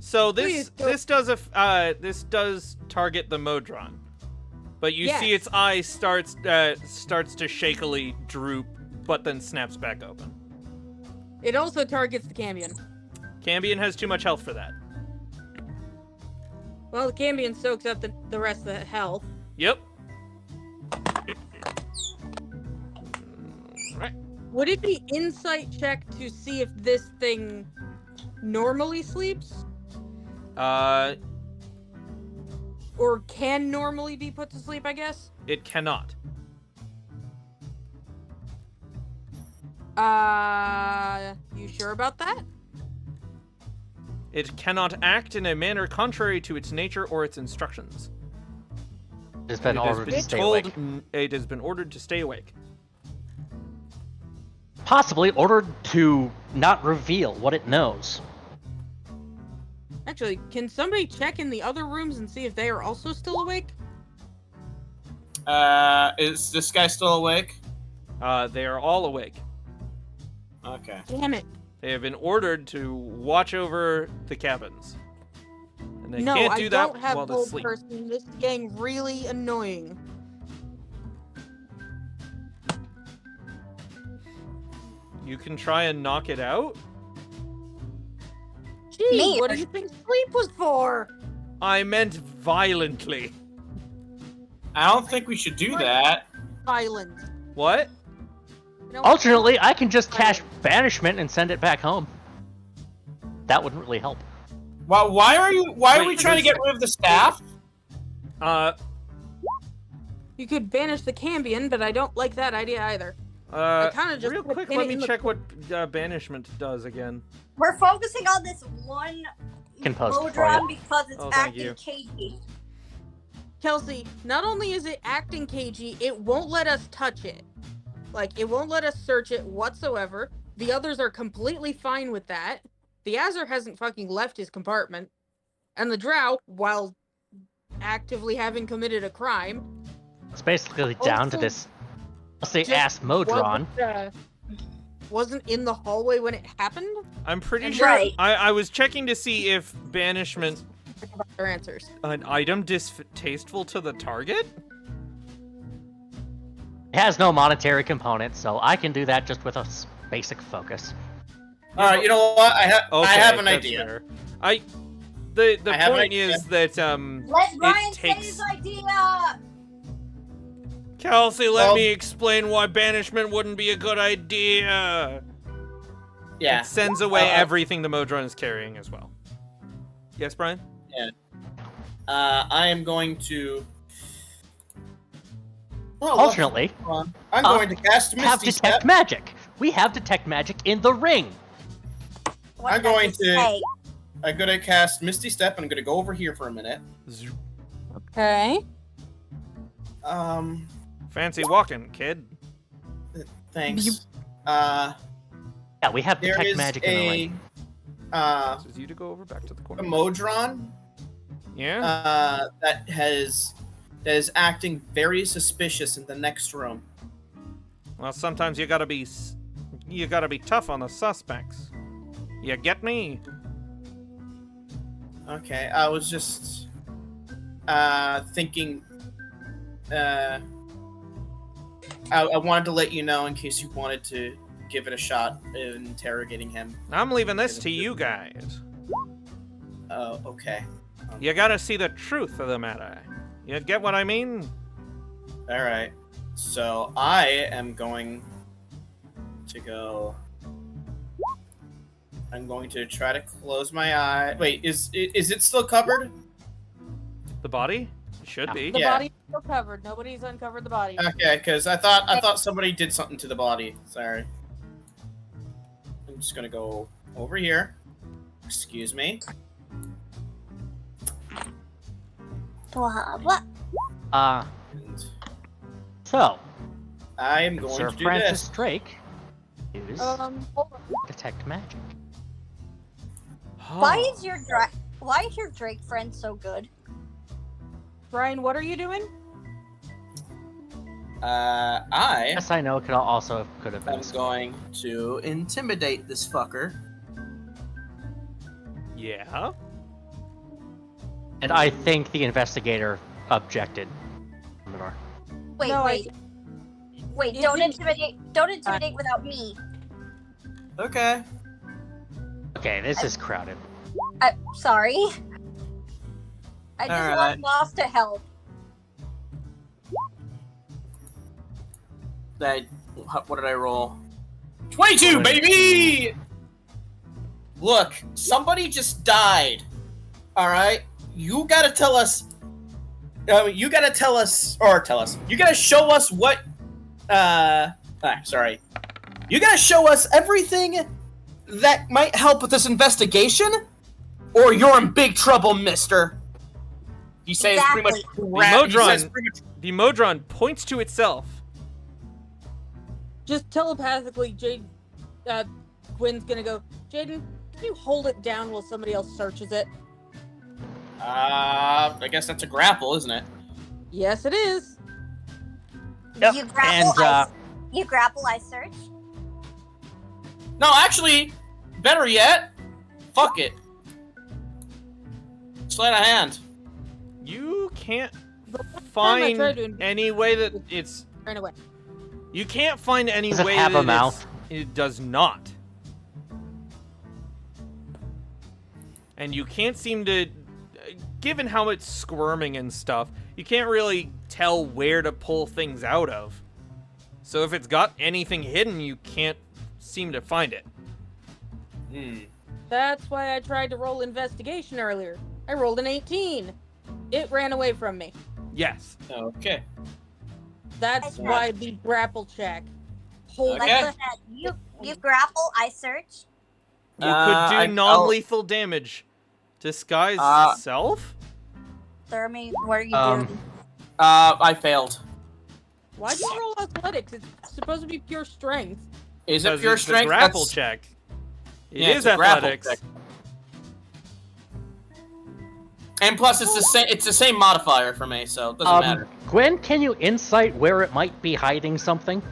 Speaker 1: So
Speaker 5: Please
Speaker 1: this
Speaker 5: don't-
Speaker 1: this does target the Modron. But you see
Speaker 5: Yes.
Speaker 1: its eye starts to shakily droop, but then snaps back open.
Speaker 5: It also targets the Cambion.
Speaker 1: Cambion has too much health for that.
Speaker 5: Well, the Cambion soaks up the rest of the health.
Speaker 1: Yep. Right.
Speaker 5: Would it be insight check to see if this thing normally sleeps? Or can normally be put to sleep, I guess?
Speaker 1: It cannot.
Speaker 5: You sure about that?
Speaker 1: It cannot act in a manner contrary to its nature or its instructions.
Speaker 3: It's been
Speaker 1: It has
Speaker 3: ordered
Speaker 1: been
Speaker 3: to stay
Speaker 1: told-
Speaker 3: awake.
Speaker 1: It has been ordered to stay awake.
Speaker 3: Possibly ordered to not reveal what it knows.
Speaker 5: Actually, can somebody check in the other rooms and see if they are also still awake?
Speaker 7: Is this guy still awake?
Speaker 1: They are all awake.
Speaker 7: Okay.
Speaker 5: Damn it.
Speaker 1: They have been ordered to watch over the cabins. And they
Speaker 5: No,
Speaker 1: can't
Speaker 5: I
Speaker 1: do that
Speaker 5: don't have
Speaker 1: while they
Speaker 5: hold
Speaker 1: sleep.
Speaker 5: person. This is getting really annoying.
Speaker 1: You can try and knock it out?
Speaker 5: Gee,
Speaker 2: Me.
Speaker 5: what do you think sleep was for?
Speaker 1: I meant violently.
Speaker 7: I don't think we should do that.
Speaker 5: Silence.
Speaker 1: What?
Speaker 5: No,
Speaker 3: Alternately, I can just cast banishment and send it back home. That wouldn't really help.
Speaker 7: Why are we
Speaker 1: Wait,
Speaker 7: trying to get rid of the staff?
Speaker 5: you could banish the Cambion, but I don't like that idea either. I kinda just
Speaker 1: real
Speaker 5: put a
Speaker 1: quick,
Speaker 5: pin
Speaker 1: let
Speaker 5: in
Speaker 1: me
Speaker 5: the
Speaker 1: check what banishment does again.
Speaker 2: We're focusing on this one
Speaker 3: Can post it for
Speaker 2: Modron
Speaker 3: you.
Speaker 2: because it's
Speaker 1: Oh, thank
Speaker 2: acting
Speaker 1: you.
Speaker 2: cagey.
Speaker 5: Kelsey, not only is it acting cagey, it won't let us touch it. Like, it won't let us search it whatsoever. The others are completely fine with that. The Azure hasn't fucking left his compartment. And the Drow, while actively having committed a crime,
Speaker 3: It's basically down to
Speaker 5: Also,
Speaker 3: this, let's say,
Speaker 5: just
Speaker 3: ass Modron.
Speaker 5: wasn't, wasn't in the hallway when it happened.
Speaker 1: I'm pretty
Speaker 5: And
Speaker 1: sure.
Speaker 2: right.
Speaker 1: I was checking to see if banishment,
Speaker 5: Their answers.
Speaker 1: an item distasteful to the target.
Speaker 3: It has no monetary component, so I can do that just with a basic focus.
Speaker 4: All right, you know what? I have an
Speaker 1: that's
Speaker 4: idea.
Speaker 1: fair. The
Speaker 4: I have an
Speaker 1: point
Speaker 4: idea.
Speaker 1: is that
Speaker 2: Let Brian say
Speaker 1: takes-
Speaker 2: his idea.
Speaker 1: Kelsey, let
Speaker 4: Well-
Speaker 1: me explain why banishment wouldn't be a good idea.
Speaker 4: Yeah.
Speaker 1: It sends away
Speaker 4: Uh,
Speaker 1: everything the Modron is carrying as well. Yes, Brian?
Speaker 4: I am going to. Oh, look,
Speaker 3: Alternately,
Speaker 4: hold on. I'm going to cast
Speaker 3: have
Speaker 4: Misty
Speaker 3: detect
Speaker 4: Step.
Speaker 3: magic. We have detect magic in the ring.
Speaker 2: What
Speaker 4: I'm
Speaker 2: does
Speaker 4: going
Speaker 2: it
Speaker 4: to-
Speaker 2: say?
Speaker 4: I'm going to cast Misty Step, and I'm going to go over here for a minute.
Speaker 5: Okay.
Speaker 1: Fancy walking, kid.
Speaker 4: Thanks.
Speaker 3: Yeah, we have
Speaker 4: There
Speaker 3: detect
Speaker 4: is
Speaker 3: magic in the ring.
Speaker 4: a
Speaker 1: This is you to go over back to the corner.
Speaker 4: Modron
Speaker 1: Yeah?
Speaker 4: that is acting very suspicious in the next room.
Speaker 1: Well, sometimes you gotta be tough on the suspects. You get me?
Speaker 4: Okay, I was just thinking. I wanted to let you know in case you wanted to give it a shot in interrogating him.
Speaker 1: I'm leaving this to you guys.
Speaker 4: Oh, okay.
Speaker 1: You gotta see the truth of the matter. You get what I mean?
Speaker 4: All right. So I am going to go. I'm going to try to close my eye. Wait, is it still covered?
Speaker 1: The body? It should be.
Speaker 5: The
Speaker 4: Yeah.
Speaker 5: body's still covered. Nobody's uncovered the body.
Speaker 4: Okay, because I thought somebody did something to the body. Sorry. I'm just gonna go over here. Excuse me.
Speaker 2: Blah blah.
Speaker 4: And
Speaker 3: So,
Speaker 4: I am going
Speaker 3: Sir
Speaker 4: to do
Speaker 3: Francis
Speaker 4: this.
Speaker 3: Drake use
Speaker 5: Hold on.
Speaker 3: detect magic.
Speaker 2: Why is your Drake friend so good?
Speaker 5: Brian, what are you doing?
Speaker 4: I
Speaker 3: Yes, I know. Could have been.
Speaker 4: am going to intimidate this fucker.
Speaker 1: Yeah?
Speaker 3: And I think the investigator objected.
Speaker 2: Wait,
Speaker 5: No,
Speaker 2: wait, wait!
Speaker 5: You
Speaker 2: Don't
Speaker 5: didn't-
Speaker 2: intimidate! Don't intimidate without me.
Speaker 4: Okay.
Speaker 3: Okay, this is crowded.
Speaker 2: Sorry. I just
Speaker 4: Alright.
Speaker 2: want Lost to help.
Speaker 4: What did I roll? 22, baby! Look, somebody just died. All right, you gotta tell us. You gotta tell us, or tell us. You gotta show us what. Sorry. You gotta show us everything that might help with this investigation, or you're in big trouble, Mister. He says pretty much.
Speaker 2: Exactly.
Speaker 1: The Modron, the Modron points to itself.
Speaker 5: Just telepathically, Gwen's gonna go, Jaden, can you hold it down while somebody else searches it?
Speaker 4: I guess that's a grapple, isn't it?
Speaker 5: Yes, it is.
Speaker 3: Yep,
Speaker 2: You grapple,
Speaker 3: and,
Speaker 2: you grapple, I search.
Speaker 4: No, actually, better yet, fuck it. Sleight of hand.
Speaker 1: You can't
Speaker 5: The last time I
Speaker 1: find
Speaker 5: tried to
Speaker 1: any way that it's.
Speaker 5: Ran away.
Speaker 1: You can't find any
Speaker 3: Does it
Speaker 1: way
Speaker 3: have
Speaker 1: that
Speaker 3: a mouth?
Speaker 1: it does not. And you can't seem to, given how it's squirming and stuff, you can't really tell where to pull things out of. So if it's got anything hidden, you can't seem to find it.
Speaker 5: That's why I tried to roll investigation earlier. I rolled an 18. It ran away from me.
Speaker 1: Yes.
Speaker 4: Okay.
Speaker 5: That's
Speaker 2: Okay.
Speaker 5: why the grapple check. Hold
Speaker 4: Okay.
Speaker 2: Like I said, you grapple, I search.
Speaker 1: You could do
Speaker 4: I'll-
Speaker 1: non-lethal damage. Disguise self?
Speaker 2: Thermi, what are you
Speaker 3: Um,
Speaker 2: doing?
Speaker 4: I failed.
Speaker 5: Why'd you roll athletics? It's supposed to be pure strength.
Speaker 4: Is it
Speaker 1: Because
Speaker 4: pure
Speaker 1: it's
Speaker 4: strength?
Speaker 1: the grapple
Speaker 4: That's-
Speaker 1: check. It
Speaker 4: Yeah,
Speaker 1: is
Speaker 4: it's a grapple
Speaker 1: athletics.
Speaker 4: check. And plus, it's the same. It's the same modifier for me, so it doesn't matter.
Speaker 3: Gwen, can you insight where it might be hiding something?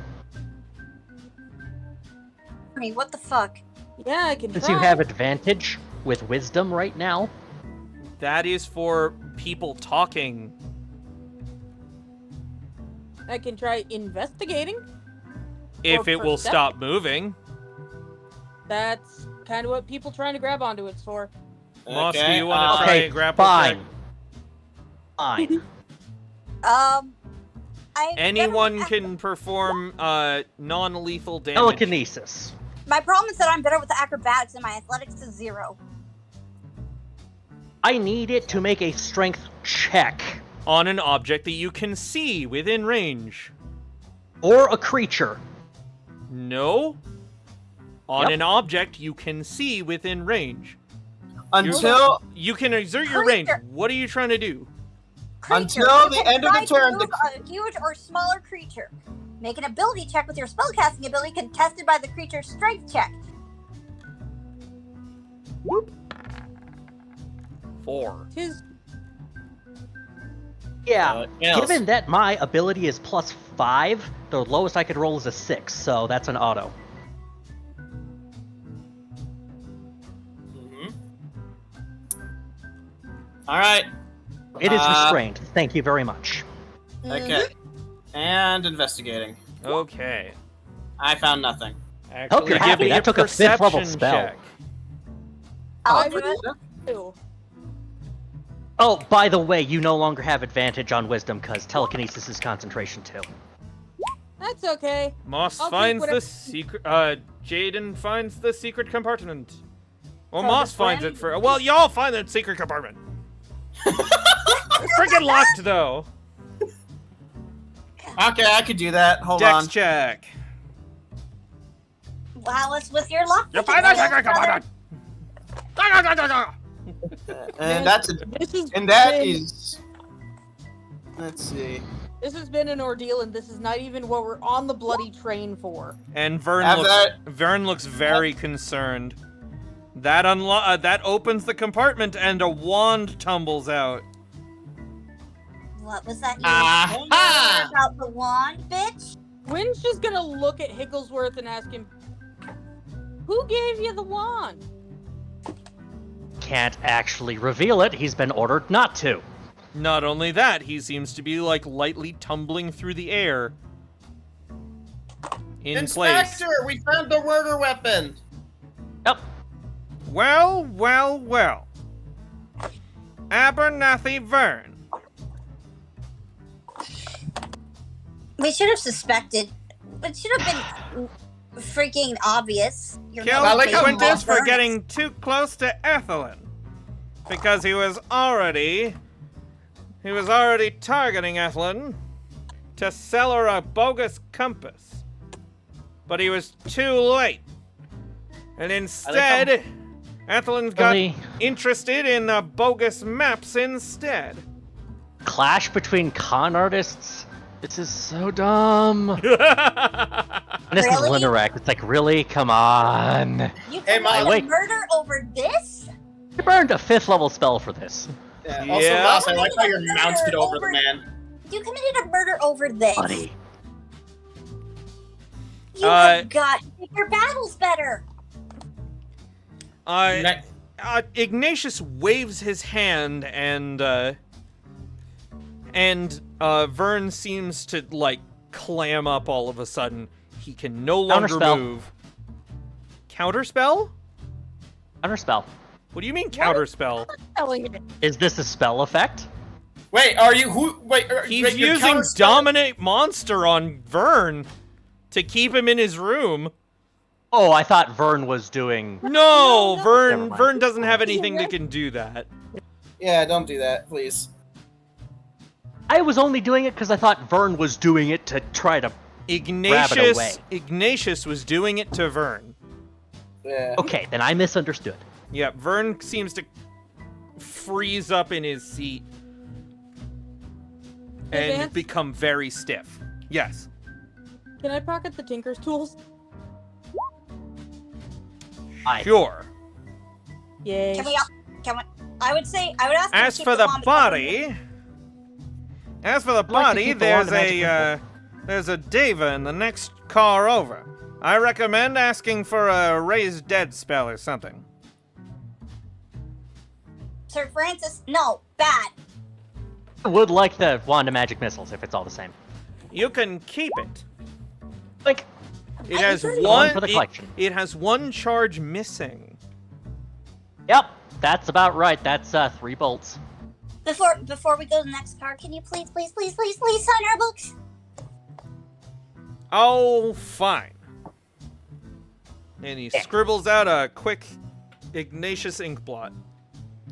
Speaker 2: me. What the fuck?
Speaker 5: Yeah, I can
Speaker 3: Since
Speaker 5: try.
Speaker 3: you have advantage with wisdom right now.
Speaker 1: That is for people talking.
Speaker 5: I can try investigating.
Speaker 1: If
Speaker 5: Or
Speaker 1: it will
Speaker 5: perception.
Speaker 1: stop moving.
Speaker 5: That's kind of what people trying to grab onto it's for.
Speaker 1: Moss, do
Speaker 7: Okay,
Speaker 1: you want to try
Speaker 3: Okay,
Speaker 1: a grapple check?
Speaker 3: fine.
Speaker 1: Anyone can perform non-lethal damage.
Speaker 3: Telekinesis.
Speaker 2: My problem is that I'm better with acrobatics and my athletics is 0.
Speaker 3: I need it to make a strength check.
Speaker 1: On an object that you can see within range.
Speaker 3: Or a creature.
Speaker 1: No. On
Speaker 3: Yep.
Speaker 1: an object you can see within range.
Speaker 4: Until
Speaker 1: You can exert your range.
Speaker 2: Creature.
Speaker 1: What are you trying to do?
Speaker 2: Creature.
Speaker 4: Until
Speaker 2: You
Speaker 4: the
Speaker 2: can
Speaker 4: end of the
Speaker 2: try to
Speaker 4: turn,
Speaker 2: move a huge or smaller creature. Make an ability check with your spellcasting ability contested by the creature's strength check.
Speaker 1: 4.
Speaker 5: Tis
Speaker 3: Yeah.
Speaker 7: Else.
Speaker 3: Given that my ability is +5, the lowest I could roll is a 6, so that's an auto.
Speaker 7: Mhm. All right.
Speaker 3: It is restrained. Thank you very much.
Speaker 7: Okay. And investigating.
Speaker 1: Okay.
Speaker 7: I found nothing.
Speaker 1: Actually,
Speaker 3: you're
Speaker 1: give
Speaker 3: happy.
Speaker 1: me
Speaker 3: That took a 5th level
Speaker 1: perception
Speaker 3: spell.
Speaker 1: check.
Speaker 2: I'll
Speaker 5: I
Speaker 2: do
Speaker 5: would
Speaker 2: it.
Speaker 5: too.
Speaker 3: Oh, by the way, you no longer have advantage on wisdom because telekinesis is concentration too.
Speaker 5: That's okay.
Speaker 1: Moss
Speaker 5: I'll take
Speaker 1: finds the
Speaker 5: whatever-
Speaker 1: secret. Jaden finds the secret compartment. Or
Speaker 5: So
Speaker 1: Moss
Speaker 5: the
Speaker 1: finds
Speaker 5: friend-
Speaker 1: it for. Well, y'all find the secret compartment. It's freaking locked though.
Speaker 7: Okay, I could do that. Hold
Speaker 1: Dex
Speaker 7: on.
Speaker 1: check.
Speaker 2: Wow, it's with your luck.
Speaker 1: You find the secret compartment.
Speaker 7: And that's a,
Speaker 5: This is
Speaker 7: and that
Speaker 5: been,
Speaker 7: is. Let's see.
Speaker 5: This has been an ordeal, and this is not even what we're on the bloody train for.
Speaker 1: And Vern
Speaker 7: Have
Speaker 1: looks.
Speaker 7: that-
Speaker 1: Vern looks very concerned. That opens the compartment and a wand tumbles out.
Speaker 2: What was that? You
Speaker 7: Aha!
Speaker 2: about the wand, bitch?
Speaker 5: Wynn's just gonna look at Higglesworth and ask him, "Who gave you the wand?"
Speaker 3: Can't actually reveal it. He's been ordered not to.
Speaker 1: Not only that, he seems to be like lightly tumbling through the air. In place.
Speaker 7: Inspector, we found the murder weapon.
Speaker 3: Yep.
Speaker 1: Well, well, well. Abernathy Vern.
Speaker 2: We should have suspected. It should have been freaking obvious. Your
Speaker 1: Killed
Speaker 7: I like how
Speaker 1: Quintus for
Speaker 2: Vern-
Speaker 1: getting too close to Ethelyn. Because he was already targeting Ethelyn to sell her a bogus compass. But he was too late. And instead, Ethelyn got
Speaker 3: Really?
Speaker 1: interested in the bogus maps instead.
Speaker 3: Clash between con artists? This is so dumb. And this is
Speaker 2: Really?
Speaker 3: Linerek. It's like, really? Come on.
Speaker 2: You
Speaker 7: Hey,
Speaker 2: committed
Speaker 7: Mom.
Speaker 2: a
Speaker 3: Wait.
Speaker 2: murder over this?
Speaker 3: I burned a 5th level spell for this.
Speaker 7: Yeah. Also,
Speaker 1: Yeah.
Speaker 7: Moss, I like how you're mounted over the man.
Speaker 2: You committed a murder over this.
Speaker 3: Buddy.
Speaker 2: You have got to pick your battles better.
Speaker 7: Ne-
Speaker 1: Ignatius waves his hand and Vern seems to like clam up all of a sudden. He can no longer
Speaker 3: Counterspell.
Speaker 1: move. Counterspell?
Speaker 3: Counterspell.
Speaker 1: What do you mean counterspell?
Speaker 5: Telling it.
Speaker 3: Is this a spell effect?
Speaker 7: Wait, are you who? Wait,
Speaker 1: He's
Speaker 7: wait, you're
Speaker 1: using
Speaker 7: counterspell-
Speaker 1: Dominate Monster on Vern to keep him in his room.
Speaker 3: Oh, I thought Vern was doing...
Speaker 1: No,
Speaker 5: No, no.
Speaker 3: Never
Speaker 1: Vern
Speaker 3: mind.
Speaker 1: Vern doesn't have anything that can do that.
Speaker 7: Yeah, don't do that, please.
Speaker 3: I was only doing it because I thought Vern was doing it to try to... away.
Speaker 1: Ignatius was doing it to Vern.
Speaker 7: Yeah.
Speaker 3: Okay, then I misunderstood.
Speaker 1: Yeah, Vern seems to freeze up in his seat
Speaker 5: Hey,
Speaker 1: and
Speaker 5: Vance?
Speaker 1: become very stiff. Yes.
Speaker 5: Can I pocket the Tinker's tools?
Speaker 1: Sure.
Speaker 5: Yay.
Speaker 2: Can we? I would say I would ask. him to
Speaker 1: As
Speaker 2: keep
Speaker 1: for the
Speaker 2: wand
Speaker 1: body,
Speaker 3: I'd like to
Speaker 1: there's
Speaker 3: keep the wand
Speaker 1: a
Speaker 3: magic
Speaker 1: There's a diva in the next car over. I recommend asking for a raised dead spell or something.
Speaker 2: Sir Francis, no, bad.
Speaker 3: I would like the wand of magic missiles if it's all the same.
Speaker 1: You can keep it.
Speaker 3: Like,
Speaker 1: It has
Speaker 2: agree.
Speaker 1: one.
Speaker 3: For the collection.
Speaker 1: It has one charge missing.
Speaker 3: yep, that's about right. That's 3 bolts.
Speaker 2: Before we go to the next card, can you please sign our books?
Speaker 1: Oh, fine. And he scribbles out a quick Ignatius ink blot.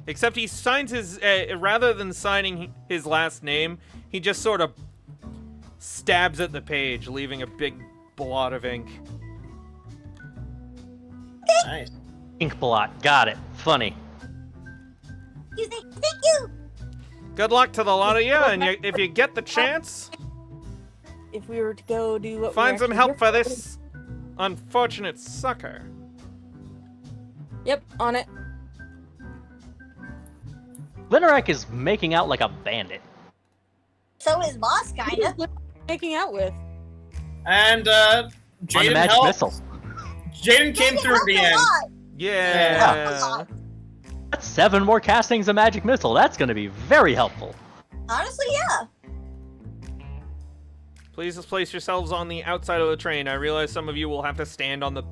Speaker 1: Except he signs his, rather than signing his last name, he just sort of stabs at the page, leaving a big blot of ink.
Speaker 7: Nice.
Speaker 3: Ink blot. Got it. Funny.
Speaker 2: Thank you.
Speaker 1: Good luck to the lot of you, and if you get the chance,
Speaker 5: If we were to go do what
Speaker 1: find
Speaker 5: we're
Speaker 1: some
Speaker 5: actually
Speaker 1: help
Speaker 5: here
Speaker 1: for this unfortunate sucker.
Speaker 5: Yep, on it.
Speaker 3: Linarek is making out like a bandit.
Speaker 2: So is Boss, kinda.
Speaker 5: Making out with.
Speaker 7: And
Speaker 3: On the
Speaker 7: Jaden
Speaker 3: magic
Speaker 7: helped.
Speaker 3: missile.
Speaker 7: Jaden came through in the end.
Speaker 1: Yeah.
Speaker 3: That's 7 more castings of magic missile. That's going to be very helpful.
Speaker 2: Honestly, yeah.
Speaker 1: Please place yourselves on the outside of the train. I realize some of you will have to stand on the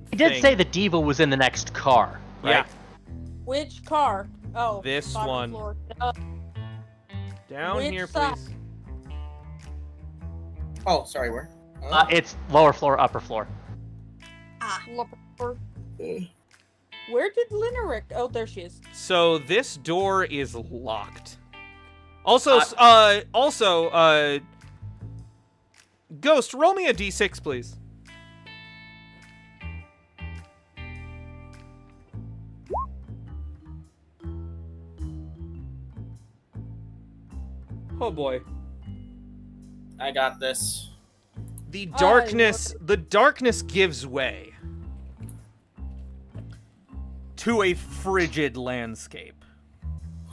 Speaker 3: He did
Speaker 1: thing.
Speaker 3: say the diva was in the next car, right?
Speaker 1: Yeah.
Speaker 5: Which car? Oh,
Speaker 1: This
Speaker 5: bottom
Speaker 1: one.
Speaker 5: floor.
Speaker 1: Down
Speaker 5: Which
Speaker 1: here,
Speaker 5: side?
Speaker 1: please.
Speaker 7: Oh, sorry, where?
Speaker 3: It's lower floor, upper floor.
Speaker 5: Lower. Where did Linaric? Oh, there she is.
Speaker 1: So this door is locked. Also, Ghost, roll me a d6, please. Oh boy.
Speaker 7: I got this.
Speaker 1: The darkness gives way to a frigid landscape.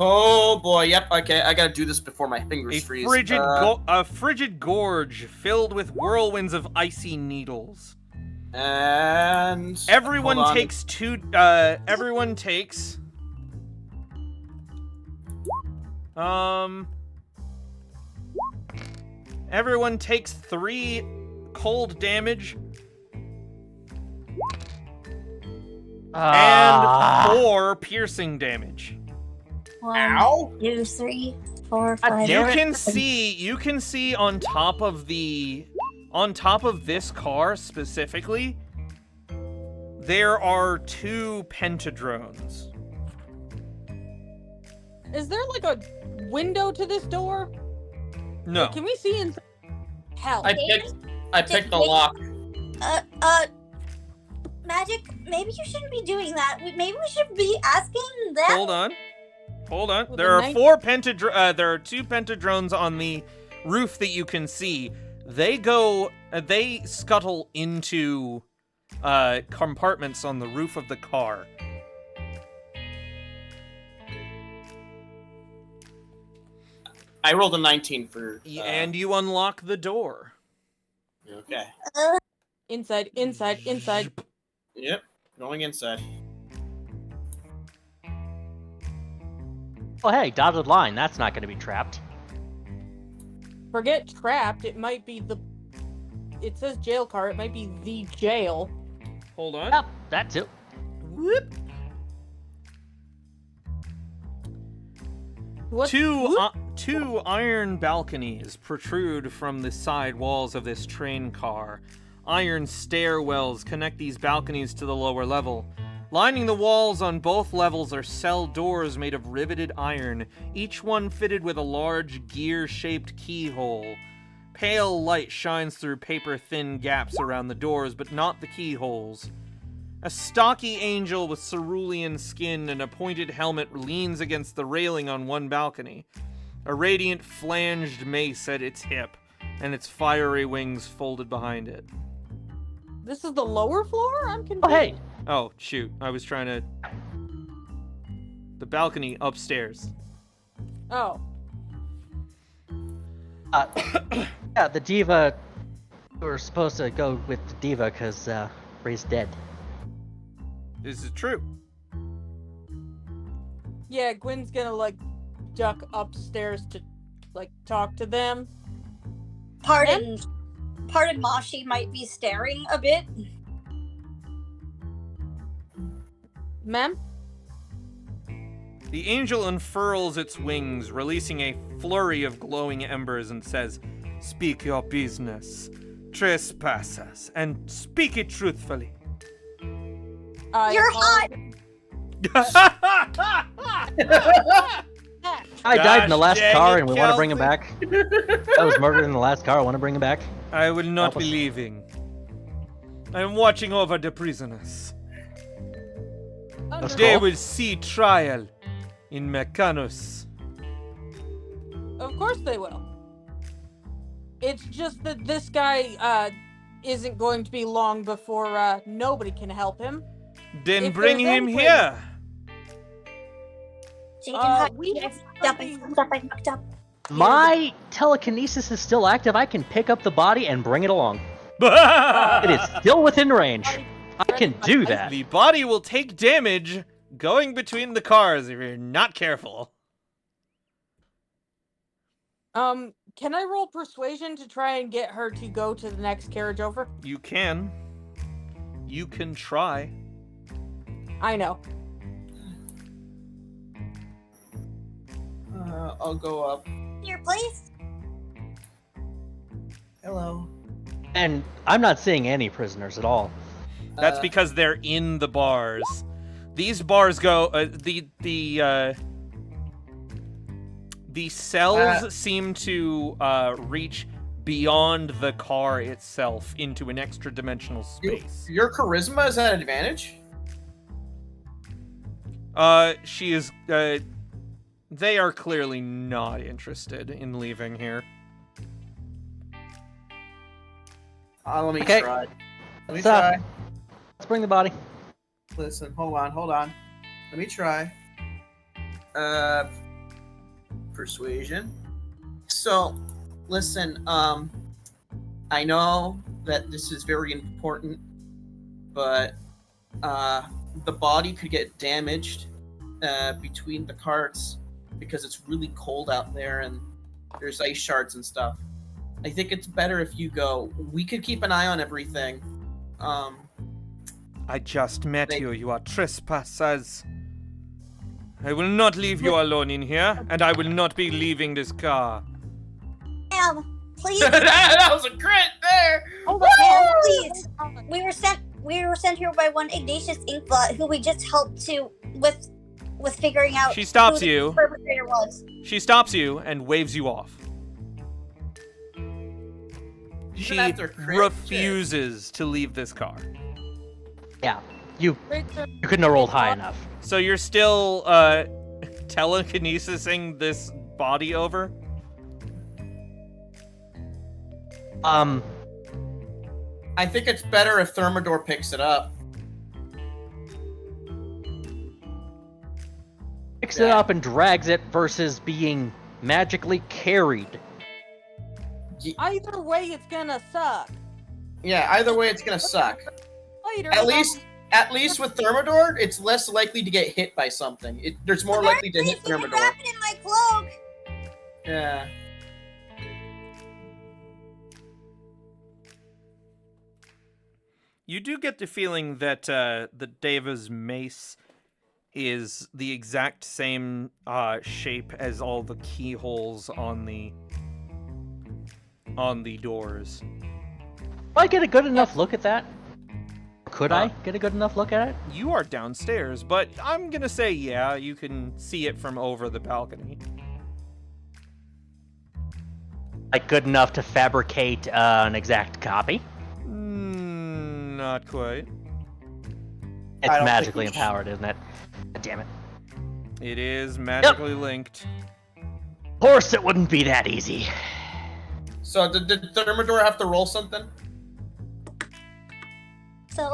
Speaker 7: Oh boy, yep, okay, I gotta do this before my fingers freeze.
Speaker 1: A frigid gorge filled with whirlwinds of icy needles.
Speaker 7: And
Speaker 1: Everyone
Speaker 7: hold on.
Speaker 1: takes Everyone takes 3 cold damage and 4 piercing damage.
Speaker 2: 1,
Speaker 7: Ow!
Speaker 2: 2, 3, 4,
Speaker 3: God
Speaker 2: 5.
Speaker 3: damn
Speaker 1: You can see on top of this car specifically, there are 2 pentadrones.
Speaker 5: Is there like a window to this door?
Speaker 1: No.
Speaker 5: Can we see inside? Hell.
Speaker 7: I picked the lock.
Speaker 2: Magic, maybe you shouldn't be doing that. Maybe we should be asking them.
Speaker 1: Hold on.
Speaker 5: With
Speaker 1: There
Speaker 5: a
Speaker 1: are
Speaker 5: knife?
Speaker 1: 4 there are 2 pentadrones on the roof that you can see. They scuttle into compartments on the roof of the car.
Speaker 7: I rolled a 19 for.
Speaker 1: And you unlock the door.
Speaker 7: Okay.
Speaker 5: Inside.
Speaker 7: Yep. Going inside.
Speaker 3: Oh, hey, dotted line. That's not going to be trapped.
Speaker 5: Forget trapped. It might be the. It says jail car. It might be the jail.
Speaker 1: Hold on.
Speaker 3: Yep, that too.
Speaker 1: Whoop.
Speaker 5: What?
Speaker 1: Two iron balconies protrude from the side walls of this train car. Iron stairwells connect these balconies to the lower level. Lining the walls on both levels are cell doors made of riveted iron, each one fitted with a large gear-shaped keyhole. Pale light shines through paper-thin gaps around the doors, but not the keyholes. A stocky angel with cerulean skin and a pointed helmet leans against the railing on one balcony, a radiant flanged mace at its hip, and its fiery wings folded behind it.
Speaker 5: This is the lower floor? I'm confused.
Speaker 3: Oh, hey.
Speaker 1: Oh, shoot. I was trying to... The balcony upstairs.
Speaker 5: Oh.
Speaker 3: Yeah, the diva. We were supposed to go with the diva because Ray's dead.
Speaker 1: This is true.
Speaker 5: Yeah, Gwen's gonna like duck upstairs to like talk to them.
Speaker 2: Pardon, Moshi might be staring a bit.
Speaker 5: Ma'am?
Speaker 1: The angel unfurls its wings, releasing a flurry of glowing embers, and says, "Speak your business, trespassers, and speak it truthfully."
Speaker 2: You're hot.
Speaker 3: I died in the
Speaker 1: Gosh
Speaker 3: last
Speaker 1: dang
Speaker 3: car,
Speaker 1: it,
Speaker 3: and we want to bring him back. I was murdered in the last car. I want to bring him back.
Speaker 1: I will not
Speaker 3: Help
Speaker 1: be
Speaker 3: us.
Speaker 1: leaving. I am watching over the prisoners.
Speaker 3: That's
Speaker 1: They
Speaker 3: cool.
Speaker 1: will see trial in Mechanus.
Speaker 5: Of course they will. It's just that this guy isn't going to be long before nobody can help him.
Speaker 1: Then
Speaker 5: If
Speaker 1: bring
Speaker 5: there's
Speaker 1: him
Speaker 5: any way-
Speaker 1: here.
Speaker 5: We
Speaker 2: I
Speaker 5: have
Speaker 2: fucked up. I fucked up.
Speaker 3: My telekinesis is still active. I can pick up the body and bring it along. It is still within range. I can do that.
Speaker 1: The body will take damage going between the cars if you're not careful.
Speaker 5: Can I roll persuasion to try and get her to go to the next carriage over?
Speaker 1: You can. You can try.
Speaker 5: I know.
Speaker 4: I'll go up.
Speaker 2: Your place?
Speaker 4: Hello.
Speaker 3: And I'm not seeing any prisoners at all.
Speaker 1: That's because they're in the bars. These bars go. The cells seem to reach beyond the car itself into an extra dimensional space.
Speaker 4: Your charisma is at advantage?
Speaker 1: She is. They are clearly not interested in leaving here.
Speaker 4: Let me
Speaker 3: Okay.
Speaker 4: try. Let me
Speaker 3: What's up?
Speaker 4: try.
Speaker 3: Let's bring the body.
Speaker 4: Listen, hold on. Let me try. Persuasion. So, listen, I know that this is very important, but the body could get damaged between the carts because it's really cold out there and there's ice shards and stuff. I think it's better if you go. We could keep an eye on everything.
Speaker 1: I just met you. You are trespassers. I will not leave you alone in here, and I will not be leaving this car.
Speaker 2: Ma'am, please.
Speaker 4: That was a crit there.
Speaker 5: Oh,
Speaker 2: Ma'am, please. We were sent here by one Ignatius Inkblot, who we just helped to with figuring out
Speaker 1: She stops
Speaker 2: who the
Speaker 1: you.
Speaker 2: perpetrator was.
Speaker 1: She stops you and waves you off. She
Speaker 4: after crit,
Speaker 1: refuses to leave this car.
Speaker 3: Yeah, you
Speaker 5: Great, sir.
Speaker 3: couldn't have rolled high enough.
Speaker 1: So you're still telekinesising this body over?
Speaker 4: I think it's better if Thermidor picks it up.
Speaker 3: Picks it up and drags it versus being magically carried.
Speaker 5: Either way, it's gonna suck.
Speaker 4: Yeah, either way, it's gonna suck.
Speaker 5: Later.
Speaker 4: At least with Thermidor, it's less likely to get hit by something. There's more likely to hit
Speaker 2: Please, you can
Speaker 4: Thermidor.
Speaker 2: wrap it in my cloak.
Speaker 4: Yeah.
Speaker 1: You do get the feeling that the Deva's mace is the exact same shape as all the keyholes on the doors.
Speaker 3: I get a good enough look at that? Could I get a good enough look at it?
Speaker 1: You are downstairs, but I'm gonna say yeah, you can see it from over the balcony.
Speaker 3: Like good enough to fabricate an exact copy?
Speaker 1: Not quite.
Speaker 3: It's
Speaker 4: don't
Speaker 3: magically
Speaker 4: think we
Speaker 3: empowered, isn't it? God damn it.
Speaker 1: It is magically linked.
Speaker 3: Of course it wouldn't be that easy.
Speaker 4: So did Thermidor have to roll something?
Speaker 2: So,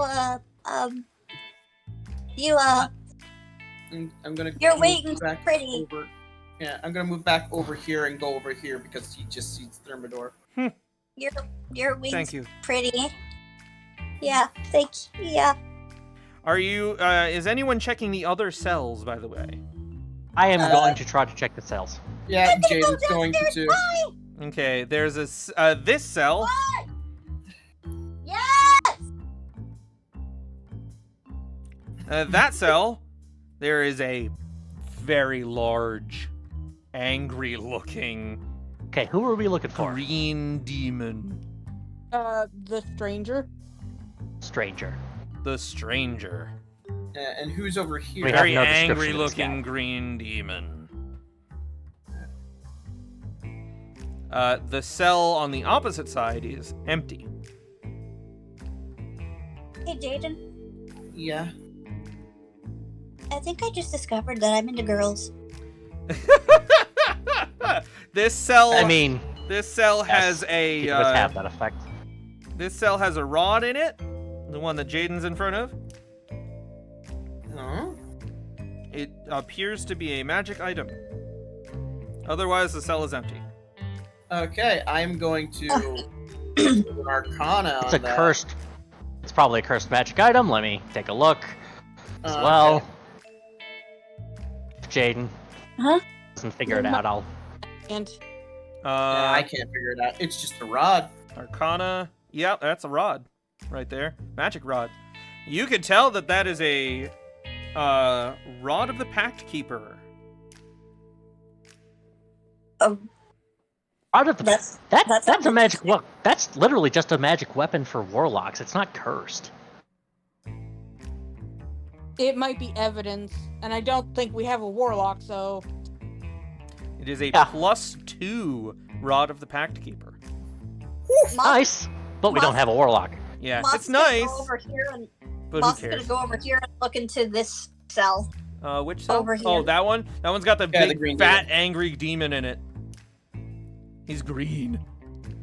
Speaker 2: you,
Speaker 4: I'm gonna.
Speaker 2: You're
Speaker 4: move
Speaker 2: waiting
Speaker 4: back
Speaker 2: pretty.
Speaker 4: over. Yeah, I'm gonna move back over here and go over here because he just sees Thermidor.
Speaker 2: Your wings
Speaker 1: Thank you.
Speaker 2: pretty. Yeah, thank you. Yeah.
Speaker 1: Are you? Is anyone checking the other cells, by the way?
Speaker 3: I am going to try to check the cells.
Speaker 4: Yeah, Jaden's going to too.
Speaker 1: Okay. There's this cell.
Speaker 2: Yes.
Speaker 1: That cell. There is a very large, angry-looking
Speaker 3: Okay, who are we looking for?
Speaker 1: green demon.
Speaker 5: The stranger.
Speaker 3: Stranger.
Speaker 1: The stranger.
Speaker 4: And who's over here?
Speaker 3: We have
Speaker 1: Very
Speaker 3: no description of this
Speaker 1: angry-looking
Speaker 3: guy.
Speaker 1: green demon. The cell on the opposite side is empty.
Speaker 2: Hey, Jaden.
Speaker 4: Yeah.
Speaker 2: I think I just discovered that I'm into girls.
Speaker 1: This cell.
Speaker 3: I mean,
Speaker 1: this cell has a.
Speaker 3: it does have that effect.
Speaker 1: This cell has a rod in it. The one that Jaden's in front of.
Speaker 4: Huh?
Speaker 1: It appears to be a magic item. Otherwise, the cell is empty.
Speaker 4: Okay, I'm going to do an Arcana
Speaker 3: It's
Speaker 4: on
Speaker 3: a
Speaker 4: that.
Speaker 3: cursed. It's probably a cursed magic item. Let me take a look as
Speaker 4: Okay.
Speaker 3: well. If Jaden
Speaker 2: Huh?
Speaker 3: doesn't figure it out, I'll.
Speaker 5: And
Speaker 4: Yeah, I can't figure it out. It's just a rod.
Speaker 1: Arcana. Yeah, that's a rod, right there. Magic rod. You could tell that that is a rod of the Pact Keeper.
Speaker 3: Out of the
Speaker 2: That's
Speaker 3: that's a
Speaker 2: sounds
Speaker 3: magic. Well, that's literally just a magic weapon for warlocks. It's not cursed.
Speaker 5: it might be evidence, and I don't think we have a warlock, so
Speaker 1: It is a
Speaker 3: Yeah.
Speaker 1: +2 rod of the Pact Keeper.
Speaker 3: Nice, but we don't
Speaker 2: Moss-
Speaker 3: have a warlock.
Speaker 1: Yeah,
Speaker 2: Moss
Speaker 1: it's
Speaker 2: is gonna
Speaker 1: nice,
Speaker 2: Go over here and
Speaker 1: but
Speaker 2: Moss
Speaker 1: who
Speaker 2: is
Speaker 1: cares?
Speaker 2: gonna go over here and look into this cell.
Speaker 1: Which cell?
Speaker 2: over
Speaker 1: Oh,
Speaker 2: here.
Speaker 1: that one? That one's got the
Speaker 4: Yeah, the
Speaker 1: big,
Speaker 4: green
Speaker 1: fat,
Speaker 4: demon.
Speaker 1: angry demon in it. He's green.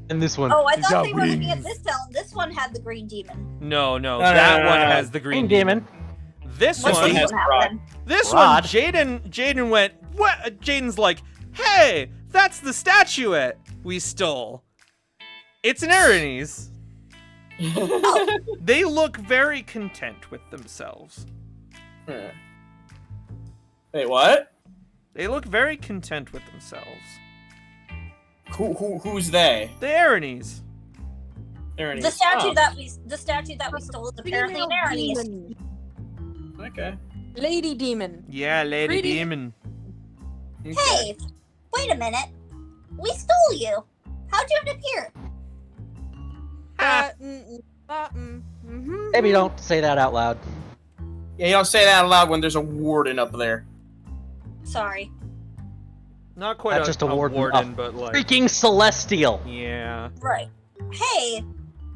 Speaker 3: And this one.
Speaker 2: Oh, I
Speaker 1: He's
Speaker 2: thought
Speaker 1: got
Speaker 2: they were looking at
Speaker 1: wings.
Speaker 2: this cell. And this one had the green demon.
Speaker 1: No, no,
Speaker 4: No,
Speaker 1: that
Speaker 4: no,
Speaker 1: one
Speaker 4: no, no.
Speaker 1: has the green
Speaker 3: Green demon.
Speaker 1: This
Speaker 2: What's
Speaker 4: one
Speaker 1: one,
Speaker 2: this
Speaker 4: has
Speaker 2: one
Speaker 4: rod.
Speaker 2: have then?
Speaker 1: this
Speaker 3: Rod.
Speaker 1: one, Jaden went, what? Jaden's like, hey, that's the statuette we stole. It's an Aranese. They look very content with themselves.
Speaker 7: Wait, what?
Speaker 1: They look very content with themselves.
Speaker 7: Who's they?
Speaker 1: The Aranese.
Speaker 7: There it
Speaker 2: The
Speaker 7: is.
Speaker 2: statue
Speaker 7: Oh,
Speaker 2: that we stole is apparently an
Speaker 5: female
Speaker 2: Aranese.
Speaker 5: demon.
Speaker 7: Okay.
Speaker 5: Lady demon.
Speaker 1: Yeah, Lady
Speaker 5: Pretty-
Speaker 1: Demon.
Speaker 7: Okay.
Speaker 2: Hey, wait a minute. We stole you. How'd you end up here?
Speaker 3: Maybe don't say that out loud.
Speaker 7: Yeah, you don't say that out loud when there's a warden up there.
Speaker 2: Sorry.
Speaker 1: Not quite
Speaker 3: That's just a warden,
Speaker 1: but like,
Speaker 3: Freaking celestial.
Speaker 1: yeah.
Speaker 2: Right. Hey,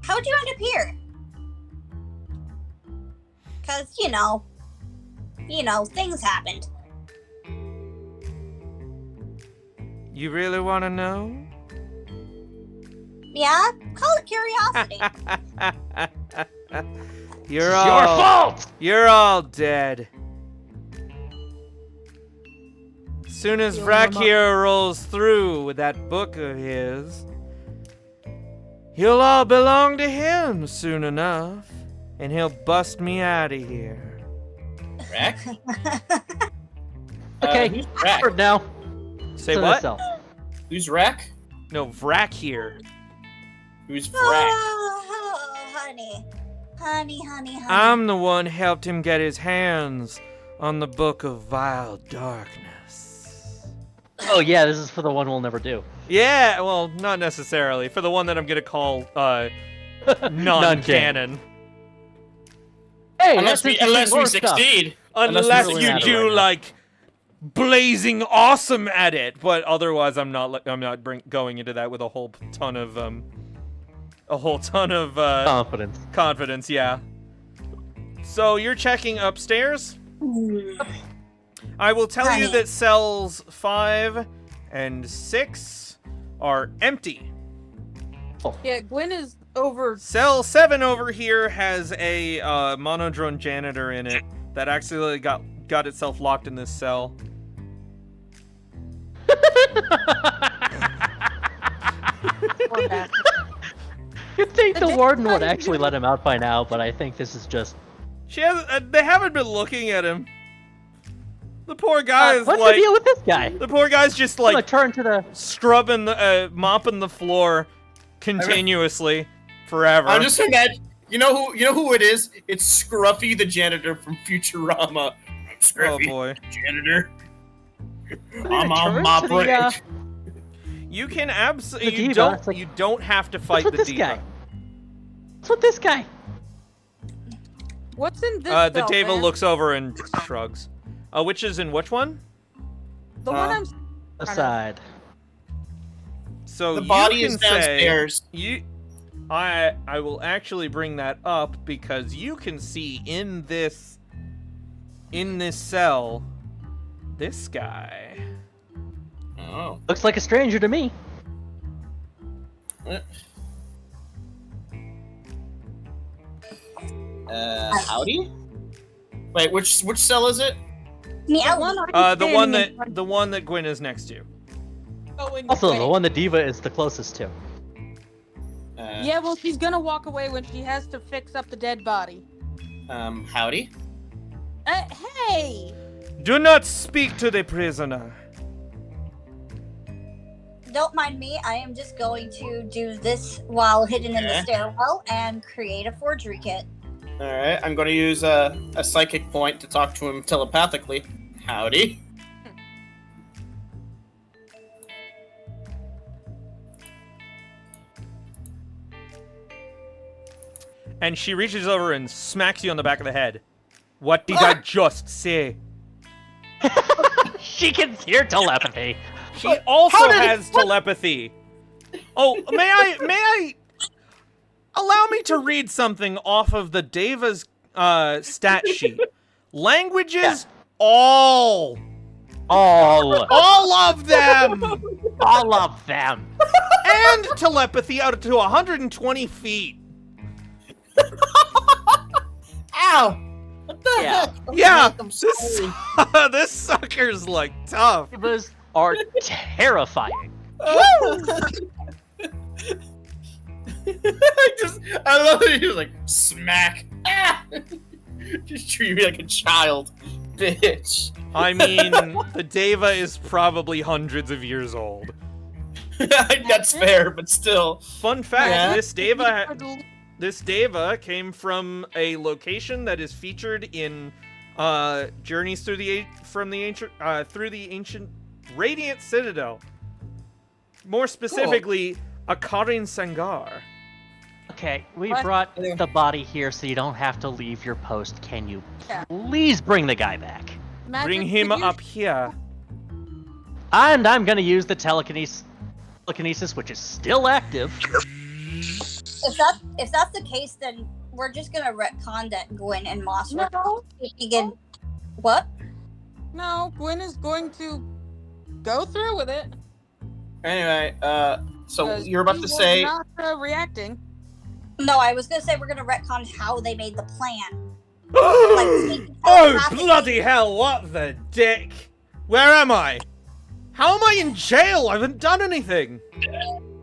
Speaker 2: how'd you end up here? Cause you know, things happened.
Speaker 1: You really want to know?
Speaker 2: Yeah, call it curiosity.
Speaker 1: You're
Speaker 3: It's
Speaker 1: all
Speaker 3: your fault.
Speaker 1: You're all dead. Soon as
Speaker 5: Heal him up.
Speaker 1: Vrakir rolls through with that book of his, you'll all belong to him soon enough, and he'll bust me out of here.
Speaker 7: Rack?
Speaker 3: Okay,
Speaker 7: Who's Rack?
Speaker 3: Heard now.
Speaker 1: Say
Speaker 3: To
Speaker 1: what?
Speaker 3: myself.
Speaker 7: Who's Rack?
Speaker 1: No, Vrakir.
Speaker 7: Who's Rack?
Speaker 2: Oh, honey. Honey.
Speaker 1: I'm the one helped him get his hands on the book of vile darkness.
Speaker 3: Oh yeah, this is for the one we'll never do.
Speaker 1: Yeah, well, not necessarily. For the one that I'm gonna call non-canon.
Speaker 3: Hey,
Speaker 7: Unless
Speaker 3: that's
Speaker 7: we
Speaker 3: interesting lore stuff.
Speaker 7: succeed.
Speaker 1: Unless
Speaker 3: really
Speaker 1: you
Speaker 3: matter
Speaker 1: do
Speaker 3: right now.
Speaker 1: like blazing awesome at it, but otherwise I'm not going into that with a whole ton of
Speaker 3: Confidence.
Speaker 1: confidence. Yeah. So you're checking upstairs. I will tell you
Speaker 2: Honey.
Speaker 1: that cells 5 and 6 are empty.
Speaker 5: Yeah, Gwen is over.
Speaker 1: Cell 7 over here has a monodrone janitor in it that actually got itself locked in this cell.
Speaker 5: Poor bastard.
Speaker 3: You'd think the
Speaker 5: The
Speaker 3: warden would
Speaker 5: dead
Speaker 3: actually let him out by now, but I think this is just.
Speaker 1: She has. They haven't been looking at him. The poor guy is
Speaker 3: What's
Speaker 1: like.
Speaker 3: the deal with this guy?
Speaker 1: The poor guy's just
Speaker 3: I'm gonna
Speaker 1: like
Speaker 3: turn to the.
Speaker 1: scrubbing the, mopping the floor continuously forever.
Speaker 7: I'm just imagine. You know who it is? It's Scruffy the janitor from Futurama. I'm
Speaker 1: Oh
Speaker 7: Scruffy,
Speaker 1: boy.
Speaker 7: janitor.
Speaker 3: I'm
Speaker 7: I'm
Speaker 3: gonna
Speaker 7: on
Speaker 3: turn
Speaker 7: my
Speaker 3: to the,
Speaker 7: break.
Speaker 1: You can
Speaker 3: The
Speaker 1: absolutely. You
Speaker 3: diva,
Speaker 1: don't.
Speaker 3: it's like,
Speaker 1: You don't have to fight
Speaker 3: What's with
Speaker 1: the
Speaker 3: this
Speaker 1: diva.
Speaker 3: guy? What's with this guy?
Speaker 5: What's in this?
Speaker 1: The
Speaker 5: cell,
Speaker 1: diva
Speaker 5: man?
Speaker 1: looks over and shrugs. Which is in which one?
Speaker 5: The one I'm.
Speaker 3: Aside.
Speaker 1: So
Speaker 7: The
Speaker 1: you
Speaker 7: body
Speaker 1: can
Speaker 7: is downstairs.
Speaker 1: Say, I will actually bring that up because you can see in this cell this guy.
Speaker 7: Oh.
Speaker 3: Looks like a stranger to me.
Speaker 7: Howdy? Wait, which cell is it?
Speaker 2: Meow.
Speaker 1: The one that Gwen is next to.
Speaker 3: Also, the one the diva is the closest to.
Speaker 5: Yeah, well, she's gonna walk away when she has to fix up the dead body.
Speaker 7: Howdy?
Speaker 5: Hey!
Speaker 1: Do not speak to the prisoner.
Speaker 2: Don't mind me. I am just going to do this while hidden in the
Speaker 7: Okay.
Speaker 2: stairwell and create a forgery kit.
Speaker 7: Alright, I'm gonna use a psychic point to talk to him telepathically. Howdy?
Speaker 1: And she reaches over and smacks you on the back of the head. What did I just say?
Speaker 3: She can hear telepathy.
Speaker 1: She also
Speaker 7: How did-
Speaker 1: has telepathy. Oh, may I allow me to read something off of the Deva's stat sheet. Languages,
Speaker 3: Yeah.
Speaker 1: all of them,
Speaker 3: All of them.
Speaker 1: and telepathy out to 120 feet.
Speaker 7: Ow! What the
Speaker 3: Yeah.
Speaker 7: heck?
Speaker 1: Yeah,
Speaker 7: I'm
Speaker 1: this,
Speaker 7: sorry.
Speaker 1: this sucker's like tough.
Speaker 3: Divas are terrifying.
Speaker 7: I love that he was like, smack. Ah! Just treat me like a child. Bitch.
Speaker 1: I mean, the Deva is probably hundreds of years old.
Speaker 7: That's fair, but still.
Speaker 1: Fun fact:
Speaker 7: Yeah.
Speaker 1: this Deva came from a location that is featured in Journeys through the Ancient Radiant Citadel. More specifically, Akarin Sangar.
Speaker 3: Okay, we
Speaker 5: What?
Speaker 3: brought the body here so you don't have to leave your post. Can you
Speaker 5: Yeah.
Speaker 3: please bring the guy back?
Speaker 1: Bring him up here.
Speaker 3: And I'm gonna use the telekinesis, which is still active.
Speaker 2: If that's the case, then we're just gonna retcon that Gwen and Moss were
Speaker 5: No,
Speaker 2: begin. What?
Speaker 5: no, Gwen is going to go through with it.
Speaker 7: Anyway, so
Speaker 5: 'cause
Speaker 7: you're about
Speaker 5: he
Speaker 7: to
Speaker 5: was
Speaker 7: say.
Speaker 5: not reacting.
Speaker 2: No, I was gonna say we're gonna retcon how they made the plan.
Speaker 1: Oh, bloody hell, what the dick? Where am I? How am I in jail? I haven't done anything.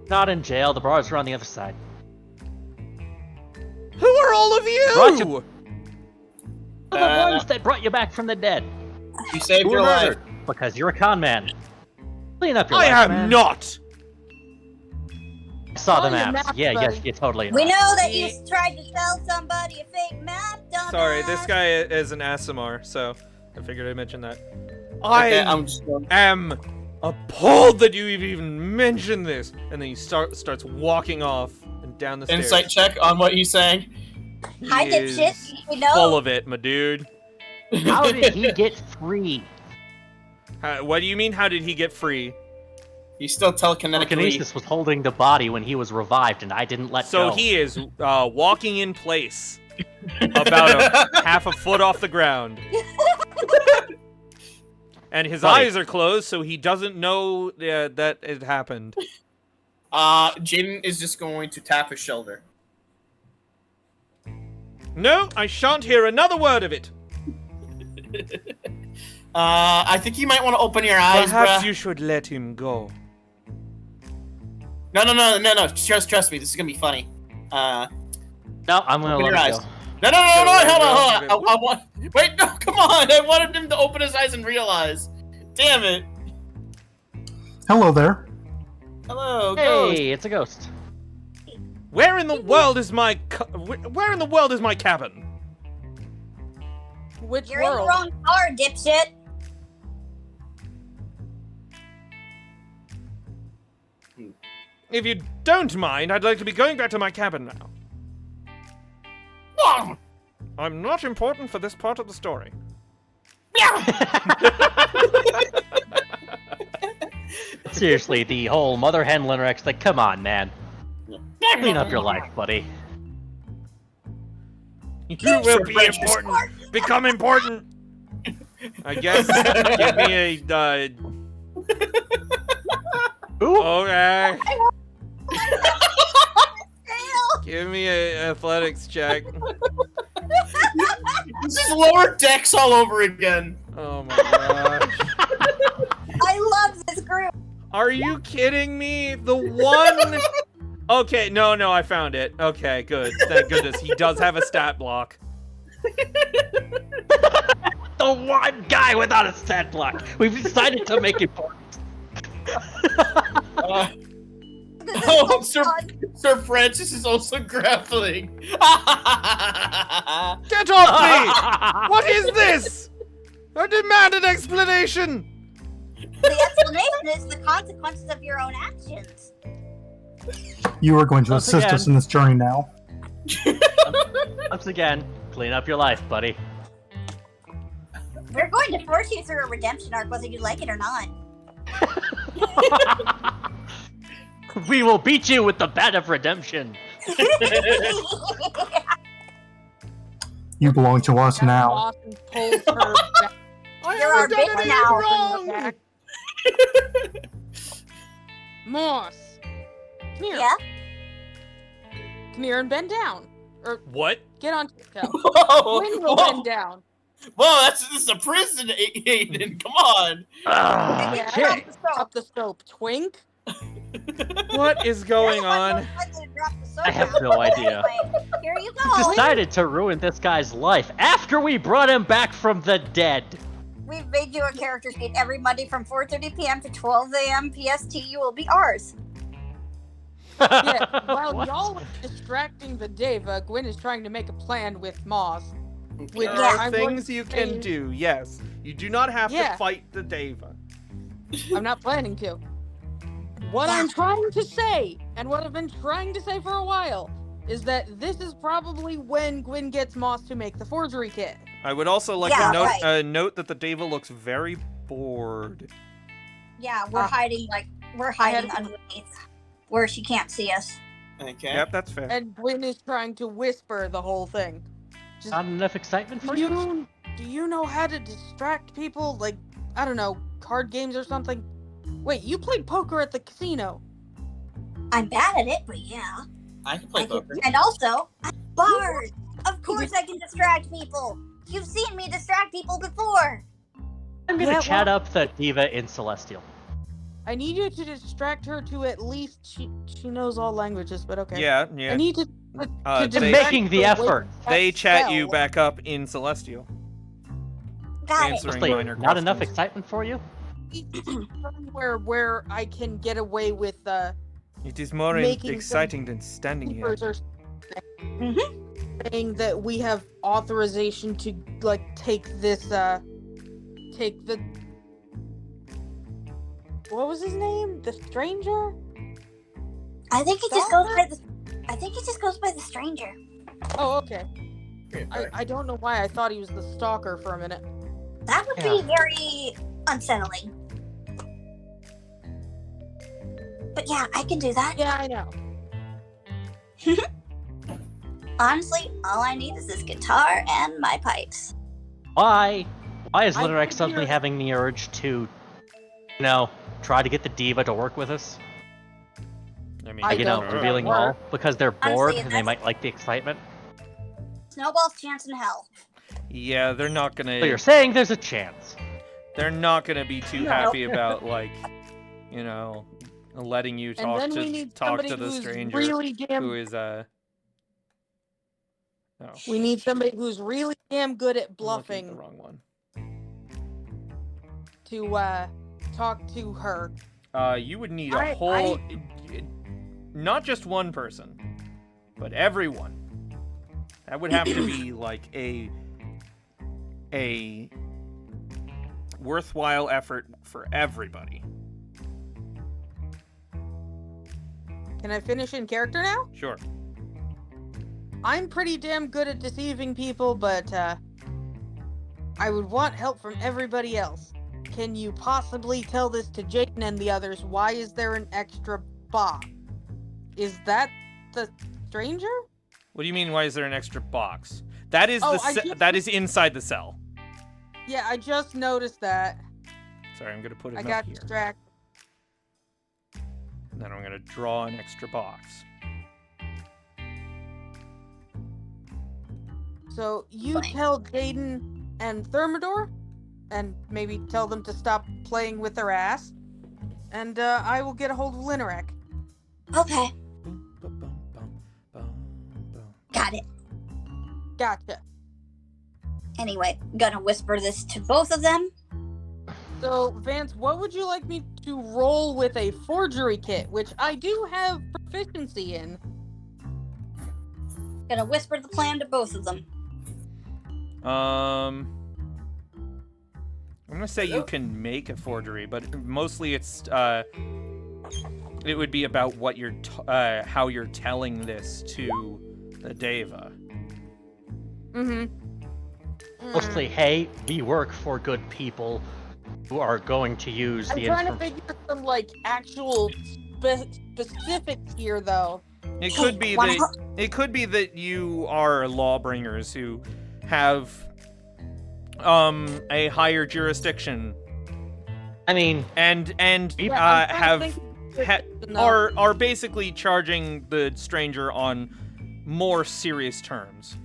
Speaker 3: Not in jail. The bars are on the other side.
Speaker 1: Who are all of
Speaker 3: Brought
Speaker 1: you?
Speaker 3: you- The ones that brought you back from the dead.
Speaker 7: You saved
Speaker 3: Who
Speaker 7: your
Speaker 3: were
Speaker 7: life.
Speaker 3: murdered because you're a con man. Clean up your
Speaker 1: I
Speaker 3: life,
Speaker 1: am
Speaker 3: man.
Speaker 1: not.
Speaker 3: I saw the
Speaker 5: Oh, your
Speaker 3: maps.
Speaker 5: maps,
Speaker 3: Yeah,
Speaker 5: buddy.
Speaker 3: you totally
Speaker 2: We
Speaker 3: are.
Speaker 2: know that you tried to sell somebody a fake map, dumbass.
Speaker 1: Sorry, this guy is an ASMR, so I figured I'd mention that.
Speaker 7: Okay,
Speaker 1: I
Speaker 7: I'm just going.
Speaker 1: am appalled that you even mentioned this. And then he starts walking off and down the stairs.
Speaker 7: Insight check on what he's saying.
Speaker 1: He
Speaker 2: Hi,
Speaker 1: is
Speaker 2: dipshit. We know.
Speaker 1: full of it, my dude.
Speaker 3: How did he get free?
Speaker 1: What do you mean? How did he get free?
Speaker 7: He's still telekinetically.
Speaker 3: Telekinesis was holding the body when he was revived, and I didn't let
Speaker 1: So
Speaker 3: go.
Speaker 1: he is walking in place, about half a foot off the ground. And his
Speaker 3: Buddy.
Speaker 1: eyes are closed, so he doesn't know that it happened.
Speaker 7: Jaden is just going to tap his shoulder.
Speaker 1: No, I shan't hear another word of it.
Speaker 7: I think you might want to open your eyes,
Speaker 1: Perhaps
Speaker 7: bruh.
Speaker 1: you should let him go.
Speaker 7: No. Trust me. This is gonna be funny.
Speaker 3: No, I'm gonna
Speaker 7: Open
Speaker 3: let
Speaker 7: your
Speaker 3: it
Speaker 7: eyes.
Speaker 3: go.
Speaker 7: No. Hold
Speaker 1: Go.
Speaker 7: on. I want. Wait, no. Come on. I wanted him to open his eyes and realize. Damn it.
Speaker 6: Hello there.
Speaker 7: Hello, ghost.
Speaker 3: Hey, it's a ghost.
Speaker 1: Where in the world is my where in the world is my cabin?
Speaker 5: Which
Speaker 2: You're in the
Speaker 5: world?
Speaker 2: wrong car, dipshit.
Speaker 1: If you don't mind, I'd like to be going back to my cabin now.
Speaker 7: Whoa.
Speaker 1: I'm not important for this part of the story.
Speaker 3: Seriously, the whole mother hen Linerex, like, come on, man. Clean up your life, buddy.
Speaker 1: You will be important. Become important. I guess. Give me a.
Speaker 3: Ooh.
Speaker 1: Okay.
Speaker 2: Fail.
Speaker 1: Give me a athletics check.
Speaker 7: This is lower decks all over again.
Speaker 1: Oh my gosh.
Speaker 2: I love this group.
Speaker 1: Are you kidding me? The one. Okay, no, I found it. Okay, good. Thank goodness. He does have a stat block.
Speaker 3: The one guy without a stat block. We've decided to make it important.
Speaker 2: This is
Speaker 7: Oh,
Speaker 2: so fun.
Speaker 7: Sir Francis is also grappling.
Speaker 1: Get off me! What is this? I demand an explanation!
Speaker 2: The explanation is the consequences of your own actions.
Speaker 6: You are going to
Speaker 3: Once
Speaker 6: assist
Speaker 3: again.
Speaker 6: us in this journey now.
Speaker 3: Once again, clean up your life, buddy.
Speaker 2: We're going to force you through a redemption arc, whether you like it or not.
Speaker 3: We will beat you with the bat of redemption.
Speaker 6: You belong to us now.
Speaker 5: Austin pulls her back.
Speaker 2: You're our bitch now.
Speaker 5: Bring her back. Moss, come here.
Speaker 2: Yeah?
Speaker 5: Come here and bend down. Or
Speaker 1: What?
Speaker 5: get on tiptoe.
Speaker 7: Whoa,
Speaker 5: Quinn will
Speaker 7: whoa,
Speaker 5: bend down.
Speaker 7: whoa, this is a prison, Aiden. Come on.
Speaker 3: Ah,
Speaker 5: Yeah,
Speaker 3: shit.
Speaker 5: up the scope. Twink.
Speaker 1: What is going on?
Speaker 3: I have no idea.
Speaker 2: Anyway, here you
Speaker 3: You
Speaker 2: go.
Speaker 3: decided to ruin this guy's life after we brought him back from the dead.
Speaker 2: We've made you a character sheet every Monday from 4:30 p.m. to 12 a.m. PST. You will be ours.
Speaker 5: Yeah, while
Speaker 3: What?
Speaker 5: y'all are distracting the Deva, Gwen is trying to make a plan with Moss. Which
Speaker 1: There are
Speaker 5: I'm going
Speaker 1: things
Speaker 5: to
Speaker 1: you
Speaker 5: say-
Speaker 1: can do, yes. You do not have to
Speaker 5: Yeah.
Speaker 1: fight the Deva.
Speaker 5: I'm not planning to. What I'm trying to say, and what I've been trying to say for a while, is that this is probably when Gwen gets Moss to make the forgery kit.
Speaker 1: I would also like
Speaker 2: Yeah,
Speaker 1: to note,
Speaker 2: right.
Speaker 1: note that the Deva looks very bored.
Speaker 2: Yeah, we're hiding underneath where she can't see us.
Speaker 7: Okay.
Speaker 1: Yep, that's fair.
Speaker 5: And Gwen is trying to whisper the whole thing. Just,
Speaker 3: Not enough excitement for you?
Speaker 5: do you know how to distract people? Like, I don't know, card games or something? Wait, you played poker at the casino.
Speaker 2: I'm bad at it, but yeah.
Speaker 7: I can play
Speaker 2: I can-
Speaker 7: poker.
Speaker 2: and also, I'm a bard. Of course I can distract people. You've seen me distract people before.
Speaker 3: I'm gonna
Speaker 5: Yeah,
Speaker 3: chat
Speaker 5: well-
Speaker 3: up the diva in Celestial.
Speaker 5: I need you to distract her to at least she knows all languages, but okay.
Speaker 1: Yeah.
Speaker 5: I need to
Speaker 1: Uh,
Speaker 5: to
Speaker 1: they-
Speaker 5: distract
Speaker 3: making the
Speaker 5: her with
Speaker 3: effort.
Speaker 5: that
Speaker 1: They chat you
Speaker 5: spell.
Speaker 1: back up in Celestial.
Speaker 2: Got it.
Speaker 1: Answering
Speaker 3: Like,
Speaker 1: minor
Speaker 3: not enough
Speaker 1: questions.
Speaker 3: excitement for you?
Speaker 5: where I can get away with
Speaker 1: It is more
Speaker 5: making them
Speaker 1: exciting than standing here.
Speaker 5: papers or saying that we have authorization to like take this take the what was his name? The stranger?
Speaker 2: I think it just goes by the. I think it just goes by the stranger.
Speaker 5: Oh, okay. I don't know why I thought he was the stalker for a minute.
Speaker 2: That would be very unsettling. But yeah, I can do that.
Speaker 5: Yeah, I know.
Speaker 2: Honestly, all I need is this guitar and my pipes.
Speaker 3: Why? Why is
Speaker 5: I
Speaker 3: Linerex
Speaker 5: think
Speaker 3: suddenly
Speaker 5: you're-
Speaker 3: having the urge to, you know, try to get the diva to work with us?
Speaker 1: I mean,
Speaker 5: I
Speaker 3: You know,
Speaker 5: don't
Speaker 3: revealing
Speaker 5: know.
Speaker 3: all because they're
Speaker 2: Honestly,
Speaker 3: bored
Speaker 2: and
Speaker 3: and they
Speaker 2: that's-
Speaker 3: might like the excitement.
Speaker 2: Snowball's chance in hell.
Speaker 1: yeah, they're not gonna.
Speaker 3: So you're saying there's a chance.
Speaker 1: They're not gonna be too
Speaker 2: No.
Speaker 1: happy about like, you know, letting you
Speaker 5: And then we need somebody
Speaker 1: to the
Speaker 5: who's
Speaker 1: stranger
Speaker 5: really damn.
Speaker 1: who is Oh,
Speaker 5: We need somebody who's really damn good at
Speaker 1: I'm looking at the
Speaker 5: bluffing
Speaker 1: wrong one.
Speaker 5: to talk to her.
Speaker 1: You would need a whole, not just one person, but everyone. That would have to be like a worthwhile effort for everybody.
Speaker 5: Can I finish in character now?
Speaker 1: Sure.
Speaker 5: I'm pretty damn good at deceiving people, but I would want help from everybody else. Can you possibly tell this to Jaden and the others? Why is there an extra box? Is that the stranger?
Speaker 1: What do you mean? Why is there an extra box? That is
Speaker 5: Oh,
Speaker 1: that is inside the cell.
Speaker 5: Yeah, I just noticed that.
Speaker 1: Sorry, I'm gonna put it
Speaker 5: I
Speaker 1: up
Speaker 5: got
Speaker 1: here.
Speaker 5: distracted.
Speaker 1: And then I'm gonna draw an extra box.
Speaker 5: So you tell Jaden and Thermidor, and maybe tell them to stop playing with their ass, and I will get a hold of Linorek.
Speaker 2: Okay, got it.
Speaker 5: Gotcha.
Speaker 2: Anyway, gonna whisper this to both of them.
Speaker 5: So, Vance, what would you like me to roll with a forgery kit, which I do have proficiency in?
Speaker 2: Gonna whisper the plan to both of them.
Speaker 1: I'm gonna say you can make a forgery, but mostly it's it would be about what you're how you're telling this to the Deva.
Speaker 3: Mostly, hey, we work for good people who are going to use
Speaker 5: I'm
Speaker 3: the
Speaker 5: trying to
Speaker 3: information.
Speaker 5: figure some like actual specifics here, though.
Speaker 1: It could be that you are lawbringers who have a higher jurisdiction
Speaker 3: I mean,
Speaker 1: and
Speaker 5: I'm trying to
Speaker 1: have
Speaker 5: think of no.
Speaker 1: are basically charging the stranger on more serious terms.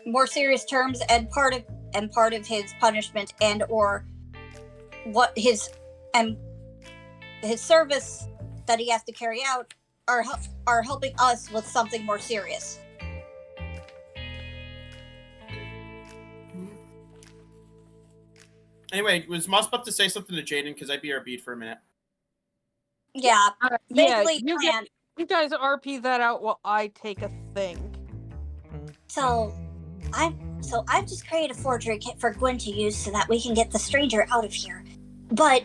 Speaker 2: More serious terms, and part of his punishment and or what his service that he has to carry out are helping us with something more serious.
Speaker 7: Anyway, was Moss about to say something to Jaden? Because I BRB'd for a minute.
Speaker 2: Yeah,
Speaker 5: Yeah,
Speaker 2: basically plan.
Speaker 5: you guys RP that out while I take a think.
Speaker 2: So I've just created a forgery kit for Gwen to use so that we can get the stranger out of here. But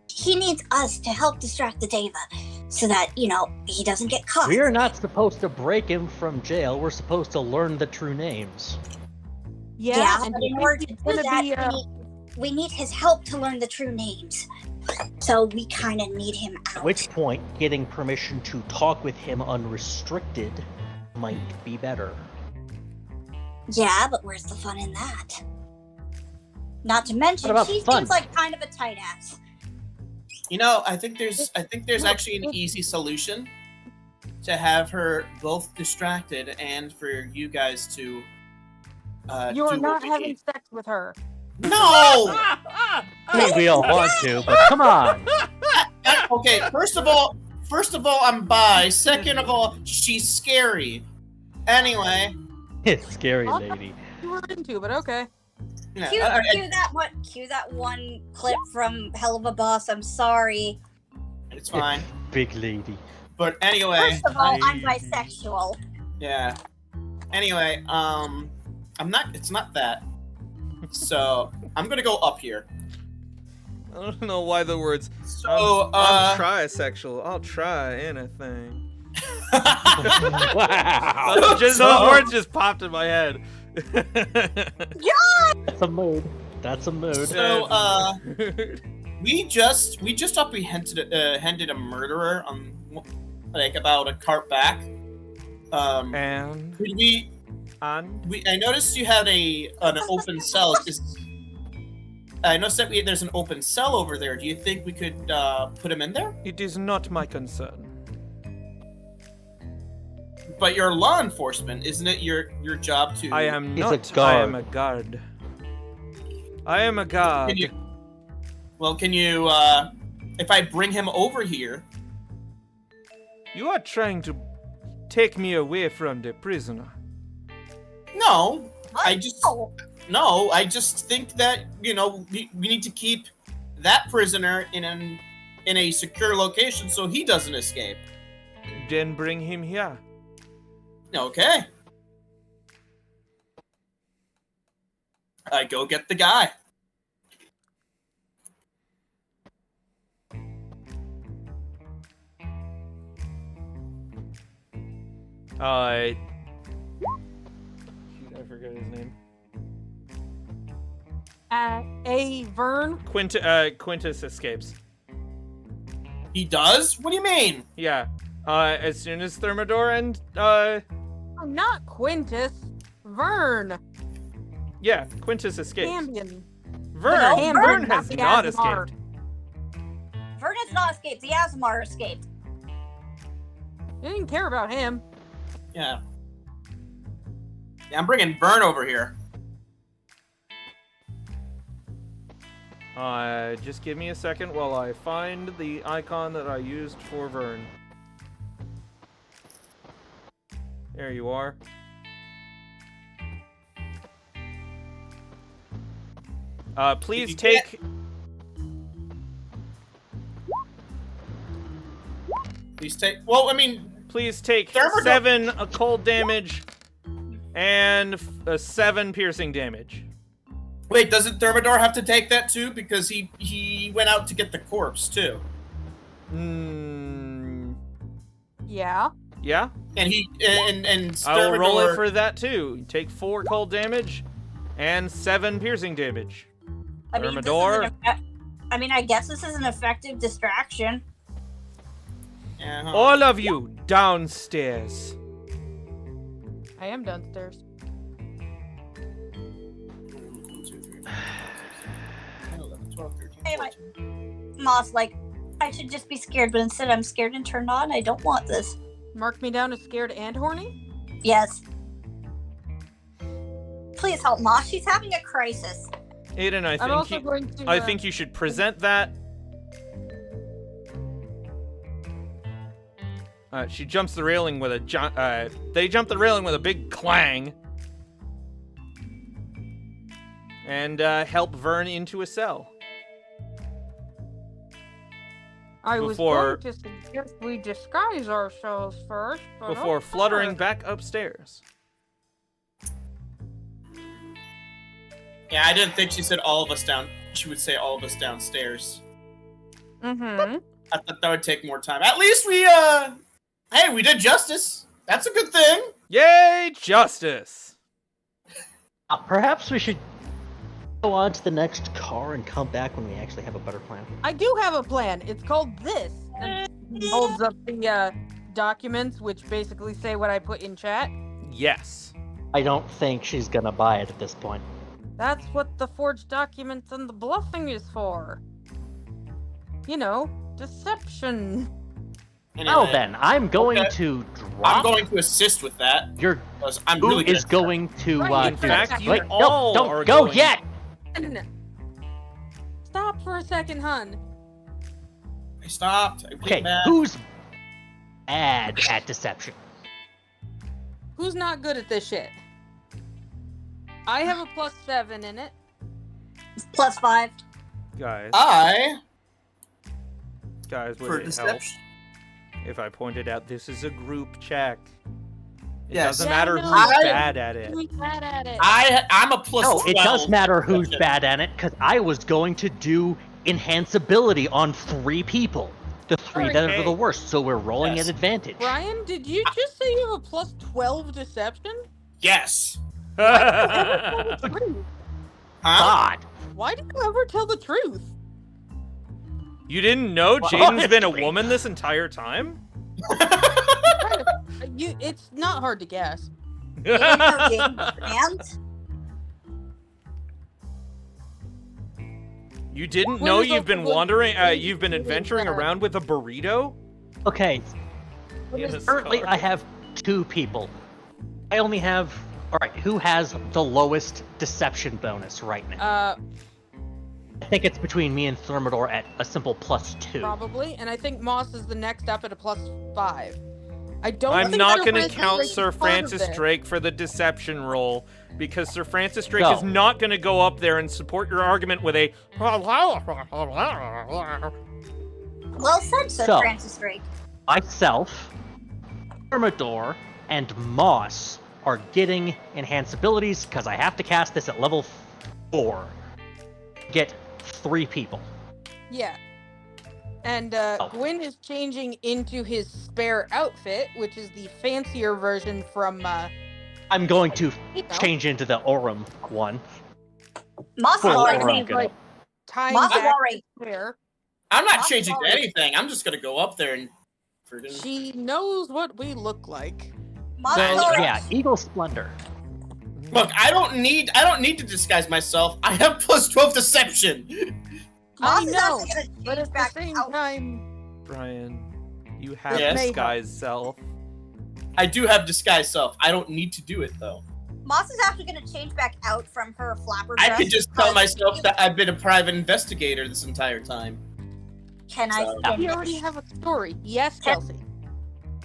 Speaker 2: he needs us to help distract the Deva so that, you know, he doesn't get caught.
Speaker 3: we are not supposed to break him from jail. We're supposed to learn the true names.
Speaker 5: Yeah, and
Speaker 2: but in order to
Speaker 5: it's
Speaker 2: do
Speaker 5: gonna
Speaker 2: that,
Speaker 5: be,
Speaker 2: we need his help to learn the true names. So we kind of need him out.
Speaker 3: At which point, getting permission to talk with him unrestricted might be better.
Speaker 2: Yeah, but where's the fun in that? Not to mention,
Speaker 3: What about
Speaker 2: he
Speaker 3: fun?
Speaker 2: seems like kind of a tight ass.
Speaker 7: You know, I think there's actually an easy solution to have her both distracted and for you guys to
Speaker 5: you are
Speaker 7: do
Speaker 5: not
Speaker 7: what we
Speaker 5: having
Speaker 7: need.
Speaker 5: sex with her.
Speaker 7: No.
Speaker 3: I mean, we all want to, but come on.
Speaker 7: Okay, first of all, I'm bi. Second of all, she's scary. Anyway,
Speaker 3: It's scary, lady.
Speaker 5: You were into, but okay.
Speaker 7: you know,
Speaker 2: Cue that one clip from Hell of a Boss. I'm sorry.
Speaker 7: it's fine.
Speaker 3: Big lady.
Speaker 7: But anyway,
Speaker 2: First of all, I'm bisexual.
Speaker 7: yeah. Anyway, it's not that. So I'm gonna go up here.
Speaker 1: I don't know why the words
Speaker 7: So
Speaker 1: I'm trisexual. I'll try anything.
Speaker 3: Wow.
Speaker 1: Those words just popped in my head.
Speaker 3: That's a mood. That's a mood.
Speaker 7: So we just apprehended a murderer on like about a cart back.
Speaker 1: And
Speaker 7: Could we? I noticed you had an open cell. I noticed that there's an open cell over there. Do you think we could put him in there?
Speaker 1: it is not my concern.
Speaker 7: But you're law enforcement, isn't it? Your job to.
Speaker 1: I am
Speaker 3: He's a
Speaker 1: not. I
Speaker 3: guard.
Speaker 1: am a guard. I am a guard.
Speaker 7: Well, can you, if I bring him over here?
Speaker 1: You are trying to take me away from the prisoner.
Speaker 7: No,
Speaker 2: What?
Speaker 7: I just,
Speaker 2: Oh,
Speaker 7: no, I just think that, you know, we need to keep that prisoner in a secure location so he doesn't escape.
Speaker 1: Then bring him here.
Speaker 7: Okay. I go get the guy.
Speaker 1: Shoot, I forgot his name.
Speaker 5: A Vern.
Speaker 1: Quintus escapes.
Speaker 7: He does? What do you mean?
Speaker 1: Yeah. As soon as Thermidor and
Speaker 5: Oh, not Quintus. Vern.
Speaker 1: yeah, Quintus escapes.
Speaker 5: Cambion.
Speaker 1: Vern,
Speaker 2: No,
Speaker 1: Vern
Speaker 5: Vern,
Speaker 1: has
Speaker 5: not
Speaker 1: not
Speaker 5: the Asmar.
Speaker 1: escaped.
Speaker 2: Vern has not escaped. The Asmar escaped.
Speaker 5: You didn't care about him.
Speaker 7: Yeah. Yeah, I'm bringing Vern over here.
Speaker 1: Just give me a second while I find the icon that I used for Vern. There you are. Please
Speaker 7: you
Speaker 1: take...
Speaker 7: Please take. Well, I mean,
Speaker 1: Please take
Speaker 7: Thermidor-
Speaker 1: 7 cold damage and 7 piercing damage.
Speaker 7: wait, doesn't Thermidor have to take that too? Because he went out to get the corpse too,
Speaker 5: Yeah.
Speaker 1: Yeah?
Speaker 7: and and
Speaker 1: I will roll it
Speaker 7: Thermidor-
Speaker 1: for that too. Take 4 cold damage and 7 piercing damage.
Speaker 2: I mean, this is
Speaker 1: Thermidor?
Speaker 2: I mean, I guess this is an effective distraction.
Speaker 7: Yeah, huh.
Speaker 1: All of you, downstairs.
Speaker 5: I am downstairs.
Speaker 7: 1, 2, 3, 4, 5, 6, 7, 8, 9, 11, 12, 13,
Speaker 2: Hey, my-
Speaker 7: 14.
Speaker 2: Moss, like, I should just be scared, but instead I'm scared and turned on. I don't want this.
Speaker 5: Mark me down as scared and horny.
Speaker 2: Yes. Please help Moss. She's having a crisis.
Speaker 1: Aiden,
Speaker 5: I'm also going to.
Speaker 1: I think you should present that. She jumps the railing with a they jump the railing with a big clang. And help Vern into a cell.
Speaker 5: I was
Speaker 1: before-
Speaker 5: going to suggest we disguise ourselves first, but
Speaker 1: Before
Speaker 5: okay.
Speaker 1: fluttering back upstairs.
Speaker 7: Yeah, I didn't think she said all of us down. She would say all of us downstairs.
Speaker 5: Mm-hmm.
Speaker 7: I thought that would take more time. At least we hey, we did justice. That's a good thing.
Speaker 1: Yay, justice!
Speaker 3: Perhaps we should go on to the next car and come back when we actually have a better plan.
Speaker 5: I do have a plan. It's called this. And he holds up the documents, which basically say what I put in chat.
Speaker 1: Yes.
Speaker 3: I don't think she's gonna buy it at this point.
Speaker 5: That's what the forged documents and the bluffing is for. You know, deception.
Speaker 7: Anyway,
Speaker 3: Well then, I'm going
Speaker 7: Okay.
Speaker 3: to drop.
Speaker 7: I'm going to assist with that
Speaker 3: Your
Speaker 7: because I'm
Speaker 3: who
Speaker 7: really good
Speaker 3: is
Speaker 7: at
Speaker 3: going to
Speaker 5: Right,
Speaker 1: In
Speaker 3: do
Speaker 1: fact,
Speaker 3: this?
Speaker 1: you
Speaker 3: Wait,
Speaker 1: all
Speaker 3: no,
Speaker 1: are
Speaker 3: don't go
Speaker 1: going-
Speaker 3: yet.
Speaker 5: Stop for a second, hun.
Speaker 7: that. I stopped. I
Speaker 3: Okay,
Speaker 7: came back.
Speaker 3: who's bad at deception?
Speaker 5: Who's not good at this shit? I have a +7 in it.
Speaker 2: +5.
Speaker 1: Guys,
Speaker 7: For
Speaker 1: would it help
Speaker 7: deception.
Speaker 1: if I pointed out this is a group check? It
Speaker 7: Yes.
Speaker 1: doesn't
Speaker 5: Yeah,
Speaker 1: matter
Speaker 5: no.
Speaker 1: who's
Speaker 7: I-
Speaker 1: bad at it.
Speaker 5: Who's bad at it?
Speaker 7: I'm a plus
Speaker 3: No,
Speaker 7: 12.
Speaker 3: it does matter who's
Speaker 7: deception.
Speaker 3: bad at it, because I was going to do enhanceability on 3 people. The 3 that
Speaker 1: Okay.
Speaker 3: are the worst, so we're rolling
Speaker 7: Yes.
Speaker 3: at advantage.
Speaker 5: Brian, did you just say you have a +12 deception?
Speaker 7: Yes.
Speaker 5: Ever tell the truth?
Speaker 7: Huh?
Speaker 3: God.
Speaker 5: Why do you ever tell the truth?
Speaker 1: You didn't know
Speaker 3: Well,
Speaker 1: Jaden's been a
Speaker 3: honestly.
Speaker 1: woman this entire time?
Speaker 5: It's not hard to guess.
Speaker 2: And
Speaker 1: You didn't
Speaker 5: When
Speaker 1: know
Speaker 5: is
Speaker 1: you've
Speaker 5: the-
Speaker 1: been
Speaker 5: when-
Speaker 1: wandering,
Speaker 5: when-
Speaker 1: you've been
Speaker 5: when-
Speaker 1: adventuring
Speaker 5: when-
Speaker 1: around with a burrito?
Speaker 3: Okay,
Speaker 1: Yes,
Speaker 3: currently
Speaker 1: car.
Speaker 3: I have 2 people. I only have... Alright, who has the lowest deception bonus right now? I think it's between me and Thermidor at a simple +2.
Speaker 5: Probably, and I think Moss is the next up at a +5. I don't.
Speaker 1: I'm
Speaker 5: think
Speaker 1: not
Speaker 5: Sir
Speaker 1: going to
Speaker 5: Francis
Speaker 1: count
Speaker 5: Drake is
Speaker 1: Sir
Speaker 5: part of
Speaker 1: Francis
Speaker 5: this.
Speaker 1: Drake for the deception roll, because Sir Francis Drake
Speaker 3: No.
Speaker 1: is not going to go up there and support your argument with a.
Speaker 2: Well said, Sir
Speaker 3: So-
Speaker 2: Francis Drake.
Speaker 3: Myself, Thermidor, and Moss are getting enhanced abilities because I have to cast this at level 4. Get 3 people.
Speaker 5: Yeah. And
Speaker 3: Oh.
Speaker 5: Gwyn is changing into his spare outfit, which is the fancier version from.
Speaker 3: I'm going to
Speaker 5: You know,
Speaker 3: change into the Aurum one.
Speaker 2: Moss is
Speaker 3: Full
Speaker 2: already
Speaker 3: Aurum
Speaker 2: changed.
Speaker 3: gonna-
Speaker 5: tying
Speaker 2: Moss is
Speaker 5: back
Speaker 2: already.
Speaker 5: there.
Speaker 7: I'm not
Speaker 2: Not
Speaker 7: changing to
Speaker 2: sorry.
Speaker 7: anything. I'm just gonna go up there and friggin'
Speaker 5: She knows what we look like.
Speaker 2: Moss
Speaker 1: So,
Speaker 2: is already.
Speaker 3: Yeah, Eagle Splendor.
Speaker 7: look. I don't need to disguise myself. I have +12 deception.
Speaker 2: Moss
Speaker 5: I
Speaker 2: is
Speaker 5: know,
Speaker 2: actually gonna
Speaker 5: but
Speaker 2: change
Speaker 5: at
Speaker 2: back
Speaker 5: the same
Speaker 2: out.
Speaker 5: time,
Speaker 1: Brian, you have
Speaker 7: Yes?
Speaker 1: disguised self.
Speaker 7: I do have disguise self. I don't need to do it though.
Speaker 2: Moss is actually gonna change back out from her flapper
Speaker 7: I
Speaker 2: dress.
Speaker 7: could just tell
Speaker 2: because-
Speaker 7: myself that I've been a private investigator this entire time.
Speaker 2: Can I
Speaker 7: So-
Speaker 5: we
Speaker 2: finish?
Speaker 5: already have a story. Yes,
Speaker 2: Can-
Speaker 5: Kelsey.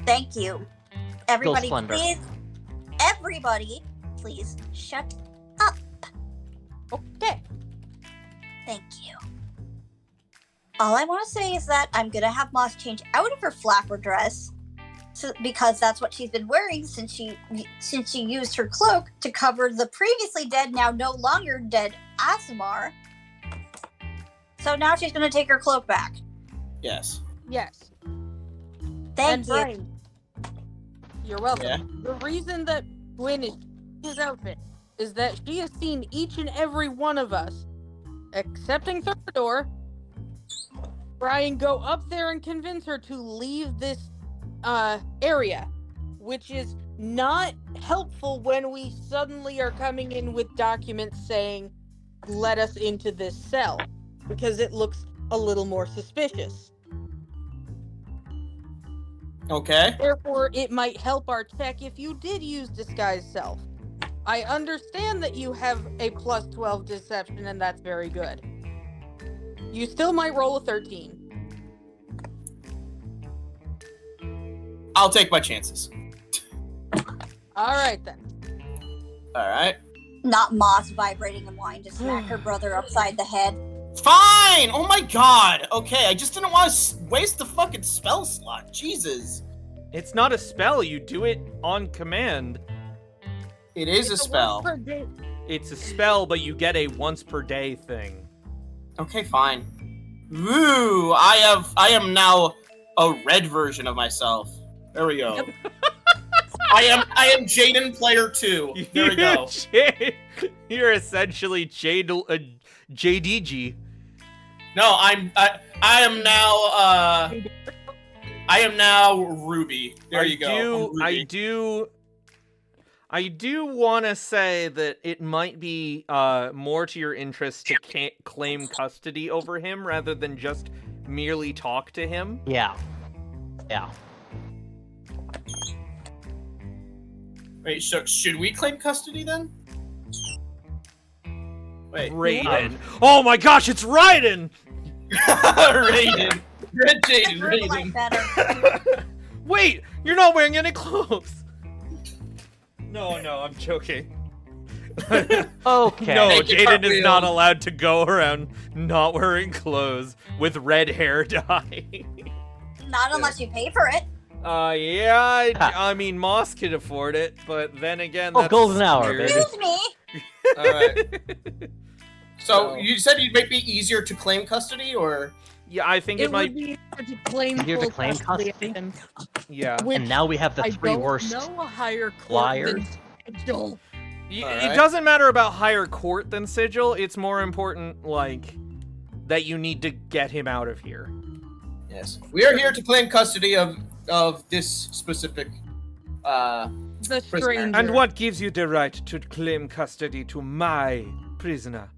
Speaker 2: Thank you. Everybody,
Speaker 3: Splendor.
Speaker 2: please. Everybody, please shut up.
Speaker 5: Okay.
Speaker 2: Thank you. All I want to say is that I'm gonna have Moss change out of her flapper dress, because that's what she's been wearing since she used her cloak to cover the previously dead, now no longer dead Asimar. So now she's gonna take her cloak back.
Speaker 7: Yes.
Speaker 5: Yes.
Speaker 2: Thank
Speaker 5: And
Speaker 2: you.
Speaker 5: Brian, you're welcome.
Speaker 7: Yeah.
Speaker 5: The reason that Gwyn is his outfit is that she has seen each and every one of us, excepting Thermidor, Brian go up there and convince her to leave this area, which is not helpful when we suddenly are coming in with documents saying, let us into this cell, because it looks a little more suspicious.
Speaker 7: Okay.
Speaker 5: Therefore, it might help our check if you did use disguise self. I understand that you have a +12 deception, and that's very good. You still might roll a 13.
Speaker 7: I'll take my chances.
Speaker 5: All right, then.
Speaker 7: All right.
Speaker 2: Not Moss vibrating and wanting to smack her brother upside the head.
Speaker 7: Fine. Oh my god. Okay. I just didn't want to waste the fucking spell slot. Jesus.
Speaker 1: It's not a spell, you do it on command.
Speaker 7: It is a
Speaker 5: It's
Speaker 7: spell.
Speaker 5: once per day-
Speaker 1: It's a spell, but you get a once per day thing.
Speaker 7: Okay, fine. Woo! I am now a red version of myself. There we go. I am Jaden player 2. There we go.
Speaker 1: You're essentially JDG.
Speaker 7: No, I am now Ruby. There you go. I'm Ruby.
Speaker 1: I do want to say that it might be more to your interest to claim custody over him rather than just merely talk to him.
Speaker 3: Yeah. Yeah.
Speaker 7: Wait, so should we claim custody then? Wait.
Speaker 1: Raiden. Oh my gosh, it's Raiden!
Speaker 7: Raiden. Red Jaden,
Speaker 2: That's really
Speaker 7: Raiden.
Speaker 2: better.
Speaker 1: Wait, you're not wearing any clothes. No, I'm joking.
Speaker 3: Okay.
Speaker 1: No,
Speaker 7: Make it
Speaker 1: Jaden is not
Speaker 7: cartwheel.
Speaker 1: allowed to go around not wearing clothes with red hair dye.
Speaker 2: Not unless you pay for it.
Speaker 1: Yeah, I mean, Moss could afford it, but then again,
Speaker 3: Oh,
Speaker 1: that's
Speaker 3: golden hour,
Speaker 1: weird.
Speaker 3: baby.
Speaker 2: Excuse me.
Speaker 7: Alright. So
Speaker 1: So-
Speaker 7: you said it might be easier to claim custody, or
Speaker 1: Yeah, I think
Speaker 5: It
Speaker 1: it might.
Speaker 5: would be hard to claim
Speaker 3: Here to
Speaker 5: full
Speaker 3: claim
Speaker 5: custody,
Speaker 3: custody.
Speaker 1: Yeah,
Speaker 5: which
Speaker 3: And now we have the
Speaker 5: I
Speaker 3: 3
Speaker 5: don't
Speaker 3: worst
Speaker 5: know a higher court
Speaker 3: liars.
Speaker 5: than Sigil.
Speaker 1: It
Speaker 7: Alright.
Speaker 1: doesn't matter about higher court than Sigil. It's more important, like, that you need to get him out of here.
Speaker 7: yes, we are here to claim custody of this specific.
Speaker 5: The
Speaker 7: Prisoner.
Speaker 5: stranger.
Speaker 1: And what gives you the right to claim custody to my prisoner?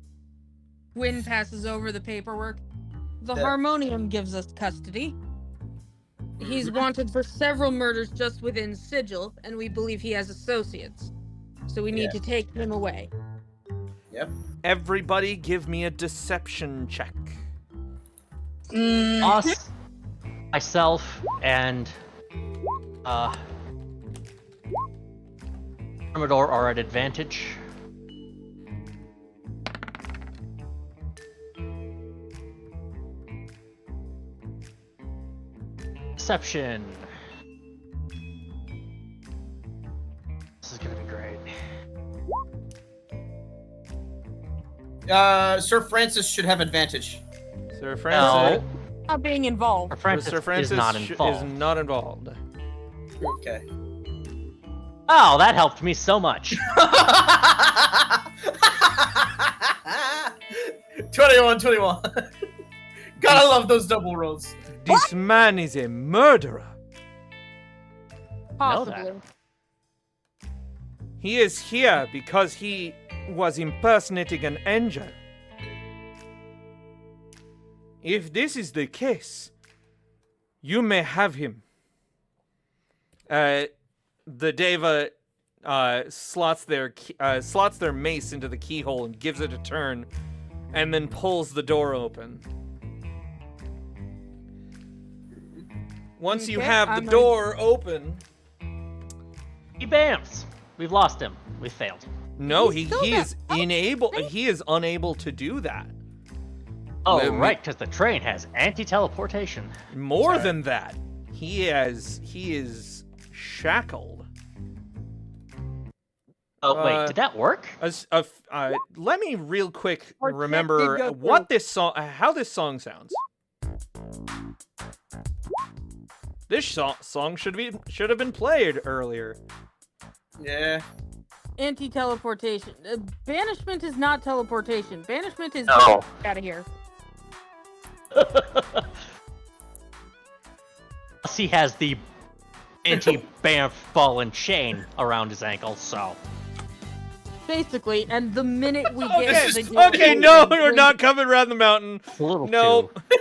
Speaker 5: Gwyn passes over the paperwork. The
Speaker 7: Yeah.
Speaker 5: Harmonium gives us custody. He's wanted for several murders just within Sigil, and we believe he has associates. So we need to take him away.
Speaker 4: Yep.
Speaker 1: Everybody give me a deception check.
Speaker 3: Us, myself, and Commodore are at advantage. Deception. This is gonna be great.
Speaker 4: Sir Francis should have advantage.
Speaker 1: Sir Francis.
Speaker 5: Not being involved.
Speaker 1: Sir Francis
Speaker 3: is not
Speaker 1: is
Speaker 3: involved.
Speaker 1: not involved.
Speaker 4: Okay.
Speaker 3: Oh, that helped me so much.
Speaker 4: 21. Gotta love those double rolls.
Speaker 1: This man is a murderer.
Speaker 5: Possibly.
Speaker 1: He is here because he was impersonating an angel. If this is the case, you may have him. The Deva slots their mace into the keyhole and gives it a turn, and then pulls the door open. Once you
Speaker 5: Okay,
Speaker 1: have
Speaker 5: I'm
Speaker 1: the
Speaker 5: gonna-
Speaker 1: door open,
Speaker 3: He bams. We've lost him. We failed.
Speaker 1: no,
Speaker 5: He's
Speaker 1: he
Speaker 5: still
Speaker 1: is
Speaker 5: there.
Speaker 1: unable. He is unable to do that.
Speaker 3: Oh,
Speaker 1: Let me-
Speaker 3: right, because the train has anti-teleportation.
Speaker 1: More
Speaker 4: Sorry.
Speaker 1: than that, he is shackled.
Speaker 3: Oh, wait, did that work?
Speaker 1: Let me real quick
Speaker 5: Or check
Speaker 1: remember
Speaker 5: did go
Speaker 1: what this song, how this song sounds. This song should have been played earlier.
Speaker 4: Yeah.
Speaker 5: Anti-teleportation. Banishment is not teleportation. Banishment is
Speaker 3: No.
Speaker 5: out of here.
Speaker 3: Plus, he has the anti-bam ball and chain around his ankle, so.
Speaker 5: Basically, and the minute we
Speaker 1: Okay,
Speaker 5: get to the door,
Speaker 1: okay, no, we're not coming around the mountain.
Speaker 3: A little
Speaker 1: No,
Speaker 3: too.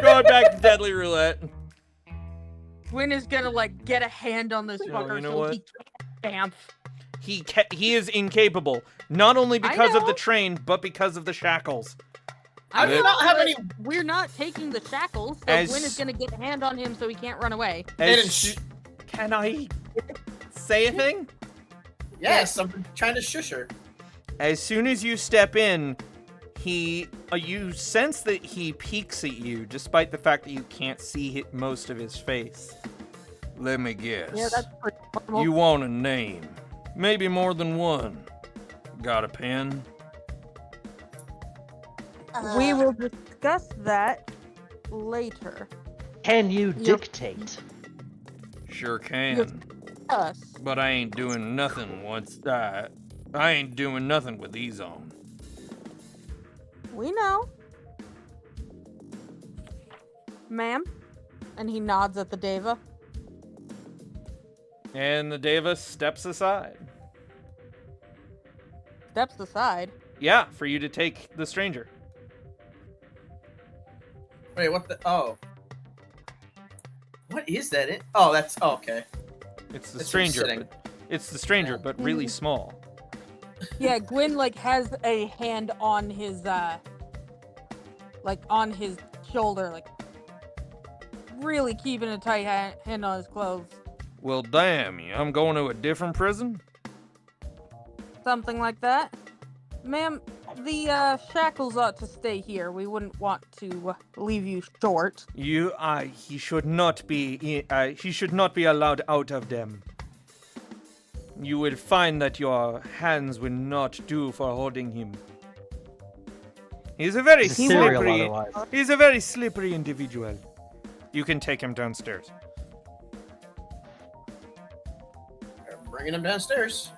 Speaker 1: going back to Deadly Roulette.
Speaker 5: Gwyn is gonna like get a hand on this
Speaker 1: No,
Speaker 5: fucker
Speaker 1: you know
Speaker 5: so
Speaker 1: what?
Speaker 5: he can't bamf.
Speaker 1: He is incapable, not only
Speaker 5: I
Speaker 1: because of the
Speaker 5: know.
Speaker 1: train, but because of the shackles.
Speaker 4: I do
Speaker 1: Let-
Speaker 4: not have
Speaker 5: but
Speaker 4: any.
Speaker 5: We're not taking the shackles, so
Speaker 1: As-
Speaker 5: Gwyn is gonna get a hand on him so he can't run away.
Speaker 1: Can I say a thing?
Speaker 4: Yes, I'm trying to shush her.
Speaker 1: As soon as you step in, you sense that he peeks at you, despite the fact that you can't see most of his face. Let me guess.
Speaker 5: Yeah, that's pretty normal.
Speaker 1: You want a name. Maybe more than one. Got a pen?
Speaker 5: We will discuss that later.
Speaker 3: Can you
Speaker 5: Yep.
Speaker 3: dictate?
Speaker 1: Sure can.
Speaker 5: Us.
Speaker 1: But I ain't doing nothing I ain't doing nothing with these on.
Speaker 5: We know. Ma'am? And he nods at the Deva.
Speaker 1: And the Deva steps aside.
Speaker 5: Steps aside.
Speaker 1: Yeah, for you to take the stranger.
Speaker 4: Wait, what the? Oh. What is that? Oh, that's. Oh, okay.
Speaker 1: It's the
Speaker 4: That's
Speaker 1: stranger.
Speaker 4: sitting.
Speaker 1: But, it's the stranger, but really small.
Speaker 5: Yeah, Gwyn like has a hand on his like on his shoulder, like really keeping a tight hand on his clothes.
Speaker 1: Well, damn you. I'm going to a different prison?
Speaker 5: Something like that. Ma'am, the shackles ought to stay here. We wouldn't want to leave you short.
Speaker 1: He should not be allowed out of them. You will find that your hands will not do for holding him. He's a very
Speaker 3: Serial
Speaker 1: slippery.
Speaker 3: otherwise.
Speaker 1: He's a very slippery individual. You can take him downstairs.
Speaker 4: Bringing him downstairs.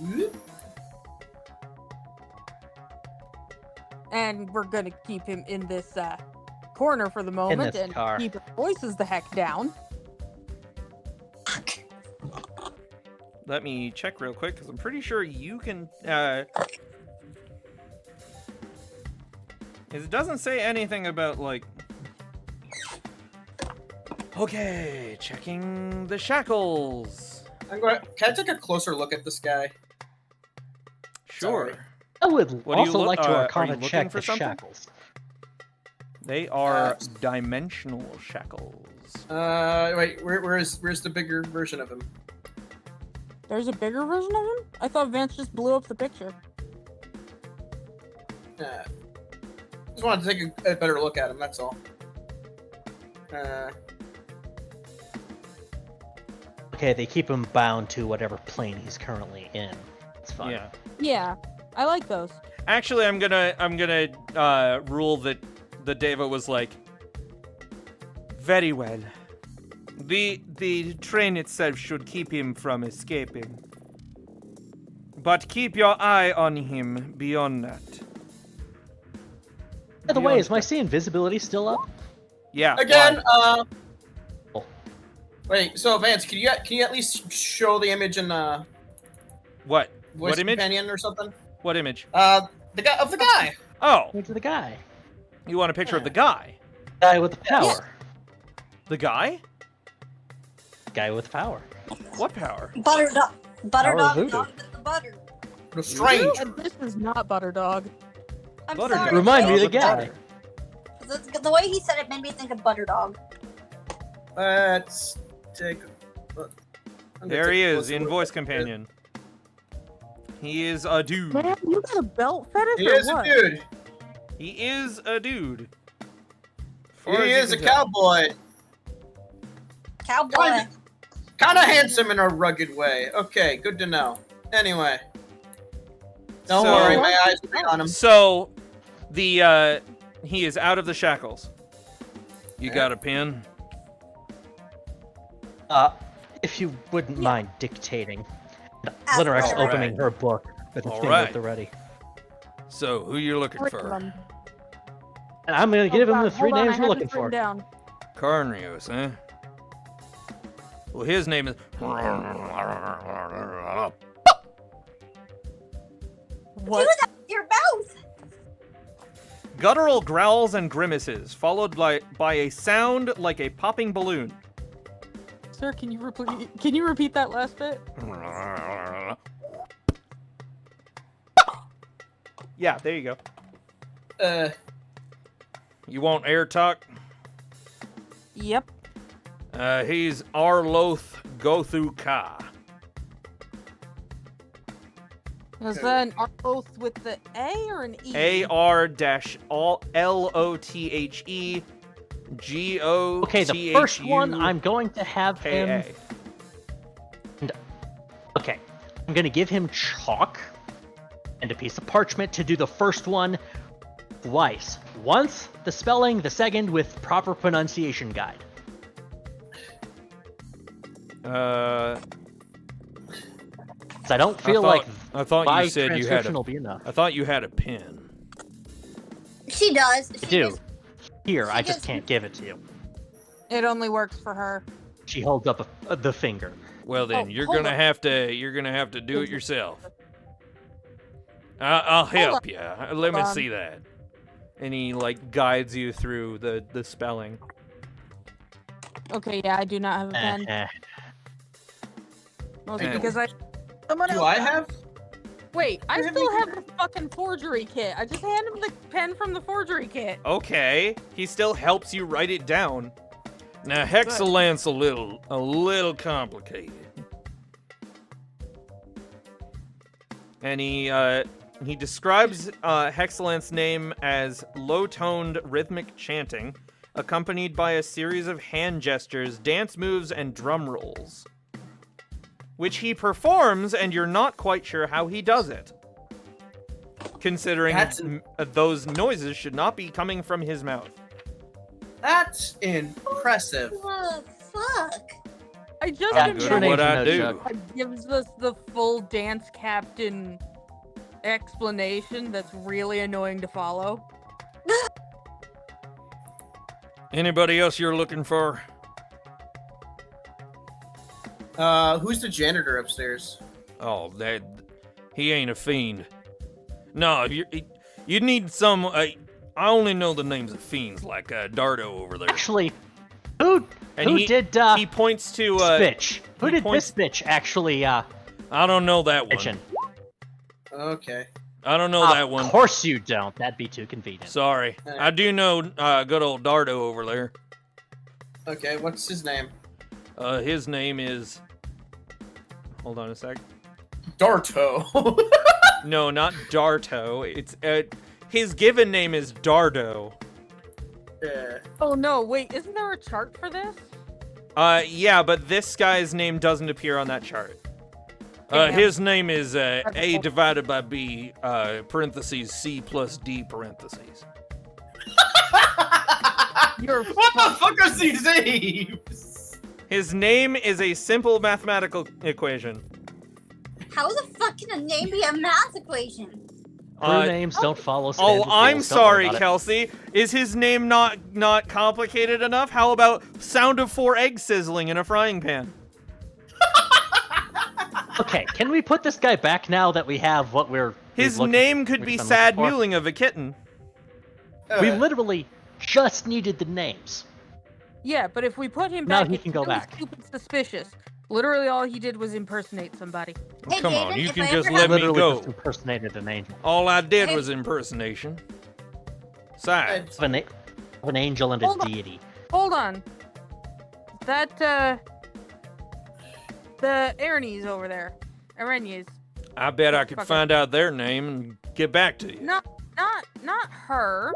Speaker 4: Whoop.
Speaker 5: And we're gonna keep him in this corner for the moment
Speaker 3: this
Speaker 5: and
Speaker 3: car.
Speaker 5: keep our voices the heck down.
Speaker 1: Let me check real quick, because I'm pretty sure you can... It doesn't say anything about, like... Okay, checking the shackles.
Speaker 4: I'm going. Can I take a closer look at this guy?
Speaker 1: Sure.
Speaker 4: Sorry.
Speaker 3: I would
Speaker 1: What do you
Speaker 3: also
Speaker 1: look-
Speaker 3: like to
Speaker 1: are you
Speaker 3: arcana
Speaker 1: looking
Speaker 3: check
Speaker 1: for
Speaker 3: the
Speaker 1: something?
Speaker 3: shackles.
Speaker 1: They are dimensional shackles.
Speaker 4: Wait, where's the bigger version of him?
Speaker 5: There's a bigger version of him? I thought Vance just blew up the picture.
Speaker 4: Just wanted to take a better look at him. That's all.
Speaker 3: Okay, they keep him bound to whatever plane he's currently in. It's fine.
Speaker 1: Yeah.
Speaker 5: Yeah, I like those.
Speaker 1: Actually, I'm gonna rule that the Deva was like, very well. The train itself should keep him from escaping. But keep your eye on him beyond that.
Speaker 3: By the way,
Speaker 1: Beyond
Speaker 3: is my
Speaker 1: that.
Speaker 3: sea invisibility still up?
Speaker 1: Yeah.
Speaker 4: Again,
Speaker 1: why?
Speaker 4: wait. So Vance, can you at least show the image in
Speaker 1: What?
Speaker 4: Voice
Speaker 1: What image?
Speaker 4: Companion or something?
Speaker 1: What image?
Speaker 4: The guy.
Speaker 1: Oh,
Speaker 3: Look to the guy.
Speaker 1: you want a picture of the guy?
Speaker 3: Guy with the power.
Speaker 1: The guy?
Speaker 3: Guy with power.
Speaker 1: What power?
Speaker 2: Butter dog. Butter
Speaker 3: Power
Speaker 2: dog.
Speaker 3: voodoo.
Speaker 2: Dog with the butter.
Speaker 4: The strange.
Speaker 5: This is not Butter Dog.
Speaker 2: I'm
Speaker 1: Butter
Speaker 2: sorry.
Speaker 1: dog.
Speaker 3: Remind me of the
Speaker 1: With
Speaker 3: guy.
Speaker 1: butter.
Speaker 2: The way he said it made me think of butter dog.
Speaker 4: Let's take a look. I'm gonna
Speaker 1: There
Speaker 4: take
Speaker 1: he
Speaker 4: a
Speaker 1: is
Speaker 4: closer
Speaker 1: in
Speaker 4: look
Speaker 1: voice
Speaker 4: at
Speaker 1: companion. He is a dude.
Speaker 5: Man, you got a belt fetish
Speaker 4: He
Speaker 5: or
Speaker 4: is
Speaker 5: what?
Speaker 4: a dude.
Speaker 1: He is a dude.
Speaker 4: He
Speaker 1: Far as you
Speaker 4: is a
Speaker 1: can tell.
Speaker 4: cowboy.
Speaker 2: Cowboy.
Speaker 4: Kind of handsome in a rugged way. Okay, good to know. Anyway. Don't
Speaker 1: So-
Speaker 4: worry, my eyes will be on him.
Speaker 1: So, he is out of the shackles. You got a pen?
Speaker 3: If you wouldn't mind dictating.
Speaker 2: Ah,
Speaker 3: Linerek's
Speaker 2: all
Speaker 3: opening
Speaker 1: right.
Speaker 3: her book with a
Speaker 1: All
Speaker 3: finger
Speaker 1: right.
Speaker 3: at the ready.
Speaker 1: So, who you looking for?
Speaker 5: Curriculum.
Speaker 3: And I'm gonna give him the three
Speaker 5: Hold on,
Speaker 3: names
Speaker 5: I
Speaker 3: we're
Speaker 5: had
Speaker 3: looking
Speaker 5: this written
Speaker 3: for.
Speaker 5: Down.
Speaker 1: Carnios, eh? Well, his name is...
Speaker 5: What?
Speaker 2: Your mouth.
Speaker 1: Guttural growls and grimaces, followed by a sound like a popping balloon.
Speaker 5: Sir, can you repeat that last bit?
Speaker 1: Yeah, there you go.
Speaker 4: Uh,
Speaker 1: You want air talk?
Speaker 5: Yep.
Speaker 1: He's Arloth Gothu Ka.
Speaker 5: Is that an oath with the A or an E?
Speaker 1: AR-LOTHE GOTHU.
Speaker 3: Okay, the first one I'm going to have him. Okay, I'm gonna give him chalk and a piece of parchment to do the first one twice. Once the spelling, the second with proper pronunciation guide.
Speaker 1: Uh,
Speaker 3: 'Cause I don't feel like
Speaker 1: I thought
Speaker 3: my
Speaker 1: you said you had
Speaker 3: transcription
Speaker 1: a.
Speaker 3: will be enough.
Speaker 1: I thought you had a pen.
Speaker 2: She does.
Speaker 3: I
Speaker 2: She
Speaker 3: do.
Speaker 2: just-
Speaker 3: Here, I
Speaker 2: she
Speaker 3: just
Speaker 2: just-
Speaker 3: can't give it to you.
Speaker 5: It only works for her.
Speaker 3: She holds up the finger.
Speaker 1: Well then,
Speaker 5: Oh,
Speaker 1: you're
Speaker 5: hold
Speaker 1: gonna
Speaker 5: on.
Speaker 1: have to do it yourself. I'll help you. Let me
Speaker 5: on.
Speaker 1: see that. And he like guides you through the spelling.
Speaker 5: Okay, yeah, I do not have a pen. Mostly because someone
Speaker 4: do
Speaker 5: else
Speaker 4: I
Speaker 5: got-
Speaker 4: have?
Speaker 5: Wait, I
Speaker 4: Have
Speaker 5: still
Speaker 4: you-
Speaker 5: have the fucking forgery kit. I just hand him the pen from the forgery kit.
Speaker 1: Okay, he still helps you write it down. Now Hexalant's a little complicated. And he describes Hexalant's name as low-toned rhythmic chanting, accompanied by a series of hand gestures, dance moves, and drum rolls, which he performs, and you're not quite sure how he does it, considering
Speaker 4: That's
Speaker 1: those noises should not be coming from his mouth.
Speaker 4: That's impressive.
Speaker 2: Oh, fuck.
Speaker 5: I just
Speaker 3: Yeah,
Speaker 1: I'm
Speaker 3: good
Speaker 1: good at what I
Speaker 3: no
Speaker 1: do.
Speaker 3: joke.
Speaker 5: It gives us the full dance captain explanation that's really annoying to follow.
Speaker 1: Anybody else you're looking for?
Speaker 4: Who's the janitor upstairs?
Speaker 1: Oh, he ain't a fiend. No, you need some. I only know the names of fiends, like Dardo over there.
Speaker 3: Actually, who
Speaker 1: And
Speaker 3: who
Speaker 1: he-
Speaker 3: did
Speaker 1: He points to
Speaker 3: this bitch? Who
Speaker 1: he
Speaker 3: did
Speaker 1: points-
Speaker 3: this bitch actually
Speaker 1: I don't know that one.
Speaker 3: mention?
Speaker 4: Okay.
Speaker 1: I don't know that one.
Speaker 3: Of course you don't. That'd be too convenient.
Speaker 1: Sorry. I do know good old Dardo over there.
Speaker 4: Okay, what's his name?
Speaker 1: His name is... Hold on a sec.
Speaker 4: Darto.
Speaker 1: No, not Darto. It's his given name is Dardo.
Speaker 4: Yeah.
Speaker 5: Oh no, wait, isn't there a chart for this?
Speaker 1: Yeah, but this guy's name doesn't appear on that chart.
Speaker 5: Damn.
Speaker 1: His name is A divided by B, parentheses, C plus D, parentheses.
Speaker 4: What the fuck are these names?
Speaker 1: His name is a simple mathematical equation.
Speaker 2: How the fuck can a name be a math equation?
Speaker 3: True names don't follow
Speaker 1: Oh,
Speaker 3: standard
Speaker 1: I'm
Speaker 3: rules. Don't worry
Speaker 1: sorry,
Speaker 3: about it.
Speaker 1: Kelsey. Is his name not complicated enough? How about sound of 4 eggs sizzling in a frying pan?
Speaker 3: Okay, can we put this guy back now that we have what
Speaker 1: His
Speaker 3: looking-
Speaker 1: name could
Speaker 3: we've
Speaker 1: be
Speaker 3: been
Speaker 1: Sad
Speaker 3: looking for?
Speaker 1: Mewling of a Kitten.
Speaker 3: We literally just needed the names.
Speaker 5: Yeah, but if we put him
Speaker 3: Now
Speaker 5: back,
Speaker 3: he
Speaker 5: it's
Speaker 3: can go
Speaker 5: really
Speaker 3: back.
Speaker 5: stupid suspicious. Literally all he did was impersonate somebody.
Speaker 2: Hey,
Speaker 1: Come on,
Speaker 2: David,
Speaker 1: you
Speaker 2: if
Speaker 1: can
Speaker 2: I
Speaker 1: just
Speaker 2: ever
Speaker 1: let
Speaker 2: have-
Speaker 1: me
Speaker 3: Literally
Speaker 1: go.
Speaker 3: just impersonated an angel.
Speaker 1: All I did
Speaker 2: Hey.
Speaker 1: was impersonation. Sides.
Speaker 3: Of an angel and his
Speaker 5: Hold on.
Speaker 3: deity.
Speaker 5: Hold on. That, the Arenes over there. Arenes.
Speaker 1: I bet I could
Speaker 5: Fuck it.
Speaker 1: find out their name and get back to you.
Speaker 5: Not her.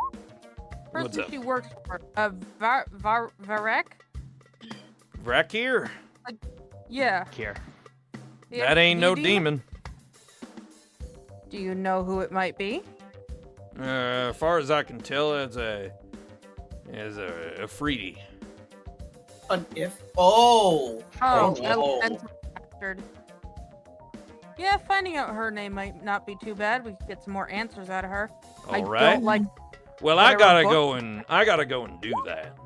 Speaker 1: What's
Speaker 5: Person
Speaker 1: up?
Speaker 5: she works for. Varek?
Speaker 1: Vrakir?
Speaker 5: Yeah.
Speaker 3: Here.
Speaker 5: Yeah,
Speaker 1: That ain't no
Speaker 5: do you-
Speaker 1: demon.
Speaker 5: Do you know who it might be?
Speaker 1: As far as I can tell, it's a Freedy.
Speaker 4: An if. Oh.
Speaker 5: Oh,
Speaker 4: Oh.
Speaker 5: elemental bastard. Yeah, finding out her name might not be too bad. We could get some more answers out of her. I
Speaker 1: All right.
Speaker 5: don't like.
Speaker 1: Well, I
Speaker 5: whatever
Speaker 1: gotta
Speaker 5: book-
Speaker 1: go and do that.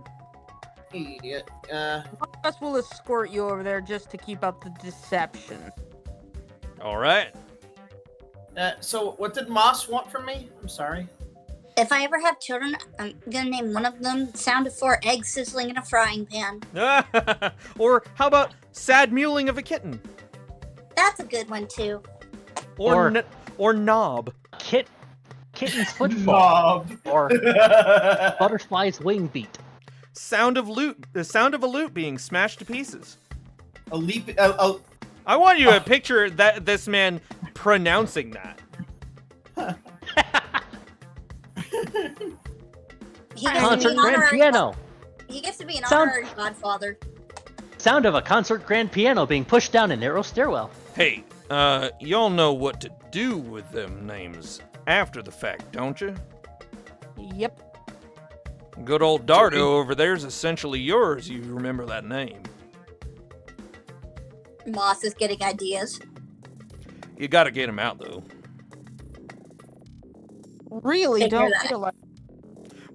Speaker 4: Idiot.
Speaker 5: One of us will escort you over there just to keep up the deception.
Speaker 1: All right.
Speaker 4: So what did Moss want from me? I'm sorry.
Speaker 2: If I ever have children, I'm gonna name one of them Sound of 4 Eggs Sizzling in a Frying Pan.
Speaker 1: Or how about Sad Mewling of a Kitten?
Speaker 2: That's a good one, too.
Speaker 1: Or Knob.
Speaker 3: Kitten's footfall.
Speaker 4: Mob.
Speaker 3: Or butterfly's wing beat.
Speaker 1: Sound of loot. The sound of a lute being smashed to pieces.
Speaker 4: A leap.
Speaker 1: I want you to picture this man pronouncing that.
Speaker 2: He gets to be
Speaker 3: Concert
Speaker 2: an
Speaker 3: grand
Speaker 2: honorary.
Speaker 3: piano.
Speaker 2: He gets to be an
Speaker 3: Sound-
Speaker 2: honorary godfather.
Speaker 3: Sound of a concert grand piano being pushed down a narrow stairwell.
Speaker 1: Hey, y'all know what to do with them names after the fact, don't you?
Speaker 5: Yep.
Speaker 1: Good old Dardo over there's essentially yours. You remember that name.
Speaker 2: Moss is getting ideas.
Speaker 1: You gotta get him out though.
Speaker 5: Really
Speaker 2: Figure
Speaker 5: don't
Speaker 2: that.
Speaker 5: feel like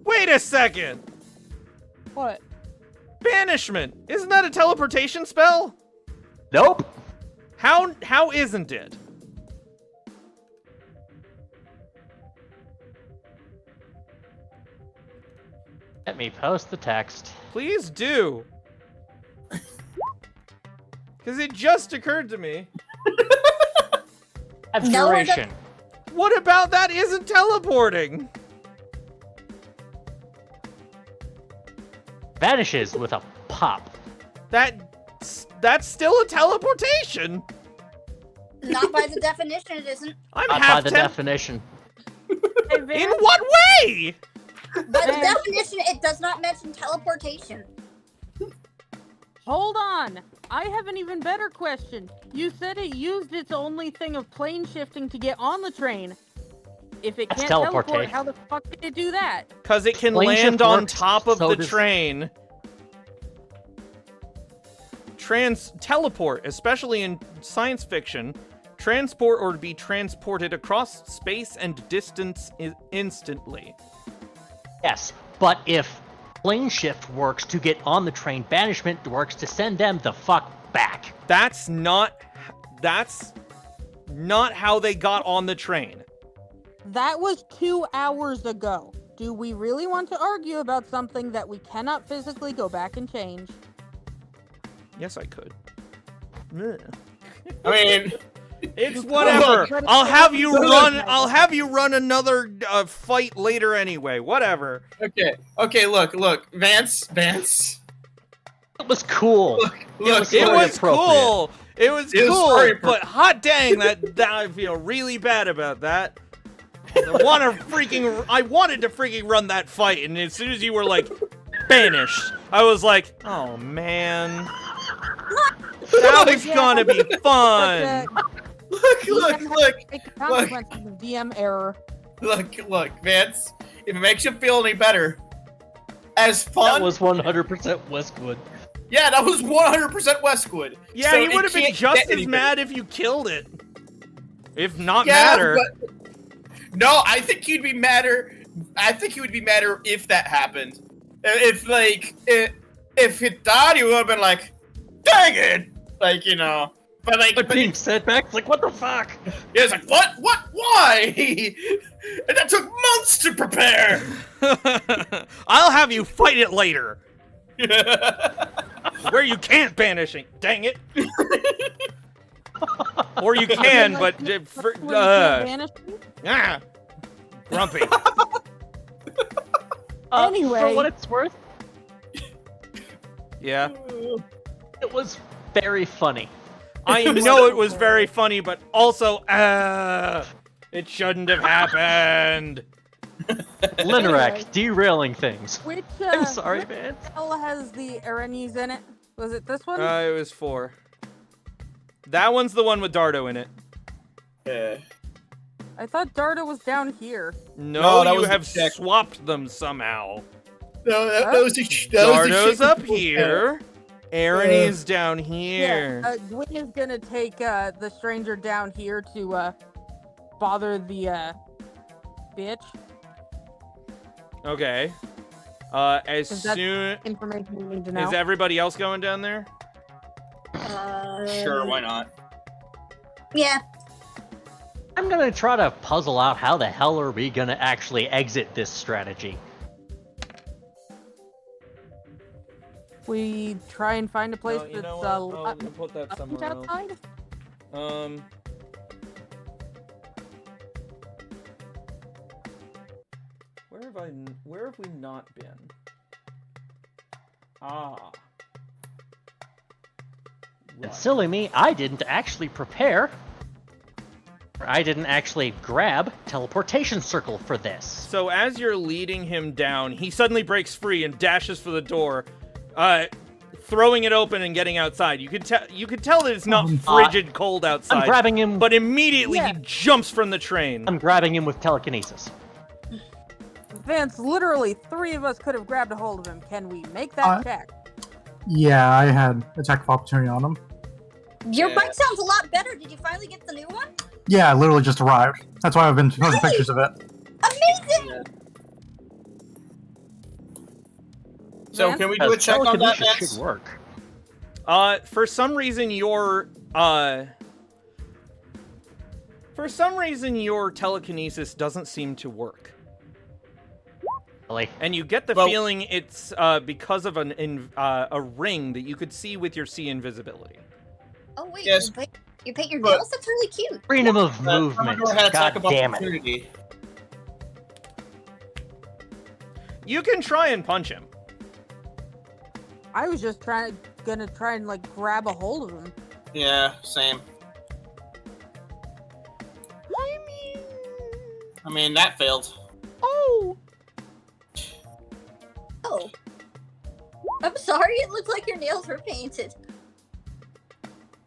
Speaker 1: Wait a second.
Speaker 5: what?
Speaker 1: Banishment. Isn't that a teleportation spell?
Speaker 3: Nope.
Speaker 1: How isn't it?
Speaker 3: Let me post the text.
Speaker 1: Please do. Because it just occurred to me.
Speaker 3: Abjuration.
Speaker 1: What about that isn't teleporting?
Speaker 3: Vanishes with a pop.
Speaker 1: That's still a teleportation.
Speaker 2: Not by the definition, it isn't.
Speaker 1: I'm
Speaker 3: Not by
Speaker 1: half
Speaker 3: the definition.
Speaker 5: Hey, Vance,
Speaker 1: In what way?
Speaker 2: By the
Speaker 5: Vance.
Speaker 2: definition, it does not mention teleportation.
Speaker 5: hold on. I have an even better question. You said it used its only thing of plane shifting to get on the train. If it
Speaker 3: That's
Speaker 5: can't teleport,
Speaker 3: teleportation.
Speaker 5: how the fuck did it do that?
Speaker 1: Because it can
Speaker 3: Plane
Speaker 1: land
Speaker 3: shift
Speaker 1: on
Speaker 3: works,
Speaker 1: top of
Speaker 3: so
Speaker 1: the
Speaker 3: does-
Speaker 1: train. Teleport, especially in science fiction, transport or be transported across space and distance instantly.
Speaker 3: Yes, but if plane shift works to get on the train, banishment works to send them the fuck back.
Speaker 1: That's not how they got on the train.
Speaker 5: That was 2 hours ago. Do we really want to argue about something that we cannot physically go back and change?
Speaker 1: Yes, I could.
Speaker 4: I mean,
Speaker 1: It's whatever. I'll have you run another fight later anyway. Whatever.
Speaker 7: Okay, look, Vance.
Speaker 3: It was cool.
Speaker 7: Look,
Speaker 1: It was
Speaker 3: appropriate.
Speaker 1: cool. It was
Speaker 7: It was
Speaker 1: cool,
Speaker 7: very
Speaker 1: but hot dang, that I feel really bad about that. I wanted to freaking run that fight, and as soon as you were like banished, I was like, oh man, that was gonna be fun.
Speaker 5: Look. DM error.
Speaker 7: Look, Vance. If it makes you feel any better, as fun.
Speaker 3: That was 100% Westwood.
Speaker 7: Yeah, that was 100% Westwood.
Speaker 1: Yeah,
Speaker 7: So
Speaker 1: he
Speaker 7: it
Speaker 1: would have been
Speaker 7: can't
Speaker 1: just
Speaker 7: get
Speaker 1: as
Speaker 7: any
Speaker 1: mad
Speaker 7: better.
Speaker 1: if you killed it. If not
Speaker 7: Yeah,
Speaker 1: madder.
Speaker 7: but no, I think he'd be madder. I think he would be madder if that happened. If it died, he would have been like, "Dang it!" Like, you know. But like,
Speaker 3: But being setbacks, like, what the fuck?
Speaker 7: yeah, it's like, what, why? And that took months to prepare.
Speaker 1: I'll have you fight it later. Where you can't banish it. Dang it. Or you can, but grumpy.
Speaker 5: Anyway.
Speaker 3: For what it's worth,
Speaker 1: Yeah.
Speaker 3: it was very funny.
Speaker 1: I know it was very funny, but also, it shouldn't have happened.
Speaker 3: Linerak derailing things.
Speaker 5: Which
Speaker 3: I'm sorry,
Speaker 5: which
Speaker 3: man.
Speaker 5: spell has the Erenes in it? Was it this one?
Speaker 1: It was 4. That one's the one with Dardo in it.
Speaker 7: Yeah.
Speaker 5: I thought Dardo was down here.
Speaker 1: No,
Speaker 7: that
Speaker 1: you
Speaker 7: was the
Speaker 1: have
Speaker 7: check.
Speaker 1: swapped them somehow.
Speaker 7: No, that was the
Speaker 1: Dardo's
Speaker 7: shit.
Speaker 1: up here. Aaron's down here.
Speaker 5: Yeah, Gwyn is gonna take the stranger down here to bother the bitch.
Speaker 1: Okay. As
Speaker 5: Is that-
Speaker 1: soon
Speaker 5: Information we need to know.
Speaker 1: is everybody else going down there?
Speaker 7: Sure, why not?
Speaker 2: Yeah.
Speaker 3: I'm gonna try to puzzle out how the hell are we gonna actually exit this strategy.
Speaker 5: We try and find a place
Speaker 1: No, you know
Speaker 5: that's
Speaker 1: what? I'll put that somewhere else.
Speaker 5: outside.
Speaker 1: Where have we not been? Ah.
Speaker 3: And silly me, I didn't actually prepare. I didn't actually grab teleportation circle for this.
Speaker 1: So as you're leading him down, he suddenly breaks free and dashes for the door, throwing it open and getting outside. You could tell that it's not frigid cold outside.
Speaker 3: I'm grabbing him.
Speaker 1: But immediately
Speaker 5: Yeah.
Speaker 1: he jumps from the train.
Speaker 3: I'm grabbing him with telekinesis.
Speaker 5: Vance, literally 3 of us could have grabbed a hold of him. Can we make that check?
Speaker 6: Yeah, I had attack of opportunity on him.
Speaker 2: Your
Speaker 7: Yeah.
Speaker 2: bike sounds a lot better. Did you finally get the new one?
Speaker 6: Yeah, I literally just arrived. That's why I've been posting pictures of it.
Speaker 2: Amazing!
Speaker 7: So
Speaker 5: Vance?
Speaker 7: can we do a check on that,
Speaker 3: Telekinesis
Speaker 7: Vance?
Speaker 3: should work.
Speaker 1: For some reason your telekinesis doesn't seem to work.
Speaker 3: Really?
Speaker 1: And you get the
Speaker 7: Well-
Speaker 1: feeling it's because of a ring that you could see with your sea invisibility.
Speaker 2: Oh wait,
Speaker 7: Yes.
Speaker 2: you paint your
Speaker 7: But-
Speaker 2: nails? That's really cute.
Speaker 3: Freedom of movement.
Speaker 7: Commodore had attack
Speaker 3: God
Speaker 7: of
Speaker 3: damn it.
Speaker 7: opportunity.
Speaker 1: You can try and punch him.
Speaker 5: I was just gonna try and like grab a hold of him.
Speaker 7: Yeah, same. I mean, that failed.
Speaker 1: Oh.
Speaker 2: Oh. I'm sorry, it looked like your nails were painted.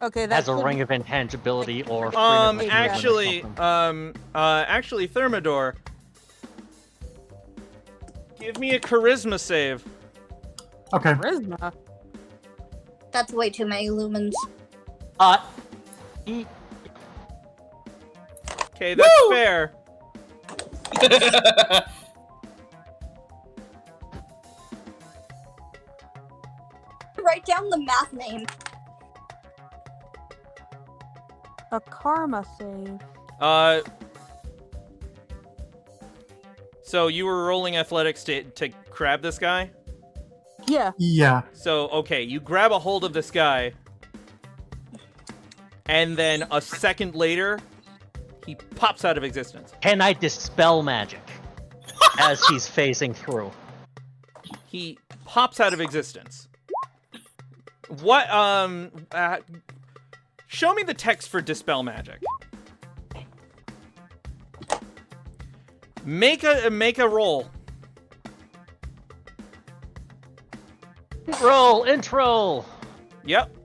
Speaker 5: Okay, that's
Speaker 3: As a ring of intangibility or freedom of movement or
Speaker 1: Actually,
Speaker 3: something.
Speaker 1: actually, Thermidor, give me a charisma save.
Speaker 6: Okay.
Speaker 5: charisma.
Speaker 2: That's way too many lumens.
Speaker 3: He-
Speaker 1: Okay, that's
Speaker 7: Woo!
Speaker 1: fair.
Speaker 2: Write down the math name.
Speaker 5: A karma save.
Speaker 1: So you were rolling athletics to grab this guy?
Speaker 5: Yeah.
Speaker 6: Yeah.
Speaker 1: So, okay, you grab a hold of this guy, and then a second later, he pops out of existence.
Speaker 3: Can I dispel magic as he's phasing through?
Speaker 1: He pops out of existence. What, show me the text for dispel magic. Make a roll.
Speaker 3: Roll, intro!
Speaker 1: Yep.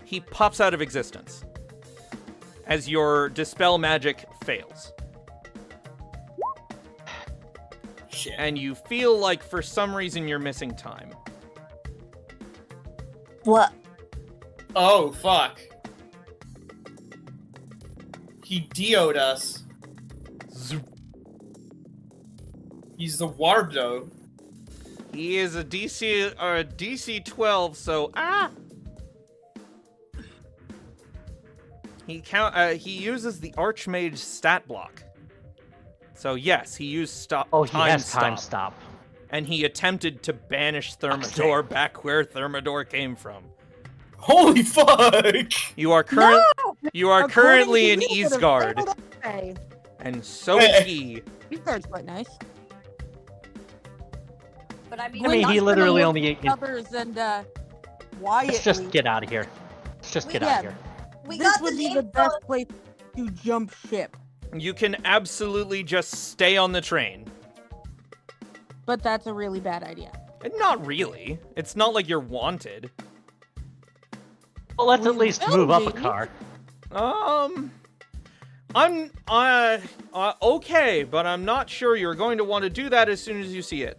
Speaker 1: He pops out of existence as your dispel magic fails.
Speaker 7: Shit.
Speaker 1: And you feel like for some reason you're missing time.
Speaker 2: What?
Speaker 4: Oh, fuck. He DO'd us.
Speaker 1: Zoop.
Speaker 4: He's the Wardo.
Speaker 1: He is a DC 12, so he uses the Archmage stat block. So yes, he used
Speaker 3: He has time stop.
Speaker 1: and he attempted to banish Thermidor back where Thermidor came from.
Speaker 4: Holy fuck!
Speaker 1: You are currently in Eastgard, and so is he.
Speaker 5: Eastgard's quite nice.
Speaker 2: But I mean,
Speaker 3: I mean,
Speaker 5: We're
Speaker 3: he
Speaker 5: not
Speaker 3: literally
Speaker 5: gonna
Speaker 3: only.
Speaker 5: look at others and quietly.
Speaker 3: Let's just get out of here. Let's just get out of here.
Speaker 2: we
Speaker 5: This
Speaker 2: got
Speaker 5: would
Speaker 2: the
Speaker 5: be
Speaker 2: name
Speaker 5: the best place to jump ship,
Speaker 1: You can absolutely just stay on the train.
Speaker 5: but that's a really bad idea.
Speaker 1: And not really. It's not like you're wanted.
Speaker 3: Well, let's at
Speaker 5: We
Speaker 3: least
Speaker 5: will
Speaker 3: move up a
Speaker 5: be.
Speaker 3: car.
Speaker 1: I'm okay, but I'm not sure you're going to want to do that as soon as you see it.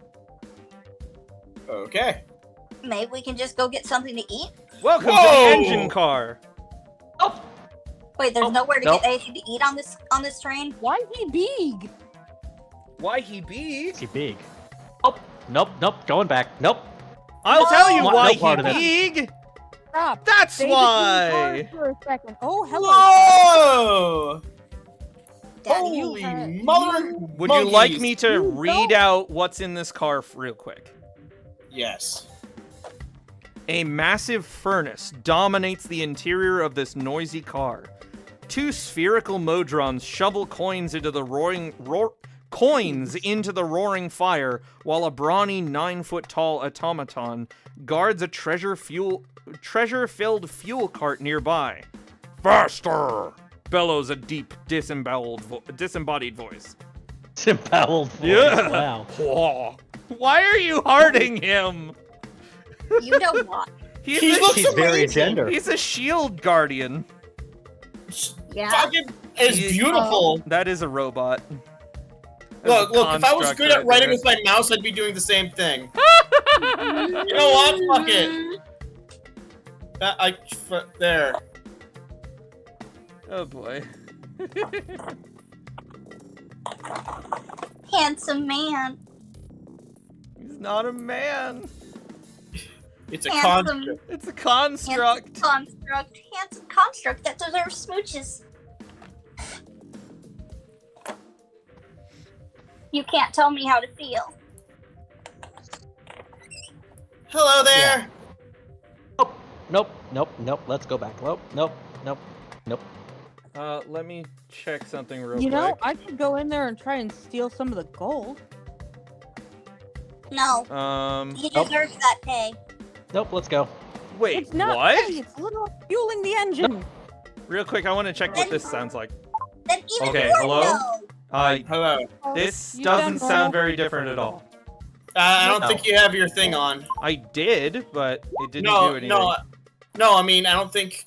Speaker 4: Okay.
Speaker 2: Maybe we can just go get something to eat.
Speaker 1: Welcome to
Speaker 4: Whoa!
Speaker 1: the engine car.
Speaker 3: Oh,
Speaker 2: Wait, there's
Speaker 3: Oh,
Speaker 2: nowhere to
Speaker 3: nope.
Speaker 2: get anything to eat on this train.
Speaker 5: Why he big?
Speaker 1: Why he be?
Speaker 3: is he big? Oh, nope, going back. Nope.
Speaker 1: I'll tell you
Speaker 3: No
Speaker 1: why
Speaker 3: part of
Speaker 1: he
Speaker 3: it.
Speaker 1: big.
Speaker 5: Stop.
Speaker 1: That's
Speaker 5: Stay between
Speaker 1: why.
Speaker 5: cars for a second. Oh, hello.
Speaker 4: Whoa!
Speaker 2: Daddy,
Speaker 4: Holy
Speaker 5: you-
Speaker 4: mother!
Speaker 1: Would you like
Speaker 4: monkeys.
Speaker 1: me to
Speaker 5: You
Speaker 1: read
Speaker 5: don't-
Speaker 1: out what's in this car real quick?
Speaker 4: Yes.
Speaker 1: A massive furnace dominates the interior of this noisy car. Two spherical modrons shovel coins into the roaring fire, while a brawny 9-foot-tall automaton guards a treasure-filled fuel cart nearby. Faster! Bellows a deep, disembodied voice.
Speaker 3: Disemboweled voice.
Speaker 1: Yeah.
Speaker 3: Wow.
Speaker 1: Why are you hurting him?
Speaker 2: you know what?
Speaker 1: He's
Speaker 4: He
Speaker 1: a,
Speaker 4: looks
Speaker 3: He's very
Speaker 4: amazing.
Speaker 3: gender.
Speaker 1: he's a shield guardian.
Speaker 2: Yeah.
Speaker 4: Fucking is
Speaker 1: He-
Speaker 4: beautiful.
Speaker 1: That is a robot. That's
Speaker 4: Look,
Speaker 1: a
Speaker 4: if I was
Speaker 1: construct
Speaker 4: good at
Speaker 1: right
Speaker 4: writing
Speaker 1: there.
Speaker 4: with my mouse, I'd be doing the same thing. You know what? Fuck it. There.
Speaker 1: Oh boy.
Speaker 2: Handsome man.
Speaker 1: He's not a man.
Speaker 4: It's a
Speaker 2: Handsome.
Speaker 4: construct.
Speaker 1: It's a construct.
Speaker 2: Handsome construct that deserves smooches. You can't tell me how to feel.
Speaker 4: Hello there.
Speaker 3: Nope. Let's go back. Nope.
Speaker 1: Let me check something real
Speaker 5: You
Speaker 1: quick.
Speaker 5: know, I could go in there and try and steal some of the gold.
Speaker 2: No, he
Speaker 3: Nope.
Speaker 2: deserves that pay.
Speaker 3: Nope, let's go.
Speaker 1: wait,
Speaker 5: It's not
Speaker 1: what?
Speaker 5: pay, it's literally fueling the engine.
Speaker 1: Real quick, I want to check what this sounds like.
Speaker 2: Then even
Speaker 1: Okay,
Speaker 2: more
Speaker 1: hello?
Speaker 2: no.
Speaker 4: Hello.
Speaker 1: This
Speaker 5: You
Speaker 1: doesn't
Speaker 5: don't
Speaker 1: sound
Speaker 5: know.
Speaker 1: very different at all.
Speaker 4: I don't
Speaker 1: No.
Speaker 4: think you have your thing on.
Speaker 1: I did, but it didn't do
Speaker 4: No,
Speaker 1: anything.
Speaker 4: no. I mean, I don't think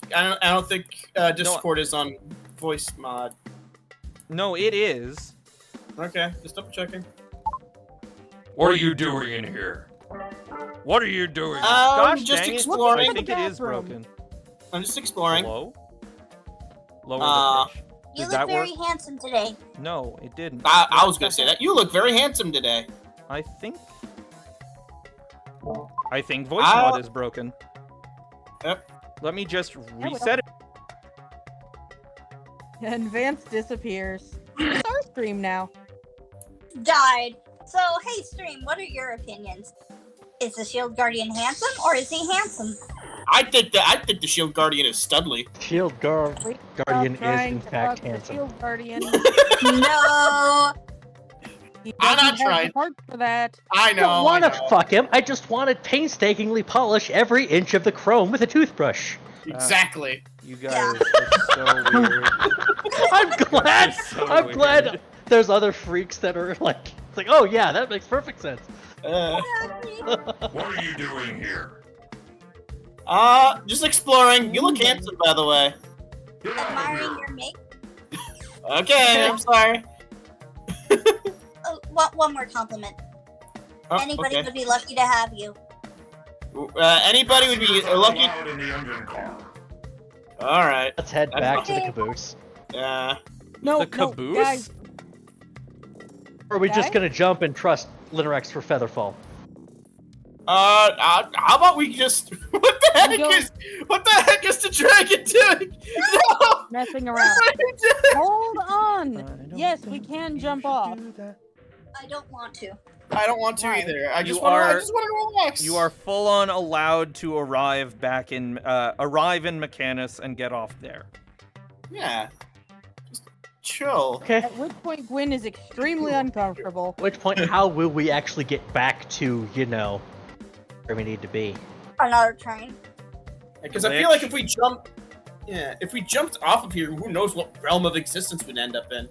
Speaker 4: Discord is on voice mod.
Speaker 1: No, it is.
Speaker 4: Okay, just double checking.
Speaker 1: What are you doing in here? What are you doing?
Speaker 4: Just
Speaker 1: dang it.
Speaker 4: exploring.
Speaker 1: I think it is
Speaker 5: Bathroom.
Speaker 1: broken.
Speaker 4: I'm just exploring.
Speaker 1: Hello? Lower
Speaker 4: Uh,
Speaker 1: the pitch.
Speaker 2: You
Speaker 1: Did
Speaker 2: look
Speaker 1: that
Speaker 2: very
Speaker 1: work?
Speaker 2: handsome today.
Speaker 1: No, it didn't.
Speaker 4: I was gonna say that. You look very handsome today.
Speaker 1: I think voice mod is broken.
Speaker 4: Yep.
Speaker 1: Let me just reset it.
Speaker 5: And Vance disappears. It's our stream now.
Speaker 2: Died. So, hey, Stream, what are your opinions? Is the Shield Guardian handsome or is he handsome?
Speaker 7: I think the Shield Guardian is Studley.
Speaker 3: Shield Guardian is
Speaker 5: Trying
Speaker 3: in
Speaker 5: to
Speaker 3: fact
Speaker 5: fuck the
Speaker 3: handsome.
Speaker 5: Shield Guardian.
Speaker 2: No.
Speaker 5: He
Speaker 7: I'm
Speaker 5: doesn't
Speaker 7: not
Speaker 5: have the
Speaker 7: trying.
Speaker 5: heart for that.
Speaker 7: I
Speaker 3: I
Speaker 7: know.
Speaker 3: don't want
Speaker 7: I
Speaker 3: to
Speaker 7: know.
Speaker 3: fuck him. I just want to painstakingly polish every inch of the chrome with a toothbrush.
Speaker 7: Exactly.
Speaker 1: You guys are so weird.
Speaker 3: I'm glad.
Speaker 1: so
Speaker 3: I'm
Speaker 1: weird.
Speaker 3: glad. There's other freaks that are like, it's like, oh yeah, that makes perfect sense.
Speaker 8: What are you doing here?
Speaker 7: Just exploring. You look handsome, by the way.
Speaker 8: Get out of
Speaker 2: Admiring
Speaker 8: here.
Speaker 2: your mate.
Speaker 7: Okay, I'm sorry.
Speaker 2: Oh, one more compliment.
Speaker 7: Oh,
Speaker 2: Anybody
Speaker 7: okay.
Speaker 2: would be lucky to have you.
Speaker 7: Anybody would be lucky.
Speaker 8: Out in the engine car.
Speaker 7: All right.
Speaker 3: Let's head back to the caboose.
Speaker 7: Yeah.
Speaker 5: No,
Speaker 1: The
Speaker 5: no,
Speaker 1: caboose?
Speaker 5: guys.
Speaker 3: Or are we just
Speaker 5: Okay.
Speaker 3: gonna jump and trust Linrex for Featherfall?
Speaker 7: How about we just? What the heck
Speaker 5: go-
Speaker 7: is? What the heck is the dragon doing? No!
Speaker 5: Messing around. Hold on. Yes, we can jump off.
Speaker 2: I don't want to.
Speaker 7: I don't want to
Speaker 5: Why?
Speaker 7: either. I just
Speaker 1: You
Speaker 7: want
Speaker 1: are-
Speaker 7: to relax.
Speaker 1: You are full on allowed to arrive in Mechanus and get off there.
Speaker 7: Yeah. Just chill.
Speaker 3: Okay.
Speaker 5: At which point Gwyn is extremely uncomfortable.
Speaker 3: At which point, how will we actually get back to, where we need to be?
Speaker 2: Another train.
Speaker 7: Because I feel like if we jumped off of here, who knows what realm of existence we'd end up in.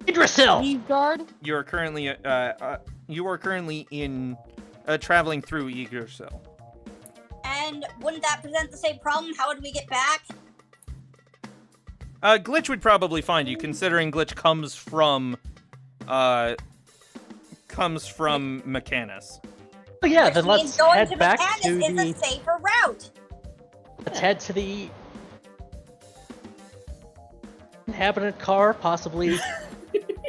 Speaker 3: Idrisil!
Speaker 5: Eavesguard?
Speaker 1: You are currently in traveling through Yggdrasil.
Speaker 2: And wouldn't that present the same problem? How would we get back?
Speaker 1: Glitch would probably find you, considering Glitch comes from Mechanus.
Speaker 3: Oh yeah,
Speaker 2: Which
Speaker 3: then
Speaker 2: means
Speaker 3: let's
Speaker 2: going
Speaker 3: head
Speaker 2: to
Speaker 3: back
Speaker 2: Mechanus
Speaker 3: to
Speaker 2: is
Speaker 3: the.
Speaker 2: a safer route.
Speaker 3: Let's head to the inhabitant car, possibly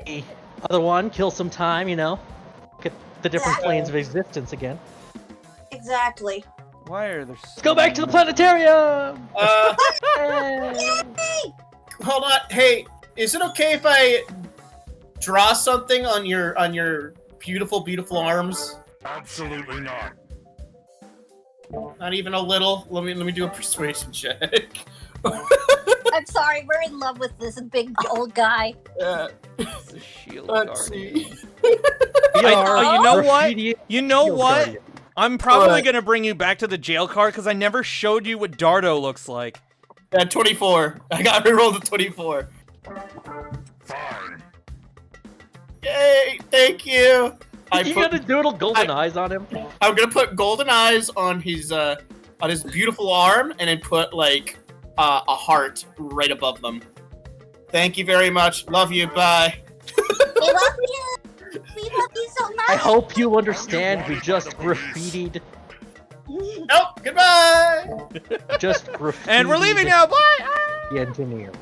Speaker 3: the other one. Kill some time, Look at the different
Speaker 2: Yeah.
Speaker 3: planes of existence again.
Speaker 2: Exactly.
Speaker 1: Why are there?
Speaker 3: Let's go back to the planetarium.
Speaker 2: Yay!
Speaker 7: Hold on. Hey, is it okay if I draw something on your beautiful, beautiful arms?
Speaker 8: Absolutely not.
Speaker 7: Not even a little. Let me do a persuasion check.
Speaker 2: I'm sorry, we're in love with this big old guy.
Speaker 1: It's a shield
Speaker 7: Let's
Speaker 1: guardian.
Speaker 7: see.
Speaker 3: We are
Speaker 1: you know what?
Speaker 3: graffiti
Speaker 1: You know
Speaker 3: shield
Speaker 1: what?
Speaker 3: guardian.
Speaker 1: I'm probably
Speaker 7: What?
Speaker 1: gonna bring you back to the jail car because I never showed you what Dardo looks like.
Speaker 7: Yeah, 24. I got rerolled a 24.
Speaker 8: Fine.
Speaker 7: Yay! Thank you.
Speaker 3: You gotta doodle golden eyes on him.
Speaker 7: I'm gonna put golden eyes on his beautiful arm, and then put like a heart right above them. Thank you very much. Love you. Bye.
Speaker 2: We love you. We love you so much.
Speaker 3: I hope you understand. We just graffitied.
Speaker 7: Nope. Goodbye.
Speaker 3: Just graffitied.
Speaker 1: And we're leaving now. Bye.
Speaker 3: The engineer.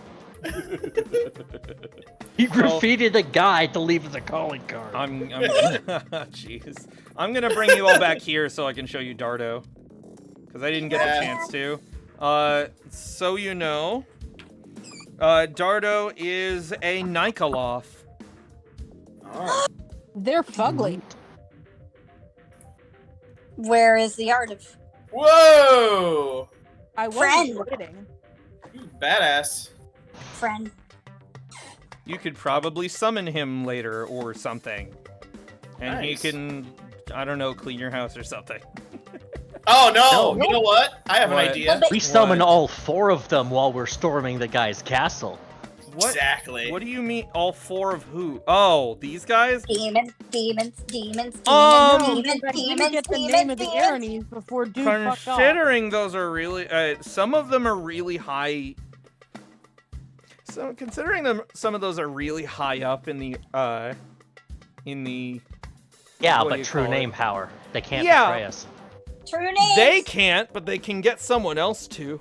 Speaker 3: He graffitied the guy to leave as a calling card.
Speaker 1: I'm jeez. I'm gonna bring you all back here so I can show you Dardo, because I didn't get the chance to. So you know, Dardo is a Nikoloth.
Speaker 7: Oh.
Speaker 5: They're fugly.
Speaker 2: Where is the art of
Speaker 7: Whoa.
Speaker 5: I
Speaker 2: Friend.
Speaker 5: wasn't kidding.
Speaker 7: Badass.
Speaker 2: friend?
Speaker 1: You could probably summon him later or something, and
Speaker 7: Nice.
Speaker 1: he can, I don't know, clean your house or something.
Speaker 7: Oh no.
Speaker 3: No.
Speaker 7: You know what? I have
Speaker 1: What?
Speaker 7: an idea.
Speaker 3: We summon
Speaker 1: What?
Speaker 3: all 4 of them while we're storming the guy's castle.
Speaker 1: What?
Speaker 7: Exactly.
Speaker 1: What do you mean, all 4 of who? Oh, these guys?
Speaker 2: Demons, demons, demons, demons,
Speaker 1: Um,
Speaker 2: demons,
Speaker 5: Let me
Speaker 2: demons,
Speaker 5: get the
Speaker 2: demons,
Speaker 5: name of the
Speaker 2: demons.
Speaker 5: Aranese before dude fucked off.
Speaker 1: Considering those are really, some of them are really high. So considering them, some of those are really high up in the,
Speaker 3: Yeah,
Speaker 1: What do
Speaker 3: but
Speaker 1: you
Speaker 3: true
Speaker 1: call
Speaker 3: name
Speaker 1: it?
Speaker 3: power. They can't
Speaker 1: Yeah.
Speaker 3: betray us.
Speaker 2: True names.
Speaker 1: They can't, but they can get someone else to.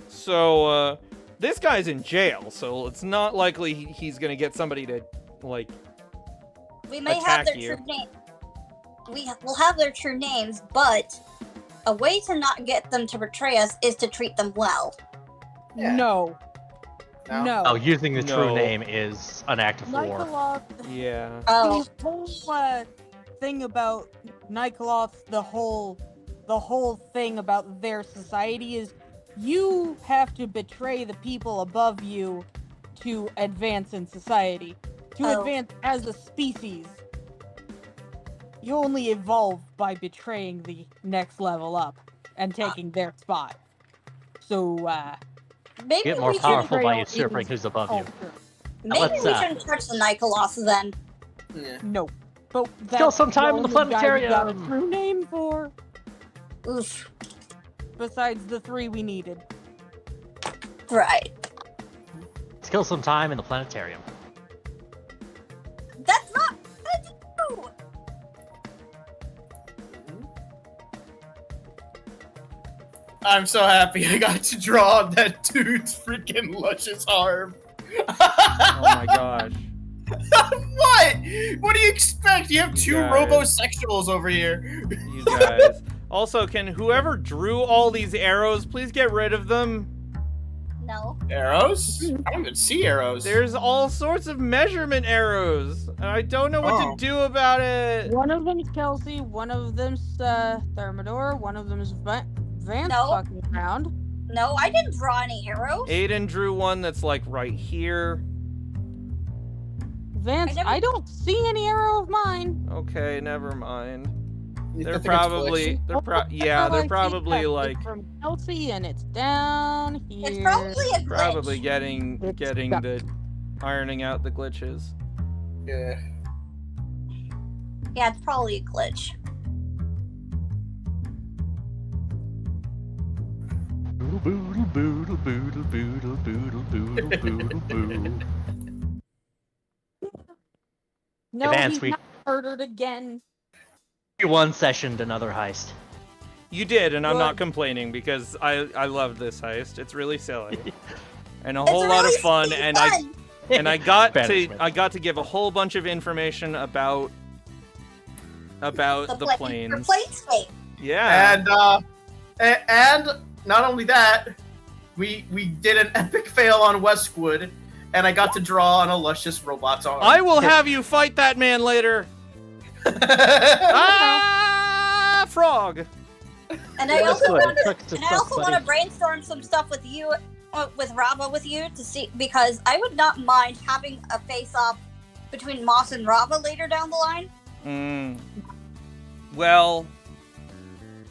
Speaker 1: So, this guy's in jail, so it's not likely he's gonna get somebody to, like,
Speaker 2: We may have
Speaker 1: attack
Speaker 2: their
Speaker 1: you.
Speaker 2: true name. We will have their true names, but a way to not get them to betray us is to treat them well.
Speaker 7: Yeah.
Speaker 5: No.
Speaker 7: No.
Speaker 5: No.
Speaker 3: Oh, using the true
Speaker 1: No.
Speaker 3: name is an act of war.
Speaker 5: Nikoloth,
Speaker 1: yeah.
Speaker 2: Oh,
Speaker 5: the whole thing about Nikoloth, the whole the whole thing about their society is you have to betray the people above you to advance in society, to
Speaker 2: Oh.
Speaker 5: advance as a species. You only evolve by betraying the next level up and taking their spot. So,
Speaker 2: Maybe
Speaker 3: Get more
Speaker 2: we should.
Speaker 3: powerful by
Speaker 5: betrayal
Speaker 3: usurping
Speaker 5: is
Speaker 3: who's above you.
Speaker 5: culture.
Speaker 2: Maybe
Speaker 3: Let's,
Speaker 2: we shouldn't touch the Night Colossus then.
Speaker 4: Yeah.
Speaker 5: No. But
Speaker 3: Still
Speaker 5: that's
Speaker 3: some time in the
Speaker 5: only guy we got a
Speaker 3: planetarium.
Speaker 5: true name for,
Speaker 2: Oof.
Speaker 5: besides the 3 we needed.
Speaker 2: Right.
Speaker 3: Let's kill some time in the planetarium.
Speaker 2: That's not. That's true.
Speaker 7: I'm so happy I got to draw that dude's freaking luscious arm.
Speaker 1: Oh my gosh.
Speaker 7: What? What do you expect? You have
Speaker 1: You
Speaker 7: 2
Speaker 1: guys.
Speaker 7: robosexuals over here.
Speaker 1: You guys. Also, can whoever drew all these arrows please get rid of them?
Speaker 2: No.
Speaker 7: Arrows? I don't even see arrows.
Speaker 1: There's all sorts of measurement arrows, and I don't know what
Speaker 7: Oh.
Speaker 1: to do about it.
Speaker 5: One of them's Kelsey, one of them's Thermidor, one of them's Vance
Speaker 2: No.
Speaker 5: fucking around.
Speaker 2: No, I didn't draw any arrows.
Speaker 1: Aiden drew one that's like right here.
Speaker 5: Vance,
Speaker 2: I never-
Speaker 5: I don't see any arrow of mine.
Speaker 1: Okay, never mind.
Speaker 7: I
Speaker 1: They're
Speaker 7: think it's
Speaker 1: probably,
Speaker 5: Arrow I see
Speaker 1: probably
Speaker 5: is
Speaker 1: like
Speaker 5: from Kelsey, and it's down here.
Speaker 2: It's probably a glitch.
Speaker 1: probably getting
Speaker 5: It's
Speaker 1: getting
Speaker 5: stuck.
Speaker 1: the ironing out the glitches.
Speaker 7: Yeah.
Speaker 2: Yeah, it's probably a glitch.
Speaker 3: Boodle boodle boodle boodle boodle boodle boodle boodle.
Speaker 5: No,
Speaker 3: Vance,
Speaker 5: he's
Speaker 3: we-
Speaker 5: not murdered again.
Speaker 3: We one-sessioned another heist.
Speaker 1: You did, and I'm not
Speaker 5: Good.
Speaker 1: complaining because I love this heist. It's really silly and a
Speaker 2: It's
Speaker 1: whole lot of
Speaker 2: really
Speaker 1: fun.
Speaker 2: fun.
Speaker 1: And I got to
Speaker 3: Banishment.
Speaker 1: give a whole bunch of information about the
Speaker 2: Your
Speaker 1: planes.
Speaker 2: plane state.
Speaker 1: Yeah.
Speaker 7: And not only that, we did an epic fail on Westwood, and I got to draw on a luscious robot's arm.
Speaker 1: I will have you fight that man later. Ah, frog.
Speaker 2: And I also
Speaker 3: Good.
Speaker 2: want to.
Speaker 3: Sucks to
Speaker 2: And I
Speaker 3: suck,
Speaker 2: also want to
Speaker 3: buddy.
Speaker 2: brainstorm some stuff with you, with Rava with you to see, because I would not mind having a face-off between Moss and Rava later down the line.
Speaker 1: Well,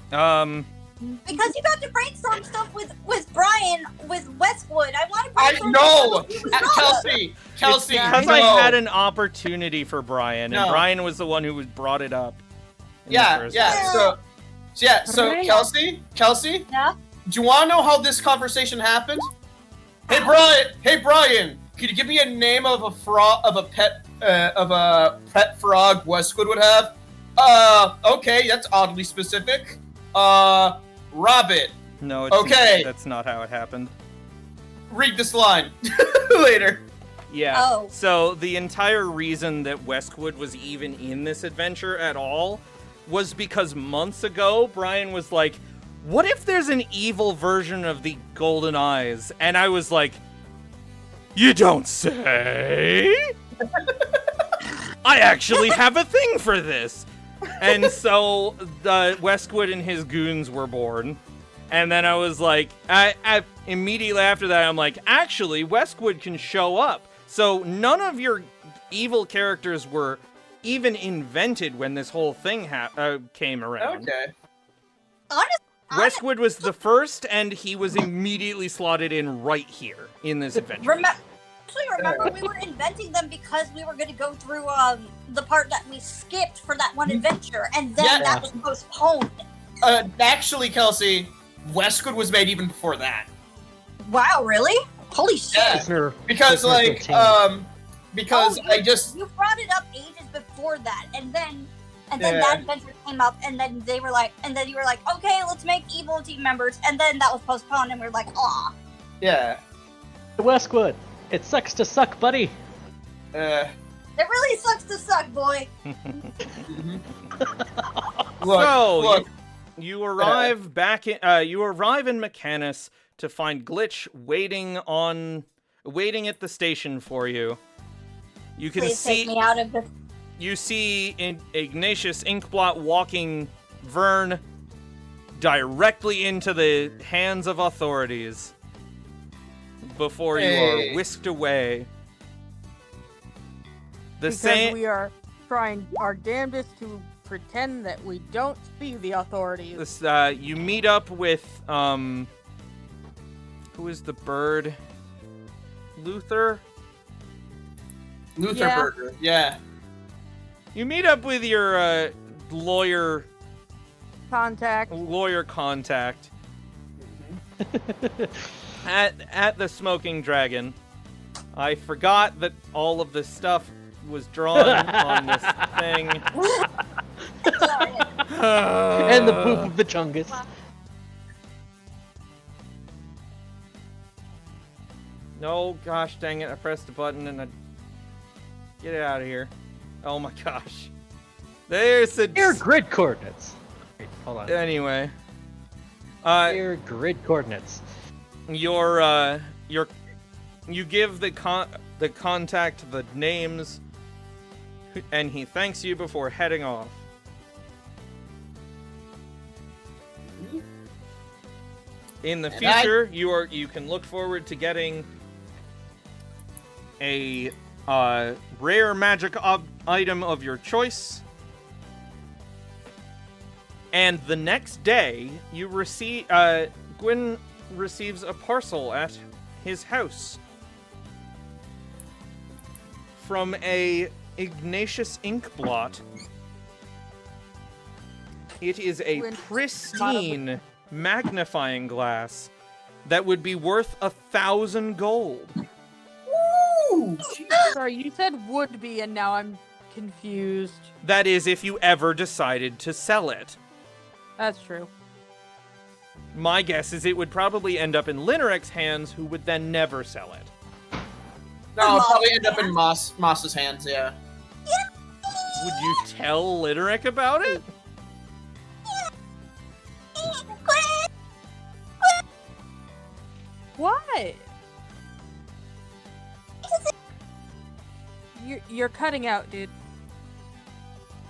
Speaker 2: Because you got to brainstorm stuff with Brian with Westwood. I want to
Speaker 7: I
Speaker 2: brainstorm
Speaker 7: know!
Speaker 2: stuff with you with Rava.
Speaker 7: Kelsey,
Speaker 1: it's because
Speaker 7: no.
Speaker 1: I had an opportunity for Brian, and
Speaker 7: No.
Speaker 1: Brian was the one who brought it up. in the
Speaker 7: Yeah,
Speaker 1: first
Speaker 7: yeah.
Speaker 1: place.
Speaker 7: So
Speaker 5: Right.
Speaker 7: Kelsey,
Speaker 2: Yeah?
Speaker 7: do you want to know how this conversation happened? Hey Brian, could you give me a name of a pet frog Westwood would have? Okay, that's oddly specific. Rabbit.
Speaker 1: No, it's
Speaker 7: Okay.
Speaker 1: that's not how it happened.
Speaker 7: Read this line later.
Speaker 1: Yeah.
Speaker 2: Oh.
Speaker 1: So the entire reason that Westwood was even in this adventure at all was because months ago, Brian was like, what if there's an evil version of the Golden Eyes? And I was like, you don't say? I actually have a thing for this. And so Westwood and his goons were born. And then I was like, I immediately after that, I'm like, actually, Westwood can show up. So none of your evil characters were even invented when this whole thing came around.
Speaker 7: Okay.
Speaker 1: Westwood was the first, and he was immediately slotted in right here in this adventure.
Speaker 2: Remember, we were inventing them because we were going to go through the part that we skipped for that one adventure, and then
Speaker 7: Yeah.
Speaker 2: that was postponed.
Speaker 7: Actually, Kelsey, Westwood was made even before that.
Speaker 2: Wow, really? Holy shit!
Speaker 7: Yeah.
Speaker 3: Listener,
Speaker 7: Because
Speaker 3: listener
Speaker 7: like
Speaker 3: 15.
Speaker 7: because
Speaker 2: Oh,
Speaker 7: I just
Speaker 2: You brought it up ages before that, and then
Speaker 7: Yeah.
Speaker 2: that adventure came up, and then they were like, and then you were like, okay, let's make evil team members, and then that was postponed, and we were like, aw.
Speaker 7: yeah.
Speaker 3: Westwood, it sucks to suck, buddy.
Speaker 2: It really sucks to suck, boy.
Speaker 7: Look,
Speaker 1: So,
Speaker 7: look.
Speaker 1: You arrive you arrive in Mechanus to find Glitch waiting at the station for you. You can
Speaker 2: Please
Speaker 1: see
Speaker 2: take me out of this.
Speaker 1: you see Ignatius Inkblot walking Vern directly into the hands of authorities before you are whisked away. The
Speaker 5: Because
Speaker 1: same.
Speaker 5: we are trying our damnedest to pretend that we don't see the authorities.
Speaker 1: This, you meet up with who is the bird? Luther.
Speaker 4: Luther Burger. Yeah.
Speaker 1: You meet up with your lawyer
Speaker 5: Contact.
Speaker 1: contact at the Smoking Dragon. I forgot that all of this stuff was drawn on this thing.
Speaker 3: And the poop of the chungus.
Speaker 1: No, gosh dang it, I pressed a button and I... Get it out of here. Oh my gosh. There's a...
Speaker 3: Air grid coordinates. Wait, hold on.
Speaker 1: Anyway.
Speaker 3: Air grid coordinates.
Speaker 1: You give the contact the names, and he thanks you before heading off. In the future, you can look forward to getting a rare magic item of your choice. And the next day, you receive Gwyn receives a parcel at his house from a Ignatius Inkblot. It is a
Speaker 5: Gwyn-
Speaker 1: pristine magnifying glass that would be worth 1,000 gold.
Speaker 4: Woo!
Speaker 5: Sorry, you said would be, and now I'm confused.
Speaker 1: That is if you ever decided to sell it.
Speaker 5: That's true.
Speaker 1: My guess is it would probably end up in Linerek's hands, who would then never sell it.
Speaker 4: No, it'll probably end up in Moss's hands, yeah.
Speaker 1: Would you tell Linerek about it?
Speaker 5: What? You're cutting out, dude.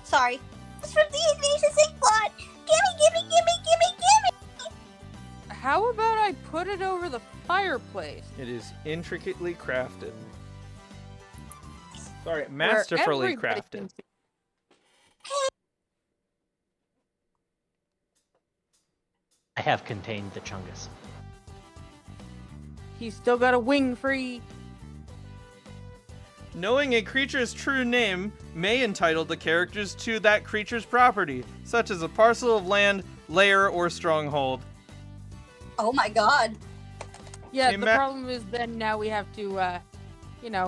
Speaker 2: Sorry. It's from the Ignatius Inkblot. Gimme.
Speaker 5: How about I put it over the fireplace?
Speaker 1: It is intricately crafted. Sorry,
Speaker 5: where
Speaker 1: masterfully
Speaker 5: everybody
Speaker 1: crafted.
Speaker 5: can see-
Speaker 3: I have contained the chungus.
Speaker 5: He's still got a wing free.
Speaker 1: Knowing a creature's true name may entitle the characters to that creature's property, such as a parcel of land, lair, or stronghold.
Speaker 2: Oh my god.
Speaker 5: Yeah,
Speaker 1: Hey,
Speaker 5: the problem is then now we have to,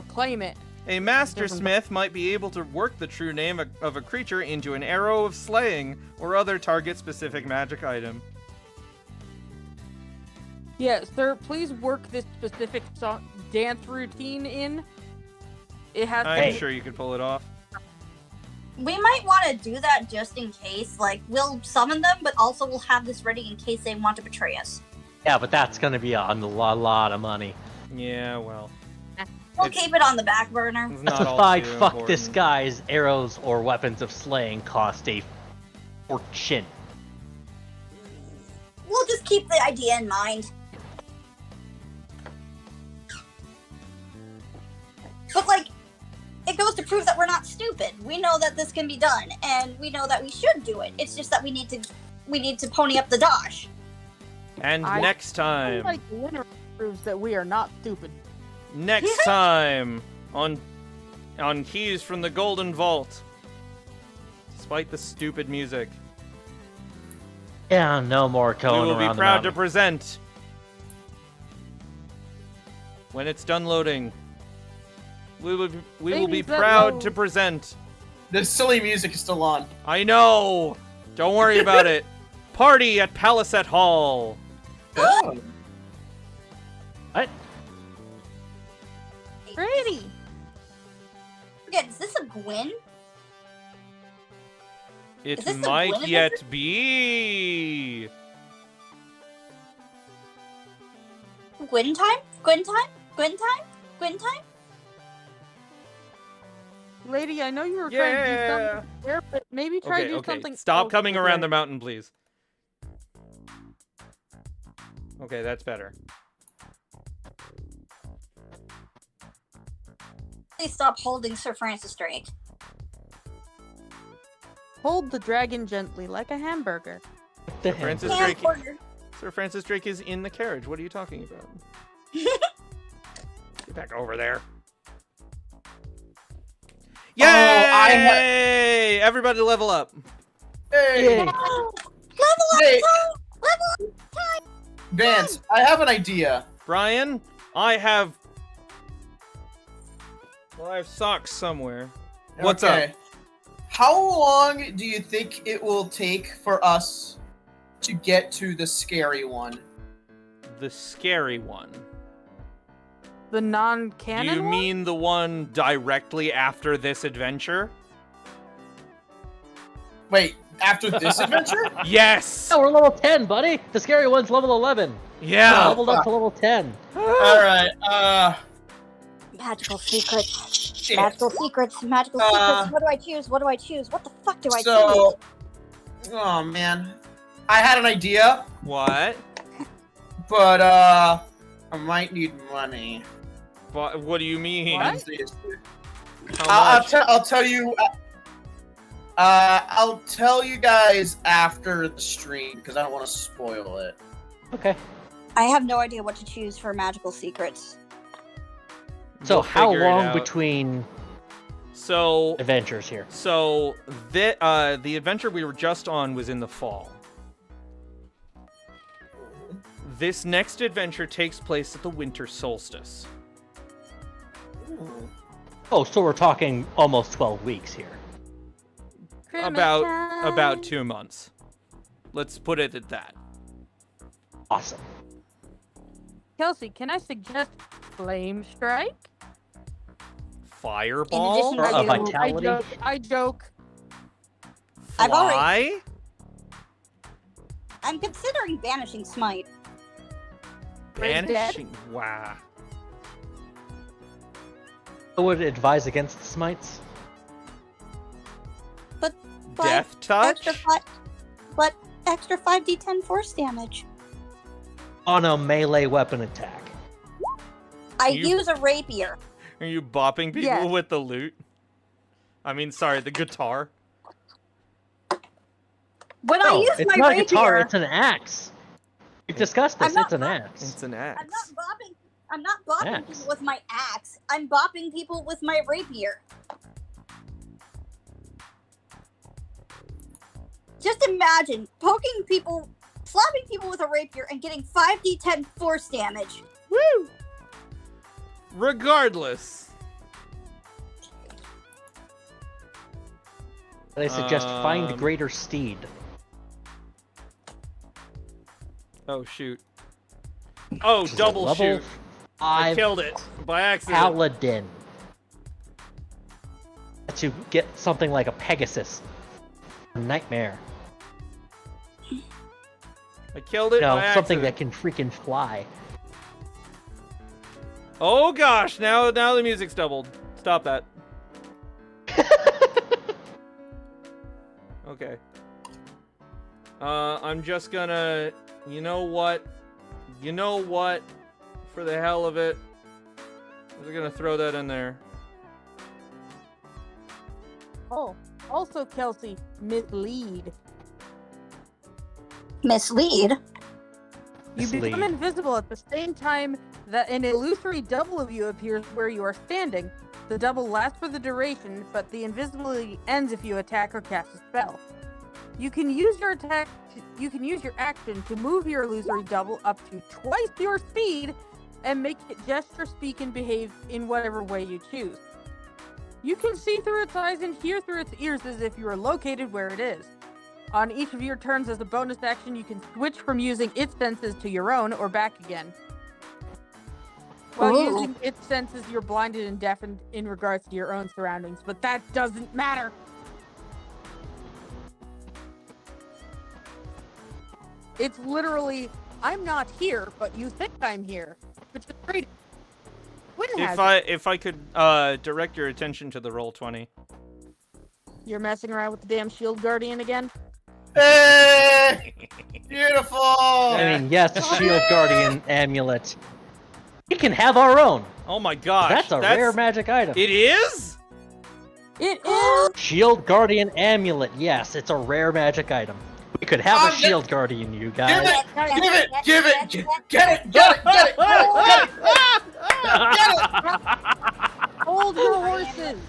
Speaker 5: claim it.
Speaker 1: A master smith might be able to work the true name of a creature into an arrow of slaying or other target-specific magic item.
Speaker 5: Yeah, sir, please work this specific dance routine in. It has to
Speaker 1: I'm
Speaker 5: be-
Speaker 1: sure you could pull it off.
Speaker 2: We might want to do that just in case. Like, we'll summon them, but also we'll have this ready in case they want to betray us.
Speaker 3: Yeah, but that's gonna be a lot of money.
Speaker 1: Yeah, well,
Speaker 2: We'll
Speaker 1: It's-
Speaker 2: keep it on the back burner.
Speaker 1: it's
Speaker 3: That's
Speaker 1: not
Speaker 3: a
Speaker 1: all
Speaker 3: fight.
Speaker 1: too
Speaker 3: Fuck this
Speaker 1: important.
Speaker 3: guy's arrows or weapons of slaying cost a fortune.
Speaker 2: We'll just keep the idea in mind. But, like, it goes to prove that we're not stupid. We know that this can be done, and we know that we should do it. It's just that we need to pony up the dosh.
Speaker 1: And
Speaker 5: I-
Speaker 1: next time,
Speaker 5: Like winner proves that we are not stupid.
Speaker 1: next time on Keys from the Golden Vault. Despite the stupid music,
Speaker 3: Yeah, no more
Speaker 1: we
Speaker 3: going
Speaker 1: will be
Speaker 3: around the
Speaker 1: proud to
Speaker 3: mountain.
Speaker 1: present when it's done loading. We will be
Speaker 5: Ladies that
Speaker 1: proud
Speaker 5: load.
Speaker 1: to present.
Speaker 4: The silly music is still on.
Speaker 1: I know. Don't worry about it. Party at Palisade Hall.
Speaker 3: What?
Speaker 5: Pretty.
Speaker 2: Forget, is this a Gwyn?
Speaker 1: It
Speaker 2: Is this the
Speaker 1: might
Speaker 2: Gwyn
Speaker 1: yet
Speaker 2: adventure?
Speaker 1: be.
Speaker 2: Gwyn time? Gwyn time? Gwyn time? Gwyn time?
Speaker 5: Lady, I know you were trying to do
Speaker 1: Yeah.
Speaker 5: something there, but maybe try to do something
Speaker 1: Stop
Speaker 5: else
Speaker 1: coming
Speaker 5: over
Speaker 1: around
Speaker 5: there.
Speaker 1: the mountain, please. Okay, that's better.
Speaker 2: Please stop holding Sir Francis Drake.
Speaker 5: Hold the dragon gently like a hamburger.
Speaker 3: The
Speaker 1: Francis
Speaker 3: hamburger.
Speaker 1: Drake.
Speaker 2: Hamburger.
Speaker 1: Sir Francis Drake is in the carriage. What are you talking about? Get back over there. Yay! Everybody level up.
Speaker 4: Hey,
Speaker 3: Yay.
Speaker 2: Level up,
Speaker 4: Hey.
Speaker 2: time! Level up, time!
Speaker 4: Vance, I have an idea.
Speaker 1: Brian, I have socks somewhere. What's up?
Speaker 4: How long do you think it will take for us to get to the scary one?
Speaker 1: The scary one.
Speaker 5: The
Speaker 1: Do
Speaker 5: non-canon
Speaker 1: you
Speaker 5: one?
Speaker 1: mean the one directly after this adventure?
Speaker 4: Wait, after this adventure?
Speaker 1: Yes!
Speaker 3: Oh, we're level 10, buddy. The scary one's level 11.
Speaker 1: Yeah!
Speaker 3: Leveled up to level 10.
Speaker 4: Alright,
Speaker 2: Magical secrets.
Speaker 4: shit.
Speaker 2: Magical secrets. Magical secrets. What do I choose? What do I choose? What the fuck do I choose?
Speaker 4: So, oh man. I had an idea,
Speaker 1: What?
Speaker 4: but I might need money.
Speaker 1: What do you mean?
Speaker 5: What?
Speaker 1: How much?
Speaker 4: I'll tell you. I'll tell you guys after the stream because I don't want to spoil it.
Speaker 3: Okay.
Speaker 2: I have no idea what to choose for magical secrets.
Speaker 3: So
Speaker 1: We'll
Speaker 3: how
Speaker 1: figure it
Speaker 3: long
Speaker 1: out.
Speaker 3: between
Speaker 1: So
Speaker 3: adventures here?
Speaker 1: the adventure we were just on was in the fall. This next adventure takes place at the winter solstice.
Speaker 3: Oh, so we're talking almost 12 weeks here.
Speaker 1: About 2 months. Let's put it at that.
Speaker 3: Awesome.
Speaker 5: Kelsey, can I suggest Flame Strike?
Speaker 1: Fireball?
Speaker 2: In
Speaker 3: Or
Speaker 2: addition
Speaker 3: a
Speaker 2: to-
Speaker 3: vitality?
Speaker 5: I joke.
Speaker 2: I've already-
Speaker 1: Fly?
Speaker 2: I'm considering banishing smite.
Speaker 5: Brain dead?
Speaker 1: Banishing. Wow.
Speaker 3: I would advise against smites.
Speaker 2: But
Speaker 1: Death touch?
Speaker 2: extra 5d10 force damage.
Speaker 3: On a melee weapon attack.
Speaker 2: I
Speaker 1: You-
Speaker 2: use a rapier.
Speaker 1: Are you bopping people
Speaker 5: Yes.
Speaker 1: with the lute? I mean, sorry, the guitar.
Speaker 2: When I
Speaker 3: No,
Speaker 2: use
Speaker 3: it's
Speaker 2: my
Speaker 3: not a
Speaker 2: rapier,
Speaker 3: guitar, it's an axe. We've discussed this,
Speaker 2: I'm not
Speaker 3: it's an
Speaker 2: bopping.
Speaker 3: axe.
Speaker 1: It's an
Speaker 2: I'm
Speaker 1: axe.
Speaker 2: not bopping
Speaker 3: Axe.
Speaker 2: people with my axe. I'm bopping people with my rapier. Just imagine poking people, slapping people with a rapier, and getting 5d10 force damage.
Speaker 1: Woo! Regardless.
Speaker 3: I suggest find
Speaker 1: Um,
Speaker 3: greater steed.
Speaker 1: Oh, shoot. Oh,
Speaker 3: Which is a
Speaker 1: double
Speaker 3: level
Speaker 1: shoot. I
Speaker 3: 5
Speaker 1: killed it by accident.
Speaker 3: paladin. To get something like a Pegasus. A nightmare.
Speaker 1: I killed it
Speaker 3: No,
Speaker 1: by
Speaker 3: something
Speaker 1: accident.
Speaker 3: that can freaking fly.
Speaker 1: Oh gosh, now the music's doubled. Stop that. Okay. I'm just gonna... You know what? For the hell of it. I'm just gonna throw that in there.
Speaker 5: Oh, also Kelsey, mislead.
Speaker 2: Mislead.
Speaker 5: You become
Speaker 3: Mislead.
Speaker 5: invisible at the same time that an illusory double of you appears where you are standing. The double lasts for the duration, but the invisibility ends if you attack or cast a spell. You can use your action to move your illusory double up to twice your speed and make it gesture, speak, and behave in whatever way you choose. You can see through its eyes and hear through its ears as if you are located where it is. On each of your turns as a bonus action, you can switch from using its senses to your own or back again. While
Speaker 2: Ooh.
Speaker 5: using its senses, you're blinded and deafened in regards to your own surroundings, but that doesn't matter. It's literally, I'm not here, but you think I'm here. Which is great. Quinn has
Speaker 1: If I could direct your attention to the roll 20.
Speaker 5: You're messing around with the damn shield guardian again?
Speaker 4: Hey! Beautiful!
Speaker 3: I mean, yes, Shield Guardian Amulet. We can have our own.
Speaker 1: Oh my gosh.
Speaker 3: That's a rare magic item.
Speaker 1: It is?
Speaker 5: It is.
Speaker 3: Shield Guardian Amulet. Yes, it's a rare magic item. We could have a
Speaker 4: I'm
Speaker 3: Shield Guardian, you
Speaker 4: Give
Speaker 3: guys.
Speaker 4: it! Get it!
Speaker 5: Hold your horses.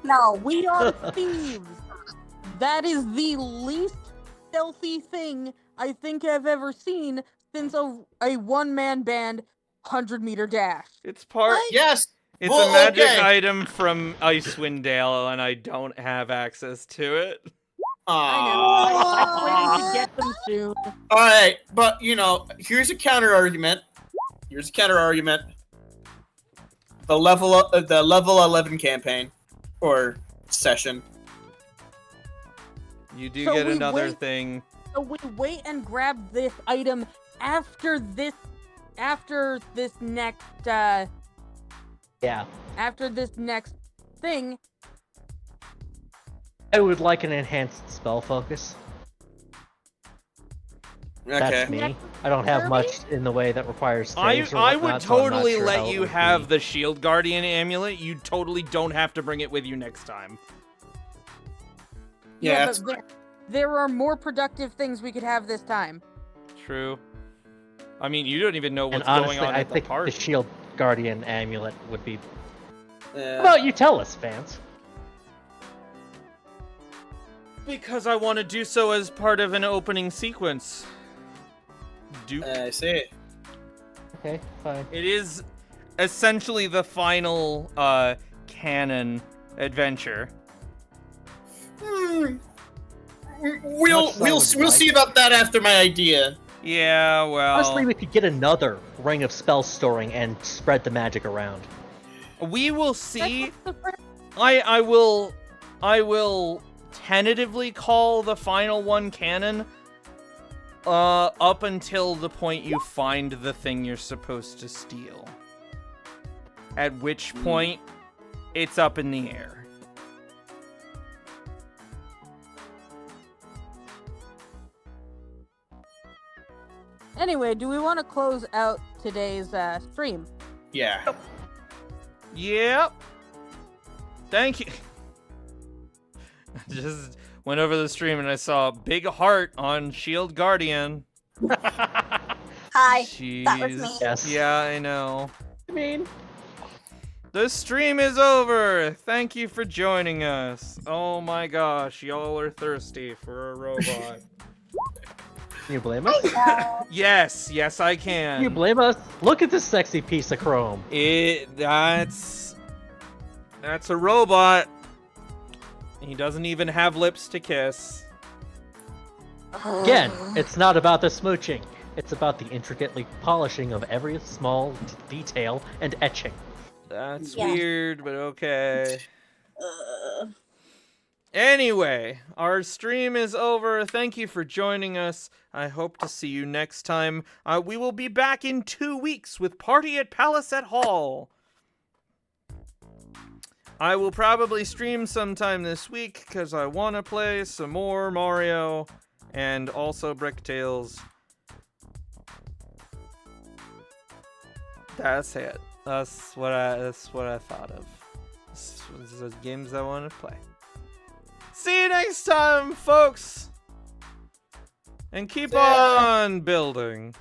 Speaker 2: No.
Speaker 5: We are thieves. That is the least stealthy thing I think I've ever seen since a one-man band 100-meter dash.
Speaker 1: It's part.
Speaker 4: Yes!
Speaker 1: It's
Speaker 4: Well,
Speaker 1: a magic
Speaker 4: okay.
Speaker 1: item from Icewind Dale, and I don't have access to it.
Speaker 5: I'm planning to get them soon.
Speaker 4: Alright, but here's a counter argument. The level 11 campaign or session.
Speaker 1: You do
Speaker 5: So
Speaker 1: get
Speaker 5: we
Speaker 1: another
Speaker 5: wait-
Speaker 1: thing.
Speaker 5: So we wait and grab this item after this next
Speaker 3: Yeah.
Speaker 5: after this next thing.
Speaker 3: I would like an enhanced spell focus.
Speaker 4: Okay.
Speaker 3: That's me. I don't have much in the way that requires saves or
Speaker 1: I
Speaker 3: whatnot,
Speaker 1: would
Speaker 3: so I'm not
Speaker 1: totally
Speaker 3: sure how
Speaker 1: let
Speaker 3: it
Speaker 1: you
Speaker 3: would
Speaker 1: have
Speaker 3: be.
Speaker 1: the Shield Guardian amulet. You totally don't have to bring it with you next time.
Speaker 4: Yeah,
Speaker 5: but there are more productive things we could have this time.
Speaker 1: True. I mean, you don't even know
Speaker 3: And
Speaker 1: what's
Speaker 3: honestly,
Speaker 1: going on
Speaker 3: I
Speaker 1: at the
Speaker 3: think
Speaker 1: party.
Speaker 3: the Shield Guardian Amulet would be. How
Speaker 4: Yeah.
Speaker 3: about you tell us, Vance?
Speaker 1: Because I want to do so as part of an opening sequence. Dupe.
Speaker 4: I see.
Speaker 3: Okay, fine.
Speaker 1: It is essentially the final canon adventure.
Speaker 4: We'll
Speaker 3: Much as I would
Speaker 4: see about that after my idea.
Speaker 1: Yeah, well,
Speaker 3: Honestly, we could get another ring of spell storing and spread the magic around.
Speaker 1: we will see.
Speaker 5: That's the
Speaker 1: I will tentatively call the final one canon up until the point you find the thing you're supposed to steal. At which point it's up in the air.
Speaker 5: Anyway, do we want to close out today's stream?
Speaker 4: Yeah.
Speaker 1: Yep. Thank you. I just went over the stream and I saw a big heart on Shield Guardian.
Speaker 2: Hi.
Speaker 1: Jeez.
Speaker 2: That was me.
Speaker 3: Yes.
Speaker 1: Yeah, I know.
Speaker 3: I mean,
Speaker 1: The stream is over. Thank you for joining us. Oh my gosh, y'all are thirsty for a robot.
Speaker 3: can you blame us?
Speaker 1: Yes, I
Speaker 3: Can you
Speaker 1: can.
Speaker 3: blame us? Look at this sexy piece of chrome.
Speaker 1: That's a robot. He doesn't even have lips to kiss.
Speaker 3: Again, it's not about the smooching. It's about the intricately polishing of every small detail and etching.
Speaker 1: That's
Speaker 2: Yeah.
Speaker 1: weird, but okay. Anyway, our stream is over. Thank you for joining us. I hope to see you next time. We will be back in 2 weeks with Party at Palisade Hall. I will probably stream sometime this week because I want to play some more Mario and also Brick Tales. That's it. That's what I thought of. This is the games I want to play. See you next time, folks. And keep on building.